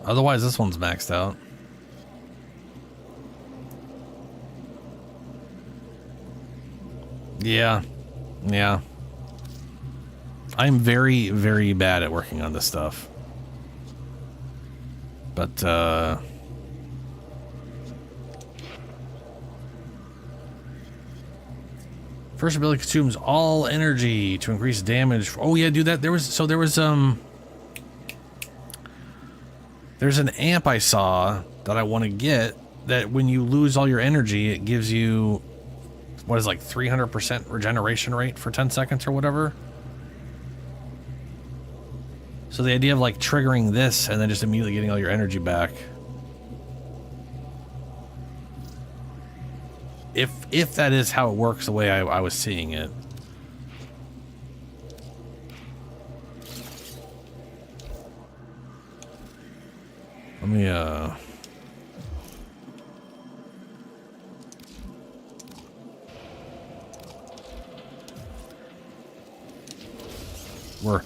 Otherwise, this one's maxed out. Yeah. Yeah. I'm very, very bad at working on this stuff. But, first ability consumes all energy to increase damage. Oh yeah, do that. There's an amp I saw that I want to get that when you lose all your energy, it gives you, what is like 300% regeneration rate for 10 seconds or whatever. So the idea of like triggering this and then just immediately getting all your energy back. If that is how it works the way I was seeing it. Let me, we're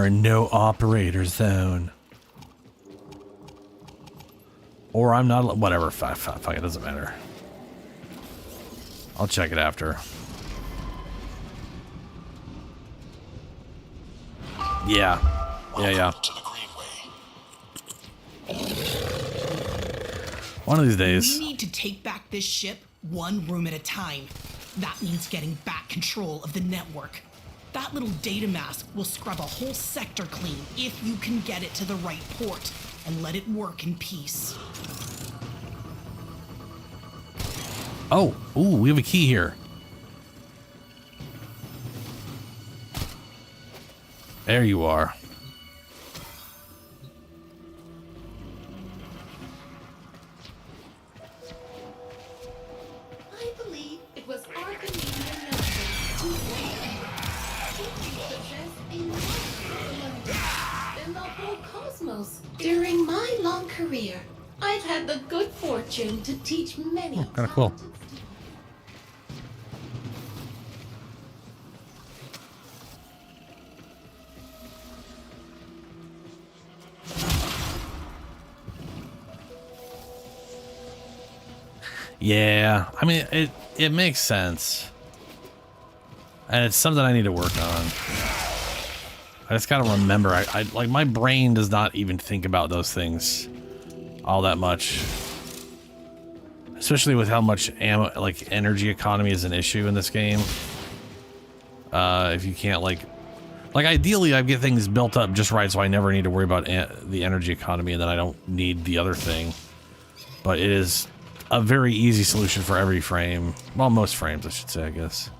in no operator zone. Or I'm not, whatever, fuck, it doesn't matter. I'll check it after. Yeah. Yeah. One of these days. We need to take back this ship one room at a time. That means getting back control of the network. That little data mask will scrub a whole sector clean if you can get it to the right port and let it work in peace. Oh, ooh, we have a key here. There you are. I believe it was Archimedea who in the whole cosmos. During my long career, I've had the good fortune to teach many. Kind of cool. Yeah, I mean, it makes sense. And it's something I need to work on. I just gotta remember, I like, my brain does not even think about those things all that much. Especially with how much ammo, like, energy economy is an issue in this game. If you can't, like, ideally I get things built up just right so I never need to worry about the energy economy, and then I don't need the other thing. But it is a very easy solution for every frame. Well, most frames, I should say, I guess.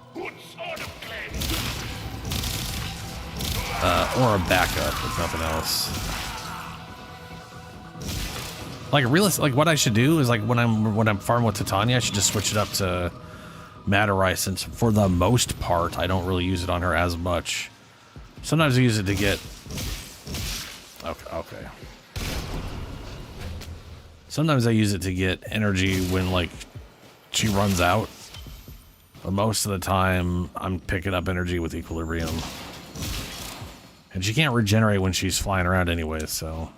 Or a backup, if nothing else. Like, like, what I should do is, like, when I'm farming with Titania, I should just switch it up to Matterai, since for the most part I don't really use it on her as much. Sometimes I use it to get... Okay. Sometimes I use it to get energy when, like, she runs out. But most of the time, I'm picking up energy with Equilibrium. And she can't regenerate when she's flying around anyway, so...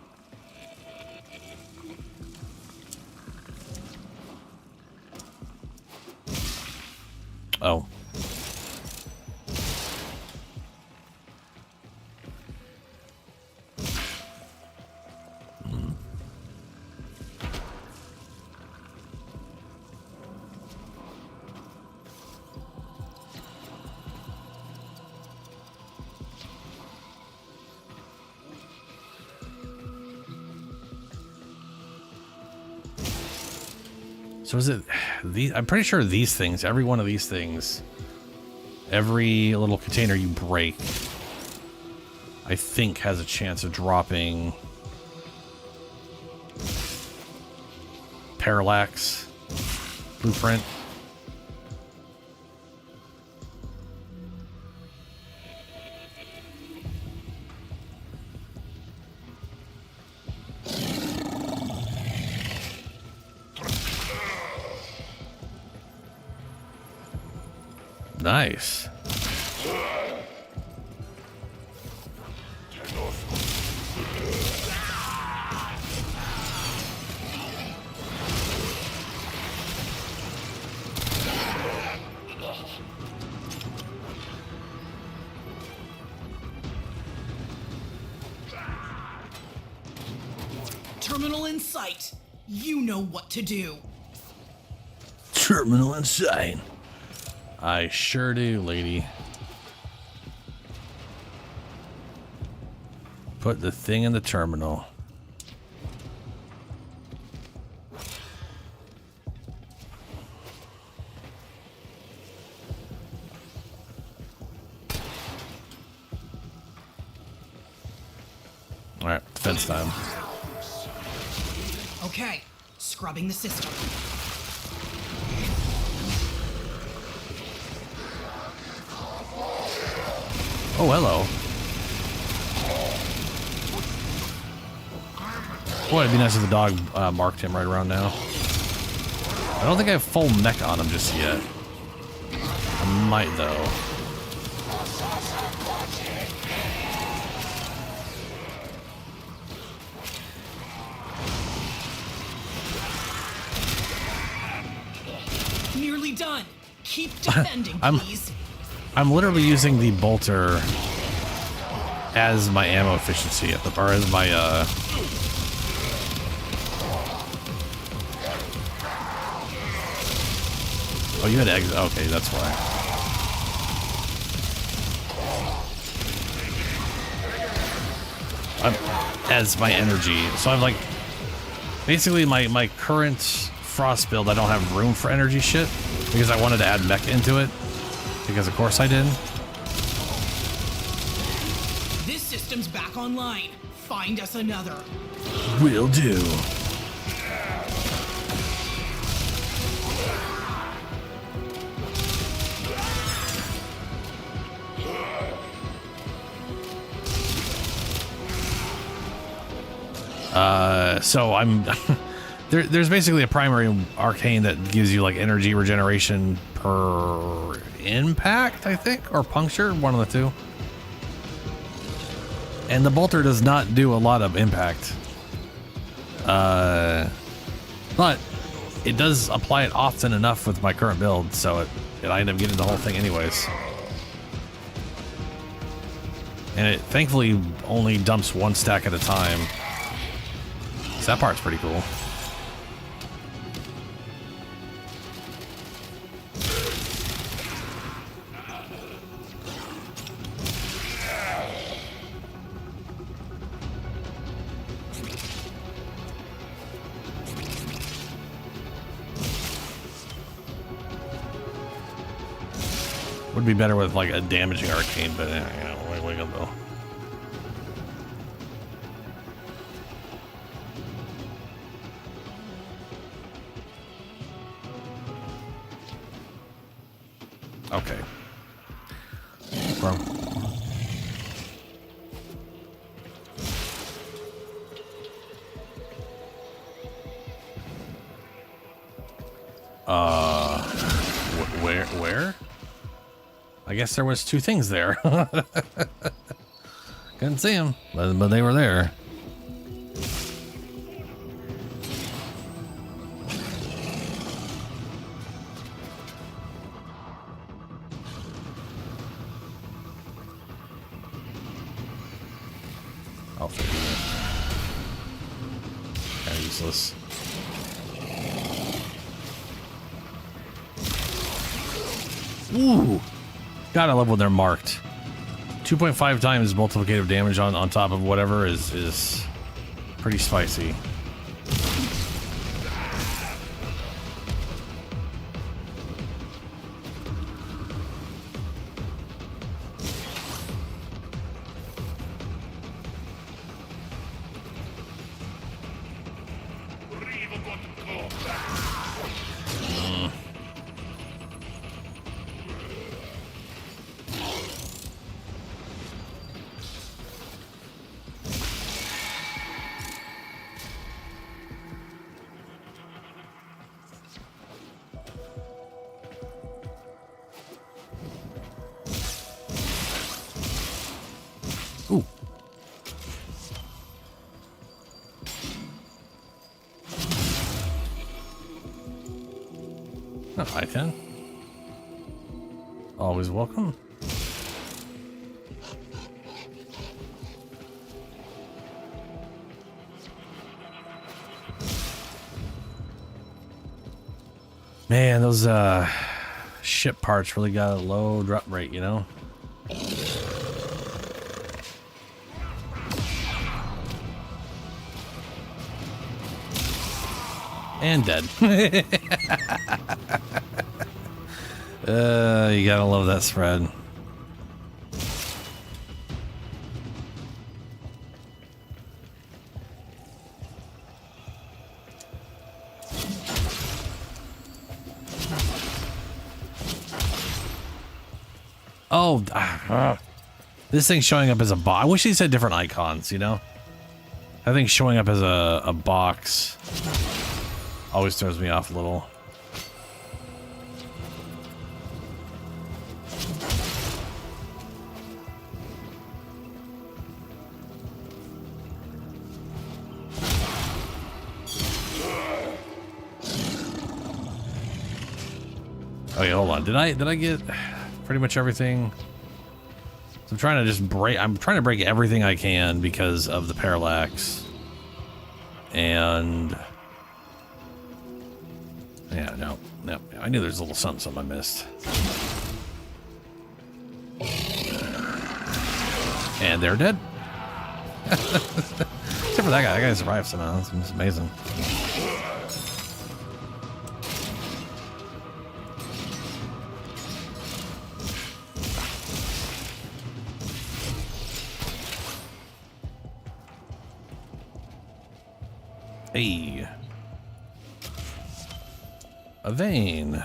Oh. So is it these? I'm pretty sure these things, every one of these things, every little container you break, I think has a chance of dropping Parallax Blueprint. Nice. Terminal in sight. You know what to do. Terminal in sight. I sure do, lady. Put the thing in the terminal. All right, defense time. Okay, scrubbing the system. Oh, hello. Boy, it'd be nice if the dog marked him right around now. I don't think I have full mech on him just yet. I might, though. Nearly done. Keep defending, please. I'm literally using the bolter as my ammo efficiency at the bar, as my Oh, you had exit. Okay, that's why. As my energy. So I'm like, basically my current frost build, I don't have room for energy shit because I wanted to add mech into it. Because of course I did. This system's back online. Find us another. Will do. So I'm there's basically a primary arcane that gives you like energy regeneration per impact, I think, or puncture, one of the two. And the bolter does not do a lot of impact. But it does apply it often enough with my current build, so I end up getting the whole thing anyways. And it thankfully only dumps one stack at a time. So that part's pretty cool. Would be better with like a damaging arcane, but yeah, we go though. Okay. Bro. Where? I guess there was two things there. Couldn't see them, but they were there. I'll figure it. Kind of useless. Ooh! God, I love when they're marked. 2.5 times multiplicative damage on top of whatever is pretty spicy. Oh, I can. Always welcome. Man, those ship parts really got a low drop rate, you know? And dead. You gotta love that spread. Oh, this thing's showing up as a box. I wish these had different icons, you know? I think showing up as a box always throws me off a little. Okay, hold on. Did I get pretty much everything? So I'm trying to just break everything I can because of the parallax. And yeah, no. I knew there's a little something I missed. And they're dead. Except for that guy. That guy survived somehow. It's amazing. Hey. A vein.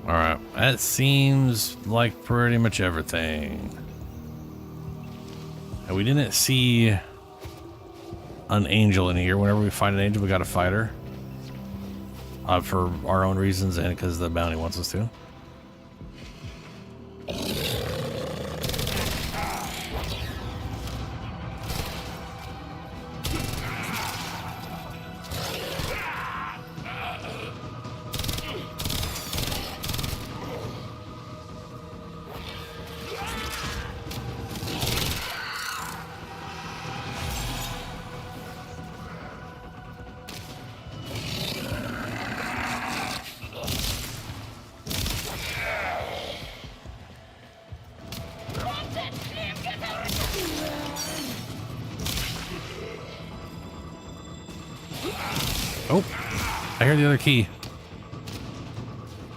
All right, that seems like pretty much everything. And we didn't see an angel in here. Whenever we find an angel, we gotta fight her. For our own reasons and because the bounty wants us to. Oh, I hear the other key.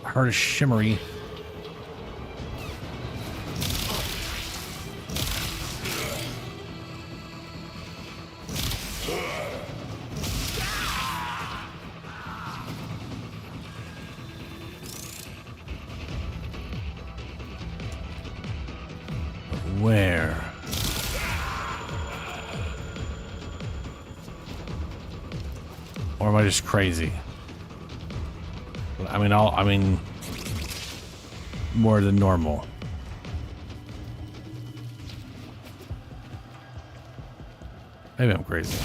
I heard a shimmery. Where? Or am I just crazy? I mean, more than normal. Maybe I'm crazy.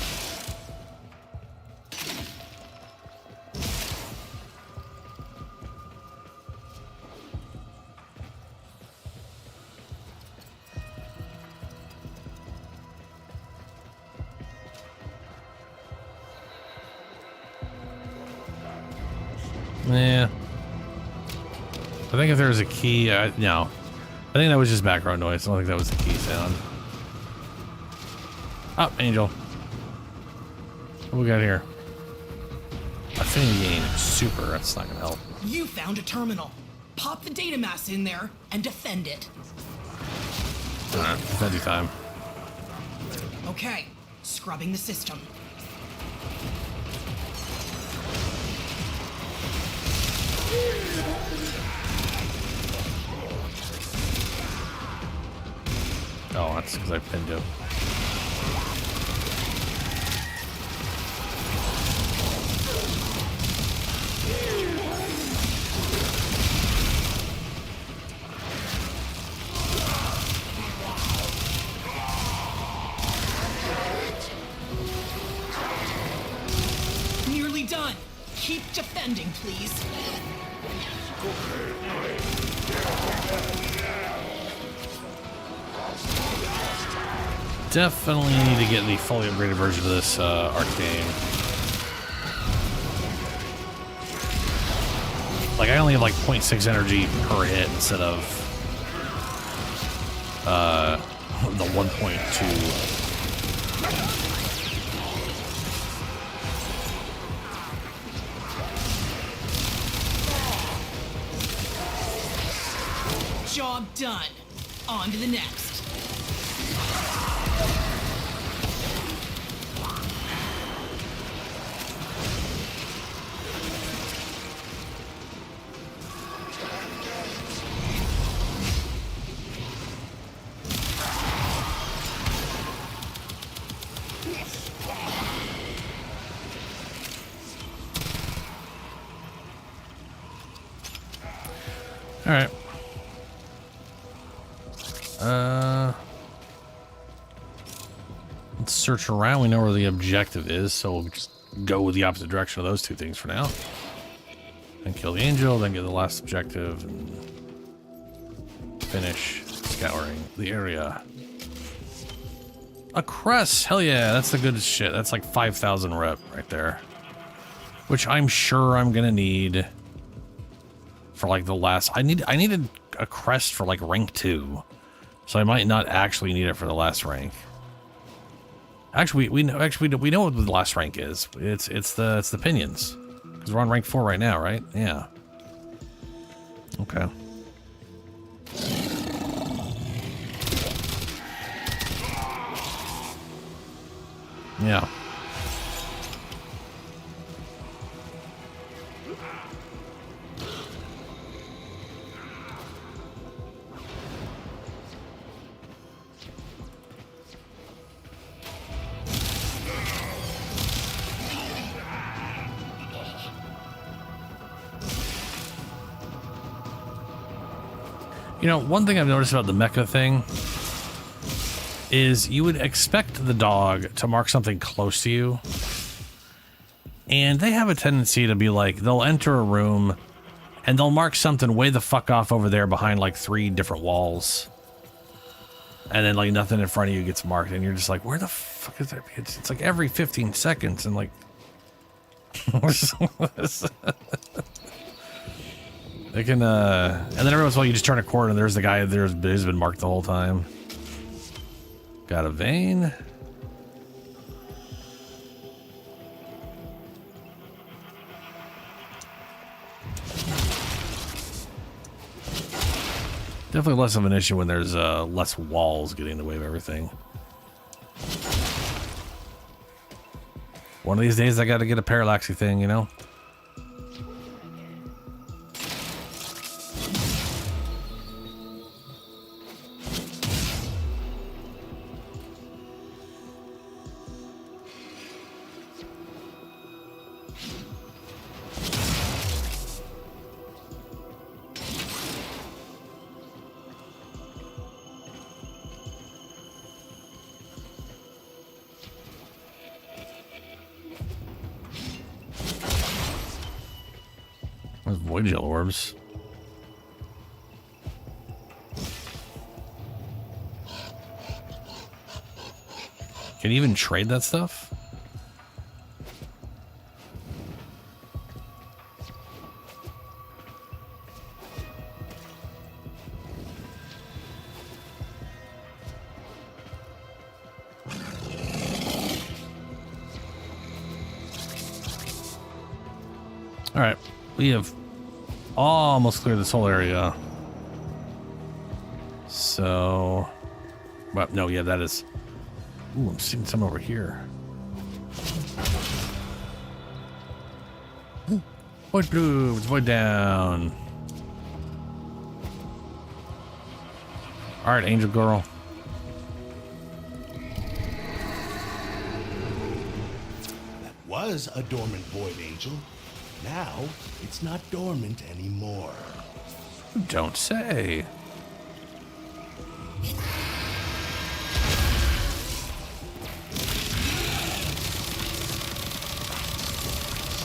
Yeah. I think if there was a key, no. I think that was just background noise. I don't think that was the key sound. Oh, angel. What we got here? Affinity gain. Super. That's not gonna help. You found a terminal. Pop the data mass in there and defend it. Alright, defendy time. Okay, scrubbing the system. Oh, that's because I pinned you. Keep defending, please. Definitely need to get the fully upgraded version of this arcane. Like, I only have like 0.6 energy per hit instead of the 1.2. Job done. On to the next. All right. Let's search around. We know where the objective is, so we'll just go with the opposite direction of those two things for now. And kill the angel, then get the last objective, and finish scouring the area. A crest! Hell yeah, that's the good shit. That's like 5,000 rep right there. Which I'm sure I'm gonna need for like the last... I needed a crest for like rank 2. So I might not actually need it for the last rank. Actually, we know what the last rank is. It's the pinions. Because we're on rank 4 right now, right? Yeah. Okay. Yeah. You know, one thing I've noticed about the mecha thing is you would expect the dog to mark something close to you. And they have a tendency to be like, they'll enter a room and they'll mark something way the fuck off over there behind like 3 different walls. And then like nothing in front of you gets marked and you're just like, where the fuck is that? It's like every 15 seconds and like... They can, and then every once in a while you just turn a corner and there's the guy who's been marked the whole time. Got a vein. Definitely less of an issue when there's less walls getting in the way of everything. One of these days I gotta get a parallaxy thing, you know? Void gel orbs. Can you even trade that stuff? All right, we have almost cleared this whole area. So, but no, yeah, that is. Ooh, I'm seeing some over here. Void blue, void down. All right, angel girl. That was a dormant void angel. Now, it's not dormant anymore. Don't say.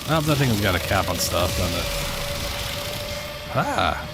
Well, that thing's got a cap on stuff, doesn't it? Ah.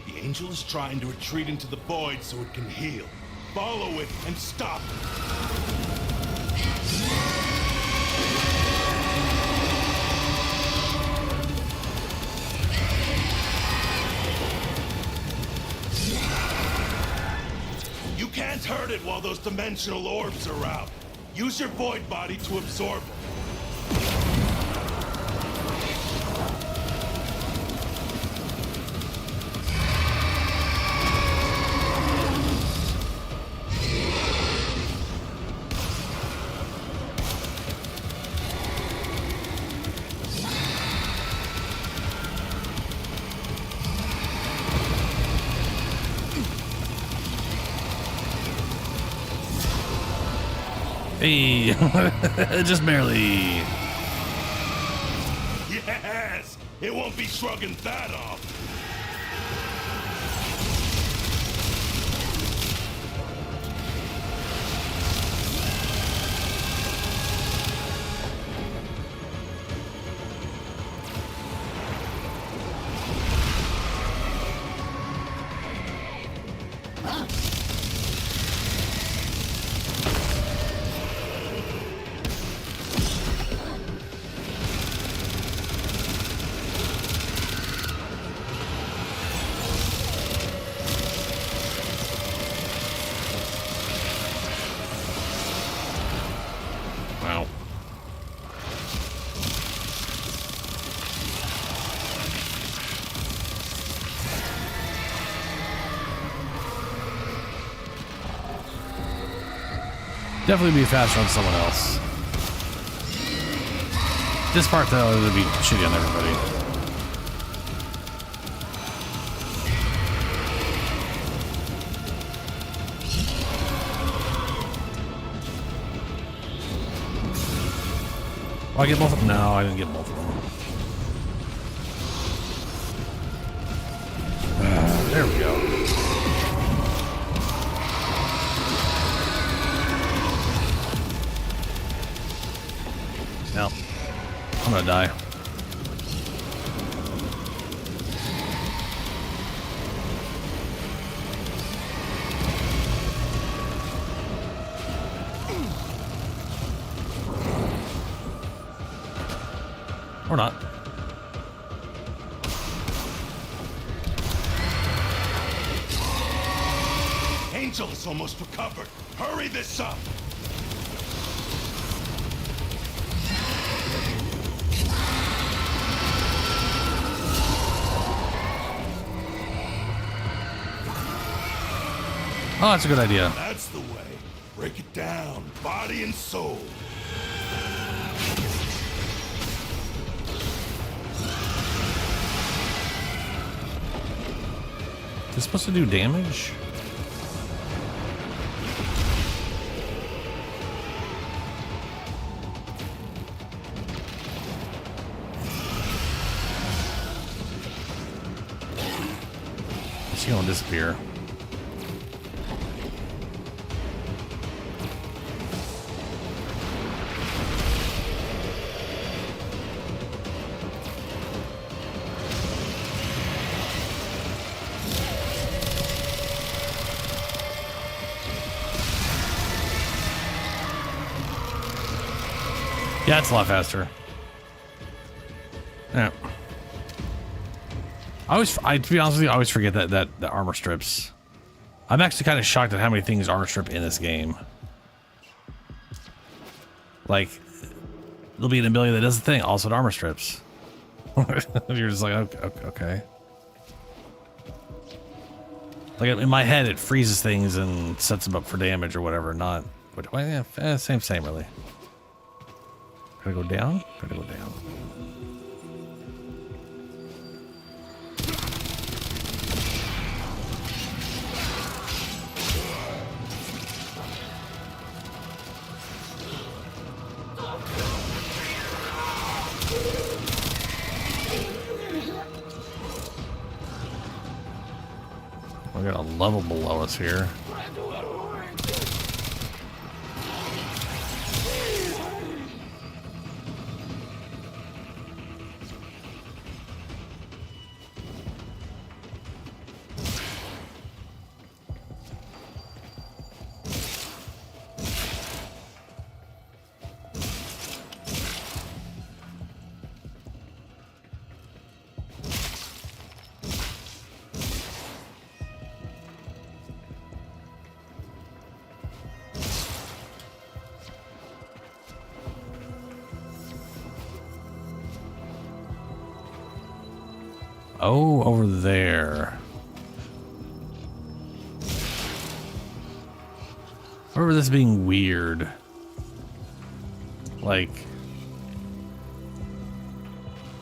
The angel is trying to retreat into the void so it can heal. Follow it and stop it. You can't hurt it while those dimensional orbs are out. Use your void body to absorb them. Hey, just barely. Yes! It won't be shrugging that off. Wow. Definitely be faster on someone else. This part though, it would be shitty on everybody. Oh, I get both of them? No, I didn't get both of them. There we go. No. I'm gonna die. Or not. Angel is almost recovered. Hurry this up. Oh, that's a good idea. That's the way. Break it down, body and soul. Is this supposed to do damage? It's gonna disappear. Yeah, it's a lot faster. Yeah. To be honest with you, I always forget that the armor strips. I'm actually kind of shocked at how many things armor strip in this game. Like, there'll be an ability that does the thing, also it armor strips. You're just like, okay. Like in my head, it freezes things and sets them up for damage or whatever. Not, but well, yeah, same really. Gotta go down. Gotta go down. level below us here. Oh, over there. I remember this being weird. Like,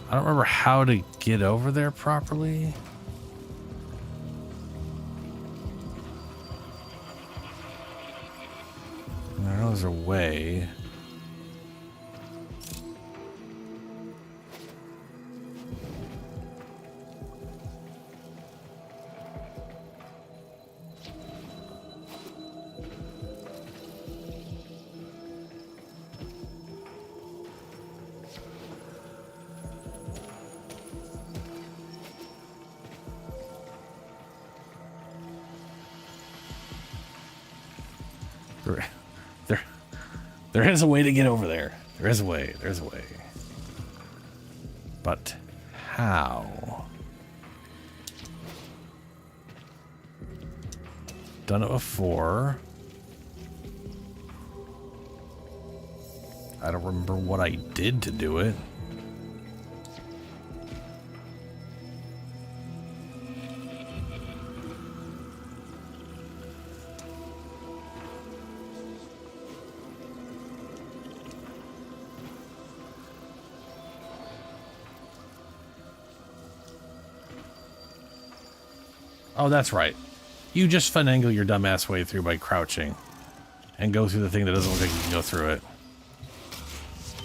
I don't remember how to get over there properly. I know there's a way. There is a way to get over there. There is a way. There's a way. But how? Done it before. I don't remember what I did to do it. Oh, that's right. You just finagle your dumbass way through by crouching. And go through the thing that doesn't look like you can go through it.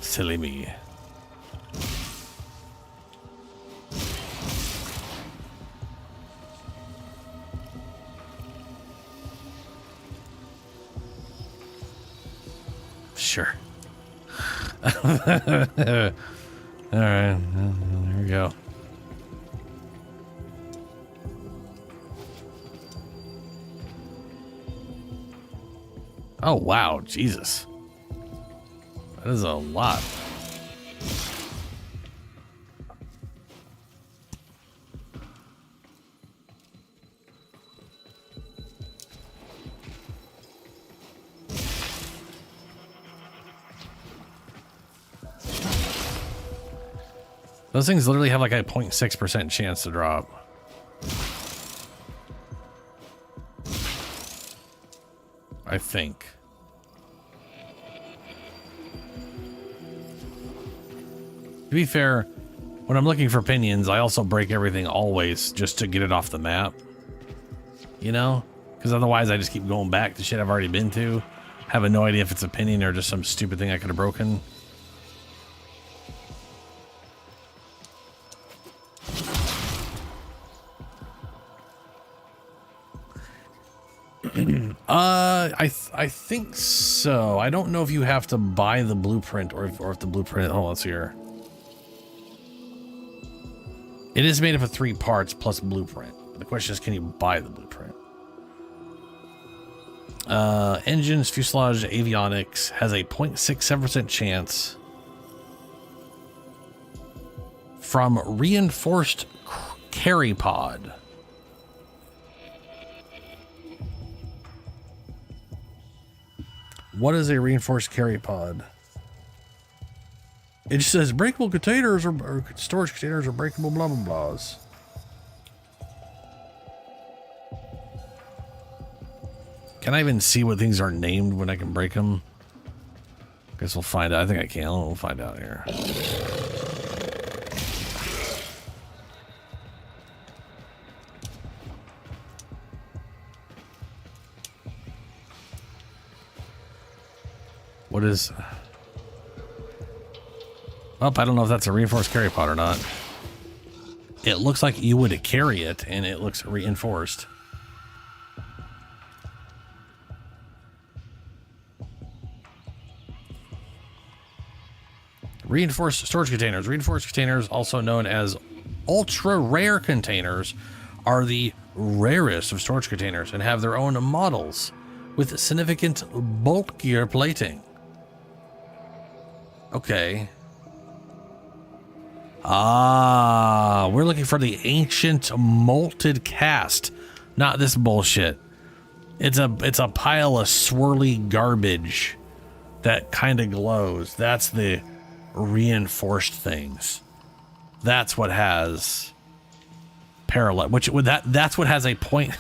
Silly me. Sure. Alright, there we go. Oh, wow, Jesus. That is a lot. Those things literally have like a 0.6% chance to drop. I think. To be fair, when I'm looking for pinions, I also break everything always just to get it off the map. You know? Because otherwise I just keep going back to shit I've already been to. Having no idea if it's a pinion or just some stupid thing I could have broken. I think so. I don't know if you have to buy the blueprint or if the blueprint. Oh, let's see here. It is made up of 3 parts plus blueprint. The question is, can you buy the blueprint? Engines, fuselage, avionics has a 0.67% chance from reinforced carry pod. What is a reinforced carry pod? It just says breakable containers or storage containers or breakable blah blah blahs. Can I even see what things are named when I can break them? Guess we'll find out. I think I can. We'll find out here. What is... Well, I don't know if that's a reinforced carry pod or not. It looks like you would carry it, and it looks reinforced. Reinforced storage containers. Reinforced containers, also known as ultra rare containers, are the rarest of storage containers and have their own models with significant bulkier plating. Okay. Ah, we're looking for the ancient molted cast, not this bullshit. It's a pile of swirly garbage that kind of glows. That's the reinforced things. That's what has parallel, which would that's what has a point.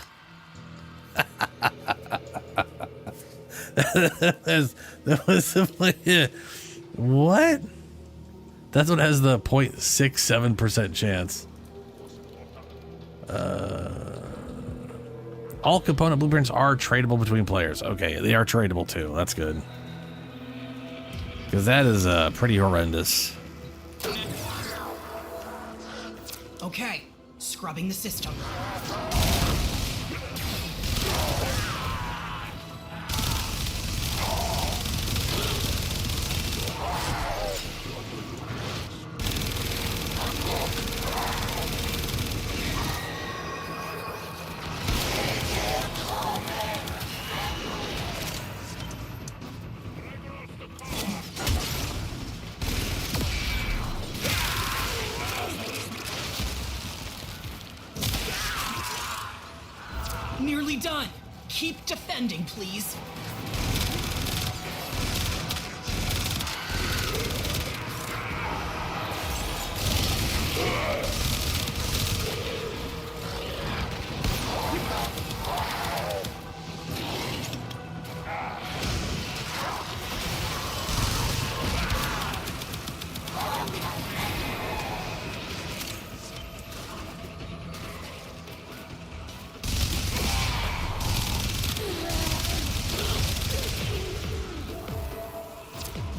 that was simply what? That's what has the 0.67% chance. All component blueprints are tradable between players. Okay, they are tradable too. That's good. Because that is pretty horrendous. Okay, scrubbing the system. Nearly done. Keep defending, please.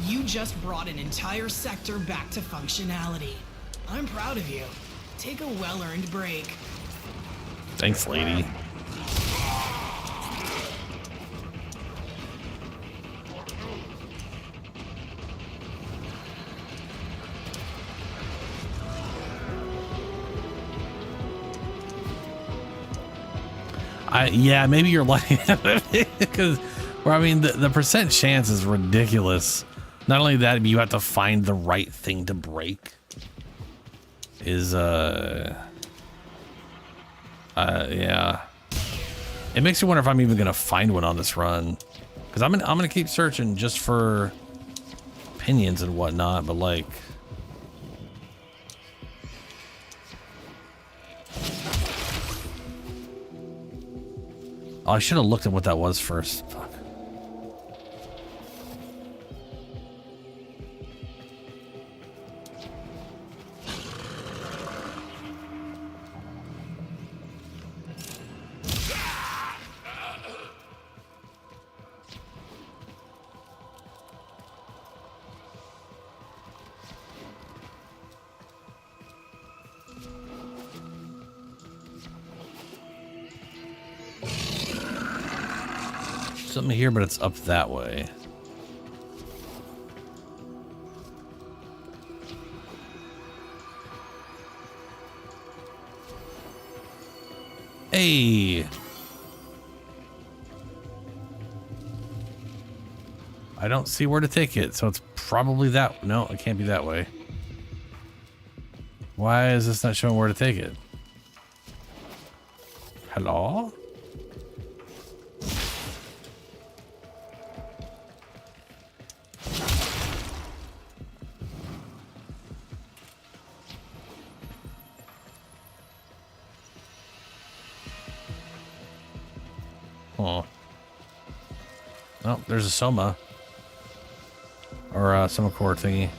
You just brought an entire sector back to functionality. I'm proud of you. Take a well-earned break. Thanks, lady. Yeah, maybe you're lucky because, I mean, the percent chance is ridiculous. Not only that, but you have to find the right thing to break. Yeah. It makes you wonder if I'm even gonna find one on this run, because I'm gonna keep searching just for opinions and whatnot. But like, oh, I should have looked at what that was first. Fuck. Something here, but it's up that way. Hey, I don't see where to take it, so it's probably that. No, it can't be that way. Why is this not showing where to take it? Hello? Oh. Oh, there's a Soma. Or a Soma core thingy.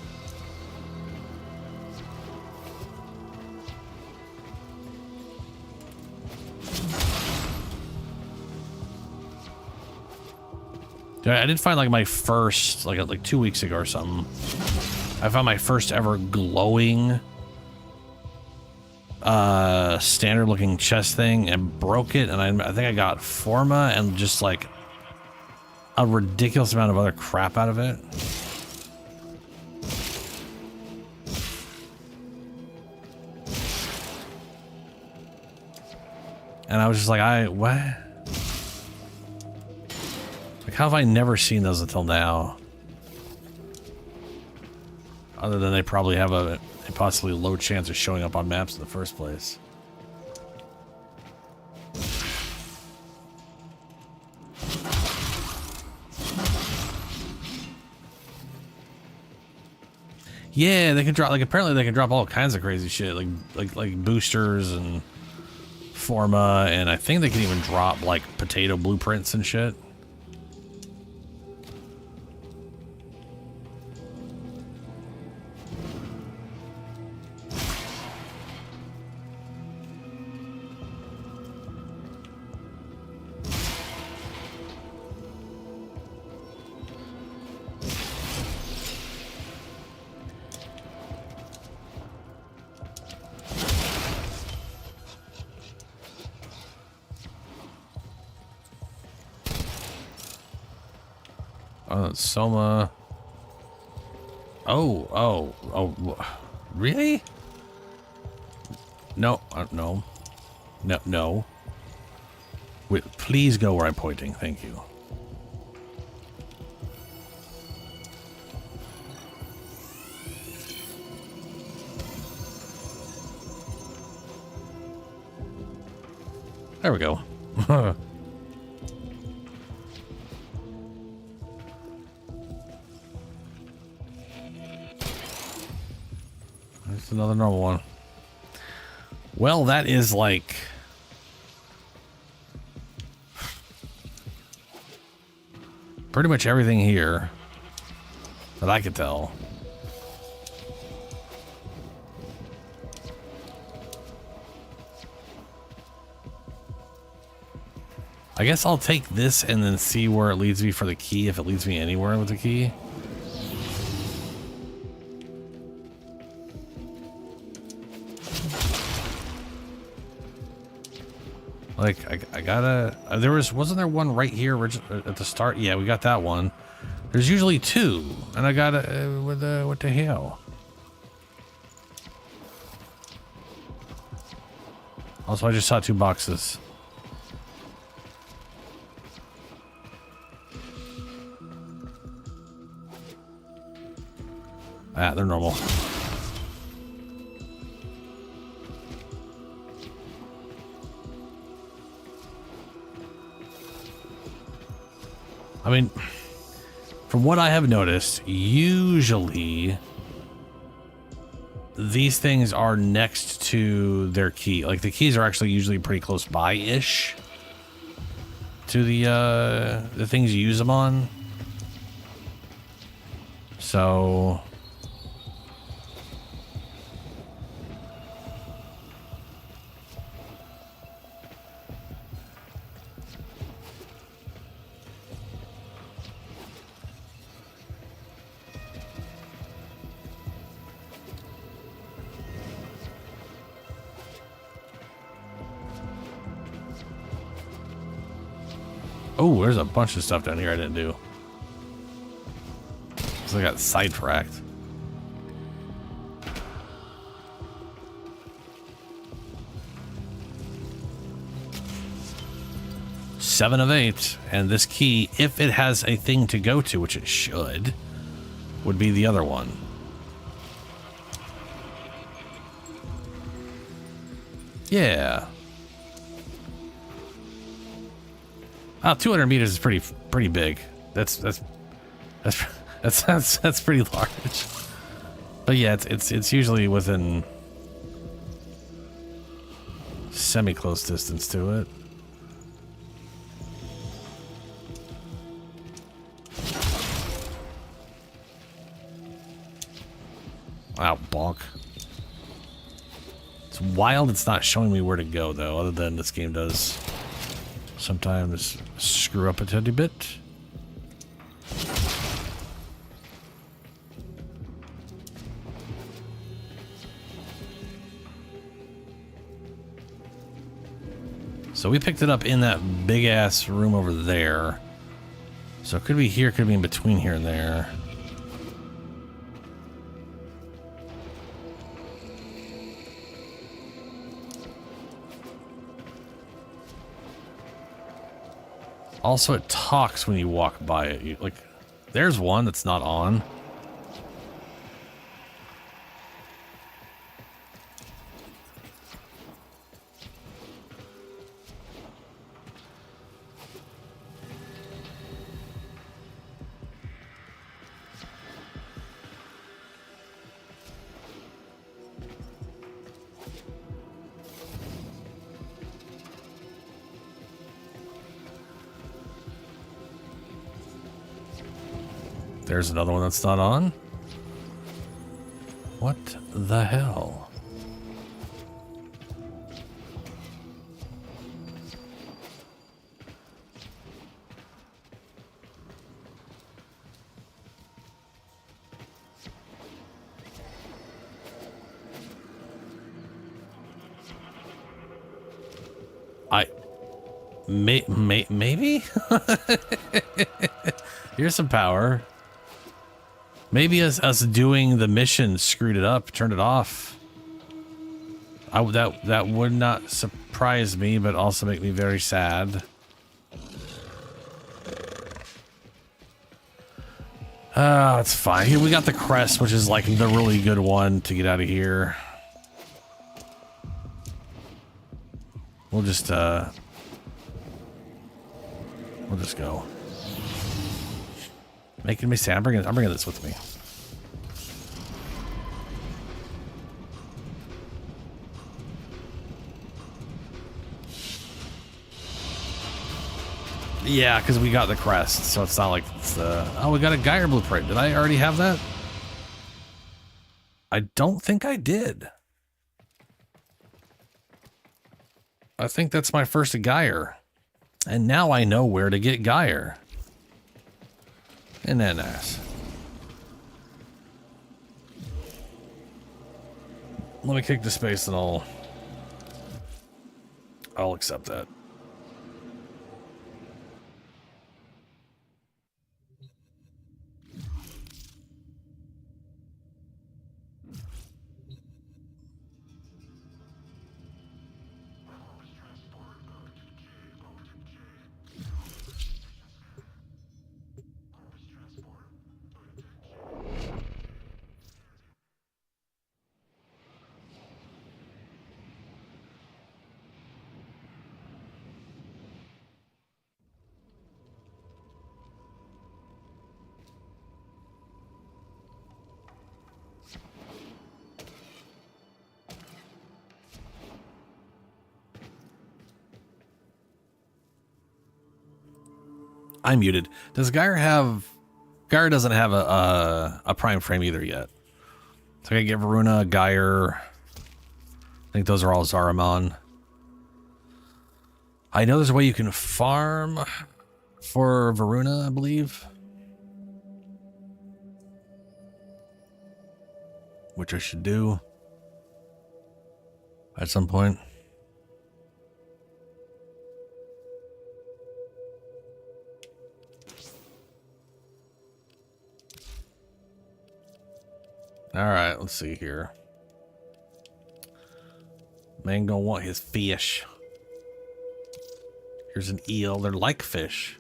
Dude, I did find like my first, like 2 weeks ago or something. I found my first ever glowing standard looking chest thing and broke it, and I think I got Forma and just like a ridiculous amount of other crap out of it. And I was just like, what? Like, how have I never seen those until now? Other than they probably have a possibly low chance of showing up on maps in the first place. Yeah, they can drop, like, apparently they can drop all kinds of crazy shit, like boosters and Forma, and I think they can even drop, like, potato blueprints and shit. Soma. Oh, really? No, no. Wait, please go where I'm pointing. Thank you. There we go. There's another normal one. Well, that is like... pretty much everything here that I could tell. I guess I'll take this and then see where it leads me for the key, if it leads me anywhere with the key. Like, I gotta... wasn't there one right here at the start? Yeah, we got that one. There's usually two, and I gotta... what the hell? Also, I just saw two boxes. Ah, they're normal. I mean, from what I have noticed, usually these things are next to their key. Like, the keys are actually usually pretty close by-ish to the things you use them on. So... oh, there's a bunch of stuff down here I didn't do. So I got sidetracked. Seven of 8, and this key, if it has a thing to go to, which it should, would be the other one. Yeah. Oh, 200 meters is pretty big. That's pretty large. But yeah, it's usually within semi-close distance to it. Wow, bonk. It's wild it's not showing me where to go, though, other than this game does sometimes screw up a tiny bit. So we picked it up in that big ass room over there. So it could be here, could be in between here and there. Also, it talks when you walk by it. Like, there's one that's not on. There's another one that's not on. What the hell? Maybe? Here's some power. Maybe us doing the mission screwed it up, turned it off. That would not surprise me, but also make me very sad. It's fine. Here we got the crest, which is like the really good one to get out of here. We'll just go. Making me sad. I'm bringing this with me. Yeah, because we got the crest, so it's not like it's oh, we got a Geyer blueprint. Did I already have that? I don't think I did. I think that's my first Geyer. And now I know where to get Geyer. Isn't that nice? Let me kick the space and I'll accept that. I'm muted. Does Geyer have... Geyer doesn't have a prime frame either yet. So I can get Varuna, Geyer. I think those are all Zaramon. I know there's a way you can farm for Varuna, I believe. Which I should do at some point. All right, let's see here. Man gonna want his fish. Here's an eel. They're like fish.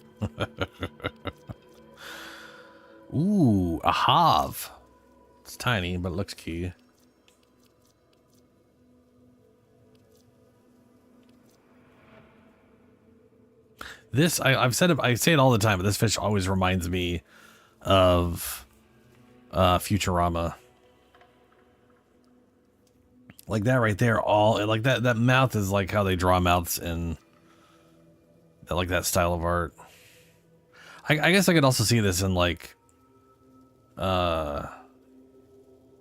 Ooh, a Hav. It's tiny, but it looks cute. This, I say it all the time, but this fish always reminds me of Futurama. Like that right there, all like that mouth is like how they draw mouths in like that style of art. I guess I could also see this in like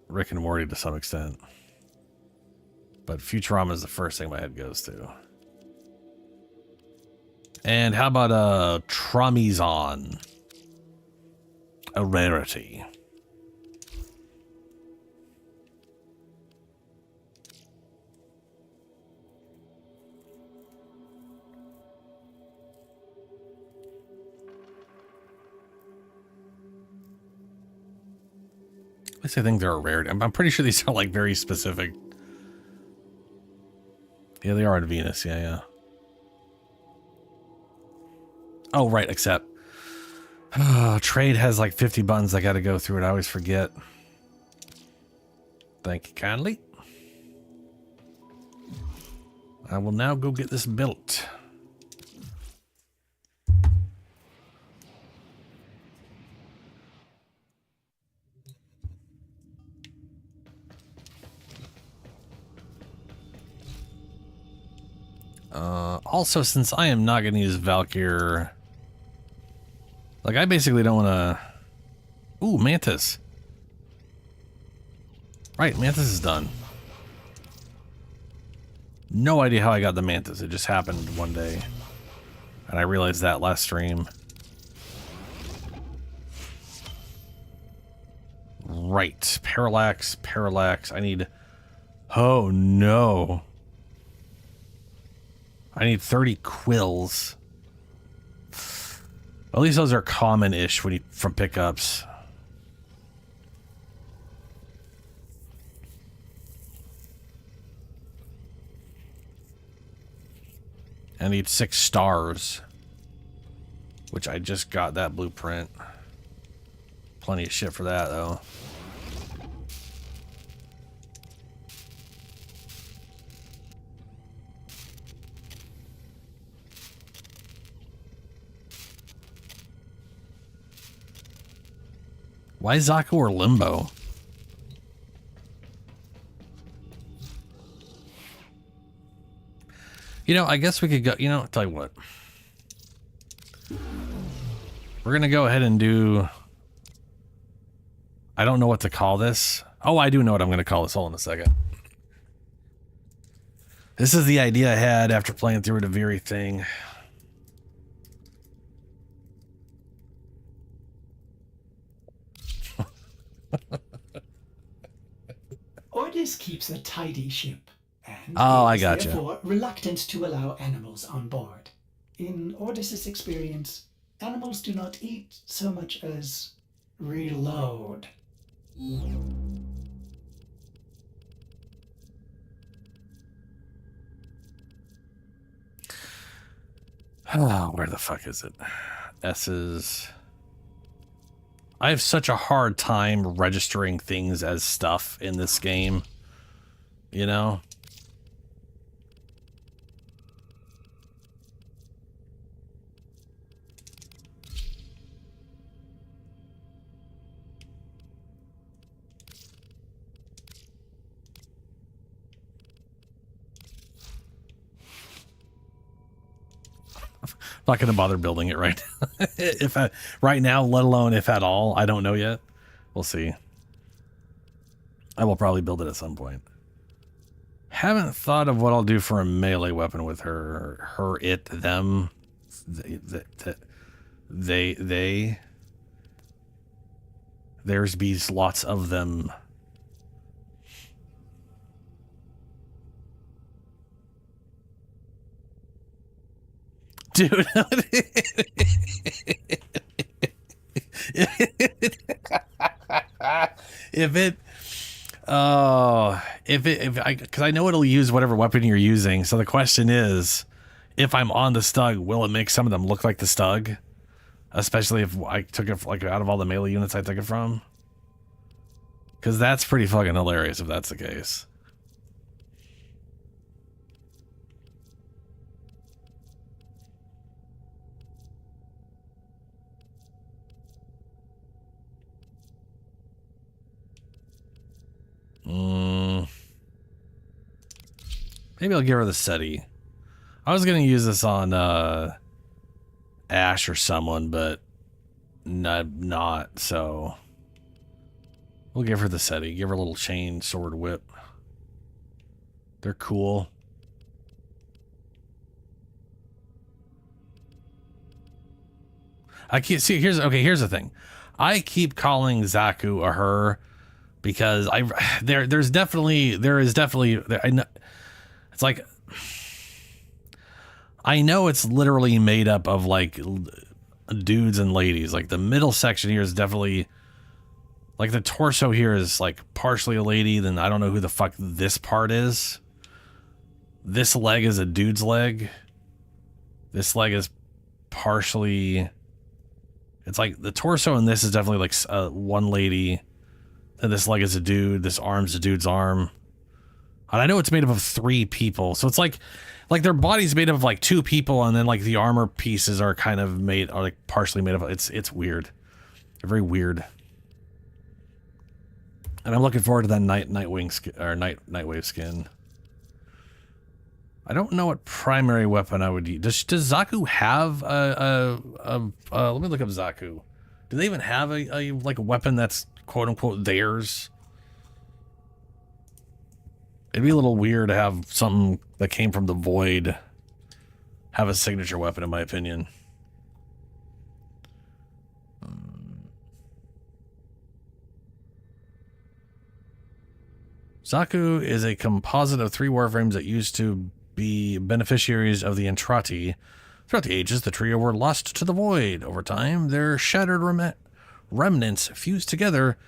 Rick and Morty to some extent. But Futurama is the first thing my head goes to. And how about Tromizon? A rarity. At least I think they're a rarity. I'm pretty sure these are like very specific. Yeah, they are in Venus. Yeah. Oh, right, accept. Trade has like 50 buttons I gotta go through it. I always forget. Thank you kindly. I will now go get this built. Also, since I am not going to use Valkyr, like I basically don't want to. Ooh, Mantis. Right, Mantis is done. No idea how I got the Mantis. It just happened one day, and I realized that last stream. Right, parallax, parallax. I need. Oh no. I need 30 quills. At least those are common-ish when you from pickups. I need 6 stars, which I just got that blueprint. Plenty of shit for that, though. Why Zaku or Limbo? You know, I guess we could go, you know, tell you what. We're going to go ahead and do, I don't know what to call this. Oh, I do know what I'm going to call this. Hold on a second. This is the idea I had after playing through a Duviri thing. Ordis keeps a tidy ship, and I is gotcha. therefore reluctant to allow animals on board. In Ordis's experience, animals do not eat so much as reload. Oh, where the fuck is it? S's. I have such a hard time registering things as stuff in this game. You know? Not going to bother building it right right now, let alone if at all. I don't know yet. We'll see. I will probably build it at some point. Haven't thought of what I'll do for a melee weapon with her, it, them, they. There's bees, lots of them. Dude. Because I know it'll use whatever weapon you're using. So the question is, if I'm on the Stug, will it make some of them look like the Stug? Especially if I took it like out of all the melee units I took it from. Because that's pretty fucking hilarious if that's the case. Maybe I'll give her the SETI. I was going to use this on Ash or someone, but not, so we'll give her the SETI. Give her a little chain sword whip. They're cool. I can't see. Here's the thing. I keep calling Zaku a her because there is definitely I know, it's like I know it's literally made up of like dudes and ladies. Like the middle section here is definitely like the torso here is like partially a lady. Then I don't know who the fuck this part is. This leg is a dude's leg. This leg is partially. It's like the torso in this is definitely like one lady, and this leg is a dude. This arm's a dude's arm, and I know it's made up of 3 people. So it's like their body's made up of like 2 people, and then like the armor pieces are kind of like partially made up. It's weird, very weird. And I'm looking forward to that Nightwing skin or Nightwave skin. I don't know what primary weapon I would use. Does Zaku have let me look up Zaku. Do they even have a like a weapon that's quote unquote theirs? It'd be a little weird to have something that came from the void have a signature weapon, in my opinion. Zaku is a composite of 3 warframes that used to be beneficiaries of the Entrati. Throughout the ages, the trio were lost to the void. Over time, their shattered remnants fused together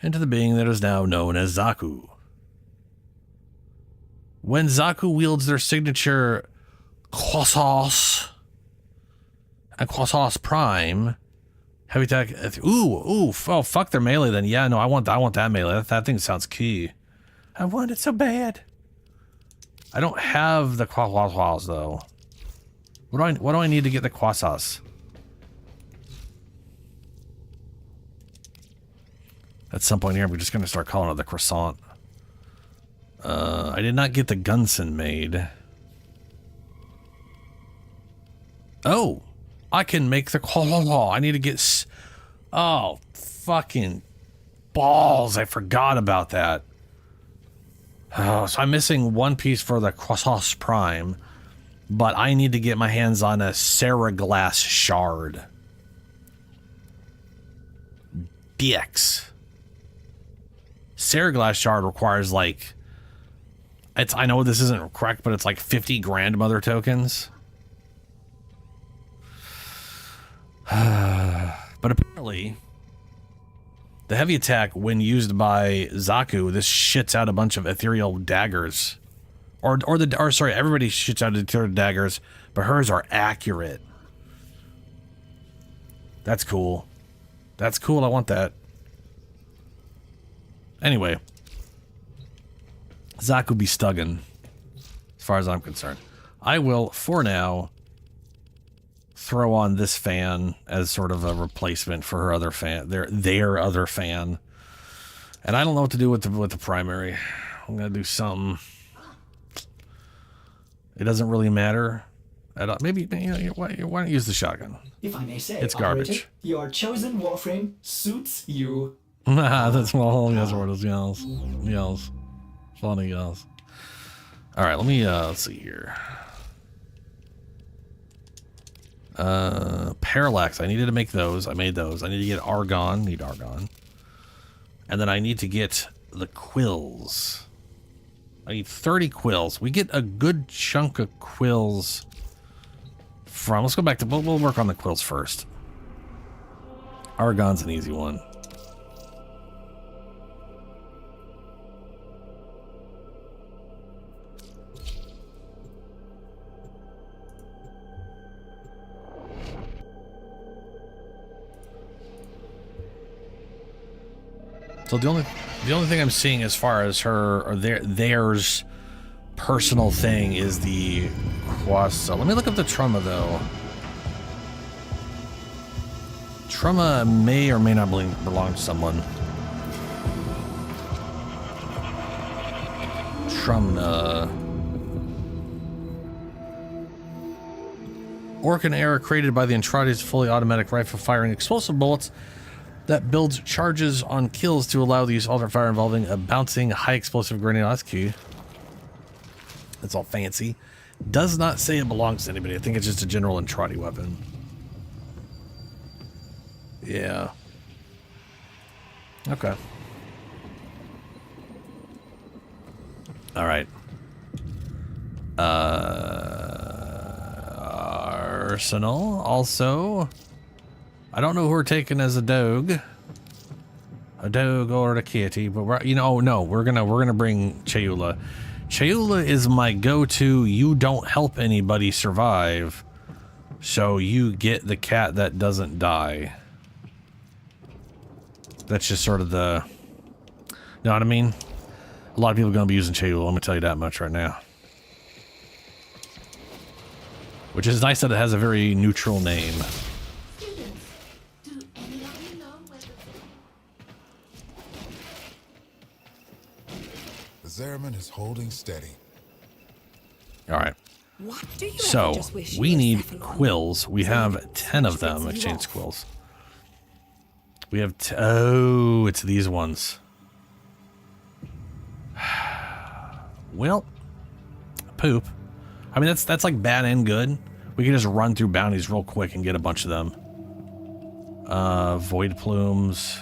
into the being that is now known as Zaku. When Zaku wields their signature Quassos and Quassos Prime, heavy attack. Oh, fuck their melee then. Yeah, no, I want that melee. That thing sounds key. I want it so bad. I don't have the Quassos though. What do I need to get the Quassos? At some point here, we're just gonna start calling it the croissant. I did not get the Gunson made. Oh, I can make the I need to get. Oh, fucking balls! I forgot about that. Oh, so I'm missing 1 piece for the Quassos Prime, but I need to get my hands on a Seraglass Shard. DX. Seraglass Shard requires like, I know this isn't correct, but it's like 50 grandmother tokens. But apparently, the heavy attack, when used by Zaku, this shits out a bunch of ethereal daggers. Sorry, everybody shits out ethereal daggers, but hers are accurate. That's cool. That's cool, I want that. Anyway. Zaku be stuggin', as far as I'm concerned. I will, for now, throw on this fan as sort of a replacement for her other fan, their other fan. And I don't know what to do with the primary. I'm gonna do something. It doesn't really matter. Maybe why don't you use the shotgun? If I may say, it's garbage. Operator, your chosen Warframe suits you. That's well, yes, yells. Funny yells. All right, let me let's see here. Parallax. I needed to make those. I made those. I need to get Argon. Need Argon. And then I need to get the quills. I need 30 quills. We get a good chunk of quills from... Let's go back to... We'll work on the quills first. Argon's an easy one. So the only thing I'm seeing as far as her or theirs personal thing is the Quasa. Let me look up the Truma though. Truma may or may not belong to someone. Trumna. Orcan era created by the Entrati's fully automatic rifle firing explosive bullets that builds charges on kills to allow the use of alternate fire involving a bouncing high explosive grenade. That's key. That's all fancy. Does not say it belongs to anybody. I think it's just a general Entrati weapon. Yeah. Okay. All right. Arsenal also. I don't know who we're taking as a dog or a kitty, but we're gonna bring Chayula. Chayula is my go-to. You don't help anybody survive. So you get the cat that doesn't die. That's just sort of the... You know what I mean? A lot of people are going to be using Cheyu, let me tell you that much right now. Which is nice that it has a very neutral name. The Zeraman is holding steady. Alright. What do you So, ever just wish we you were need Cephalon? quills. We have 10 of them, exchange quills. We have... Oh, it's these ones. Well, poop. I mean, that's like bad and good. We can just run through bounties real quick and get a bunch of them. Void plumes.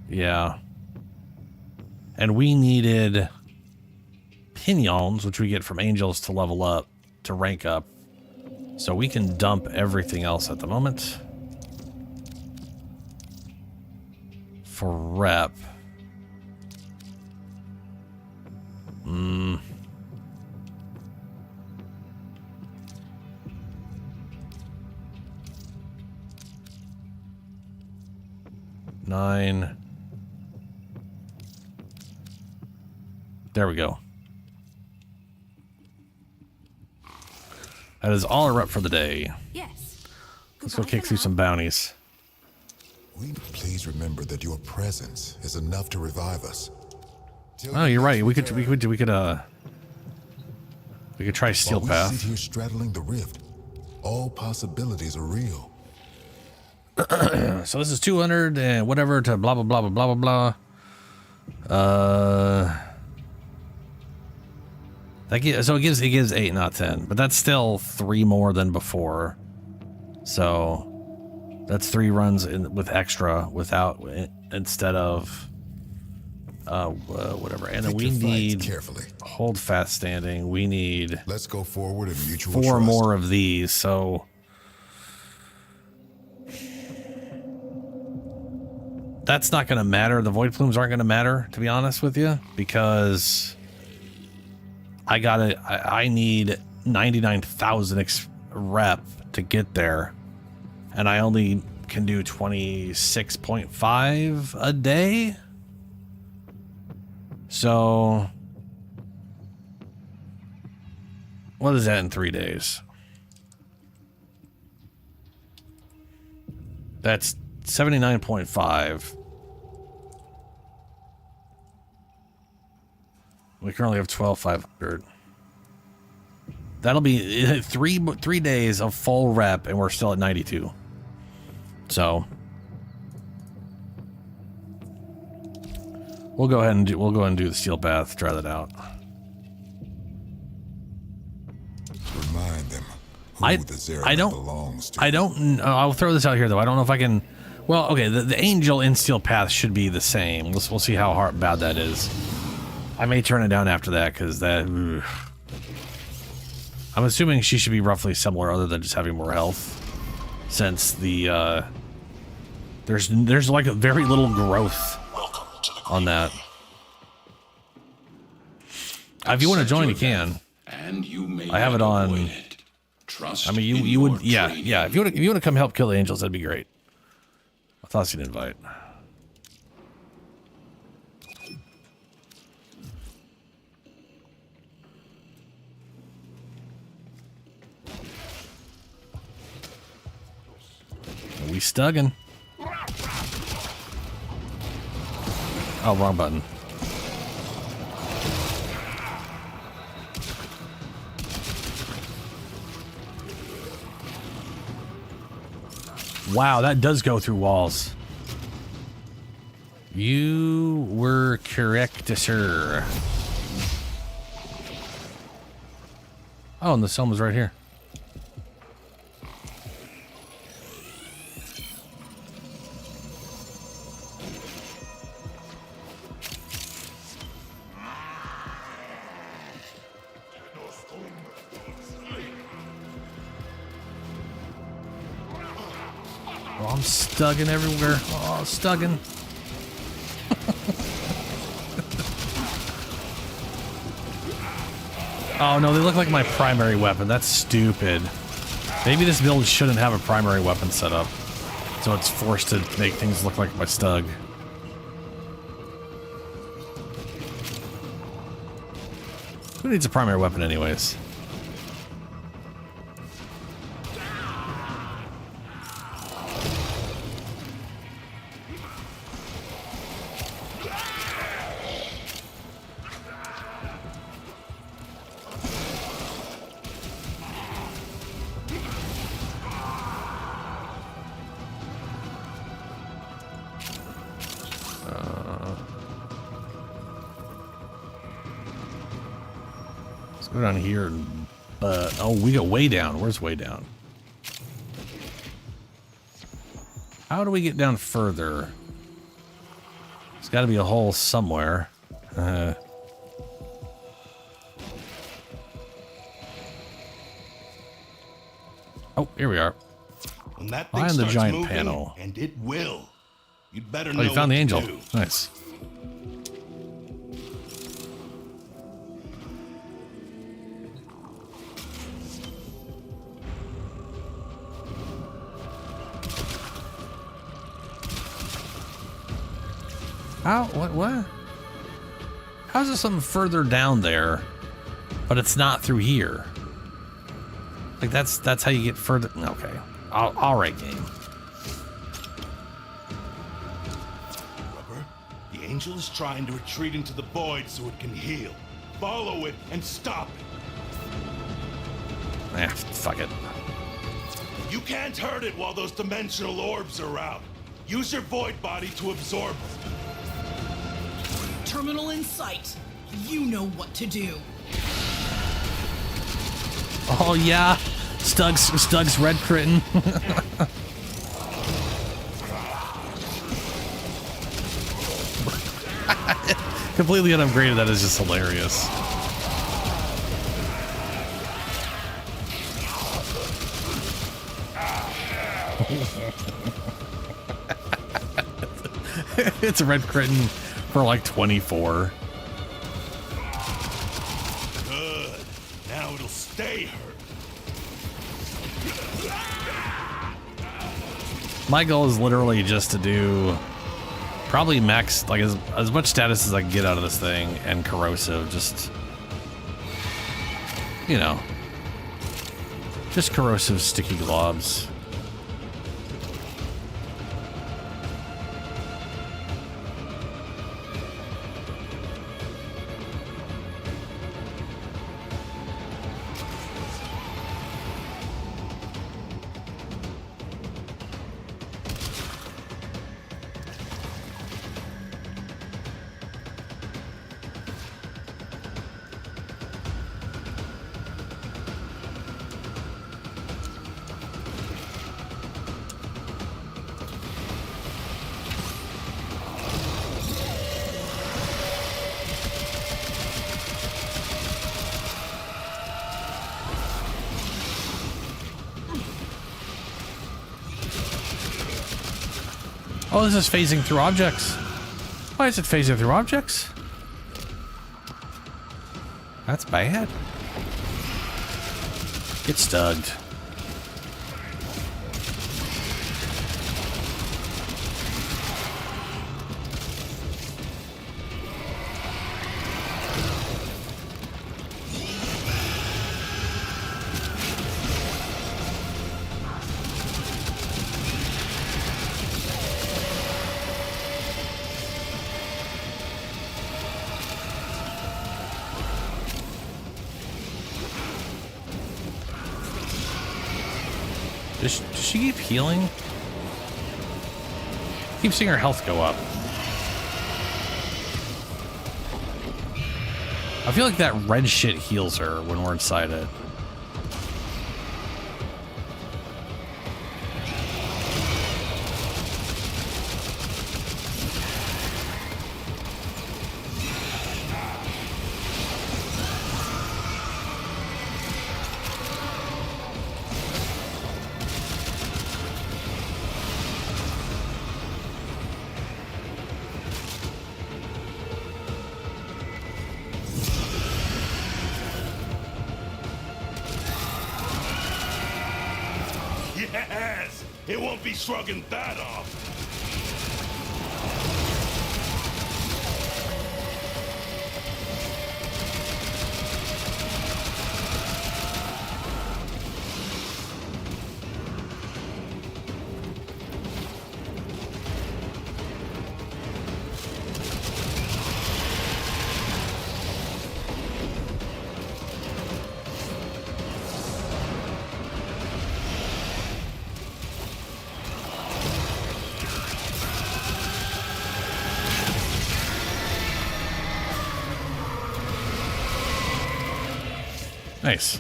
Yeah. And we needed pinions, which we get from angels to level up, to rank up. So we can dump everything else at the moment. For rep. Nine. There we go. That is all our rep for the day. Yes. Let's go kick through some bounties. Please remember that your presence is enough to revive us. Oh, you're right. We could try Steel While Path. we sit here straddling the rift, all possibilities are real. So this is 200 and whatever to blah blah blah blah blah blah blah. So it gives 8, not 10, but that's still 3 more than before. So that's 3 runs with extra instead of whatever. And then we need hold fast standing. We need Let's go forward in mutual 4 trust. more of these. So that's not going to matter. The void plumes aren't going to matter, to be honest with you, because I need 99,000 rep to get there, and I only can do 26.5 a day. So what is that in 3 days? That's 79.5. We currently have 12,500. That'll be 3 days of full rep, and we're still at 92. So we'll go ahead and do the Steel Path. Try that out. Remind them who the Zeraman belongs to. I don't. I'll throw this out here though. I don't know if I can. Well, okay. The angel in Steel Path should be the same. We'll see how bad that is. I may turn it down after that because that. Ugh. I'm assuming she should be roughly similar, other than just having more health, since the there's like a very little growth on that. If you want to join, you can. And you may I have it on. Trust I mean, you would, yeah. If you want to come help kill the angels, that'd be great. I thought you'd invite. We stugging. Oh, wrong button. Wow, that does go through walls. You were correct, sir. Oh, and the Selma's right here. Oh, I'm stugging everywhere. Oh, stugging. Oh no, they look like my primary weapon. That's stupid. Maybe this build shouldn't have a primary weapon set up, so it's forced to make things look like my stug. Who needs a primary weapon anyways? Go down here, oh, we go way down. Where's way down? How do we get down further? There's got to be a hole somewhere. Oh, here we are. When that thing Behind the starts giant moving, panel. and it will, you'd better Oh, know you found what the angel. to do. Nice. How? What? How's there something further down there, but it's not through here? Like that's how you get further. Okay. All right, game. Rubber, the angel is trying to retreat into the void so it can heal. Follow it and stop it. Fuck it. You can't hurt it while those dimensional orbs are out. Use your void body to absorb it. Terminal in sight. You know what to do. Oh yeah, Stug's red critting. Completely unupgraded. That is just hilarious. It's a red critting for like 24. Good. Now it'll stay hurt. My goal is literally just to do probably max, like as much status as I can get out of this thing, and corrosive, just, you know, just corrosive sticky globs. Oh, this is phasing through objects. Why is it phasing through objects? That's bad. Get stugged. Does she keep healing? Keep seeing her health go up. I feel like that red shit heals her when we're inside it. It won't be shrugging that off. Nice.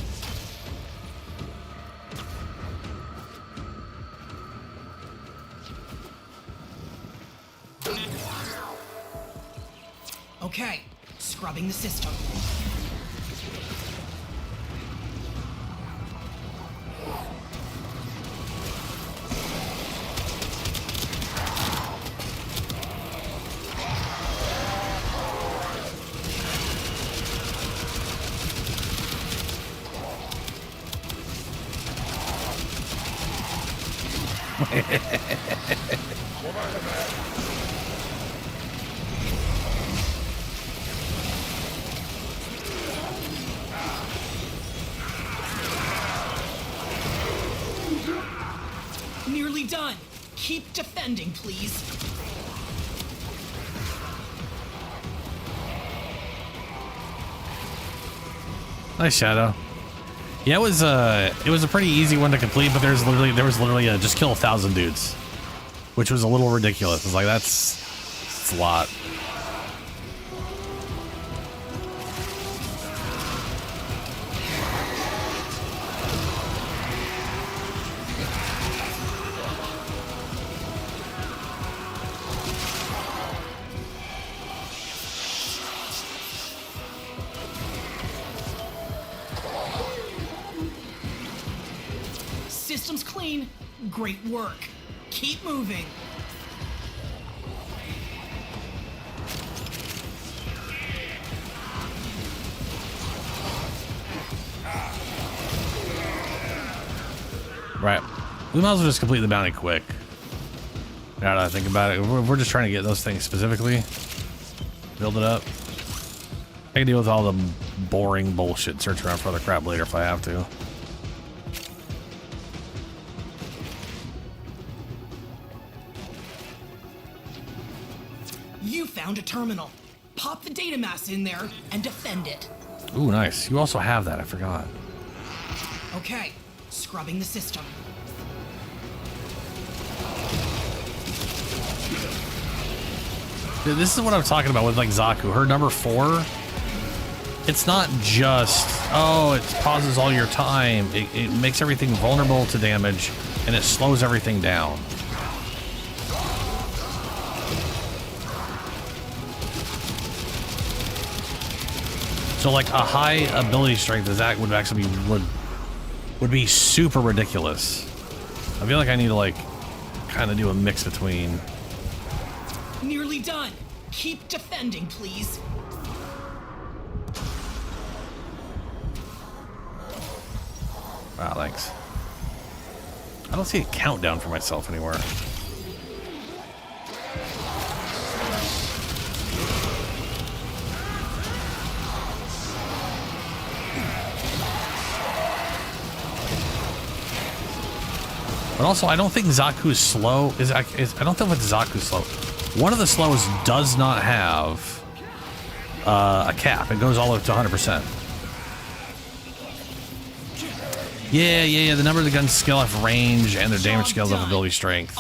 Okay, scrubbing the system. Nearly done. Keep defending, please. Nice Shadow. Yeah, it was a pretty easy one to complete, but there was literally a just kill 1,000 dudes, which was a little ridiculous. It's like that's a lot. System's clean. Great work. Keep moving. Right. We might as well just complete the bounty quick. Now that I think about it, we're just trying to get those things specifically. Build it up. I can deal with all the boring bullshit, search around for other crap later if I have to. You found a terminal. Pop the data mass in there and defend it. Ooh, nice. You also have that, I forgot. Okay, scrubbing the system. This is what I'm talking about with like Zaku. Her number 4, it's not just, oh, it pauses all your time. It makes everything vulnerable to damage and it slows everything down. So like a high ability strength as that would actually would be super ridiculous. I feel like I need to like kind of do a mix between. Nearly done. Keep defending, please. Wow, thanks. I don't see a countdown for myself anywhere. But also, I don't think Zaku's slow is. I don't know if it's Zaku's slow. One of the slows does not have a cap. It goes all the way to 100%. Yeah. The number of the gun's skill have range, and their damage scales have ability strength,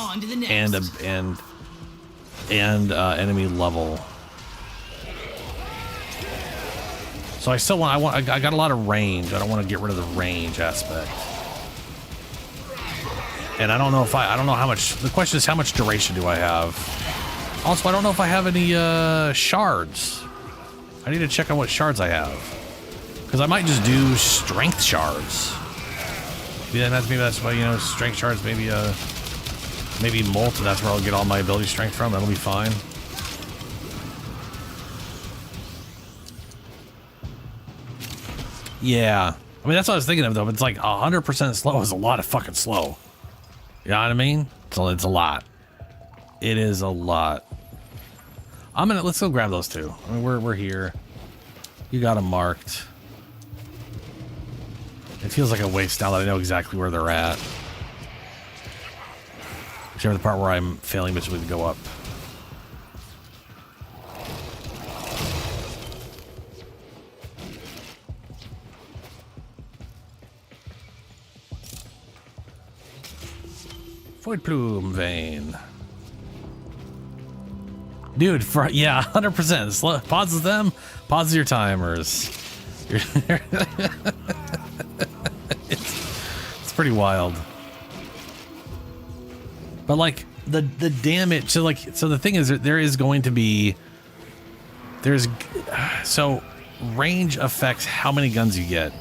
and enemy level. So I still want. I got a lot of range. I don't want to get rid of the range aspect. And I don't know if I don't know how much. The question is, how much duration do I have? Also, I don't know if I have any shards. I need to check on what shards I have, because I might just do strength shards. Maybe that's why, strength shards. Maybe molt. That's where I'll get all my ability strength from. That'll be fine. Yeah, I mean that's what I was thinking of though. But it's like 100% slow is a lot of fucking slow. You know what I mean? So it's a lot. It is a lot. Let's go grab those two. I mean, we're here. You got them marked. It feels like a waste now that I know exactly where they're at. Except for the part where I'm failing miserably to go up. Void Plume Vein. Dude, yeah, 100%. Pauses them, pauses your timers. It's pretty wild. But like the damage, so the thing is, there is going to be, so range affects how many guns you get.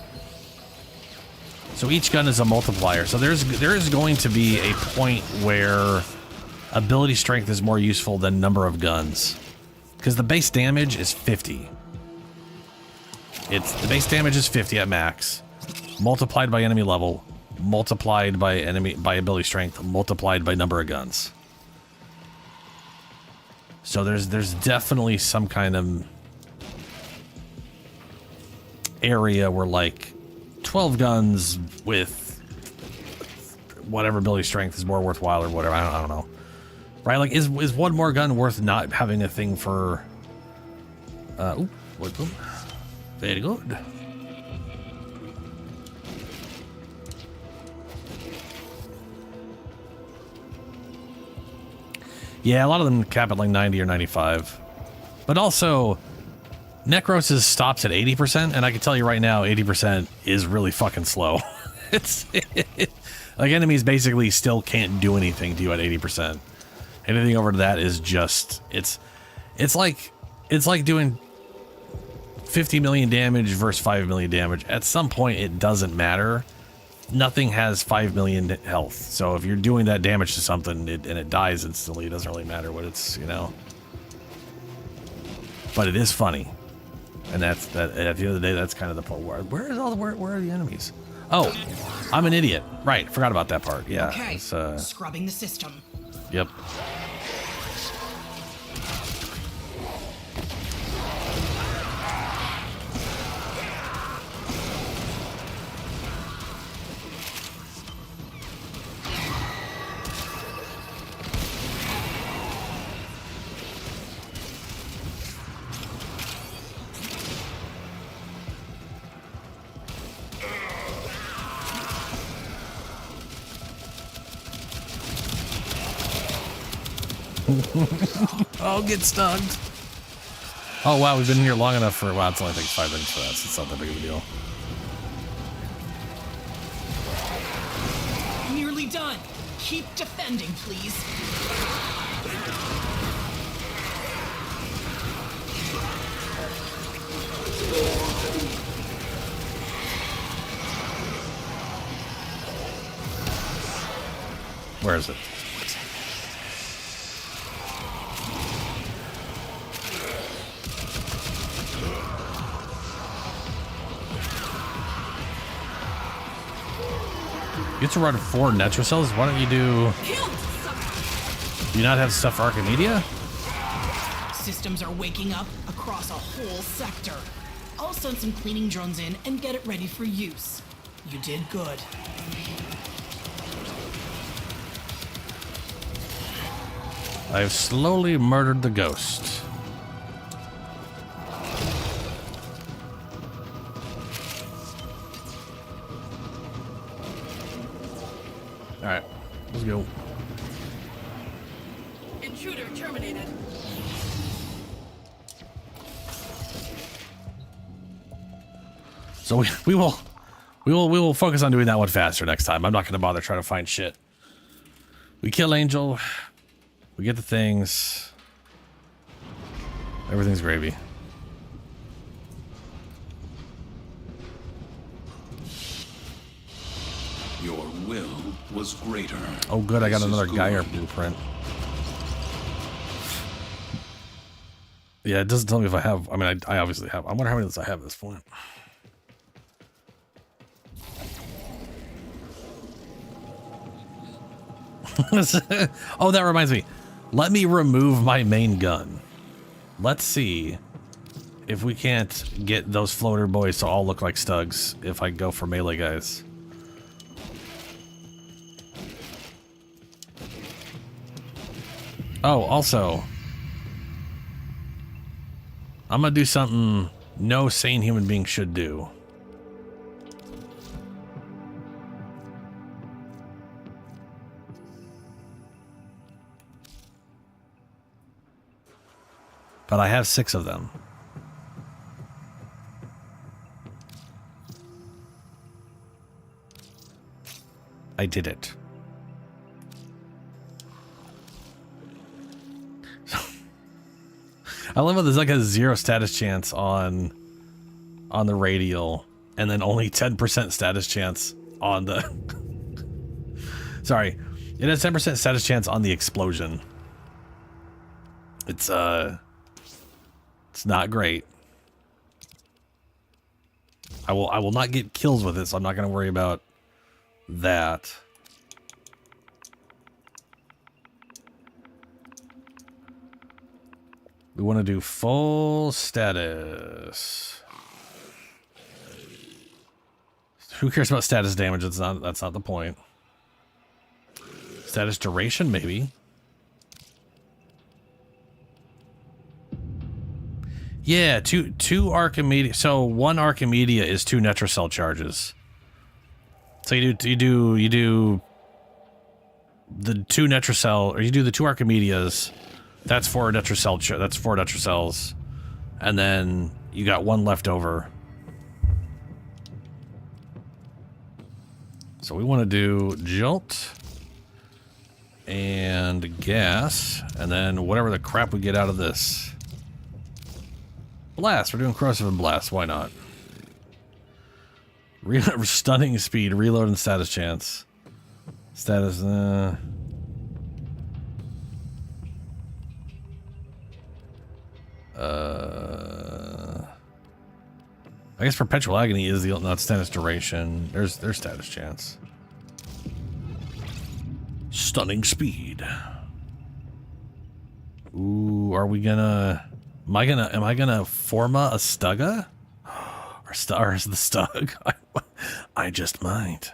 So each gun is a multiplier. So there is going to be a point where ability strength is more useful than number of guns, because the base damage is 50. The base damage is 50 at max, multiplied by enemy level, multiplied by ability strength, multiplied by number of guns. So there's definitely some kind of area where like 12 guns with whatever ability strength is more worthwhile or whatever. I don't know. Right? Like, is one more gun worth not having a thing for? Very good. Yeah, a lot of them cap at like 90 or 95. But also, Necrosis stops at 80%, and I can tell you right now, 80% is really fucking slow. Like, enemies basically still can't do anything to you at 80%. Anything over to that is just, it's like doing 50 million damage versus 5 million damage. At some point, it doesn't matter. Nothing has 5 million health. So if you're doing that damage to something and it dies instantly, it doesn't really matter what it's, you know. But it is funny. And that's that. At the end of the day, that's kind of the point. Where are the enemies? Oh, I'm an idiot. Right, forgot about that part. Yeah. Okay. Scrubbing the system. Yep. Oh, get stunned. Oh, wow, we've been here long enough for... Wow, it's only takes 5 minutes for that, so it's not that big of a deal. Nearly done. Keep defending, please. Where is it? You get to run 4 Netro cells? Why don't you do... Do you not have stuff for Archimedea? Systems are waking up across a whole sector. I'll send some cleaning drones in and get it ready for use. You did good. I've slowly murdered the ghost. Alright, let's go. Intruder terminated. So we will focus on doing that one faster next time. I'm not going to bother trying to find shit. We kill Angel. We get the things. Everything's gravy. Your will was greater. Oh, good. I got another Gaia blueprint. Yeah, it doesn't tell me if I have. I mean, I obviously have. I wonder how many of this I have at this point. Oh, that reminds me. Let me remove my main gun. Let's see if we can't get those floater boys to all look like Stugs if I go for melee guys. Oh, also, I'm gonna do something no sane human being should do. But I have 6 of them. I did it. I love how there's like a 0 status chance on the radial, and then only 10% status chance on the... Sorry. It has 10% status chance on the explosion. It's not great. I will not get kills with it, so I'm not going to worry about that. We want to do full status. Who cares about status damage? That's not the point. Status duration, maybe. Yeah, two Archimedea. So 1 Archimedea is 2 Netrocell charges. So you do the 2 Netrocell, or you do the 2 Archimedeas. That's 4 Netrocell. That's 4 Netrocells, and then you got 1 left over. So we want to do Jolt and Gas, and then whatever the crap we get out of this. Blast. We're doing Corrosive and Blast. Why not? Stunning speed, reload, and status chance. Status. I guess Perpetual Agony is the not status duration. There's status chance. Stunning speed. Ooh, are we gonna? Am I gonna Forma a Stugga? Or stars the Stug? I just might.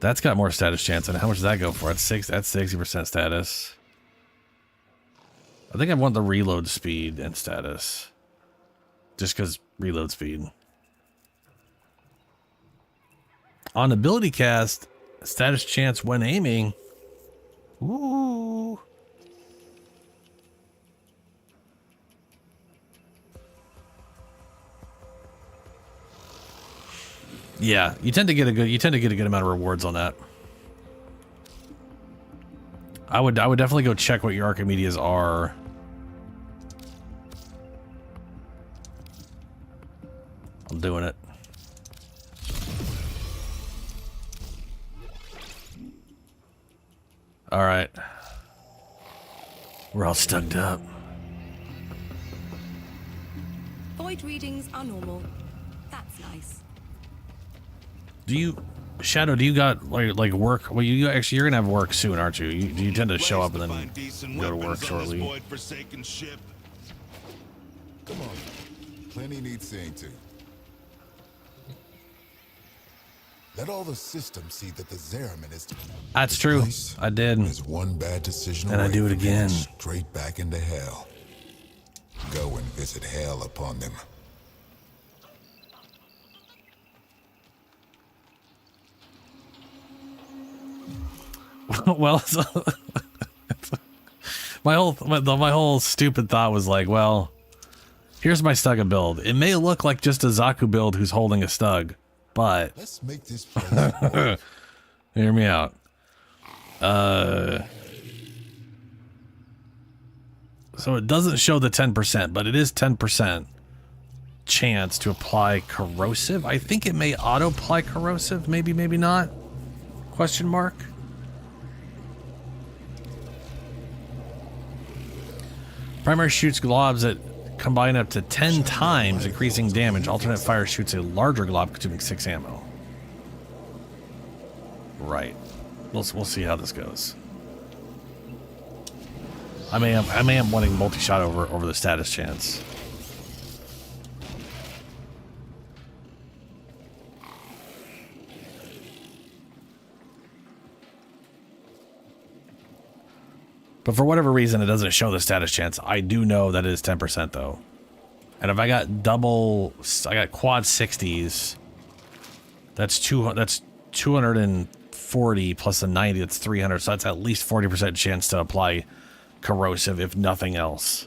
That's got more status chance. And how much does that go for? That's 60% status. I think I want the reload speed and status. Just because reload speed. On ability cast, status chance when aiming. Ooh. Yeah, you tend to get a good amount of rewards on that. I would definitely go check what your Archimedeas are. I'm doing it. All right. We're all stugged up. Void readings are normal. That's nice. Do you, Shadow? Do you got like work? Well, you're gonna have work soon, aren't you? You tend to show up and then go to work shortly. Come on, plenty need seeing to. Let all the systems see that the Zeraman is. That's true. I did. Is one bad decision and I do it from again. Straight back into hell. Go and visit hell upon them. Well, so my whole stupid thought was like, well, here's my Stugga build. It may look like just a Zaku build who's holding a Stug, but let's make this place hear me out. So it doesn't show the 10%, but it is 10% chance to apply corrosive. I think it may auto apply corrosive, maybe not. Question mark. Primary shoots globs that combine up to 10 times, increasing damage. Alternate fire shoots a larger glob, consuming 6 ammo. Right. We'll see how this goes. I may am wanting multi-shot over the status chance. But for whatever reason, it doesn't show the status chance. I do know that it is 10% though. And if I got quad 60s, that's 240 plus a 90, that's 300. So that's at least 40% chance to apply corrosive, if nothing else.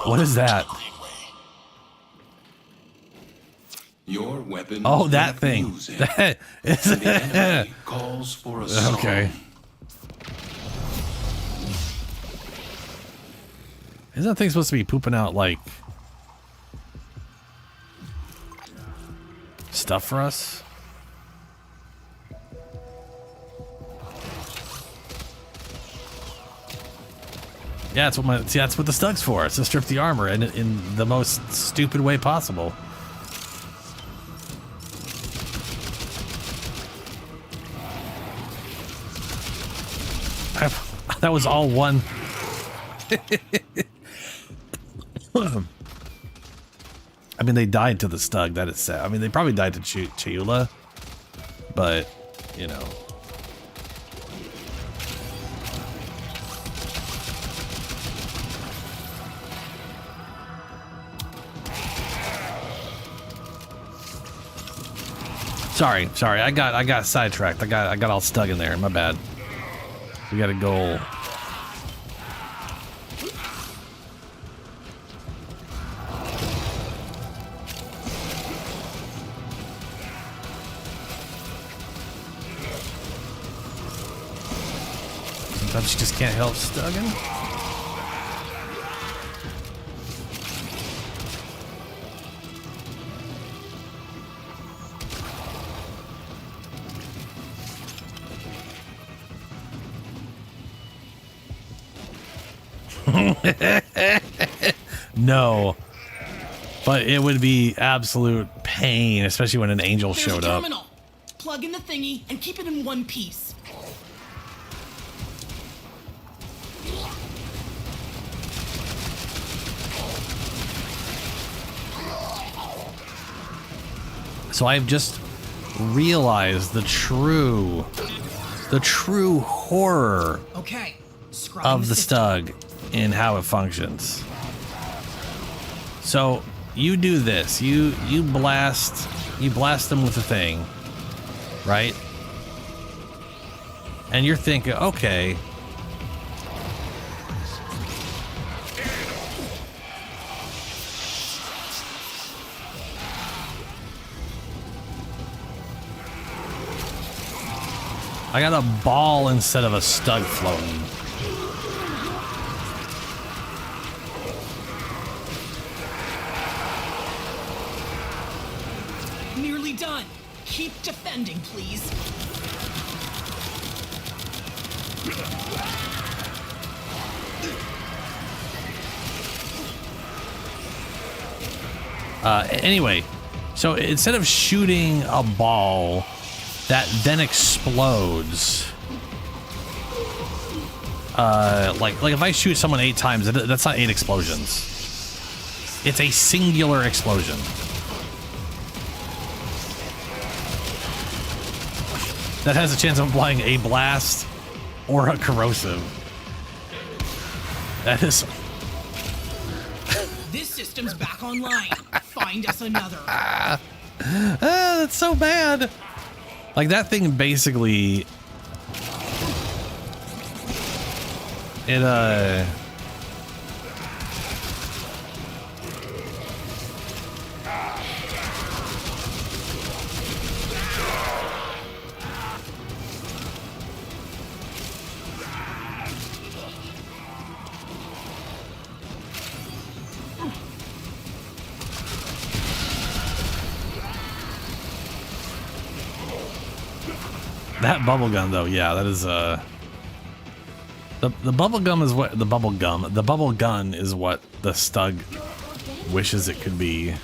What is that? Your weapon. Oh, that thing. That is the enemy calls for a song. Okay. Isn't that thing supposed to be pooping out like stuff for us? Yeah, that's what the Stug's for. It's to strip the armor in the most stupid way possible. That was all one. I mean, they died to the Stug. That is sad. I mean, they probably died to Chiula, but you know. Sorry. I got sidetracked. I got all stuck in there. My bad. We got a goal. Sometimes you just can't help stugging. No, but it would be absolute pain, especially when an angel showed up. Plug in the thingy and keep it in one piece. So I've just realized the true horror of the Stug in how it functions. So you do this, you blast them with the thing, right? And you're thinking, okay, I got a ball instead of a Stug floating. Nearly done. Keep defending, please. Anyway, so instead of shooting a ball that then explodes, like if I shoot someone 8 times, that's not 8 explosions. It's a singular explosion. That has a chance of applying a blast or a corrosive. That is. This system's back online. Find us another. That's so bad. Like that thing basically. It that bubble gun though, yeah, that is The bubble gun is what the bubble gun is what the Stug wishes it could be.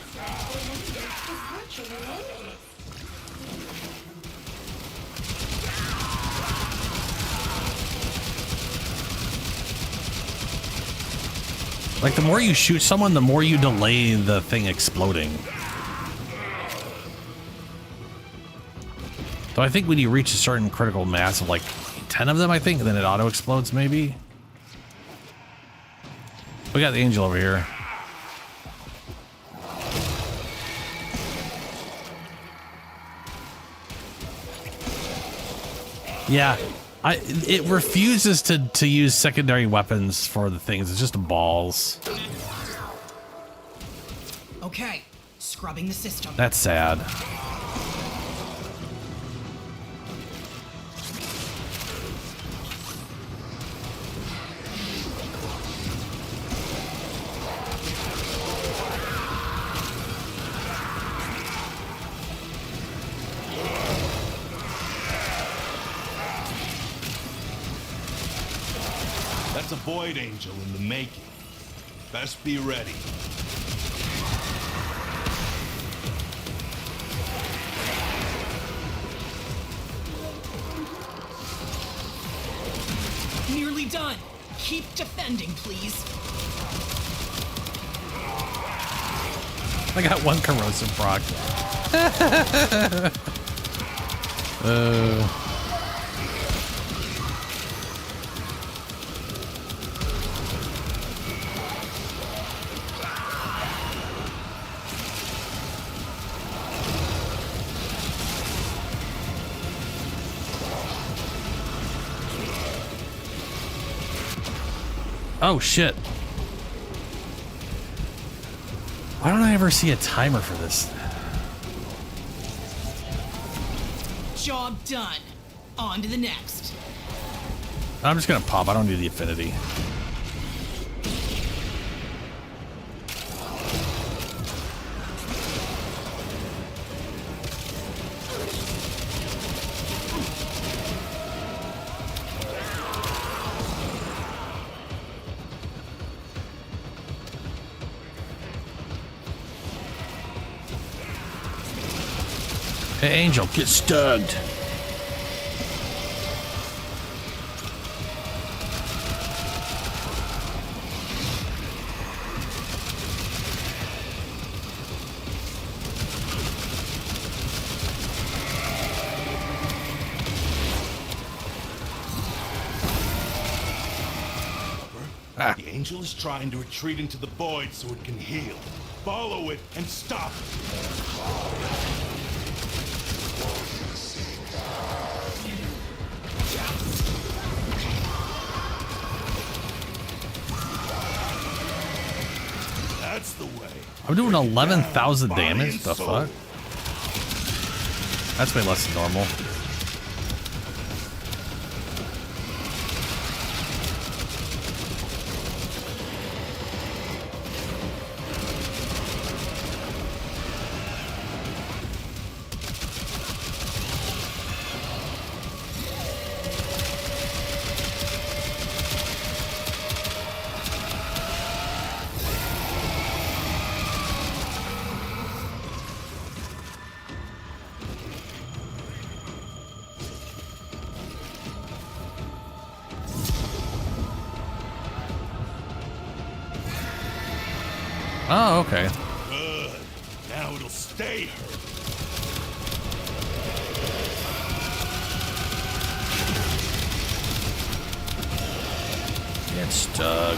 Like, the more you shoot someone, the more you delay the thing exploding. So I think when you reach a certain critical mass of like 10 of them, I think, and then it auto explodes maybe. We got the angel over here. Yeah, it refuses to use secondary weapons for the things. It's just balls. Okay, scrubbing the system. That's sad. That's a Void Angel in the making. Best be ready. Nearly done. Keep defending, please. I got one corrosive proc. Oh shit. Why don't I ever see a timer for this? Job done. On to the next. I'm just gonna pop. I don't need the affinity. Hey, Angel, get stugged. The angel is trying to retreat into the void so it can heal. Follow it and stop it. That's the way. I'm doing 11,000 damage. The fuck? That's way less than normal. Oh, okay. Good. Now it'll stay hurt. Get Stug.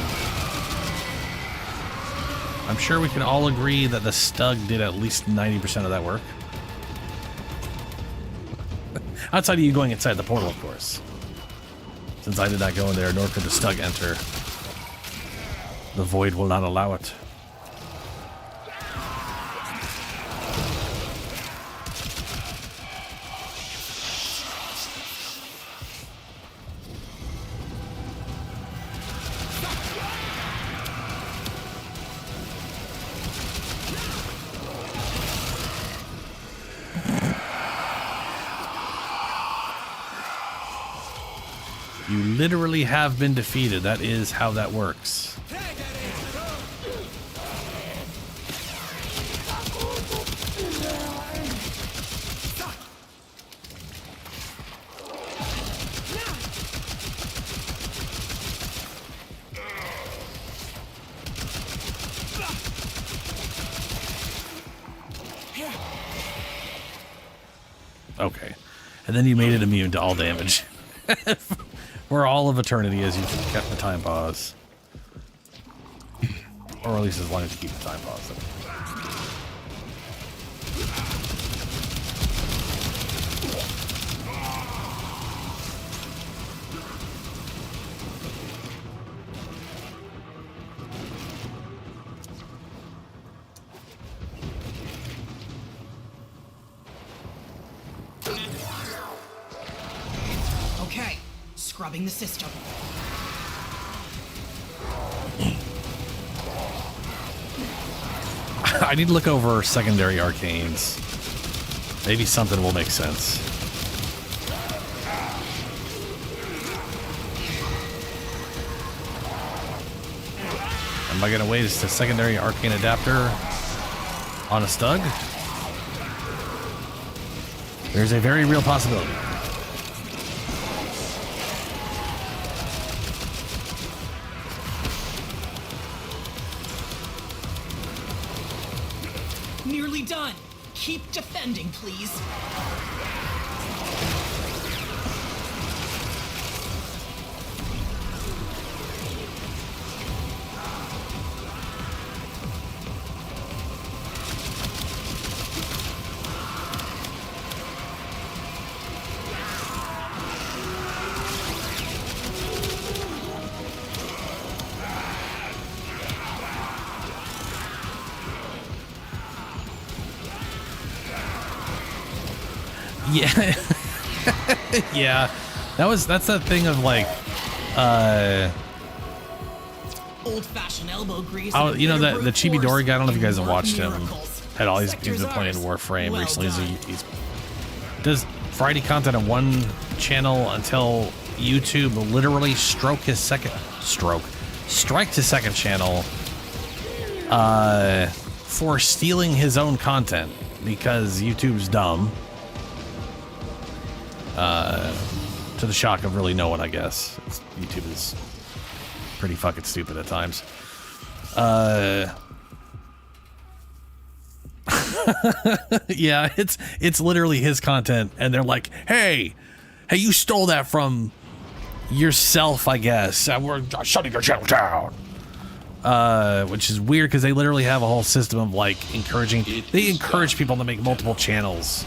I'm sure we can all agree that the Stug did at least 90% of that work. Outside of you going inside the portal, of course. Since I did not go in there, nor could the Stug enter. The void will not allow it. You literally have been defeated. That is how that works. Okay. And then you made it immune to all damage. For all of eternity as you kept the time pause. Or at least as long as you keep the time pause. Okay, scrubbing the system. I need to look over secondary arcanes. Maybe something will make sense. Am I gonna waste a secondary arcane adapter on a Stug? There's a very real possibility. Nearly done. Keep defending, please. Yeah. Yeah. That's that thing of like Old-fashioned elbow grease. oh, you know that the Chibi Dori guy, I don't know if you guys have watched him. Had all he's been playing Warframe recently. He's does Friday content on one channel until YouTube literally strike his second channel for stealing his own content because YouTube's dumb. To the shock of really no one, I guess. YouTube is pretty fucking stupid at times. Yeah, it's literally his content, and they're like, hey, you stole that from yourself, I guess. We're shutting your channel down. Which is weird because they literally have a whole system of like encouraging. They encourage people to make multiple channels.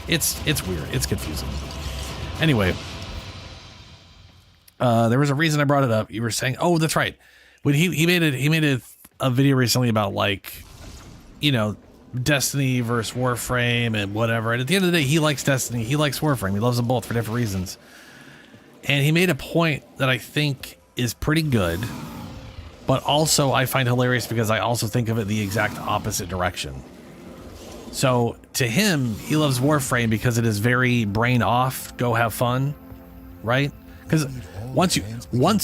It's weird. It's confusing. Anyway, there was a reason I brought it up. You were saying, oh, that's right. When he made a video recently about like, you know, Destiny versus Warframe and whatever. And at the end of the day, he likes Destiny. He likes Warframe. He loves them both for different reasons. And he made a point that I think is pretty good, but also I find hilarious because I also think of it the exact opposite direction. So to him, he loves Warframe because it is very brain off, go have fun, right? Because once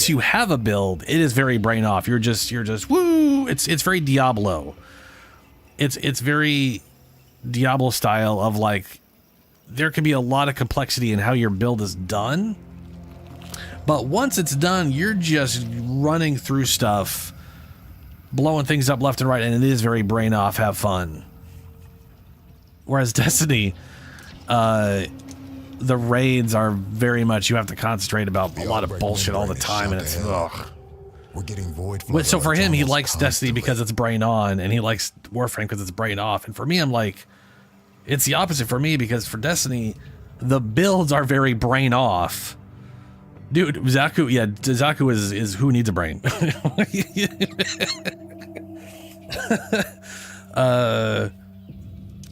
you have a build, it is very brain off. You're just woo. It's very Diablo. It's very Diablo style of like there can be a lot of complexity in how your build is done. But once it's done, you're just running through stuff, blowing things up left and right, and it is very brain off, have fun. Whereas Destiny, the raids are very much you have to concentrate about a lot of bullshit all the time, and it's ugh. We're getting void. So for him, he likes Destiny because it's brain on, and he likes Warframe because it's brain off. And for me, I'm like, it's the opposite for me because for Destiny, the builds are very brain off. Dude, Zaku, yeah, Zaku is who needs a brain.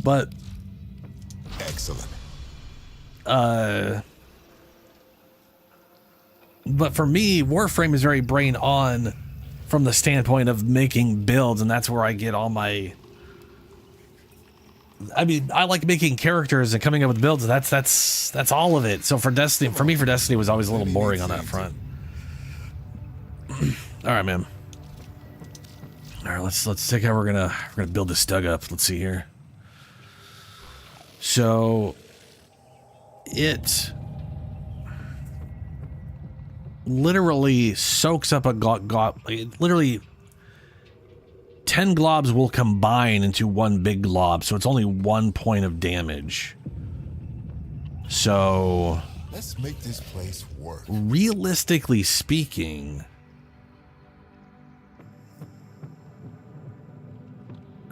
But excellent. But for me, Warframe is very brain on from the standpoint of making builds, and that's where I get all my. I mean, I like making characters and coming up with builds. That's all of it. So for Destiny, Destiny was always a little boring on that front. All right, man. All right, let's take how we're gonna build this Stug up. Let's see here. So it literally soaks up a glob. Literally 10 globs will combine into one big glob, so it's only 1 point of damage. So let's make this place work. Realistically speaking,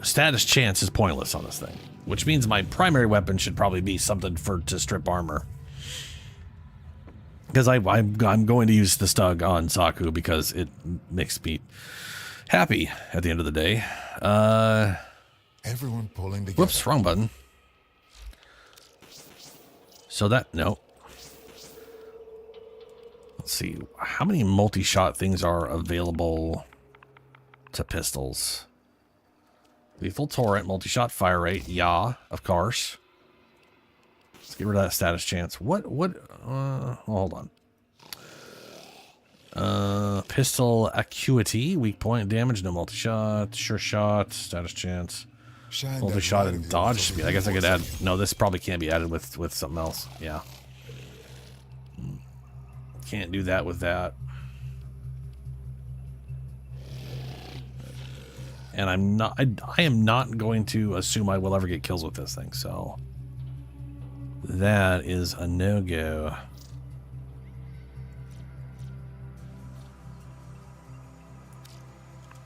status chance is pointless on this thing, which means my primary weapon should probably be something to strip armor. Because I'm going to use the Stug on Saku because it makes me happy at the end of the day. Everyone pulling together. Whoops, wrong button. So no. Let's see. How many multi-shot things are available to pistols? Lethal turret, multi-shot fire rate. Yeah, of course. Let's get rid of that status chance. Hold on. Pistol acuity, weak point damage, no multi-shot, sure shot, status chance. Multi-shot and dodge speed. I guess I could add... No, this probably can't be added with something else. Yeah. Can't do that with that. And I'm not... I am not going to assume I will ever get kills with this thing, so... That is a no-go.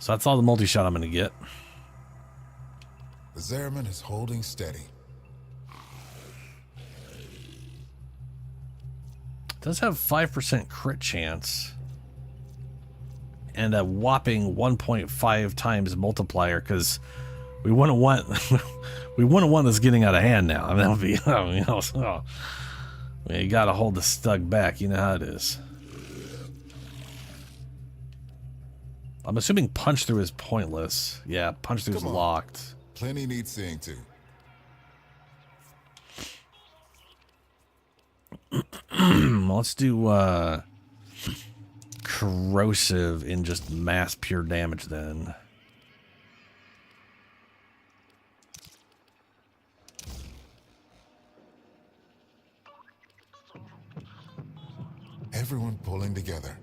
So that's all the multi-shot I'm going to get. The Zeraman is holding steady. Does have 5% crit chance and a whopping 1.5 times multiplier because we wouldn't want this getting out of hand now. I mean, that would be you got to hold the Stug back. You know how it is. I'm assuming punch through is pointless. Yeah, punch through is locked. Plenty need seeing to. Let's do corrosive in just mass pure damage then. Everyone pulling together.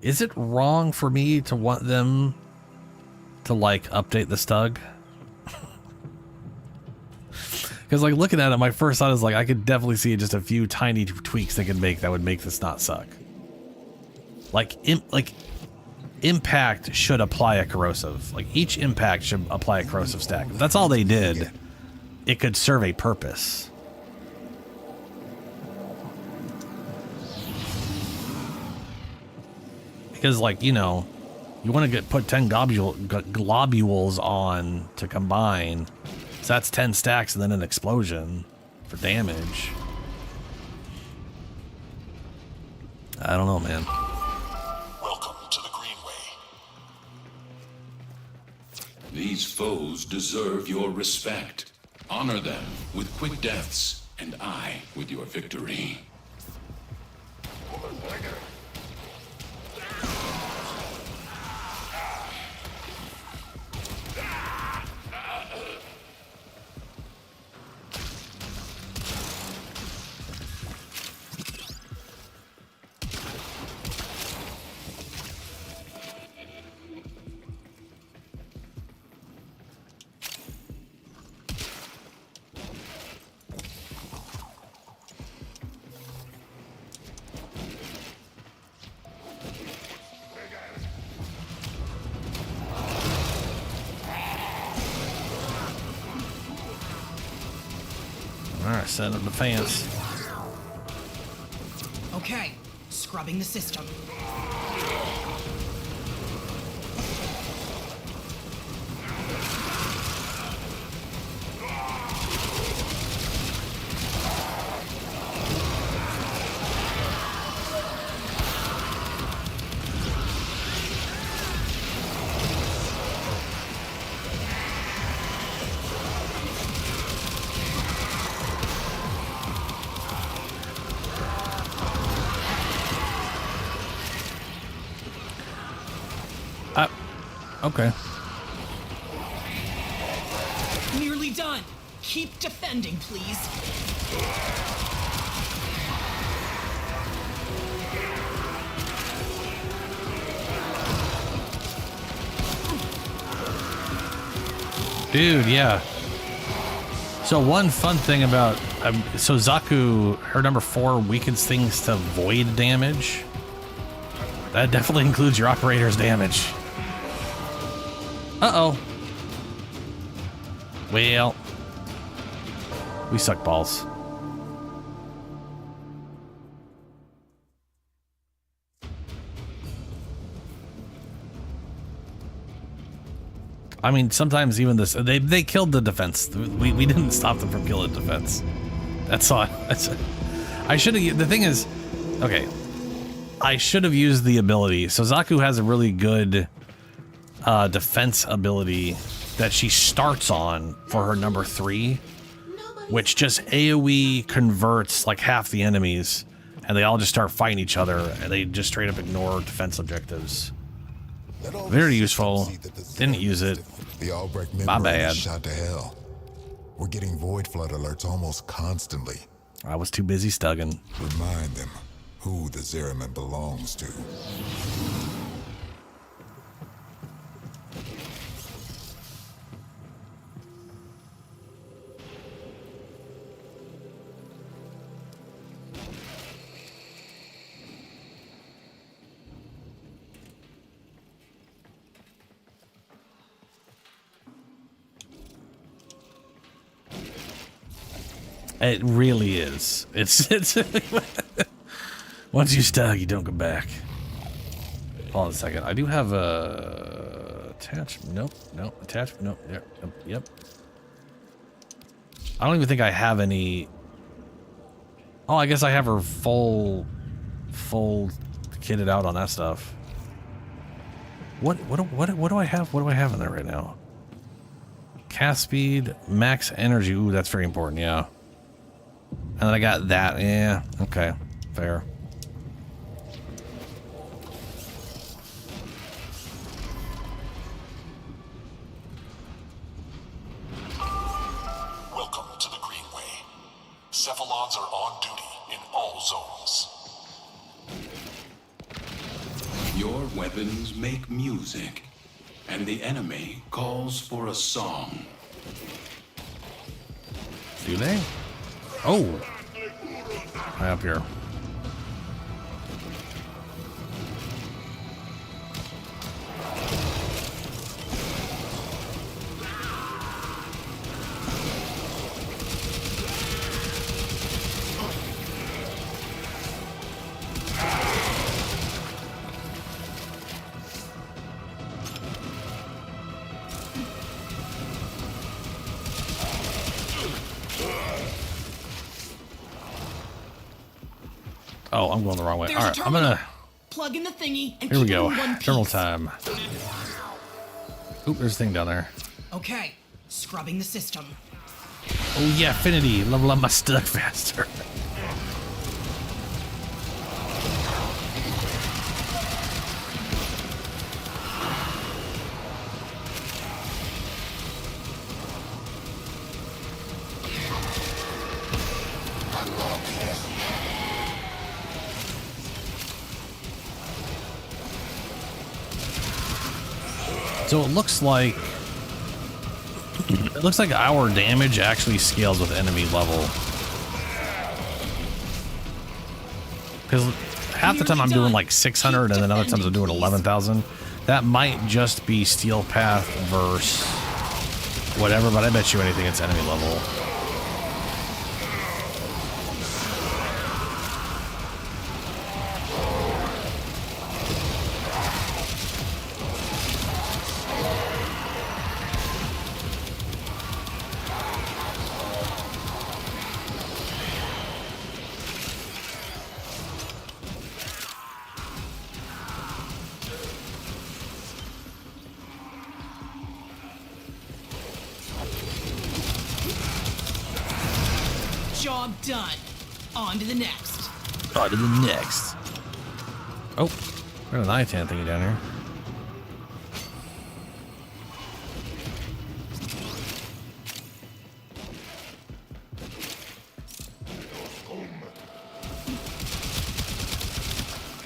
Is it wrong for me to want them to like update the Stug? Because like looking at it, my first thought is like I could definitely see just a few tiny tweaks they could make that would make this not suck. Like impact should apply a corrosive. Like each impact should apply a corrosive stack. If that's all they did, it could serve a purpose. Because like, you know, you want to put 10 globules on to combine. So that's 10 stacks and then an explosion for damage. I don't know, man. Welcome to the Greenway. These foes deserve your respect. Honor them with quick deaths, and I with your victory. Alright, setting up the fence. Okay, scrubbing the system. Okay. Nearly done. Keep defending, please. Dude, yeah. So one fun thing about so Zaku, her number 4 weakens things to void damage. That definitely includes your operator's damage. Uh-oh. Well, we suck balls. I mean, sometimes even this, they killed the defense. We didn't stop them from killing the defense. That's all. I should have. The thing is, okay, I should have used the ability. So Zaku has a really good defense ability that she starts on for her number 3, which just AoE converts like half the enemies, and they all just start fighting each other, and they just straight up ignore defense objectives. Very useful. Didn't use it. The Albrecht My membrane bad. is shot to hell. We're getting void flood alerts almost constantly. I was too busy stugging. Remind them who the Zeraman belongs to. It really is. It's once you stug, you don't go back. Hold on a second. I do have a attachment. Nope. Attachment. Nope. There. Yep. I don't even think I have any. Oh, I guess I have her full kitted out on that stuff. What do I have? What do I have in there right now? Cast speed, max energy. Ooh, that's very important. Yeah. And then I got that. Yeah. Okay. Fair. Welcome to the Greenway. Cephalons are on duty in all zones. Your weapons make music, and the enemy calls for a song. Do they? Oh. High up here. Oh, I'm going the wrong way. All right, I'm gonna plug in the thingy and here we keep it go. in one Terminal piece. time. Oop, there's a thing down there. Okay, scrubbing the system. Oh yeah, affinity. Level up my stuff faster. So it looks like our damage actually scales with enemy level. Because half the time I'm doing like 600 and then other times I'm doing 11,000. That might just be Steel Path versus whatever, but I bet you anything it's enemy level. Job done. On to the next. On to the next. Oh, got an Itan thingy down here.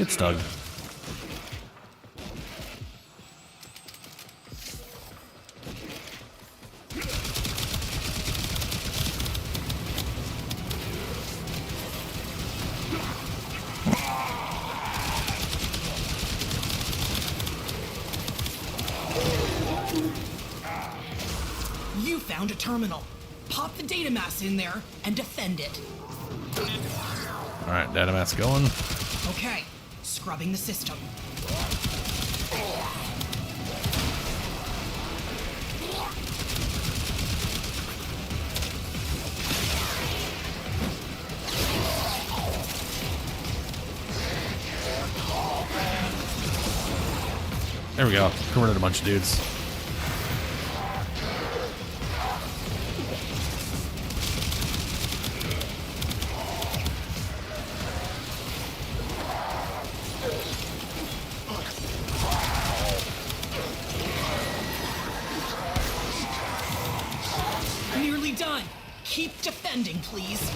Get Stug. You found a terminal. Pop the data mass in there and defend it. Alright, data mass going. Okay, scrubbing the system. There we go. Converted a bunch of dudes. Nearly done. Keep defending, please.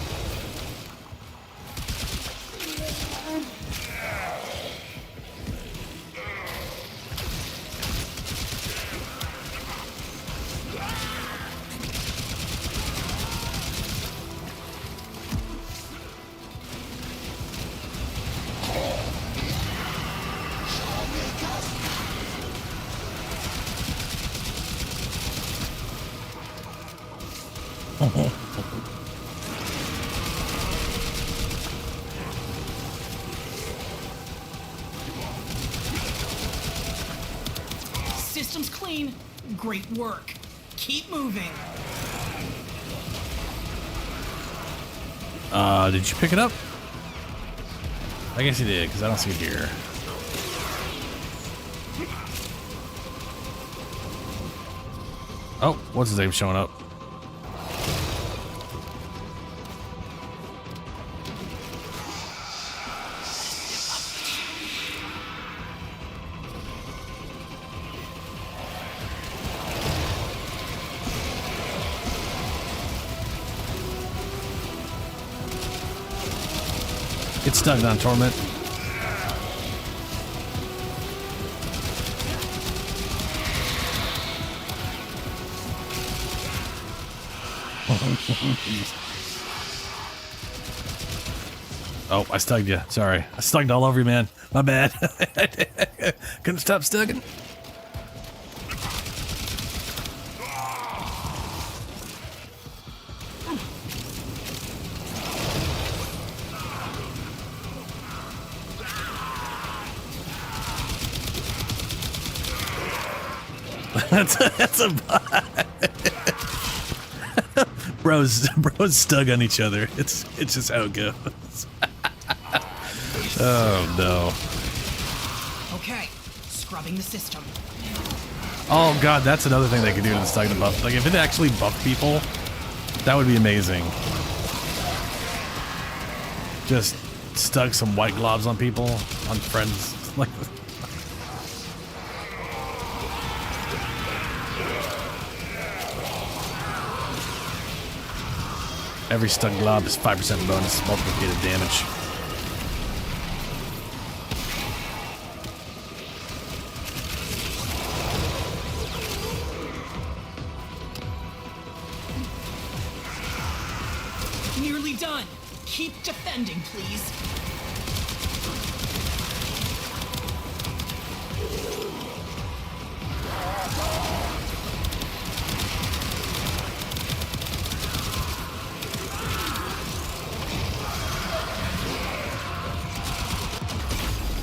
System's clean. Great work. Keep moving. Did you pick it up? I guess you did, because I don't see it here. Oh, what's his name showing up? Get stuck on Torment. Oh, I stugged you. Sorry. I stugged all over you, man. My bad. Couldn't stop stugging. That's a bot. Bros stug on each other. It's just how it goes. Oh no. Okay, scrubbing the system. Oh god, that's another thing they could do to the stug to buff. Like if it actually buffed people, that would be amazing. Just stug some white globs on people, on friends. Like every stun glob is 5% bonus multiplicated damage. Nearly done. Keep defending, please.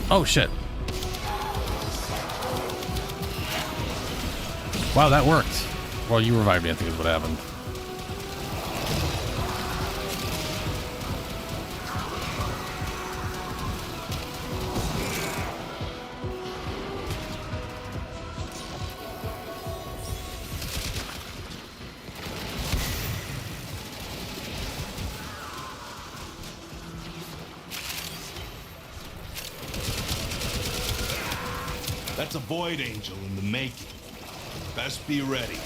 Oh shit. Wow, that worked. Well, you revived me, I think is what happened. That's a Void Angel in the making. Best be ready.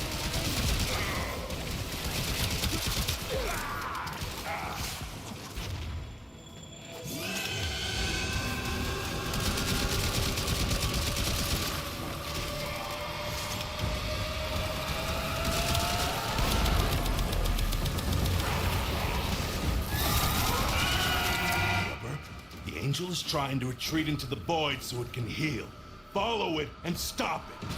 angel is trying to retreat into the void so it can heal. Follow it and stop it.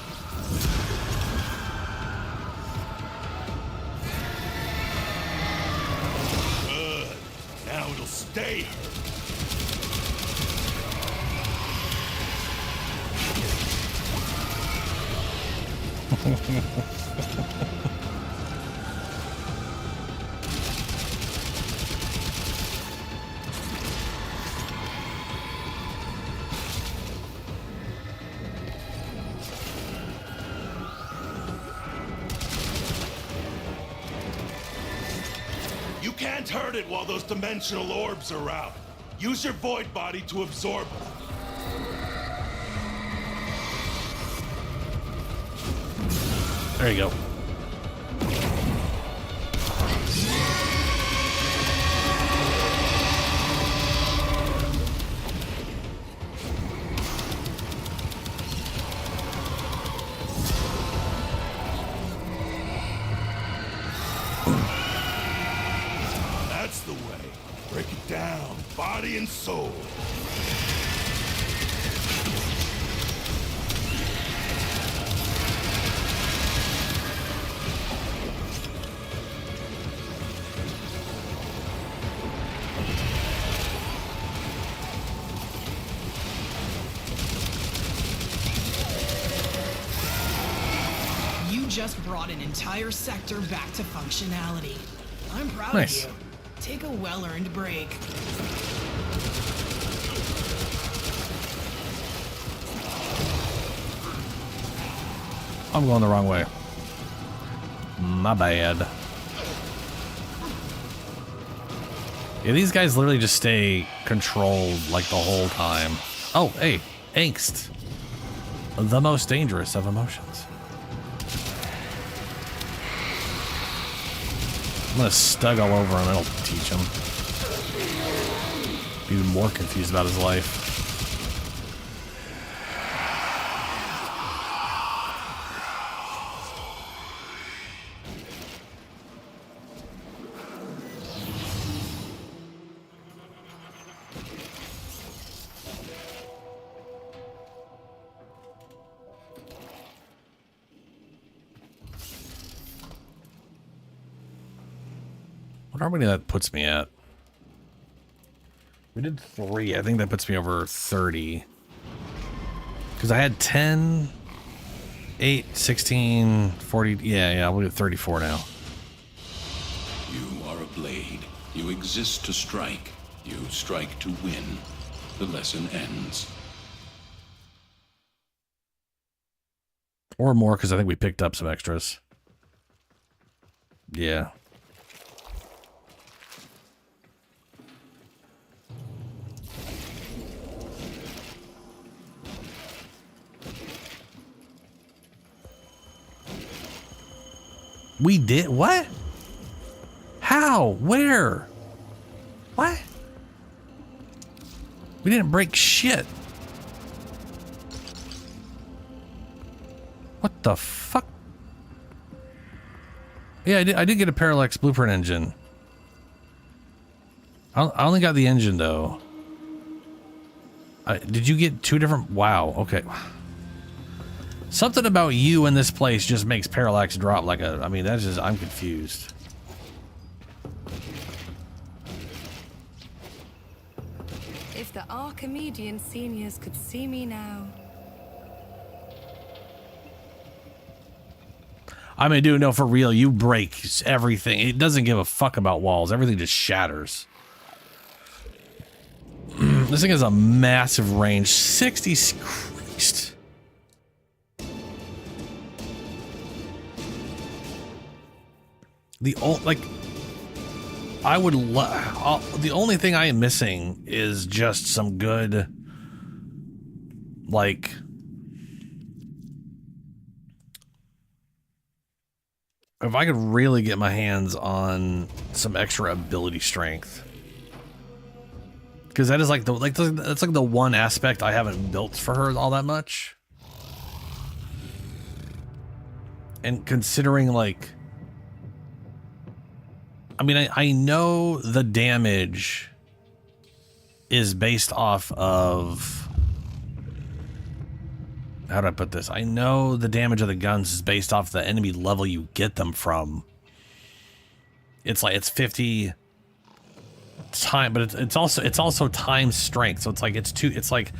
Good. Now it'll stay hurt. You can't hurt it while those dimensional orbs are out. Use your void body to absorb them. There you go. That's the way. Break it down, body and soul. You just brought an entire sector back to functionality. I'm proud Nice. of you. Take a well-earned break. I'm going the wrong way. My bad. Yeah, these guys literally just stay controlled like the whole time. Oh, hey, angst. The most dangerous of emotions. I'm gonna stug all over him, it'll teach him. Be even more confused about his life. How many that puts me at? We did 3. I think that puts me over 30. Because I had 10, 8, 16, 40. Yeah, we'll get 34 now. You are a blade. You exist to strike. You strike to win. The lesson ends. Or more, because I think we picked up some extras. Yeah. We did? What? How? Where? What? We didn't break shit. What the fuck? Yeah, I did get a Parallax blueprint engine. I only got the engine though. Did you get 2 different? Wow. Okay. Something about you in this place just makes Parallax drop like a... I mean, that's just... I'm confused. If the Archimedian seniors could see me now. I mean, dude, no, for real, you break everything. It doesn't give a fuck about walls. Everything just shatters. This thing has a massive range. 60... Christ. The only thing I am missing is just some good, like, if I could really get my hands on some extra ability strength, because that is that's like the one aspect I haven't built for her all that much, and considering like. I mean, I know the damage is based off of, how do I put this? I know the damage of the guns is based off the enemy level you get them from. It's like, it's 50 time, but it's also times strength. So it's like, it's like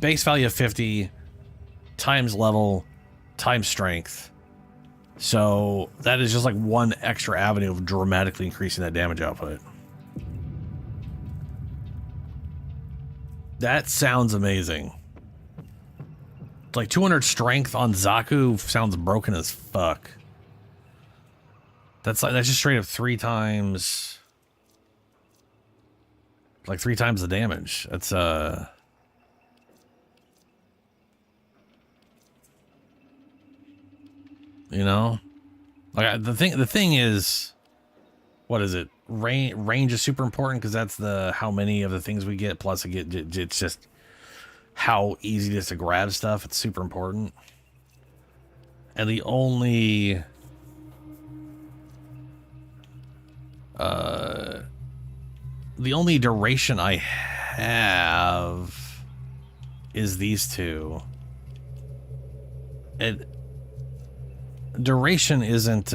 base value of 50 times level times strength. So that is just like one extra avenue of dramatically increasing that damage output. That sounds amazing. Like 200 strength on Zaku sounds broken as fuck. That's just straight up 3 times, like 3 times the damage. That's you know, like the thing is, what is it? Range is super important because that's how many of the things we get. Plus, it's just how easy it is to grab stuff. It's super important. And the only duration I have is these two. Duration isn't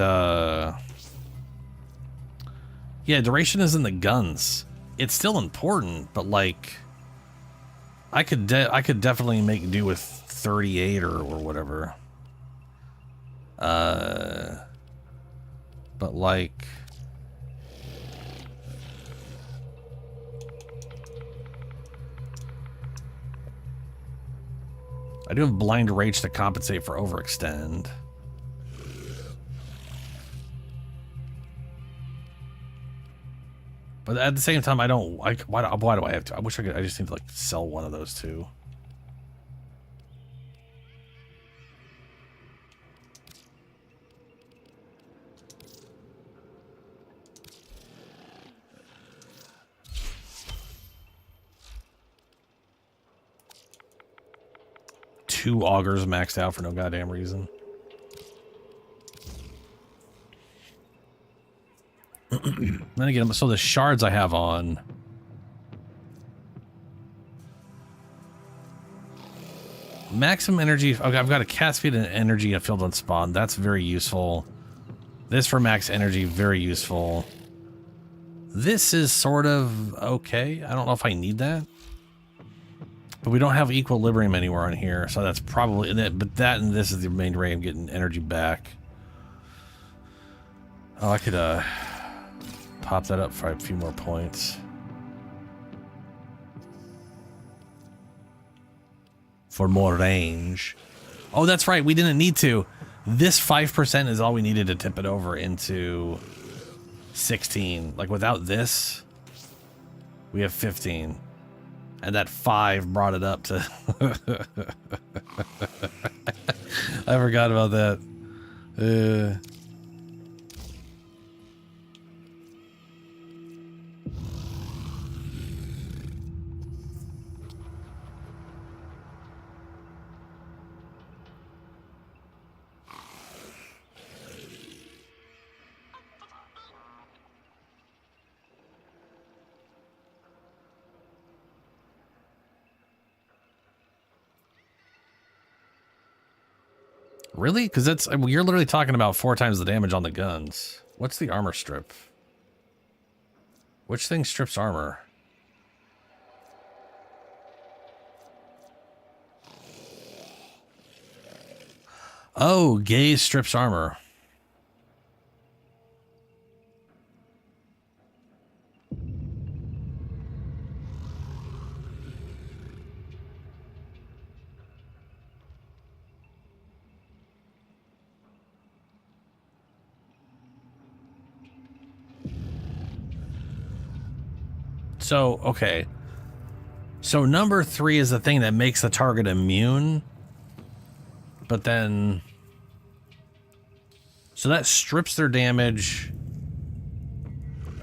duration isn't the guns. It's still important, but like I could definitely make do with 38 or whatever. But like I do have blind rage to compensate for overextend. But at the same time, I don't. Why do I have to? I wish I could. I just need to like sell one of those two. Two augers maxed out for no goddamn reason. Then again, so the shards I have on. Maximum energy. Okay, I've got a cast speed and energy and field on spawn. That's very useful. This for max energy, very useful. This is sort of okay. I don't know if I need that. But we don't have equilibrium anywhere on here, so that's probably it. But that and this is the main way I'm getting energy back. Oh, I could pop that up for a few more points. For more range. Oh, that's right. We didn't need to. This 5% is all we needed to tip it over into 16. Like without this, we have 15. And that 5 brought it up to... I forgot about that. Really? Because that's, I mean, you're literally talking about 4 times the damage on the guns. What's the armor strip? Which thing strips armor? Oh, gaze strips armor. So, okay. So number 3 is the thing that makes the target immune. But then... So that strips their damage.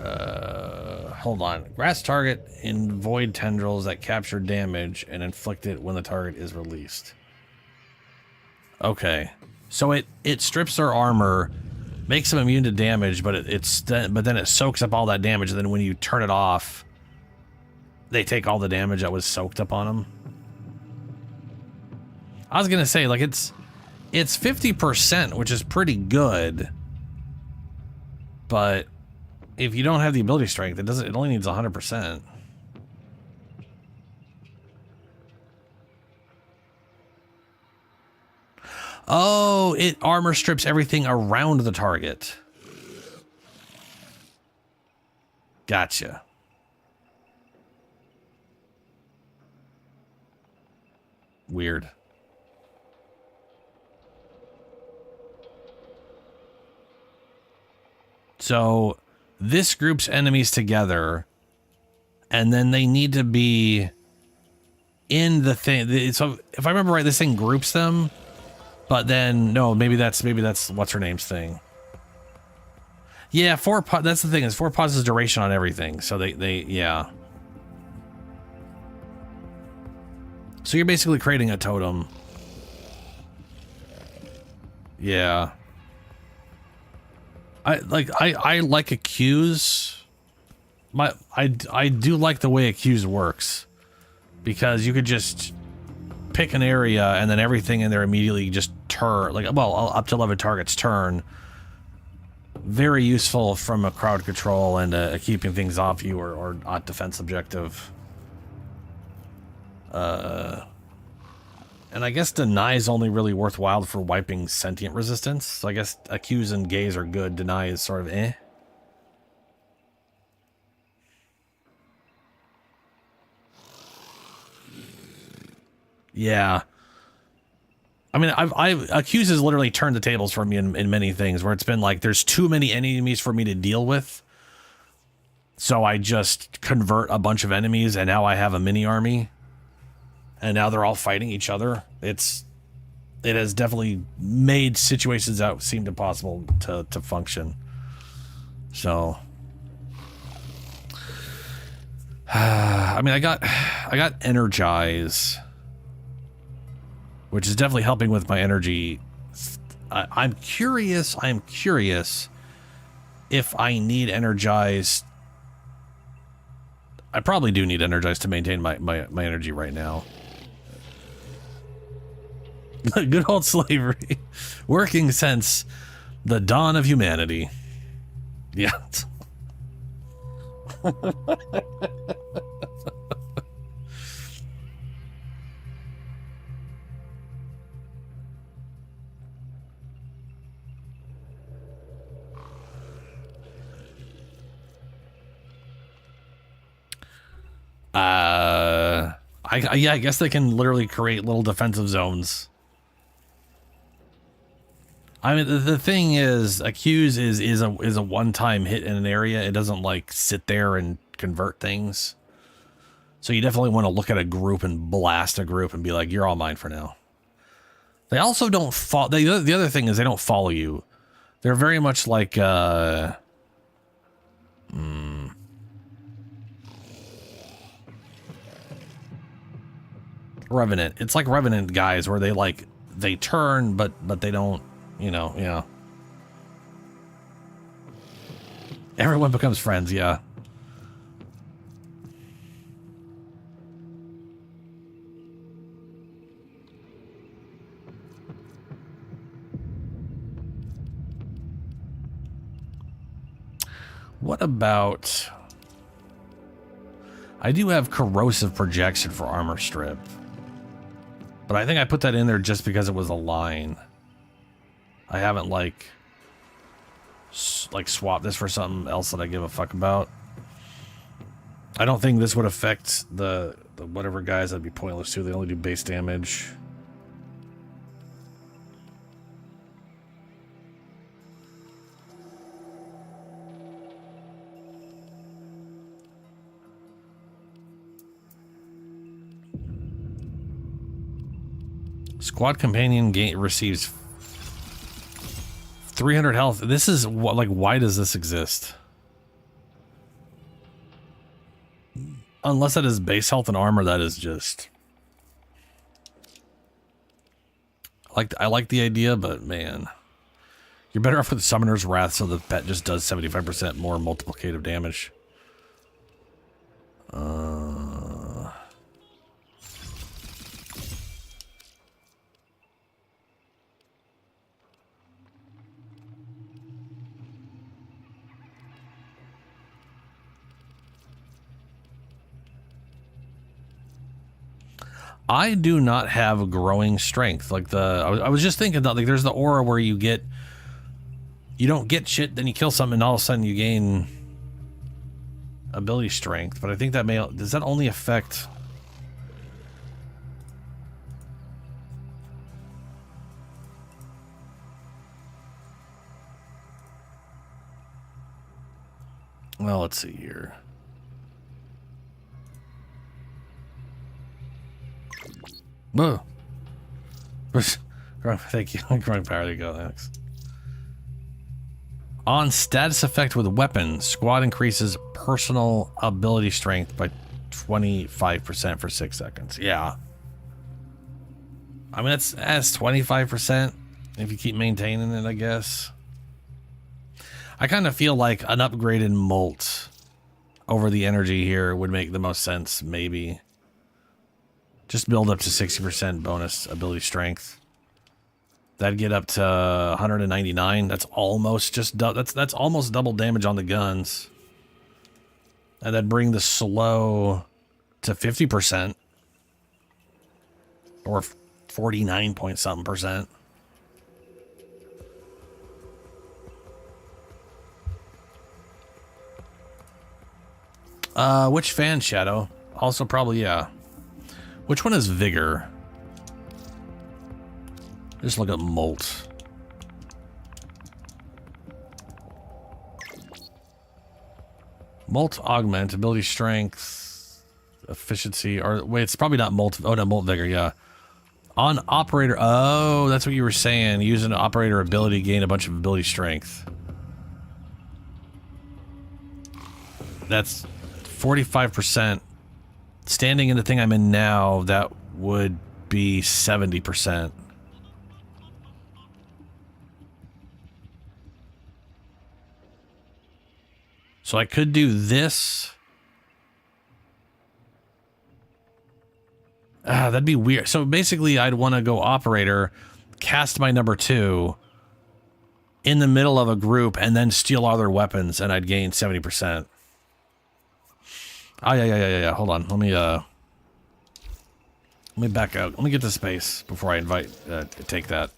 Hold on. Grass target in void tendrils that capture damage and inflict it when the target is released. Okay. So it strips their armor, makes them immune to damage, but but then it soaks up all that damage, and then when you turn it off, they take all the damage that was soaked up on them. I was gonna say, like, it's 50%, which is pretty good. But if you don't have the ability strength, it only needs 100%. Oh, it armor strips everything around the target. Gotcha. Weird. So this groups enemies together, and then they need to be in the thing. So if I remember right, this thing groups them, but then no, maybe that's what's her name's thing. Yeah, that's the thing, is 4 pauses duration on everything. So they yeah. So you're basically creating a totem. Yeah. I like Accuse. I do like the way Accuse works, because you could just pick an area and then everything in there immediately just turn, like, well, up to 11 targets turn. Very useful from a crowd control and keeping things off you or on defense objective. And I guess Deny is only really worthwhile for wiping sentient resistance. So I guess Accuse and Gaze are good. Deny is sort of eh. Yeah. I mean, Accuse has literally turned the tables for me in many things, where it's been like, there's too many enemies for me to deal with. So I just convert a bunch of enemies, and now I have a mini army. And now they're all fighting each other. It has definitely made situations that seemed impossible to function. So, I mean, I got Energize, which is definitely helping with my energy. I'm curious if I need Energize. I probably do need Energize to maintain my energy right now. Good old slavery. Working since the dawn of humanity. Yeah. I guess they can literally create little defensive zones. I mean, the thing is, Accuse is a one-time hit in an area. It doesn't like sit there and convert things. So you definitely want to look at a group and blast a group and be like, you're all mine for now. They also don't follow. The other thing is they don't follow you. They're very much like Revenant. It's like Revenant guys where they turn, but they don't. You know, yeah. Everyone becomes friends, yeah. What about... I do have corrosive projection for armor strip. But I think I put that in there just because it was a line. I haven't like swapped this for something else that I give a fuck about. I don't think this would affect the whatever guys. That'd be pointless too. They only do base damage. Squad companion receives 300 health. This is what, like, why does this exist? Unless that is base health and armor, that is just... I like the idea, but man. You're better off with Summoner's Wrath, so the pet just does 75% more multiplicative damage. I do not have growing strength. Like I was just thinking that like there's the aura where you don't get shit, then you kill something, and all of a sudden you gain ability strength. But I think that does that only affect? Well, let's see here. Whoa. Thank you. Growing power. There you go, Alex. On status effect with weapon, squad increases personal ability strength by 25% for 6 seconds. Yeah. I mean, that's 25% if you keep maintaining it, I guess. I kind of feel like an upgraded Molt over the energy here would make the most sense, maybe. Just build up to 60% bonus ability strength. That'd get up to 199. That's almost that's almost double damage on the guns. And that'd bring the slow to 50%. Or 49 point something percent. Which fan, Shadow? Also probably, yeah. Which one is Vigor? Just look at Molt. Molt augment, ability strength, efficiency, or wait, it's probably not Molt. Oh no, Molt Vigor, yeah. On operator, oh, that's what you were saying. Use an operator ability, gain a bunch of ability strength. That's 45%. Standing in the thing I'm in now, that would be 70%. So I could do this. That'd be weird. So basically, I'd want to go operator, cast my number 2 in the middle of a group, and then steal all their weapons, and I'd gain 70%. Oh, yeah. Hold on. Let me back out. Let me get to space before I take that.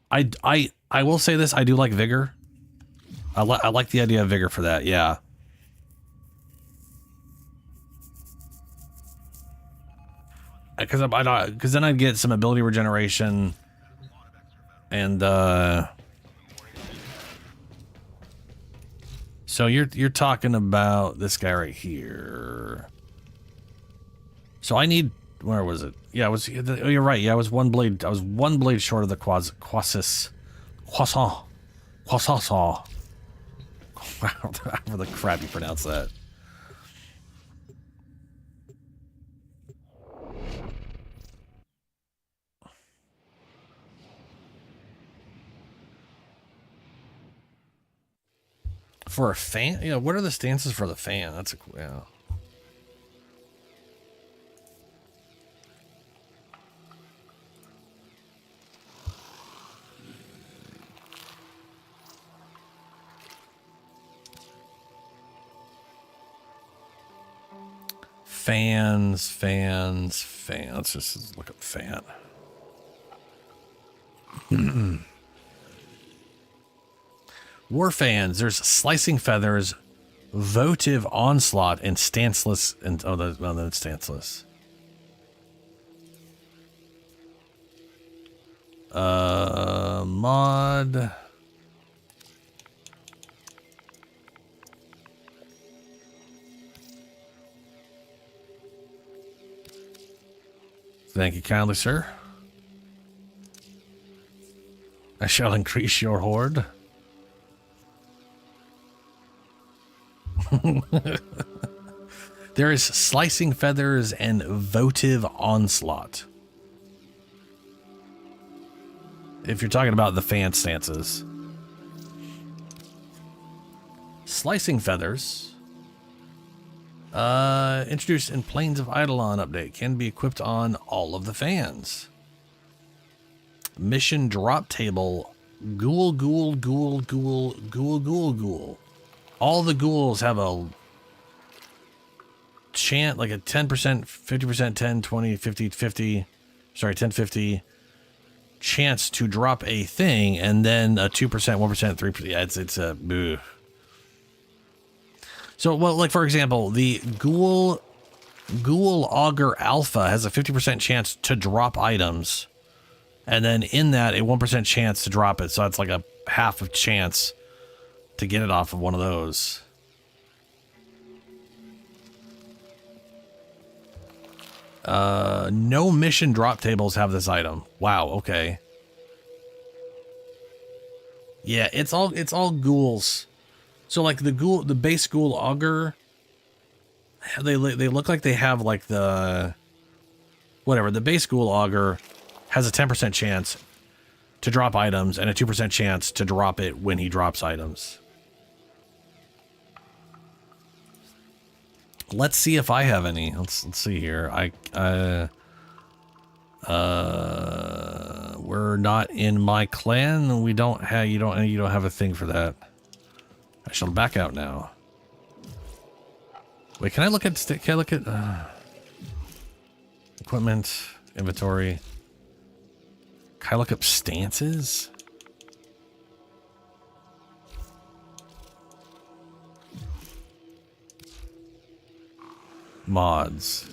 I will say this. I do like Vigor. I like the idea of Vigor for that. Yeah. Because then I'd get some ability regeneration and so you're talking about this guy right here. So I need, where was it? Yeah, you're right. Yeah, I was one blade short of the croissant. However the crap you pronounce that. For a fan? Yeah, what are the stances for the fan? That's a, yeah. Fans. Let's just look up fan. War fans, there's Slicing Feathers, Votive Onslaught, and Stanceless, and then it's Stanceless. Mod. Thank you kindly, sir. I shall increase your horde. There is Slicing Feathers and Votive Onslaught. If you're talking about the fan stances. Slicing Feathers. Introduced in Plains of Eidolon update. Can be equipped on all of the fans. Mission drop table. Ghoul. All the ghouls have a chance, like a 10%, 50%, 10, 20, 50, 50, sorry, 10, 50 chance to drop a thing, and then a 2%, 1%, 3%. Yeah, it's a boo. So, well, like for example, the Ghoul Augur Alpha has a 50% chance to drop items, and then in that a 1% chance to drop it. So that's like a half of chance to get it off of one of those. No mission drop tables have this item. Wow, okay. Yeah, it's all ghouls. So like the base ghoul augur, they look like they have like the base ghoul augur has a 10% chance to drop items and a 2% chance to drop it when he drops items. Let's see if I have any. Let's see here. We're not in my clan. We don't have you don't have a thing for that. I shall back out now. Wait, can I look at equipment, inventory? Can I look up stances? Mods.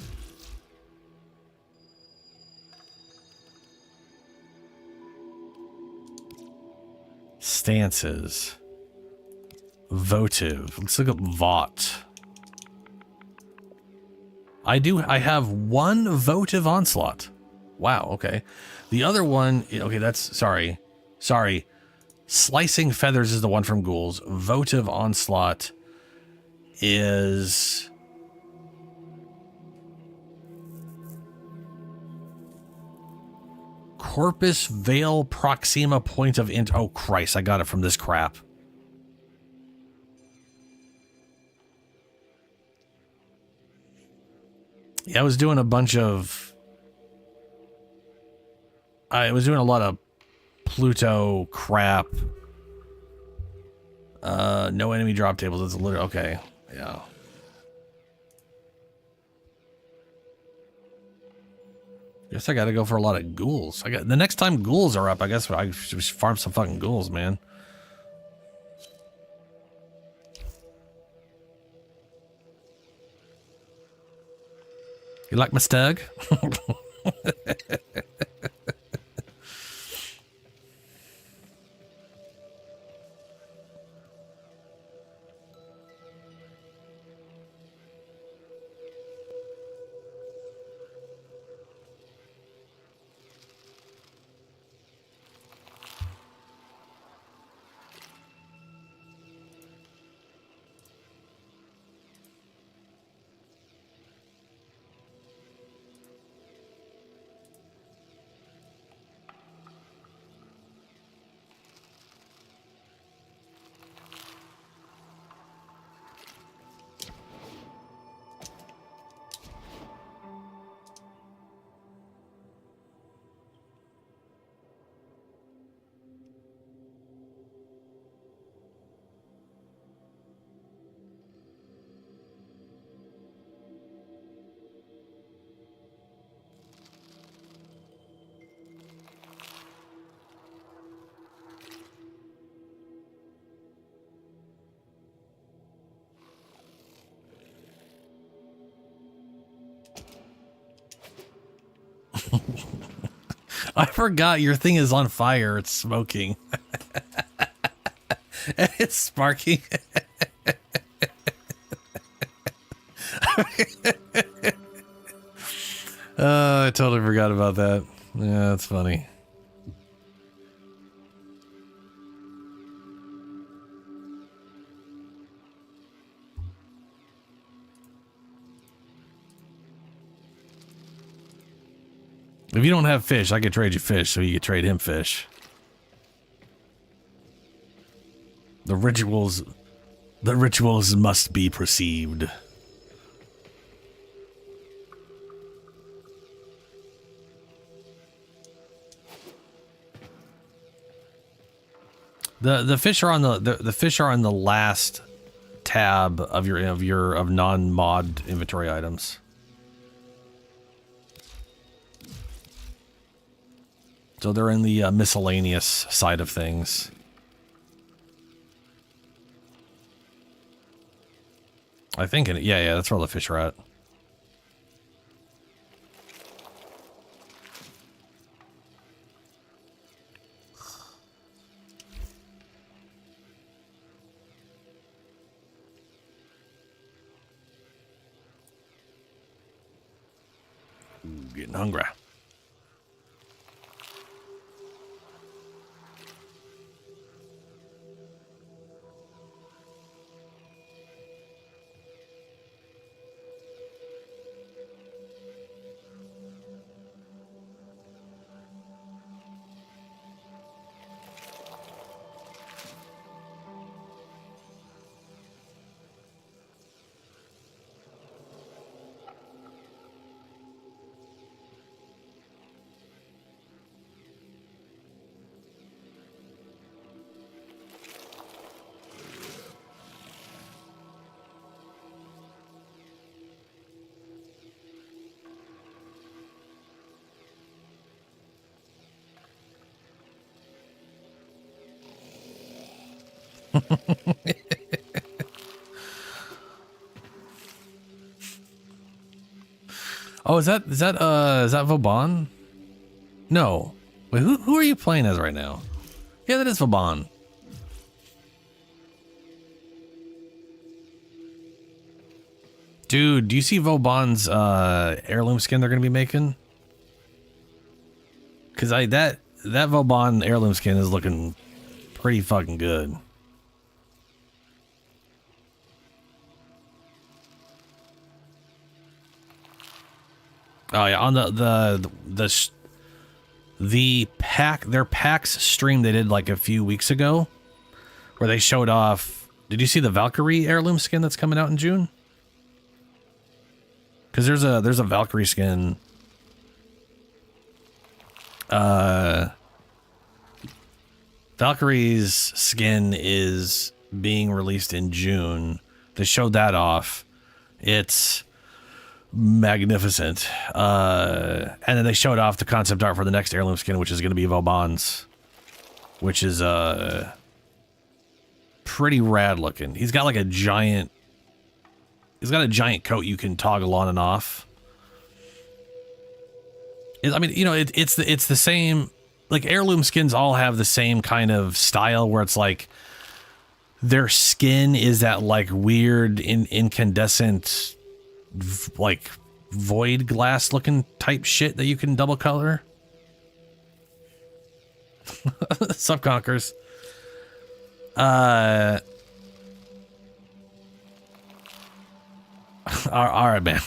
Stances. Votive. Let's look up Vought. I have one votive onslaught. Wow, okay. The other one, okay, that's, sorry. Slicing Feathers is the one from ghouls. Votive onslaught is... Corpus Veil Proxima Point of Int. Oh, Christ, I got it from this crap. Yeah, I was doing a bunch of... I was doing a lot of Pluto crap. No enemy drop tables. It's literally... Okay, yeah. Guess I gotta go for a lot of ghouls. The next time ghouls are up, I guess I should farm some fucking ghouls, man. You like my stug? I forgot your thing is on fire. It's smoking. And it's sparking. I totally forgot about that. Yeah, that's funny. If you don't have fish, I could trade you fish so you could trade him fish. The rituals must be perceived. The fish are on the fish are on the last tab of your non-mod inventory items. So they're in the miscellaneous side of things. I think, yeah, that's where all the fish are at. Ooh, getting hungry. Oh, is that Vauban? No. Wait, who are you playing as right now? Yeah, that is Vauban. Dude, do you see Vauban's heirloom skin they're gonna be making? Cause that Vauban heirloom skin is looking pretty fucking good. Oh yeah, on their PAX stream they did like a few weeks ago, where they showed off. Did you see the Valkyrie heirloom skin that's coming out in June? Because there's a Valkyrie skin. Valkyrie's skin is being released in June. They showed that off. It's magnificent. And then they showed off the concept art for the next heirloom skin, which is going to be Vauban's, which is pretty rad looking. He's got like a giant coat you can toggle on and off. I mean, you know, it's the same, like heirloom skins all have the same kind of style where it's like their skin is that like weird incandescent like void glass looking type shit that you can double color. Subconkers. All right, man.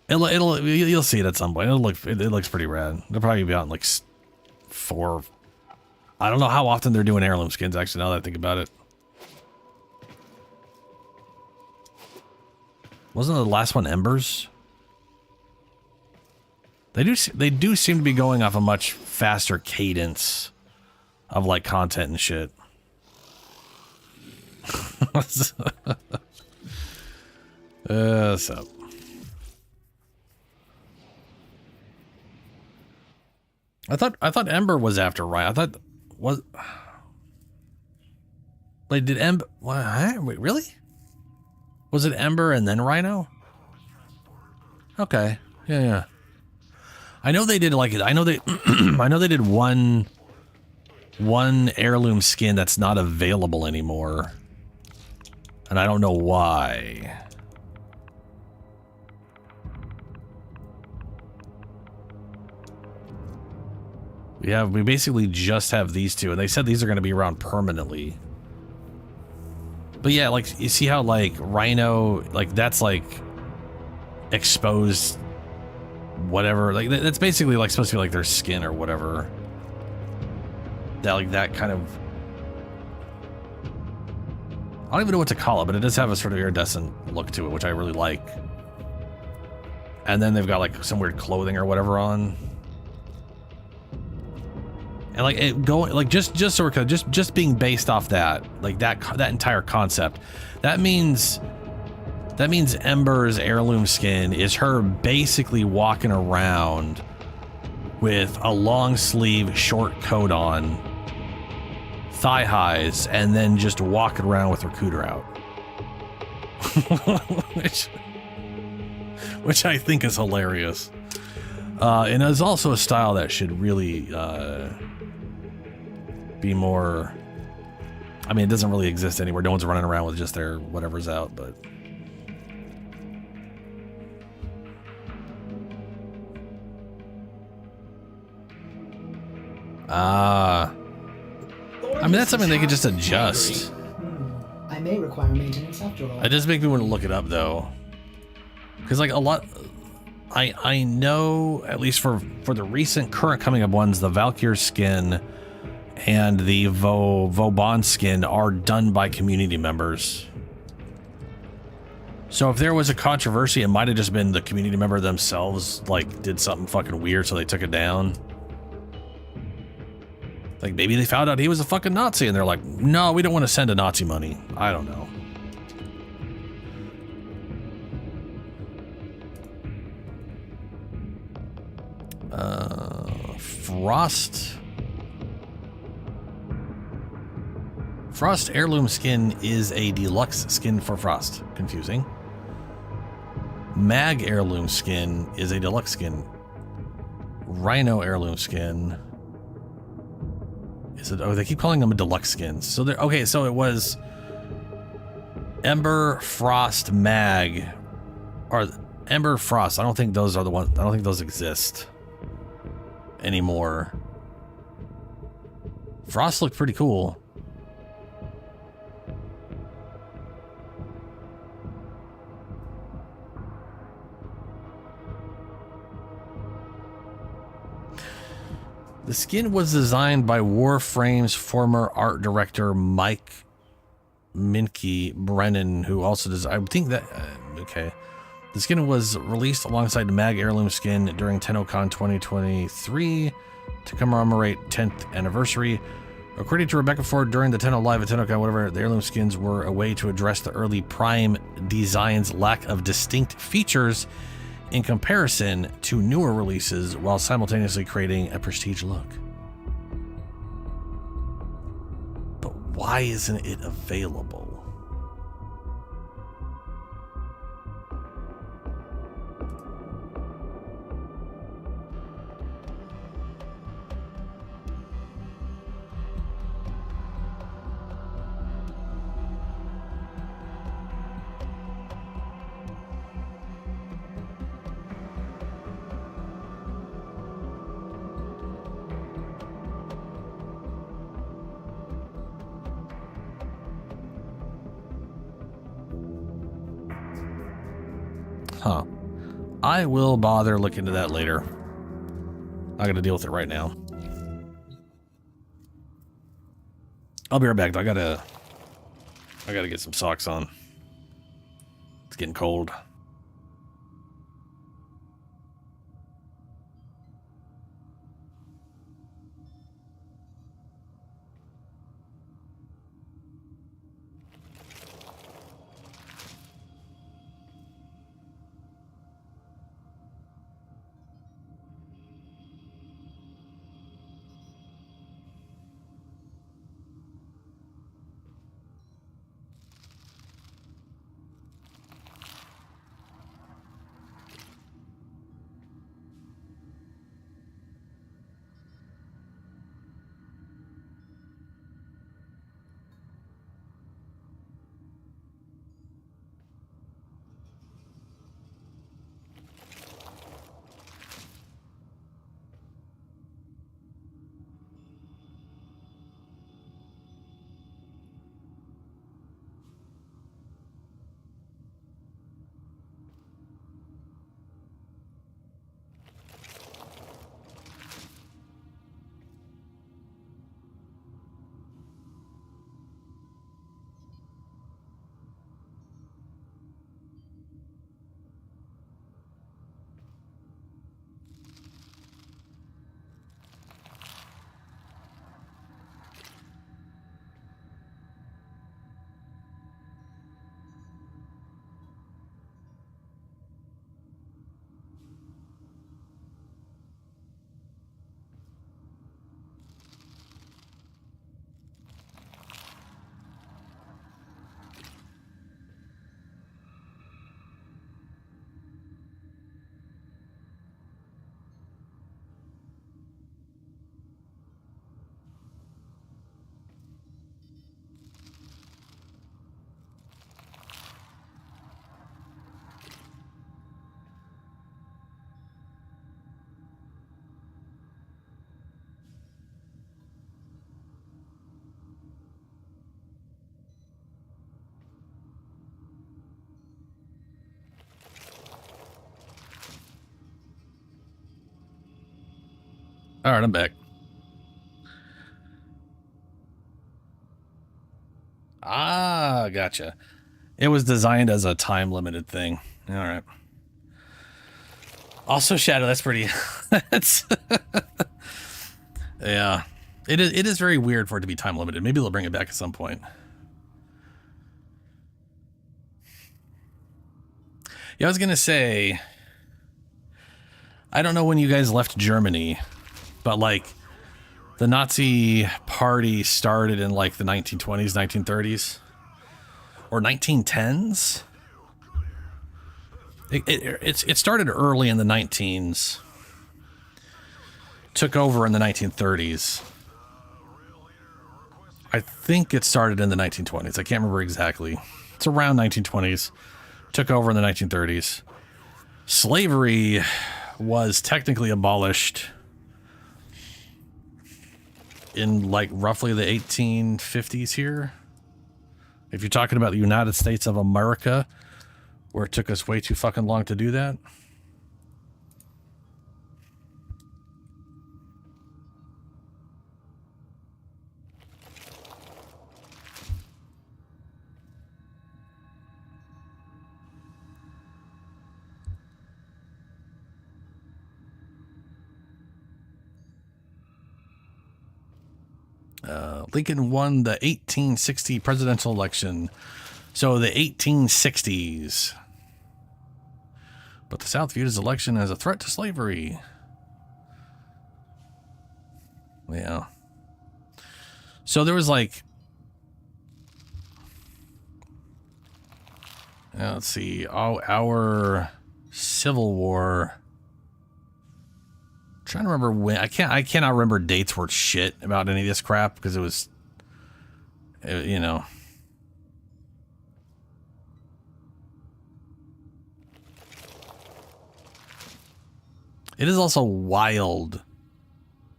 You'll see it at some point. It looks pretty rad. They'll probably be out in like 4. I don't know how often they're doing heirloom skins. Actually, now that I think about it. Wasn't the last one Embers? They do seem to be going off a much faster cadence of like content and shit. So I thought Ember was after Rhino. I thought was. Wait, did Ember? What? Wait, really? Was it Ember and then Rhino? Okay. Yeah. I know they did like it. I know they I know they did one heirloom skin that's not available anymore. And I don't know why. We basically just have these two, and they said these are going to be around permanently. But yeah, like, you see how, like, Rhino, like, that's, like, exposed whatever. Like, that's basically, like, supposed to be, like, their skin or whatever. That, like, that kind of... I don't even know what to call it, but it does have a sort of iridescent look to it, which I really like. And then they've got, like, some weird clothing or whatever on. And like it going like just being based off that, like that entire concept, that means Ember's heirloom skin is her basically walking around with a long sleeve short coat on, thigh highs, and then just walking around with her cooter out. which I think is hilarious. And it's also a style that should really be more. I mean, it doesn't really exist anywhere. No one's running around with just their whatever's out, but. I mean, that's something they could just adjust. I may require maintenance after all. It does make me want to look it up though, because like a lot, I know at least for the recent current coming up ones, the Valkyr skin and the Vauban skin are done by community members. So if there was a controversy, it might have just been the community member themselves like did something fucking weird, so they took it down. Like maybe they found out he was a fucking Nazi and they're like, no, we don't want to send a Nazi money. I don't know. Frost heirloom skin is a deluxe skin for Frost. Confusing. Mag heirloom skin is a deluxe skin. Rhino heirloom skin. Is it? Oh, they keep calling them a deluxe skins. So they're okay. So it was Ember, Frost, Mag, or Ember, Frost. I don't think those are the ones. I don't think those exist anymore. Frost looked pretty cool. The skin was designed by Warframe's former art director Mike Minke Brennan, who also does. I think that okay. The skin was released alongside the Mag heirloom skin during TennoCon 2023 to commemorate 10th anniversary. According to Rebecca Ford, during the Tenno Live at TennoCon, whatever, the heirloom skins were a way to address the early Prime design's lack of distinct features in comparison to newer releases, while simultaneously creating a prestige look. But why isn't it available? Huh. I will bother looking into that later. I gotta deal with it right now. I'll be right back. I gotta get some socks on. It's getting cold. All right, I'm back. Ah, gotcha. It was designed as a time-limited thing. All right. Also, Shadow, that's pretty... that's... yeah. It is very weird for it to be time-limited. Maybe they'll bring it back at some point. Yeah, I was going to say... I don't know when you guys left Germany, but, like, the Nazi party started in, like, the 1920s, 1930s, or 1910s. It started early in the 19s, took over in the 1930s. I think it started in the 1920s. I can't remember exactly. It's around 1920s, took over in the 1930s. Slavery was technically abolished in like roughly the 1850s here. If you're talking about the United States of America, where it took us way too fucking long to do that. Lincoln won the 1860 presidential election. So the 1860s. But the South viewed his election as a threat to slavery. Yeah. So there was like... let's see. Our Civil War... trying to remember when. I cannot remember dates worth shit about any of this crap because it was, you know. It is also wild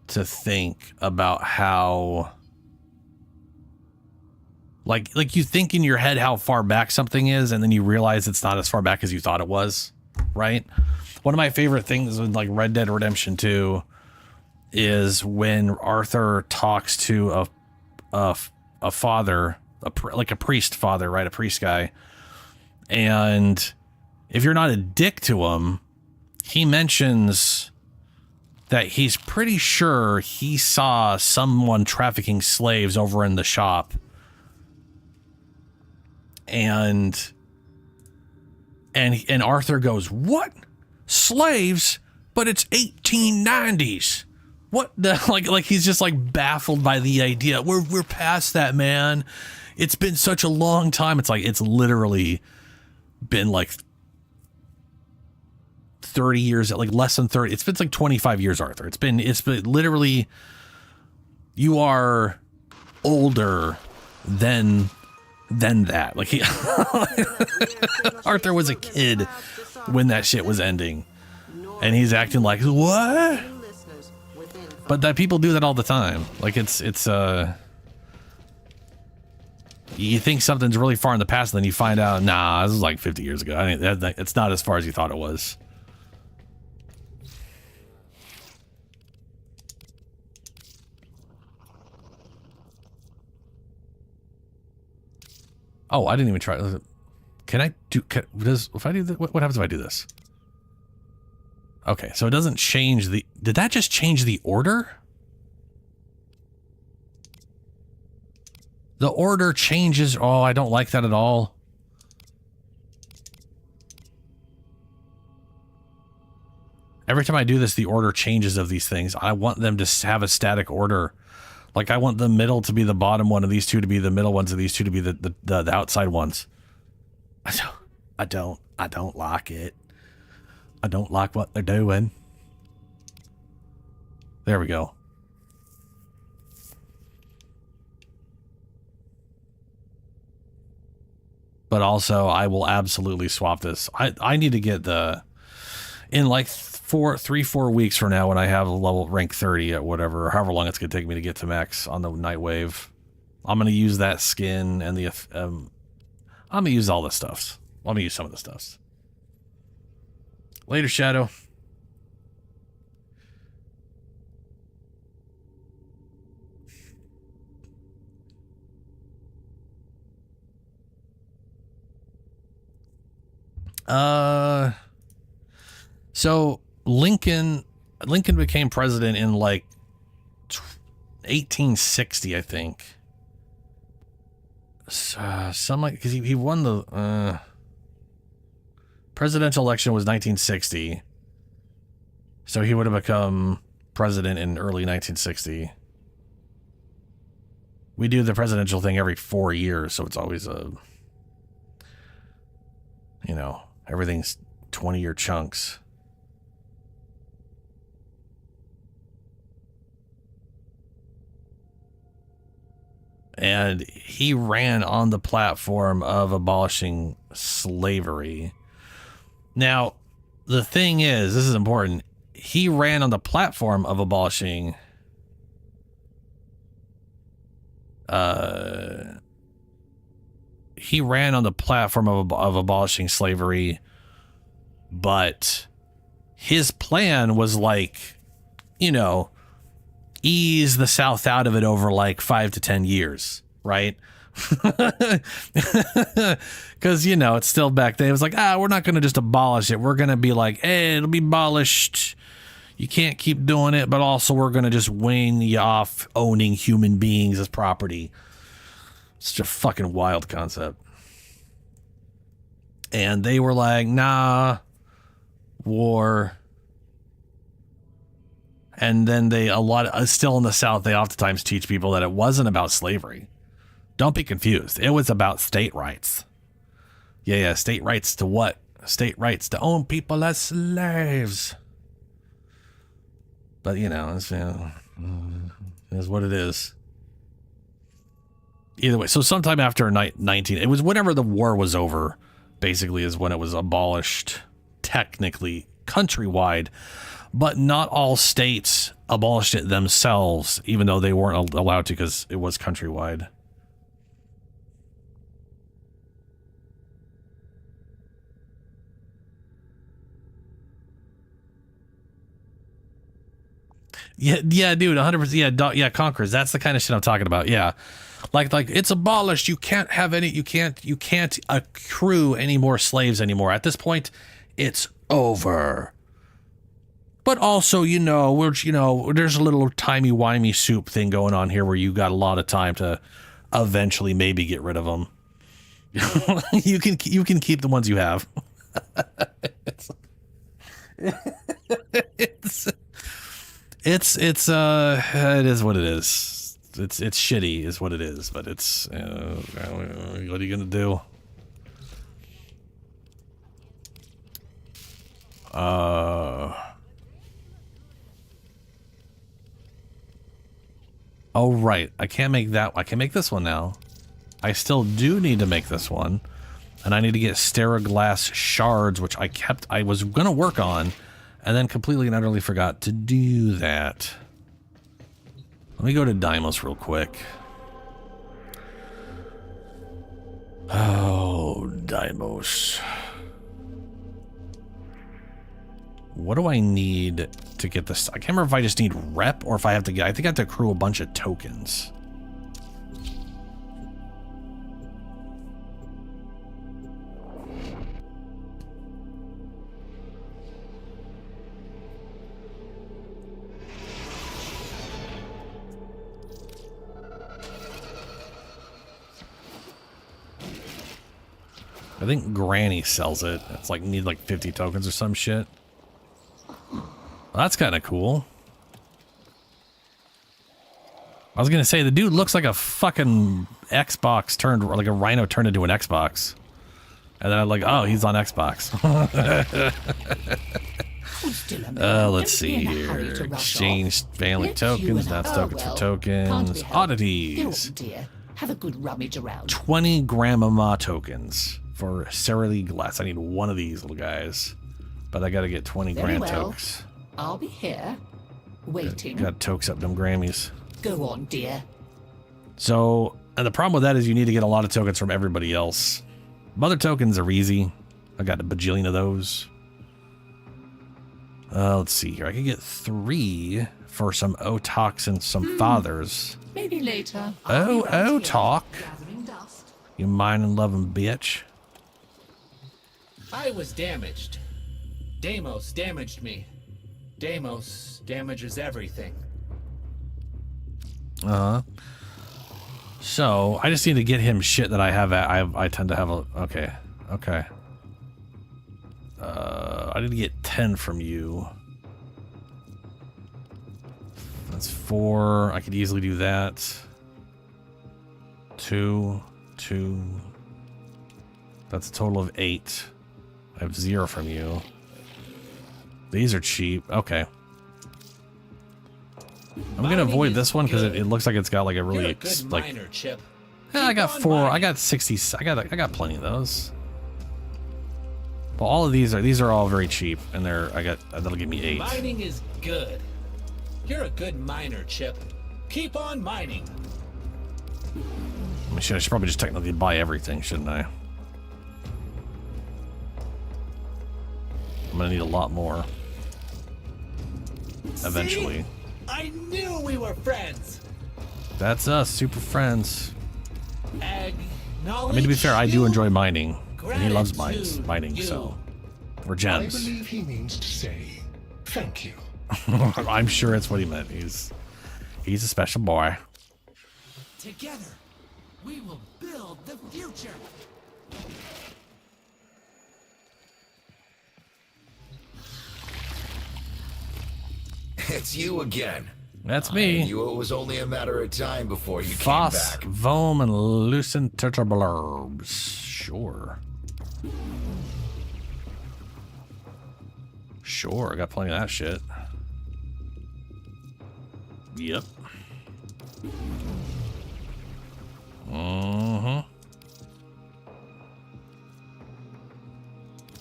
to think about how, like you think in your head how far back something is, and then you realize it's not as far back as you thought it was, right? One of my favorite things with like Red Dead Redemption 2 is when Arthur talks to a father, like a priest father, right? A priest guy. And if you're not a dick to him, he mentions that he's pretty sure he saw someone trafficking slaves over in the shop. And Arthur goes, "What? Slaves? But it's 1890s. What the like he's just like baffled by the idea. We're past that, man. It's been such a long time." It's like it's literally been like 30 years, like less than 30. It's been like 25 years, Arthur. It's been literally, you are older than that. Like he Arthur was a kid when that shit was ending. And he's acting like, what? But that people do that all the time. Like it's you think something's really far in the past, and then you find out, nah, this is like 50 years ago. I mean, it's not as far as you thought it was. Oh, I didn't even try. Can I do? If I do this, what happens if I do this? Okay, so it doesn't change the... Did that just change the order? The order changes... Oh, I don't like that at all. Every time I do this, the order changes of these things. I want them to have a static order. Like, I want the middle to be the bottom one of these two to be the middle ones of these two to be the outside ones. I don't like it. I don't like what they're doing. There we go. But also, I will absolutely swap this. I need to get the... In like 3-4 weeks from now, when I have a level rank 30 at whatever, or however long it's going to take me to get to max on the Nightwave, I'm going to use that skin and the... I'm going to use all the stuffs. I'm going to use some of the stuffs. Later, Shadow. So Lincoln became president in like 1860, I think. Some like because he won the presidential election was 1960, so he would have become president in early 1960. We do the presidential thing every 4 years, so it's always everything's 20-year chunks. And he ran on the platform of abolishing slavery. Now, the thing is, this is important. He ran on the platform of abolishing slavery, but his plan was like, ease the South out of it over like 5 to 10 years, right? Because, it's still back then. It was like, we're not going to just abolish it. We're going to be like, hey, it'll be abolished. You can't keep doing it, but also we're going to just wean you off owning human beings as property. It's such a fucking wild concept. And they were like, nah, war. And then still in the South, they oftentimes teach people that it wasn't about slavery. Don't be confused. It was about state rights. Yeah, state rights to what? State rights to own people as slaves. But, it's what it is. Either way, so sometime after it was whenever the war was over, basically, is when it was abolished, technically, countrywide. But not all states abolished it themselves, even though they weren't allowed to because it was countrywide. Yeah, dude, 100%. Yeah, Conquerors. That's the kind of shit I'm talking about. Yeah, like it's abolished. You can't have any. You can't accrue any more slaves anymore. At this point, it's over. But also, there's a little timey-wimey soup thing going on here where you got a lot of time to eventually maybe get rid of them. You can keep the ones you have. It is what it is. It's shitty is what it is, but it's what are you gonna do? Oh, right. I can't make that. I can make this one now. I still do need to make this one. And I need to get Steroglass shards, which I was going to work on, and then completely and utterly forgot to do that. Let me go to Deimos real quick. Oh, Deimos. What do I need to get this? I can't remember if I just need rep or if I have to get, I think I have to accrue a bunch of tokens. I think Granny sells it. It's like, need like 50 tokens or some shit. Well, that's kind of cool. I was going to say, the dude looks like a fucking Xbox turned, like a Rhino turned into an Xbox. And then I'm like, oh, he's on Xbox. Let's see here. Exchange family tokens. That's tokens for tokens. Oddities. Have a good rummage around. 20 Grandmama tokens for Cereally Glass. I need one of these little guys. But I got to get 20 grand tokens. I'll be here, waiting. Got tokes up them Grammys. Go on, dear. So, and the problem with that is you need to get a lot of tokens from everybody else. Mother tokens are easy. I got a bajillion of those. Let's see here. I can get 3 for some Otoks and some fathers. Maybe later. Oh, Otok. You mine and loving bitch. I was damaged. Deimos damaged me. Deimos damages everything. So I just need to get him shit that I have. I tend to have a. Okay. I need to get 10 from you. That's 4. I could easily do that. 2. That's a total of 8. I have 0 from you. These are cheap. Okay. I'm gonna avoid this one because it looks like it's got like a really like. Miner, Chip. Yeah, I got 4. I got 60. I got plenty of those. But all of these are all very cheap, and that'll give me 8. Mining is good. You're a good miner, Chip. Keep on mining. I should probably just technically buy everything, shouldn't I? I'm gonna need a lot more. Eventually. See? I knew we were friends. That's us, super friends. I Acknowledge mean, to be fair, I do enjoy mining. And he loves Gratitude, mining, so. Or gems. I believe he means to say thank you. I'm sure it's what he meant. He's a special boy. Together, we will build the future. It's you again. That's me. I knew it was only a matter of time before you Phos, came back. Vohm, and Lucent Tetrablurbs. Sure. Sure, I got plenty of that shit. Yep.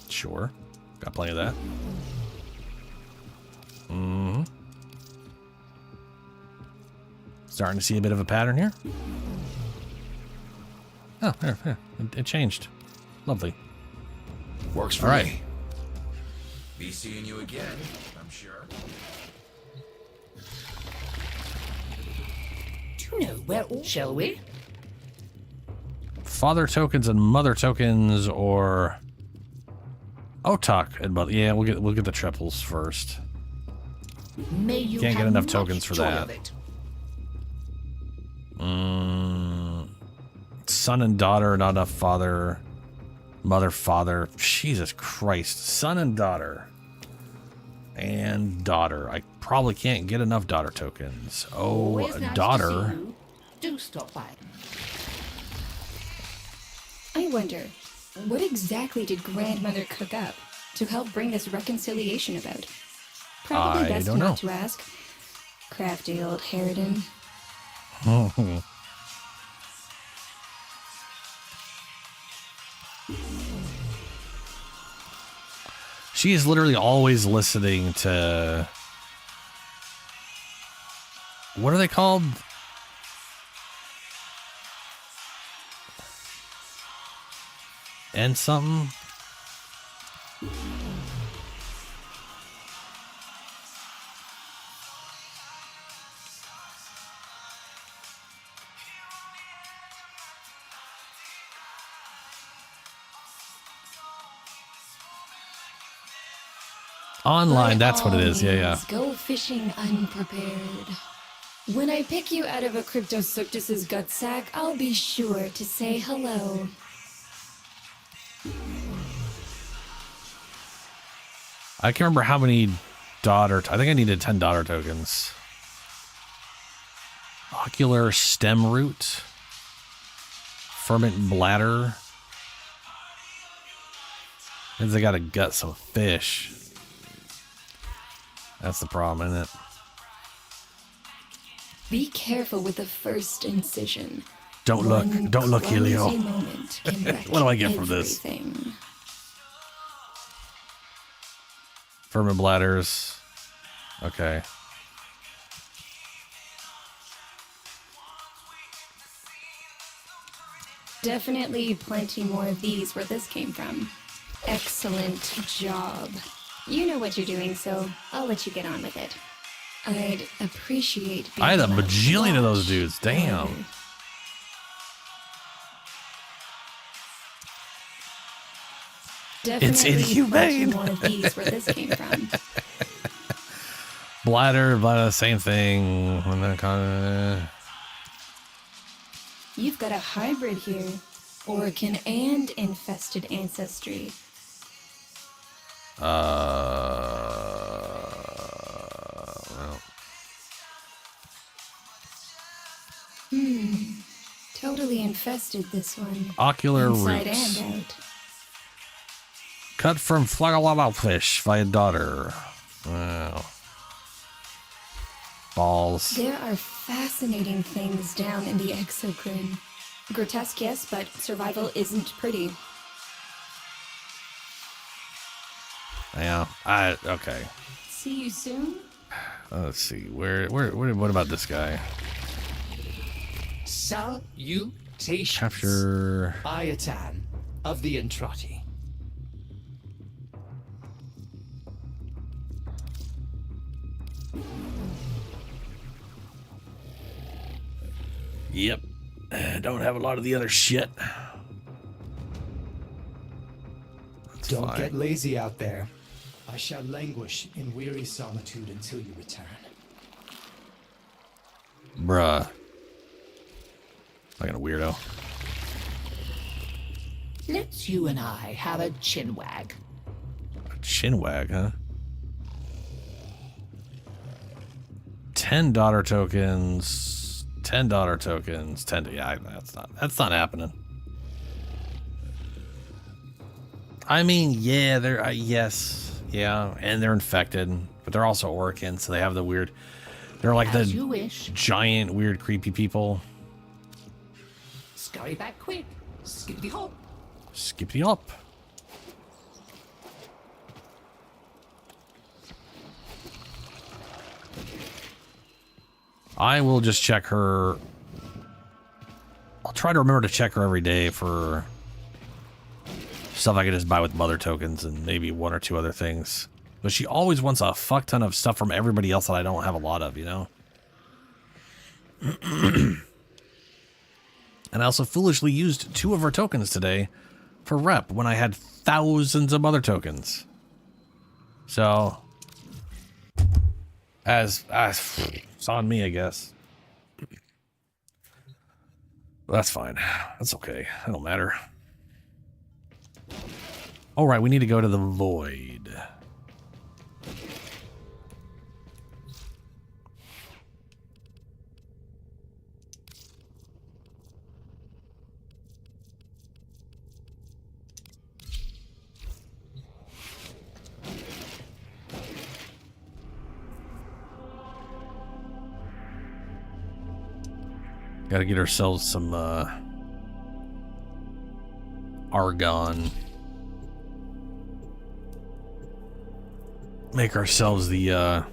Sure. Got plenty of that. Starting to see a bit of a pattern here. Oh, here. It changed. Lovely. Works for All right. me. Be seeing you again, I'm sure. Do you know where, shall we? Father tokens and mother tokens, or Otak and mother. Yeah, we'll get the triples first. May you Can't get have enough much tokens for joy that. of it. Son and daughter, not enough father. Mother, father. Jesus Christ. Son and daughter. And daughter. I probably can't get enough daughter tokens. Oh, Always nice to daughter. see you. Do stop by. I wonder, what exactly did Grandmother cook up to help bring this reconciliation about? Probably I best don't not know. to ask. Crafty old Harridan. She is literally always listening to... What are they called? And something? Online, that's what it is. Yeah. Go fishing unprepared. When I pick you out of a Cryptosuctus's gut sack, I'll be sure to say hello. I can't remember how many daughter... I think I needed 10 daughter tokens. Ocular stem root. Ferment bladder. Means they gotta gut some fish. That's the problem, isn't it? Be careful with the first incision. Don't look, Helio. Clumsy moment can wreck What do I get from this? everything. Ferment bladders. Okay. Definitely plenty more of these where this came from. Excellent job. You know what you're doing, so I'll let you get on with it. I'd appreciate being I had a allowed to bajillion of those watch. dudes. Damn. It's inhumane. One of these where this came from. Bladder, same thing. You've got a hybrid here. Orcan and infested ancestry. Well. Totally infested, this one. Ocular Inside roots. and out. Cut from flagalava fish by a daughter. Wow. Balls. There are fascinating things down in the exocrine. Grotesque, yes, but survival isn't pretty. Yeah. Okay. See you soon? Let's see. What about this guy? Salutations. Capture. Ayatan of the Entrati. Yep. Don't have a lot of the other shit. Don't get lazy out there. I shall languish in weary solitude until you return. Bruh. Like a weirdo. Let's you and I have a chinwag. A chinwag, huh? 10 daughter tokens. 10 daughter tokens. 10. Yeah, that's not happening. I mean, yeah, they're yes, yeah, and they're infected, but they're also Orcan, so they have the weird. They're like As the you wish. giant, weird, creepy people. Scurry back quick. Skippity hop. Skippity hop. I will just check her. I'll try to remember to check her every day for stuff I can just buy with mother tokens and maybe one or two other things. But she always wants a fuck ton of stuff from everybody else that I don't have a lot of, you know? And I also foolishly used 2 of her tokens today for rep when I had thousands of mother tokens. So, as it's on me, I guess. But that's fine. That's okay. It don't matter. All right, we need to go to the void. Gotta get ourselves some argon. Make ourselves the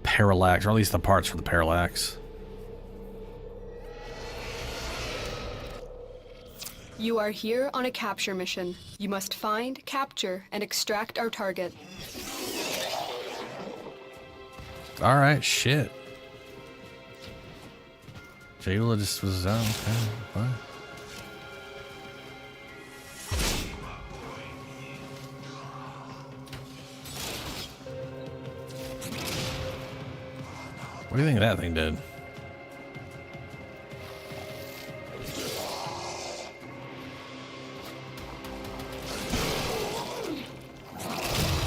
parallax, or at least the parts for the parallax. You are here on a capture mission. You must find, capture, and extract our target. All right, shit. Jayla just was out. Okay, what? What do you think that thing did?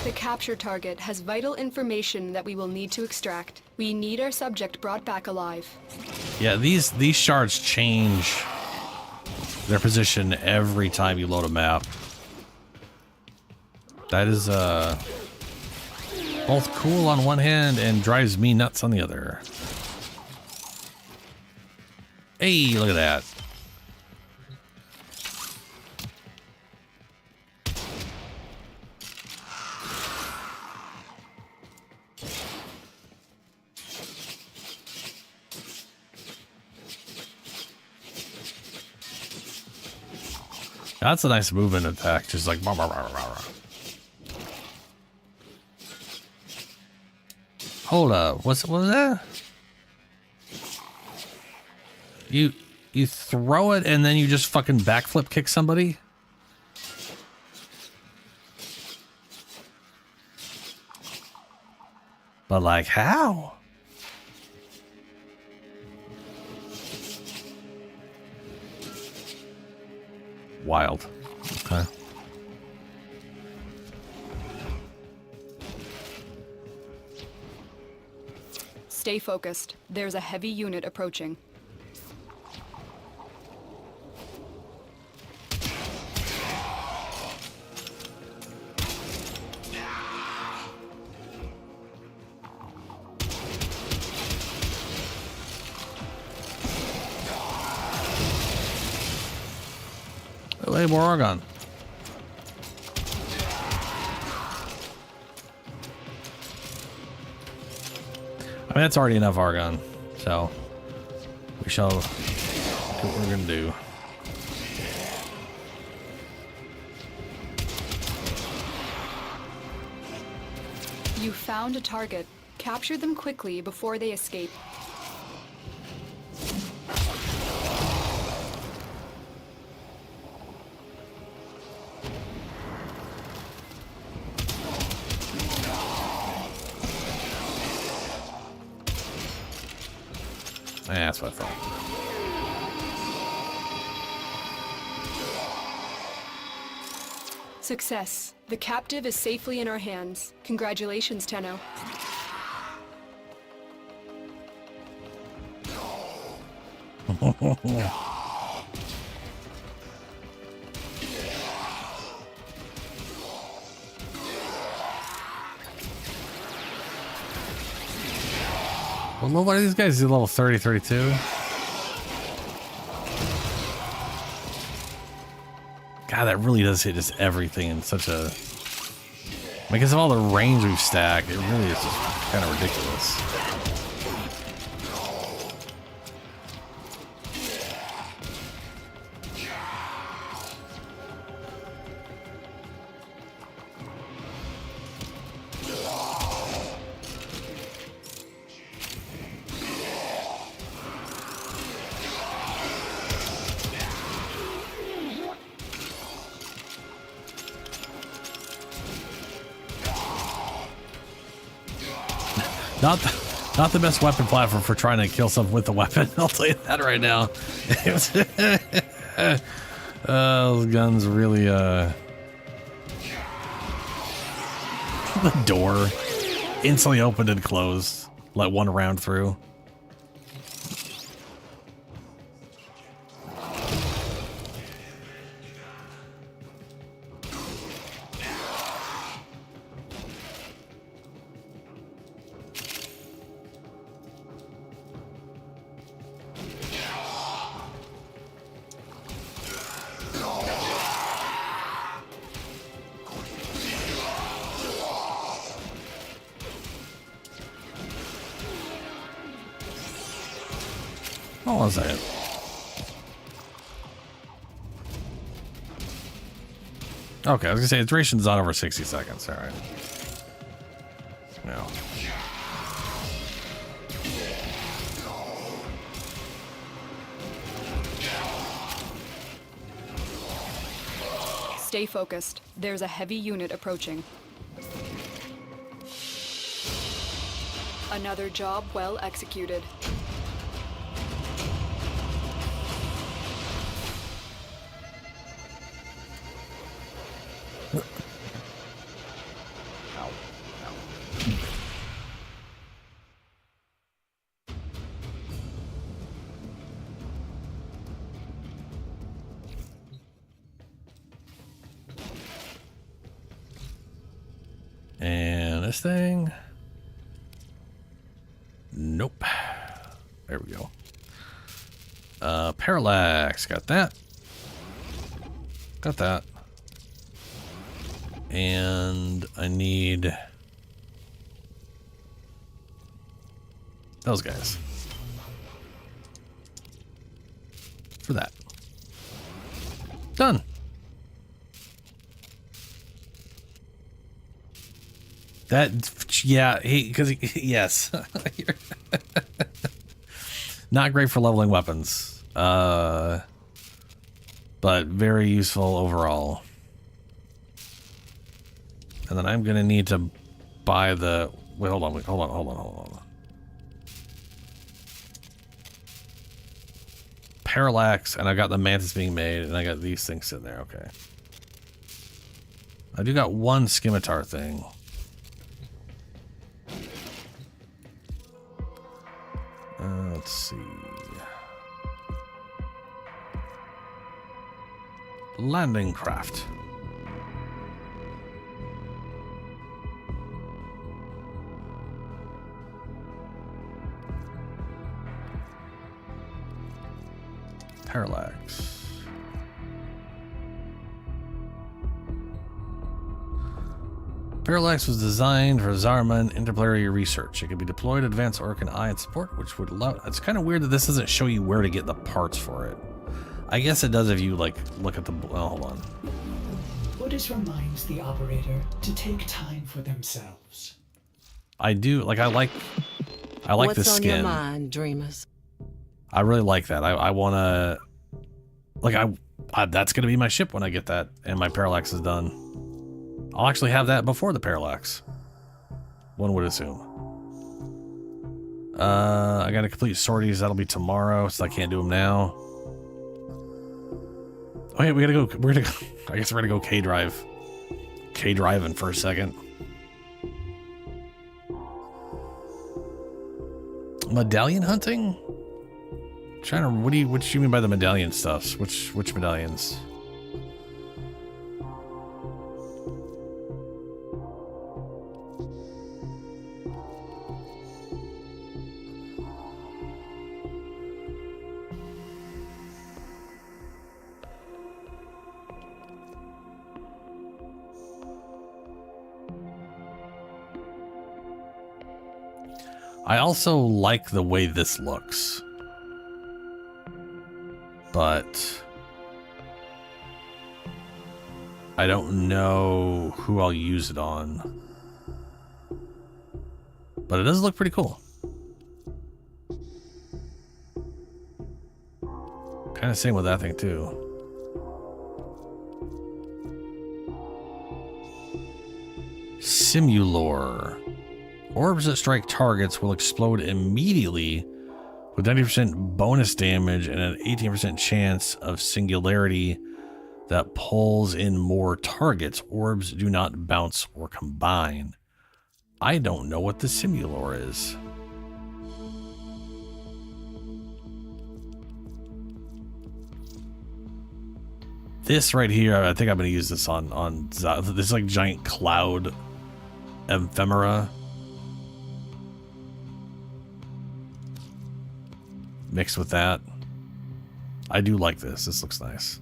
The capture target has vital information that we will need to extract. We need our subject brought back alive. Yeah, these shards change their position every time you load a map. That is both cool on one hand and drives me nuts on the other. Hey, look at that. That's a nice movement attack, just like. Hold up, what was that? You throw it and then you just fucking backflip kick somebody? But like, how? Wild. Okay. Stay focused. There's a heavy unit approaching. Oh, hey, more Argon. I mean, that's already enough Argon, so we shall do what we're gonna do. You found a target. Capture them quickly before they escape. Yeah, that's what I thought. Success. The captive is safely in our hands. Congratulations, Tenno. Well, what are these guys? Level 30, 32? God, that really does hit just everything in such a... Because of all the range we've stacked, it really is just kind of ridiculous. Not the best weapon platform for trying to kill something with the weapon. I'll tell you that right now. Those guns really, the door instantly opened and closed. Let one round through. Hold on a second. Okay, I was gonna say the duration's not over 60 seconds. All right. No. Stay focused. There's a heavy unit approaching. Another job well executed. And this thing. Nope. There we go. Parallax. Got that. Got that. And I need those guys for that. Done. That, yeah, because yes. Not great for leveling weapons, but very useful overall. And then I'm gonna need to buy the Wait, hold on. Parallax, and I got the mantis being made, and I got these things sitting there. Okay. I do got one scimitar thing. Let's see. Landing craft. Parallax. Parallax was designed for Zarman interplanetary research. It can be deployed, advanced Orcan Eye and support, which would allow. It's kind of weird that this doesn't show you where to get the parts for it. I guess it does if you like look at the. Oh, hold on. Otis reminds the operator to take time for themselves. I do like. I like What's the skin. on your mind, dreamers? I really like that. I want to. Like that's gonna be my ship when I get that and my parallax is done. I'll actually have that before the parallax. One would assume. I gotta complete sorties. That'll be tomorrow, so I can't do them now. Oh yeah, we're gonna go. I guess we're gonna go K-Drive. K-Driving for a second. Medallion hunting? Trying to. What do you mean by the medallion stuffs? Which medallions? I also like the way this looks, but I don't know who I'll use it on. But it does look pretty cool. Kind of same with that thing too. Simulor. Orbs that strike targets will explode immediately with 90% bonus damage and an 18% chance of singularity that pulls in more targets. Orbs do not bounce or combine. I don't know what the Simulor is. This right here, I think I'm going to use this on this like giant cloud ephemera. Mixed with that. I do like this. This looks nice.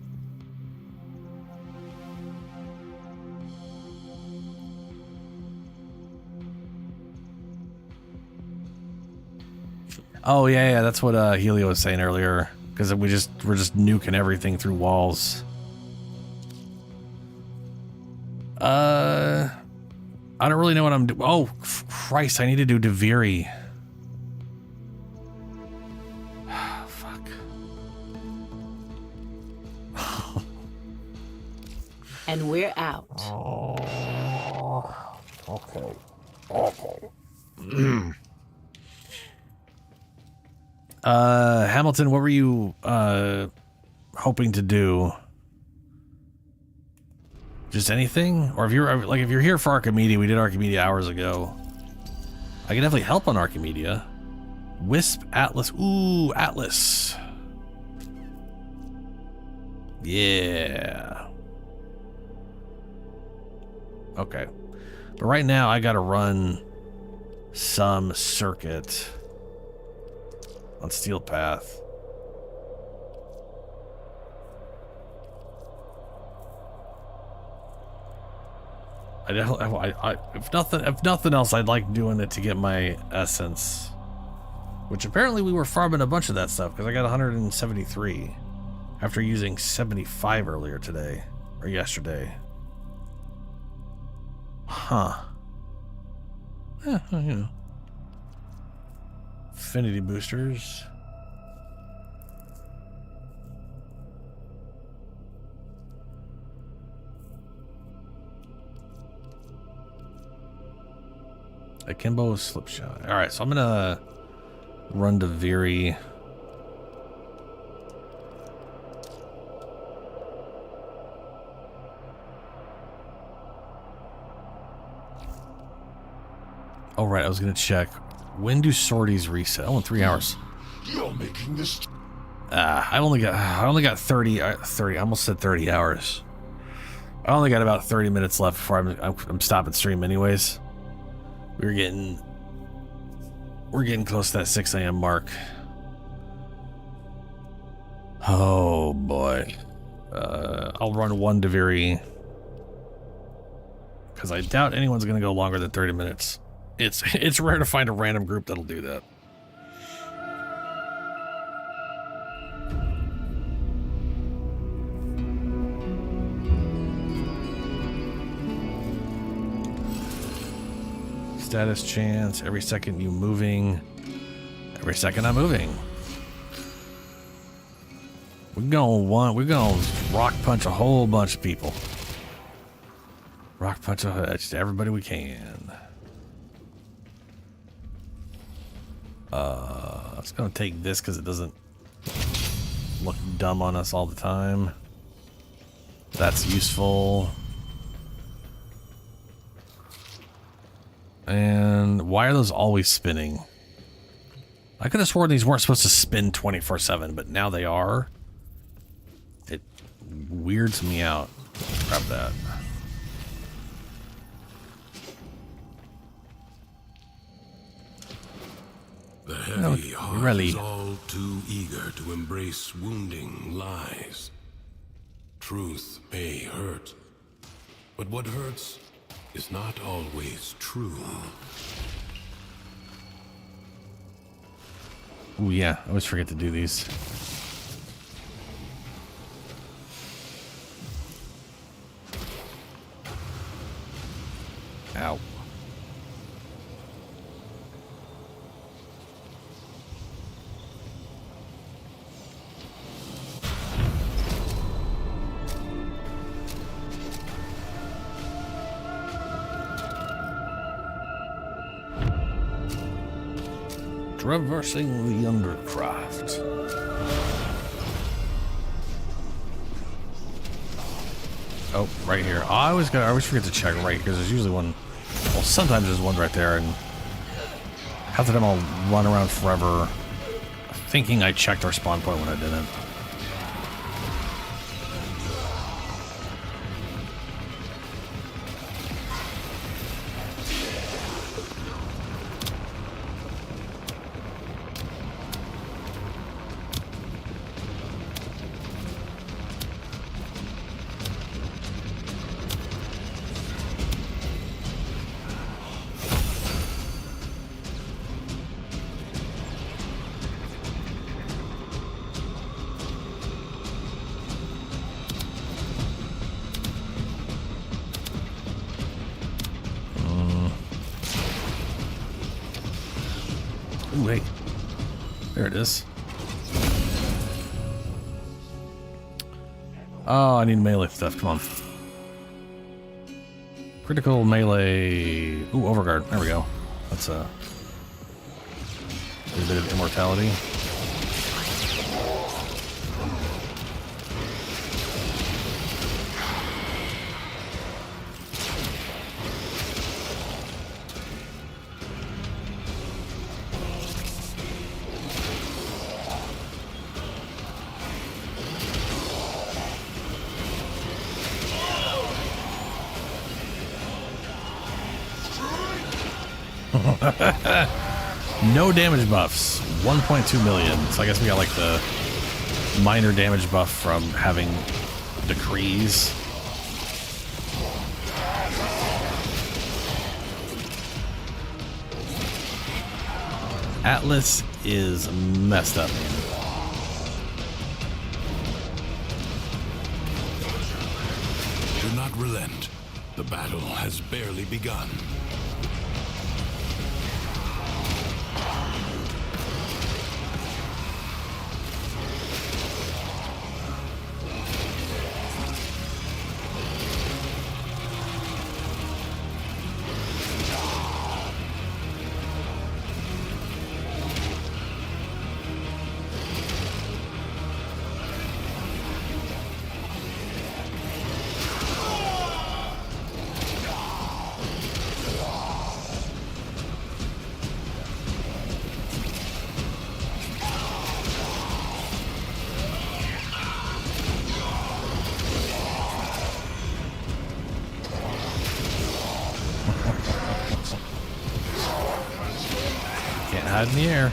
Oh yeah, that's what Helio was saying earlier. Because we're just nuking everything through walls. I don't really know what I'm doing. Oh Christ! I need to do Duviri. And we're out. Oh, okay. Hamilton, what were you hoping to do? Just anything? Or if you're here for Archimedea, we did Archimedea hours ago. I can definitely help on Archimedea. Wisp, Atlas. Ooh, Atlas. Yeah. Okay. But right now I gotta run some circuit on Steel Path. If nothing else, I'd like doing it to get my essence, which apparently we were farming a bunch of that stuff because I got 173 after using 75 earlier today or yesterday. Huh. Yeah, you know. Affinity boosters. Akimbo slip shot. All right, so I'm gonna run to Duviri. Oh right, I was gonna check. When do sorties reset? Oh, in 3 hours. You're making this. I only got 30. I almost said 30 hours. I only got about 30 minutes left before I'm stopping stream, anyways. We're getting close to that 6 a.m. mark. Oh boy. I'll run one Duviri because I doubt anyone's gonna go longer than 30 minutes. It's rare to find a random group that'll do that. Status chance, every second you moving, every second I'm moving. We're gonna rock punch a whole bunch of people. Rock punch just everybody we can. It's gonna take this because it doesn't look dumb on us all the time. That's useful. And why are those always spinning? I could have sworn these weren't supposed to spin 24/7, but now they are. It weirds me out. Grab that. The heavy heart is all too eager to embrace wounding lies. Truth may hurt, but what hurts is not always true. Ooh, yeah, I always forget to do these. Ow. Traversing the Undercraft. Oh, right here. I always forget to check right here because there's usually one. Well, sometimes there's one right there, and half the time I'll run around forever thinking I checked our spawn point when I didn't. Ooh, hey. There it is. Oh, I need melee stuff. Come on. Critical melee. Ooh, overguard. There we go. That's a bit of immortality. No damage buffs. 1.2 million. So I guess we got like the minor damage buff from having decrees. Atlas is messed up, man. Do not relent. The battle has barely begun. Slide in the air.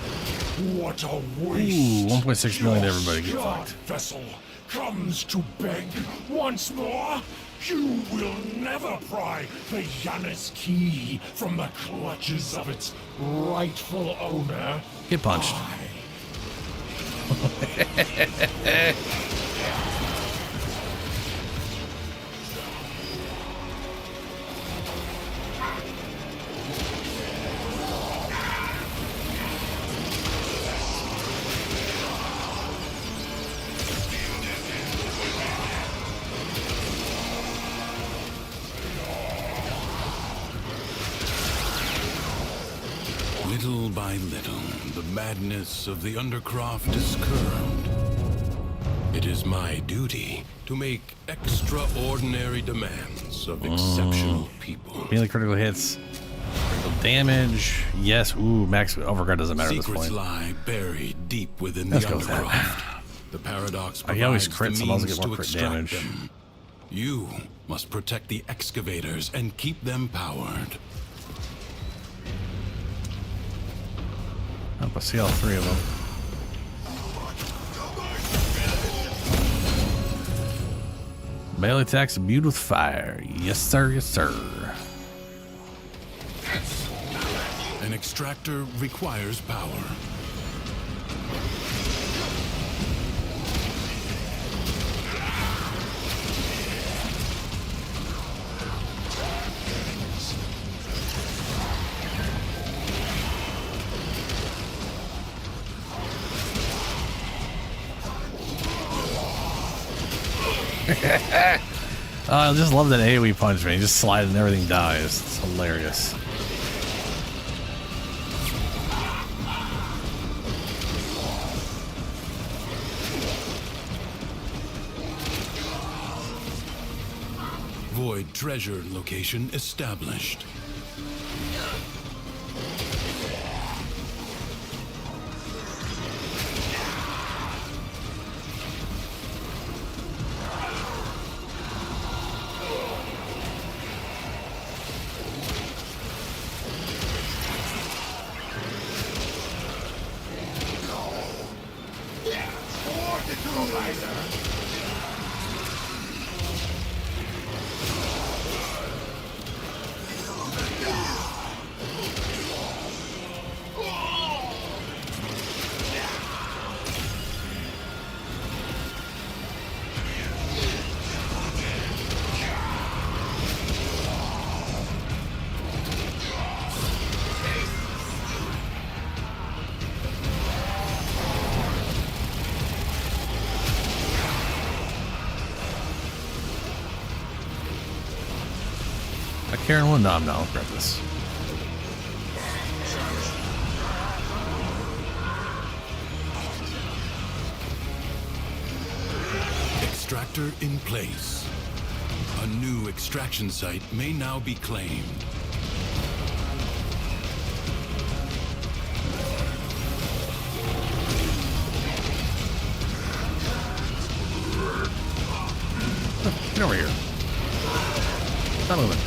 What a Ooh, waste! 1.6 million to everybody. Get Your fucked. vessel comes to beg once more. You will never pry the Janus key from the clutches of its rightful owner. Get punched. Little by little, the madness of the Undercroft is curbed. It is my duty to make extraordinary demands of exceptional people. Melee critical hits. Critical damage. Yes. Ooh, max overguard doesn't matter at this Secrets point. lie buried deep within Let's the go with that. Undercroft. The paradox I always provides crit, the so I'll also means get more to crit extract damage. them. You must protect the excavators and keep them powered. I see all three of them. Melee attacks imbued with fire. Yes, sir. Yes, sir. An extractor requires power. I just love that AoE punch, man. You just slide and everything dies. It's hilarious. Void treasure location established. Karen one? No, I'm not. I'll grab this. Extractor in place. A new extraction site may now be claimed. Get over here. Stop moving.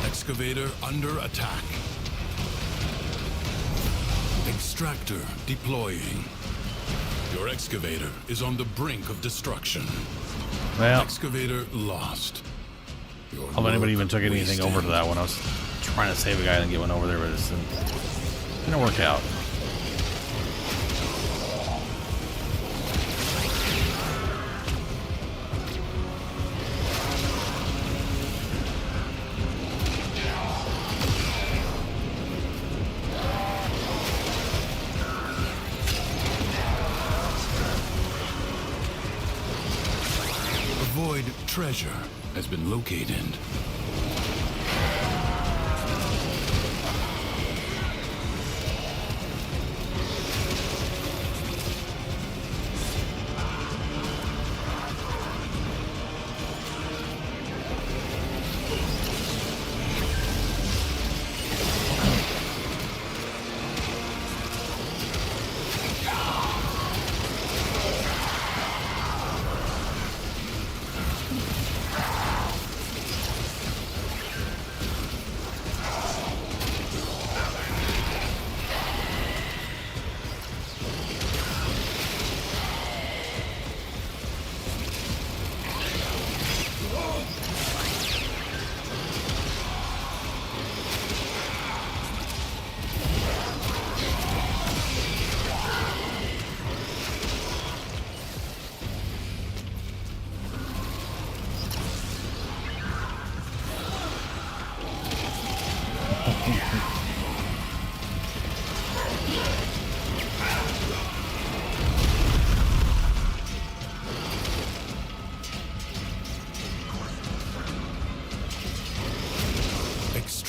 Excavator under attack. Extractor deploying. Your excavator is on the brink of destruction. Well, excavator lost. I don't know if anybody even took anything over to that one. I was trying to save a guy and get one over there, but it didn't work out. Void treasure has been located.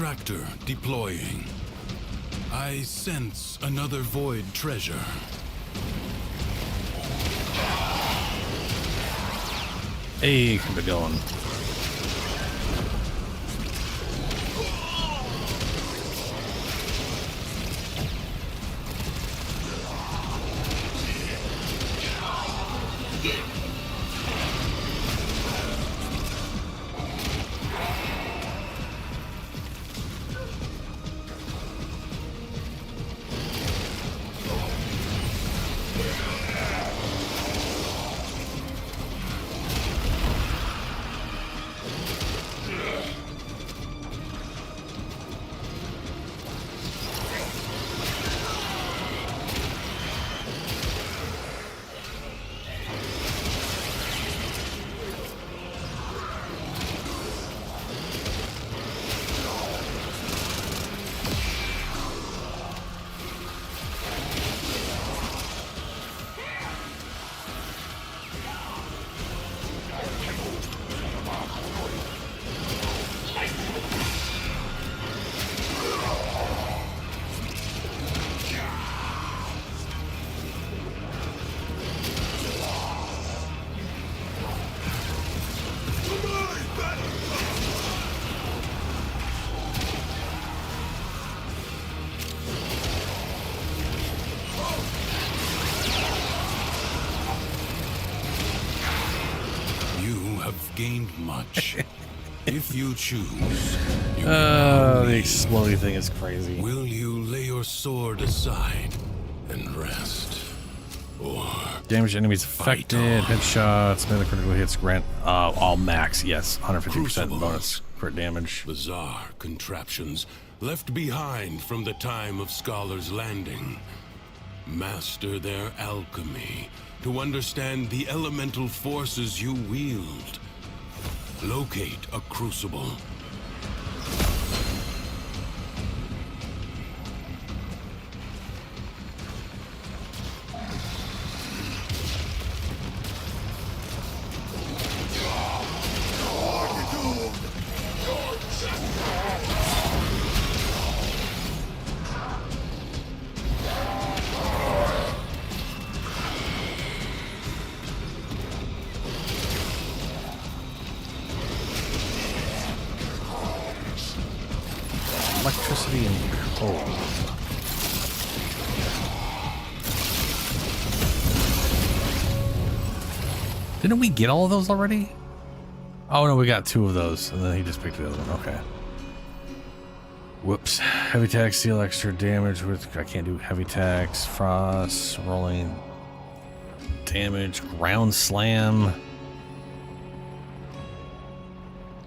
extractor deploying. I sense another void treasure. Hey, keep it going. Gained much. If you choose, you the exploding thing is crazy. Will you lay your sword aside and rest? Or damage enemies affected, headshots, melee critical hits grant all max, yes, 150% bonus crit damage. Bizarre contraptions left behind from the time of Scholar's Landing. Master their alchemy to understand the elemental forces you wield. Locate a crucible. Electricity and cold. Didn't we get all of those already? Oh no, we got 2 of those, and then he just picked the other one. Okay. Whoops. Heavy tax, deal extra damage with. I can't do heavy tax, frost, rolling damage, ground slam.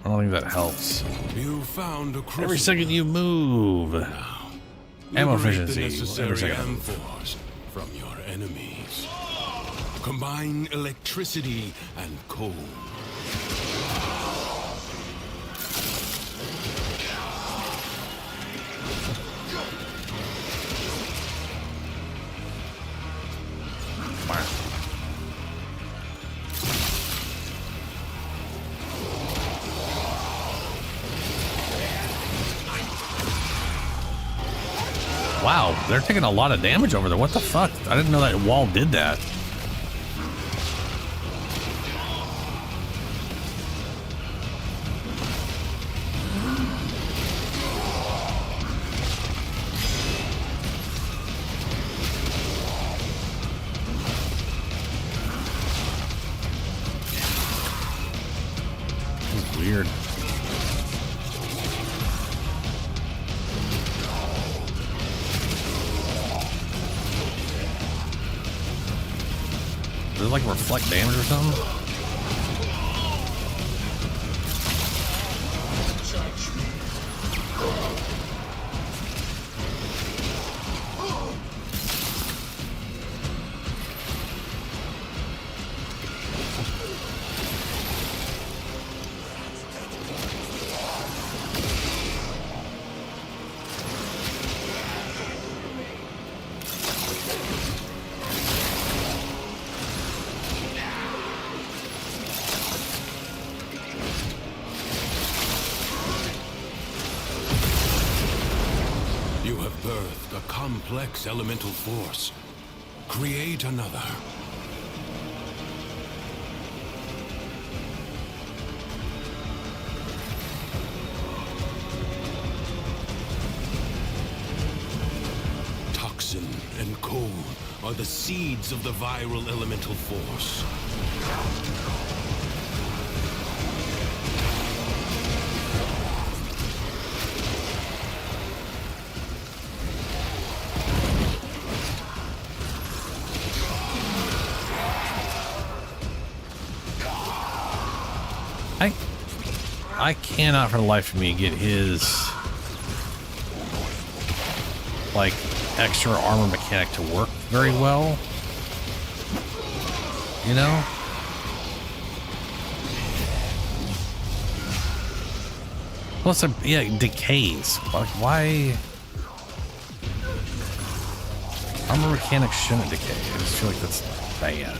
I don't think that helps. You found a crucible. Every second you move. Now, ammo liberate efficiency. the necessary Every second. amphors from your enemies. Combine electricity and cold. Wow, they're taking a lot of damage over there. What the fuck? I didn't know that wall did that. This is weird. Does it like reflect damage or something? complex elemental force. Create another. Toxin and cold are the seeds of the viral elemental force. I cannot for the life of me get his like extra armor mechanic to work very well. You know? Plus, yeah, it decays. Like, why? Armor mechanics shouldn't decay. I just feel like that's bad.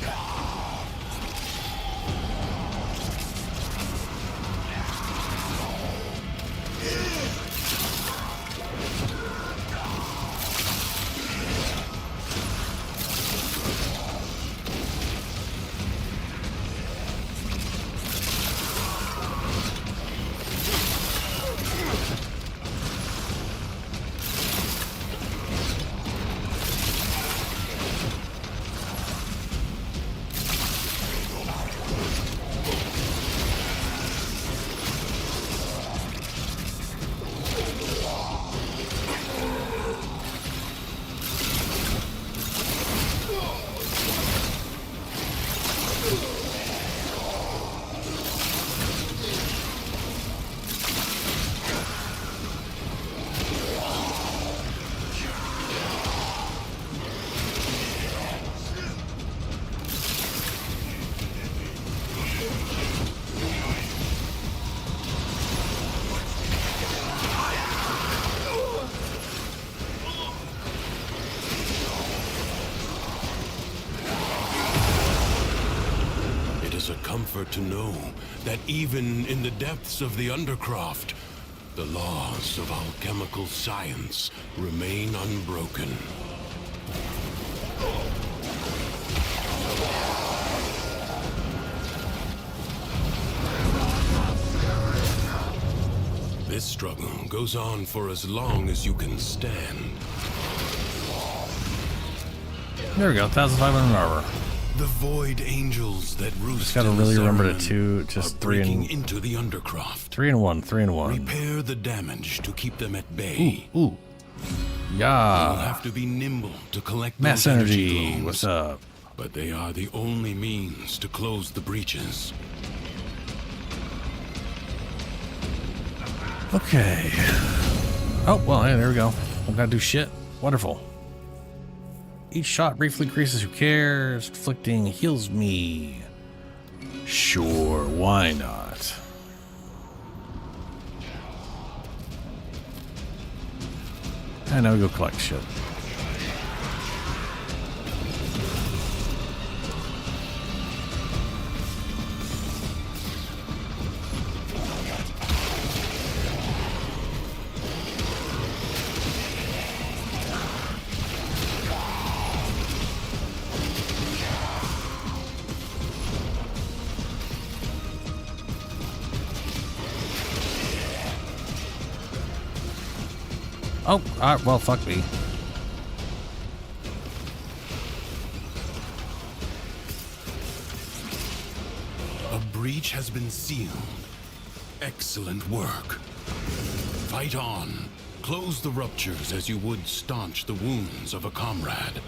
To know that even in the depths of the Undercroft, the laws of alchemical science remain unbroken. This struggle goes on for as long as you can stand. There we go, 1,500 armor. The void angels that roost. Just gotta really remember to just into the Undercroft. 3 and 1, 3 and 1. Repair the damage to keep them at bay. Ooh. Yeah. You'll have to be nimble to collect mass those energy. globes, What's up? But they are the only means to close the breaches. Okay. Oh, well, hey, there we go. Don't gotta do shit. Wonderful. Each shot briefly increases who cares. Inflicting heals me. Sure, why not? And now we go collect shit. Oh, alright, well, fuck me. A breach has been sealed. Excellent work. Fight on. Close the ruptures as you would staunch the wounds of a comrade.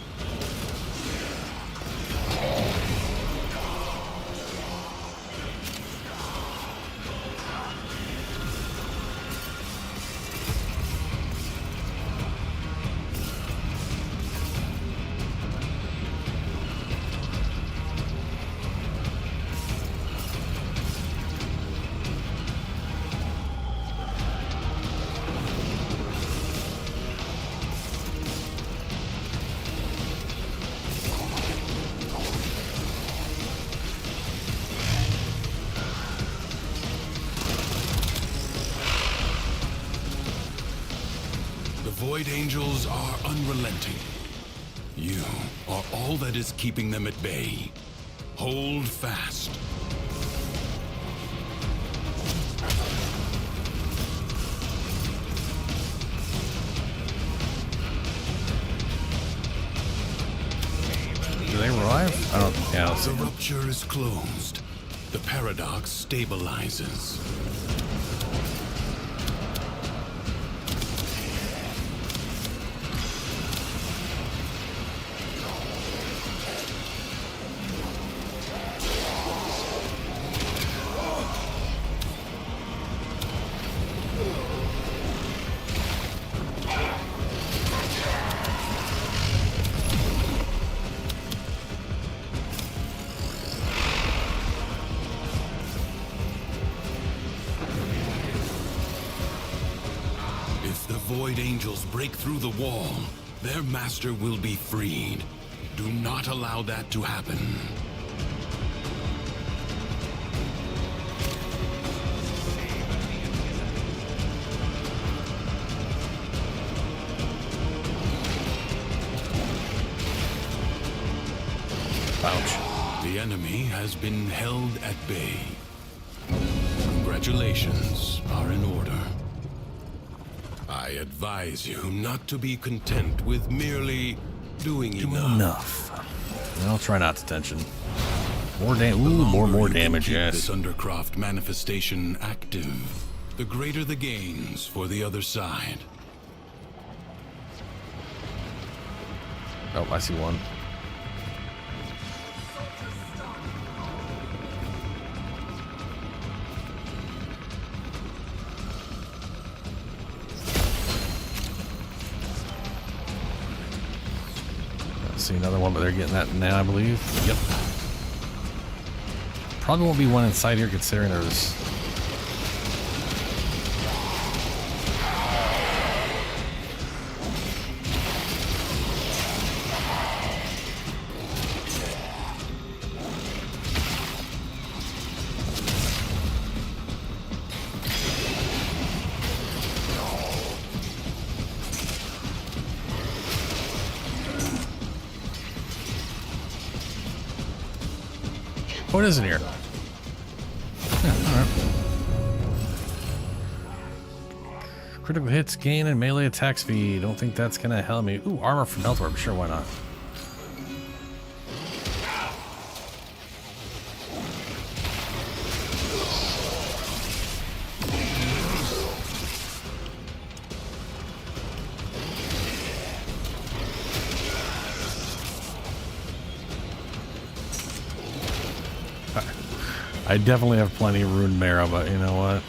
Void Angels are unrelenting. You are all that is keeping them at bay. Hold fast. Do they revive? I don't. Yeah. The rupture is closed. The paradox stabilizes. Void Angels break through the wall, their master will be freed. Do not allow that to happen. Ouch. The enemy has been held at bay. Congratulations are in order. I advise you not to be content with merely doing enough. I'll try not to tension. More damage, yes. This Undercroft manifestation active, the greater the gains for the other side. Oh, I see one. See another one, but they're getting that now, I believe. Yep. Probably won't be one inside here, considering there's. What is in here? Yeah, alright. Critical hits gain and melee attack speed. Don't think that's gonna help me. Ooh, armor from Health Orb. Sure, why not? I definitely have plenty of Rune Marrow, but you know what?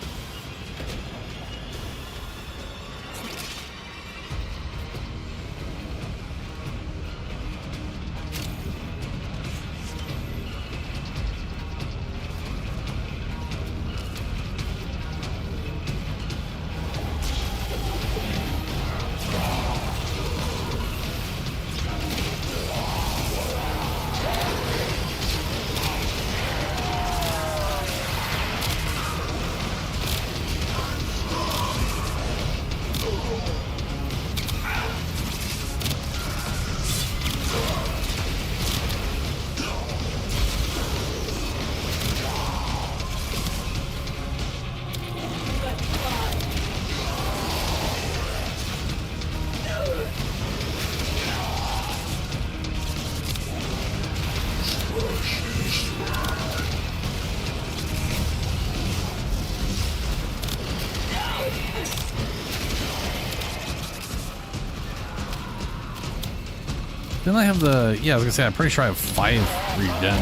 Then I have the, yeah, I was gonna say, I'm pretty sure I have 5 regen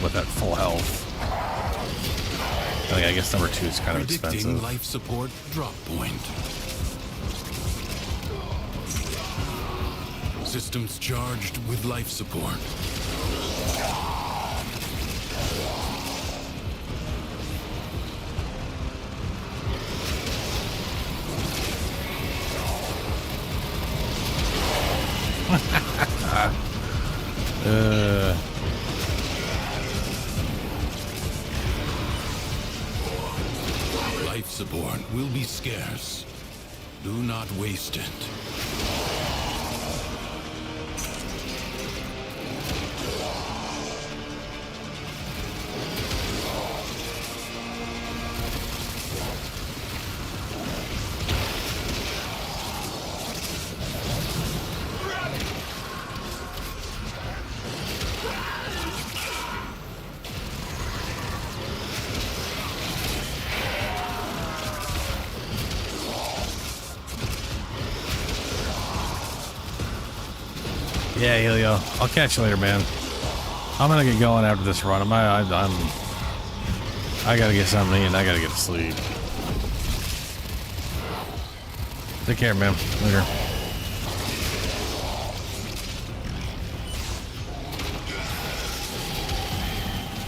with that full health. I guess number 2 is kind of expensive. Life support drop point. Systems charged with life support. Life support will be scarce. Do not waste it. Yeah, Helio. I'll catch you later, man. I'm gonna get going after this run. I gotta get something to eat and I gotta get to sleep. Take care, man. Later.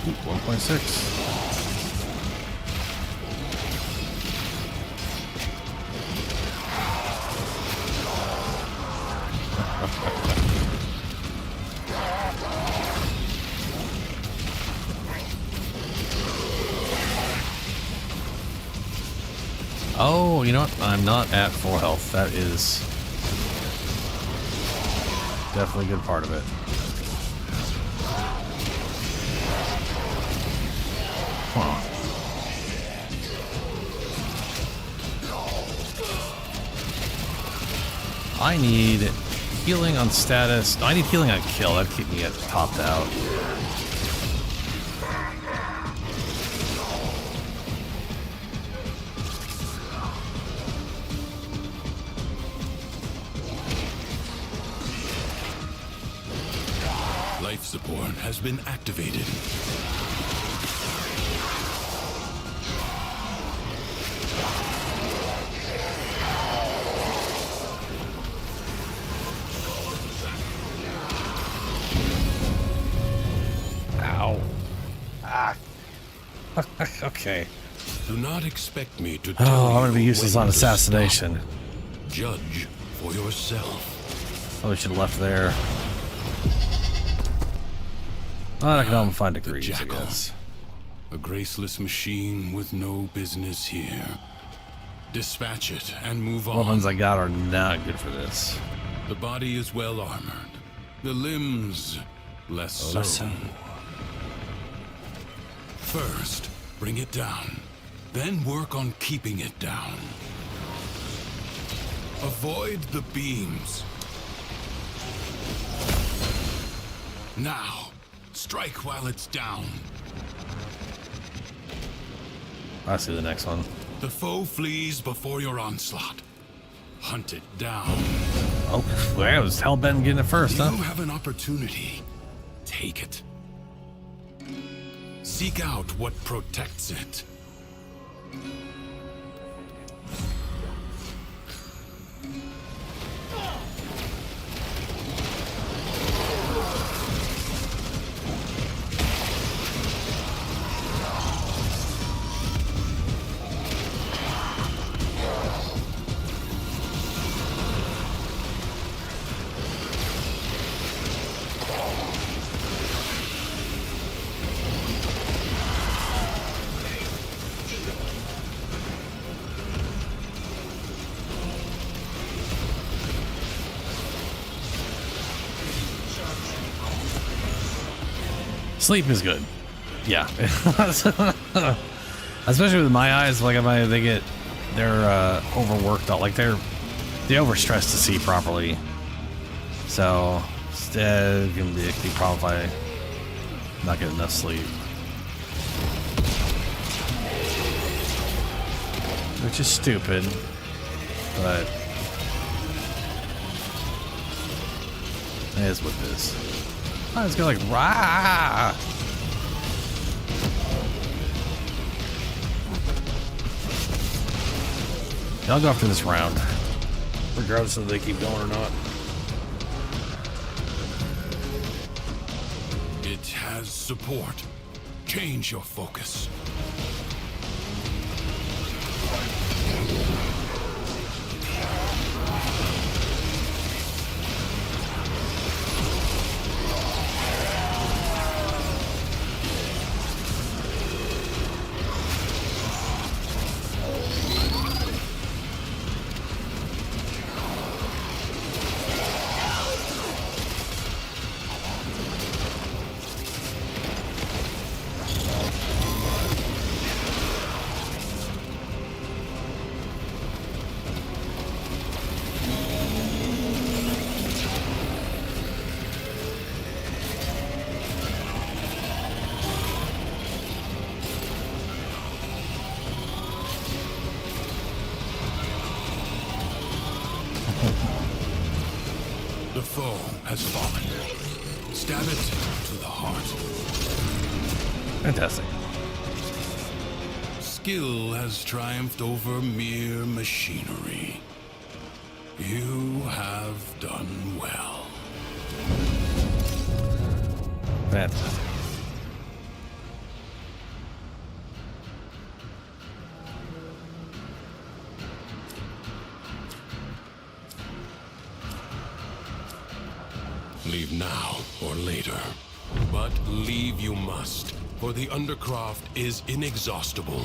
Ooh, 1.6. Oh, you know what? I'm not at full health. That is definitely a good part of it. Huh. I need healing on status. I need healing on kill. That'd keep me topped out. Life support has been activated. Ow. Ah. Okay. Do not expect me to Oh, tell I'm gonna be you useless when on to assassination. stop. Judge for yourself. Probably should have left there. I can almost find degrees, I Jackal. guess. A graceless machine with no business here. Dispatch it and move on. Weapons I got are not good for this. The body is well armored. The limbs less so. First, bring it down. Then work on keeping it down. Avoid the beams. Now, strike while it's down. I see the next one. The foe flees before your onslaught. Hunt it down. Oh, well, I was hell-bent getting it first, huh? You have an opportunity. Take it. Seek out what protects it. Sleep is good. Yeah. Especially with my eyes, like they're overworked out, like they overstressed to see properly. So it's gonna be a big problem if I not get enough sleep. Which is stupid, but it is what it is. Oh, it's going like rah. I'll go after this round, regardless of if they keep going or not. It has support. Change your focus. The foe has fallen. Stab it to the heart. Fantastic. Skill has triumphed over mere machinery. You have done well. Fantastic. Leave now or later. But leave you must, for the Undercroft is inexhaustible.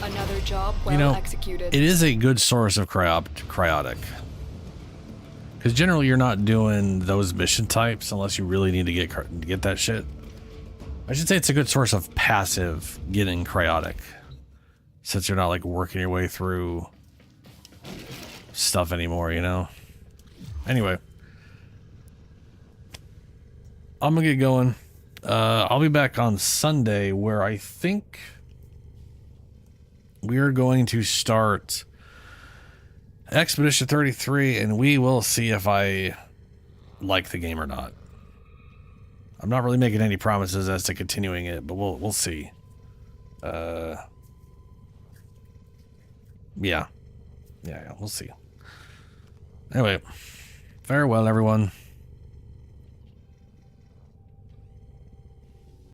Another job well executed. It is a good source of cryotic. Because generally you're not doing those mission types unless you really need to get that shit. I should say it's a good source of passive getting cryotic. Since you're not like working your way through stuff anymore, you know? Anyway. I'm gonna get going. I'll be back on Sunday where I think we are going to start Expedition 33 and we will see if I like the game or not. I'm not really making any promises as to continuing it, but we'll see. Yeah, we'll see. Anyway, farewell everyone.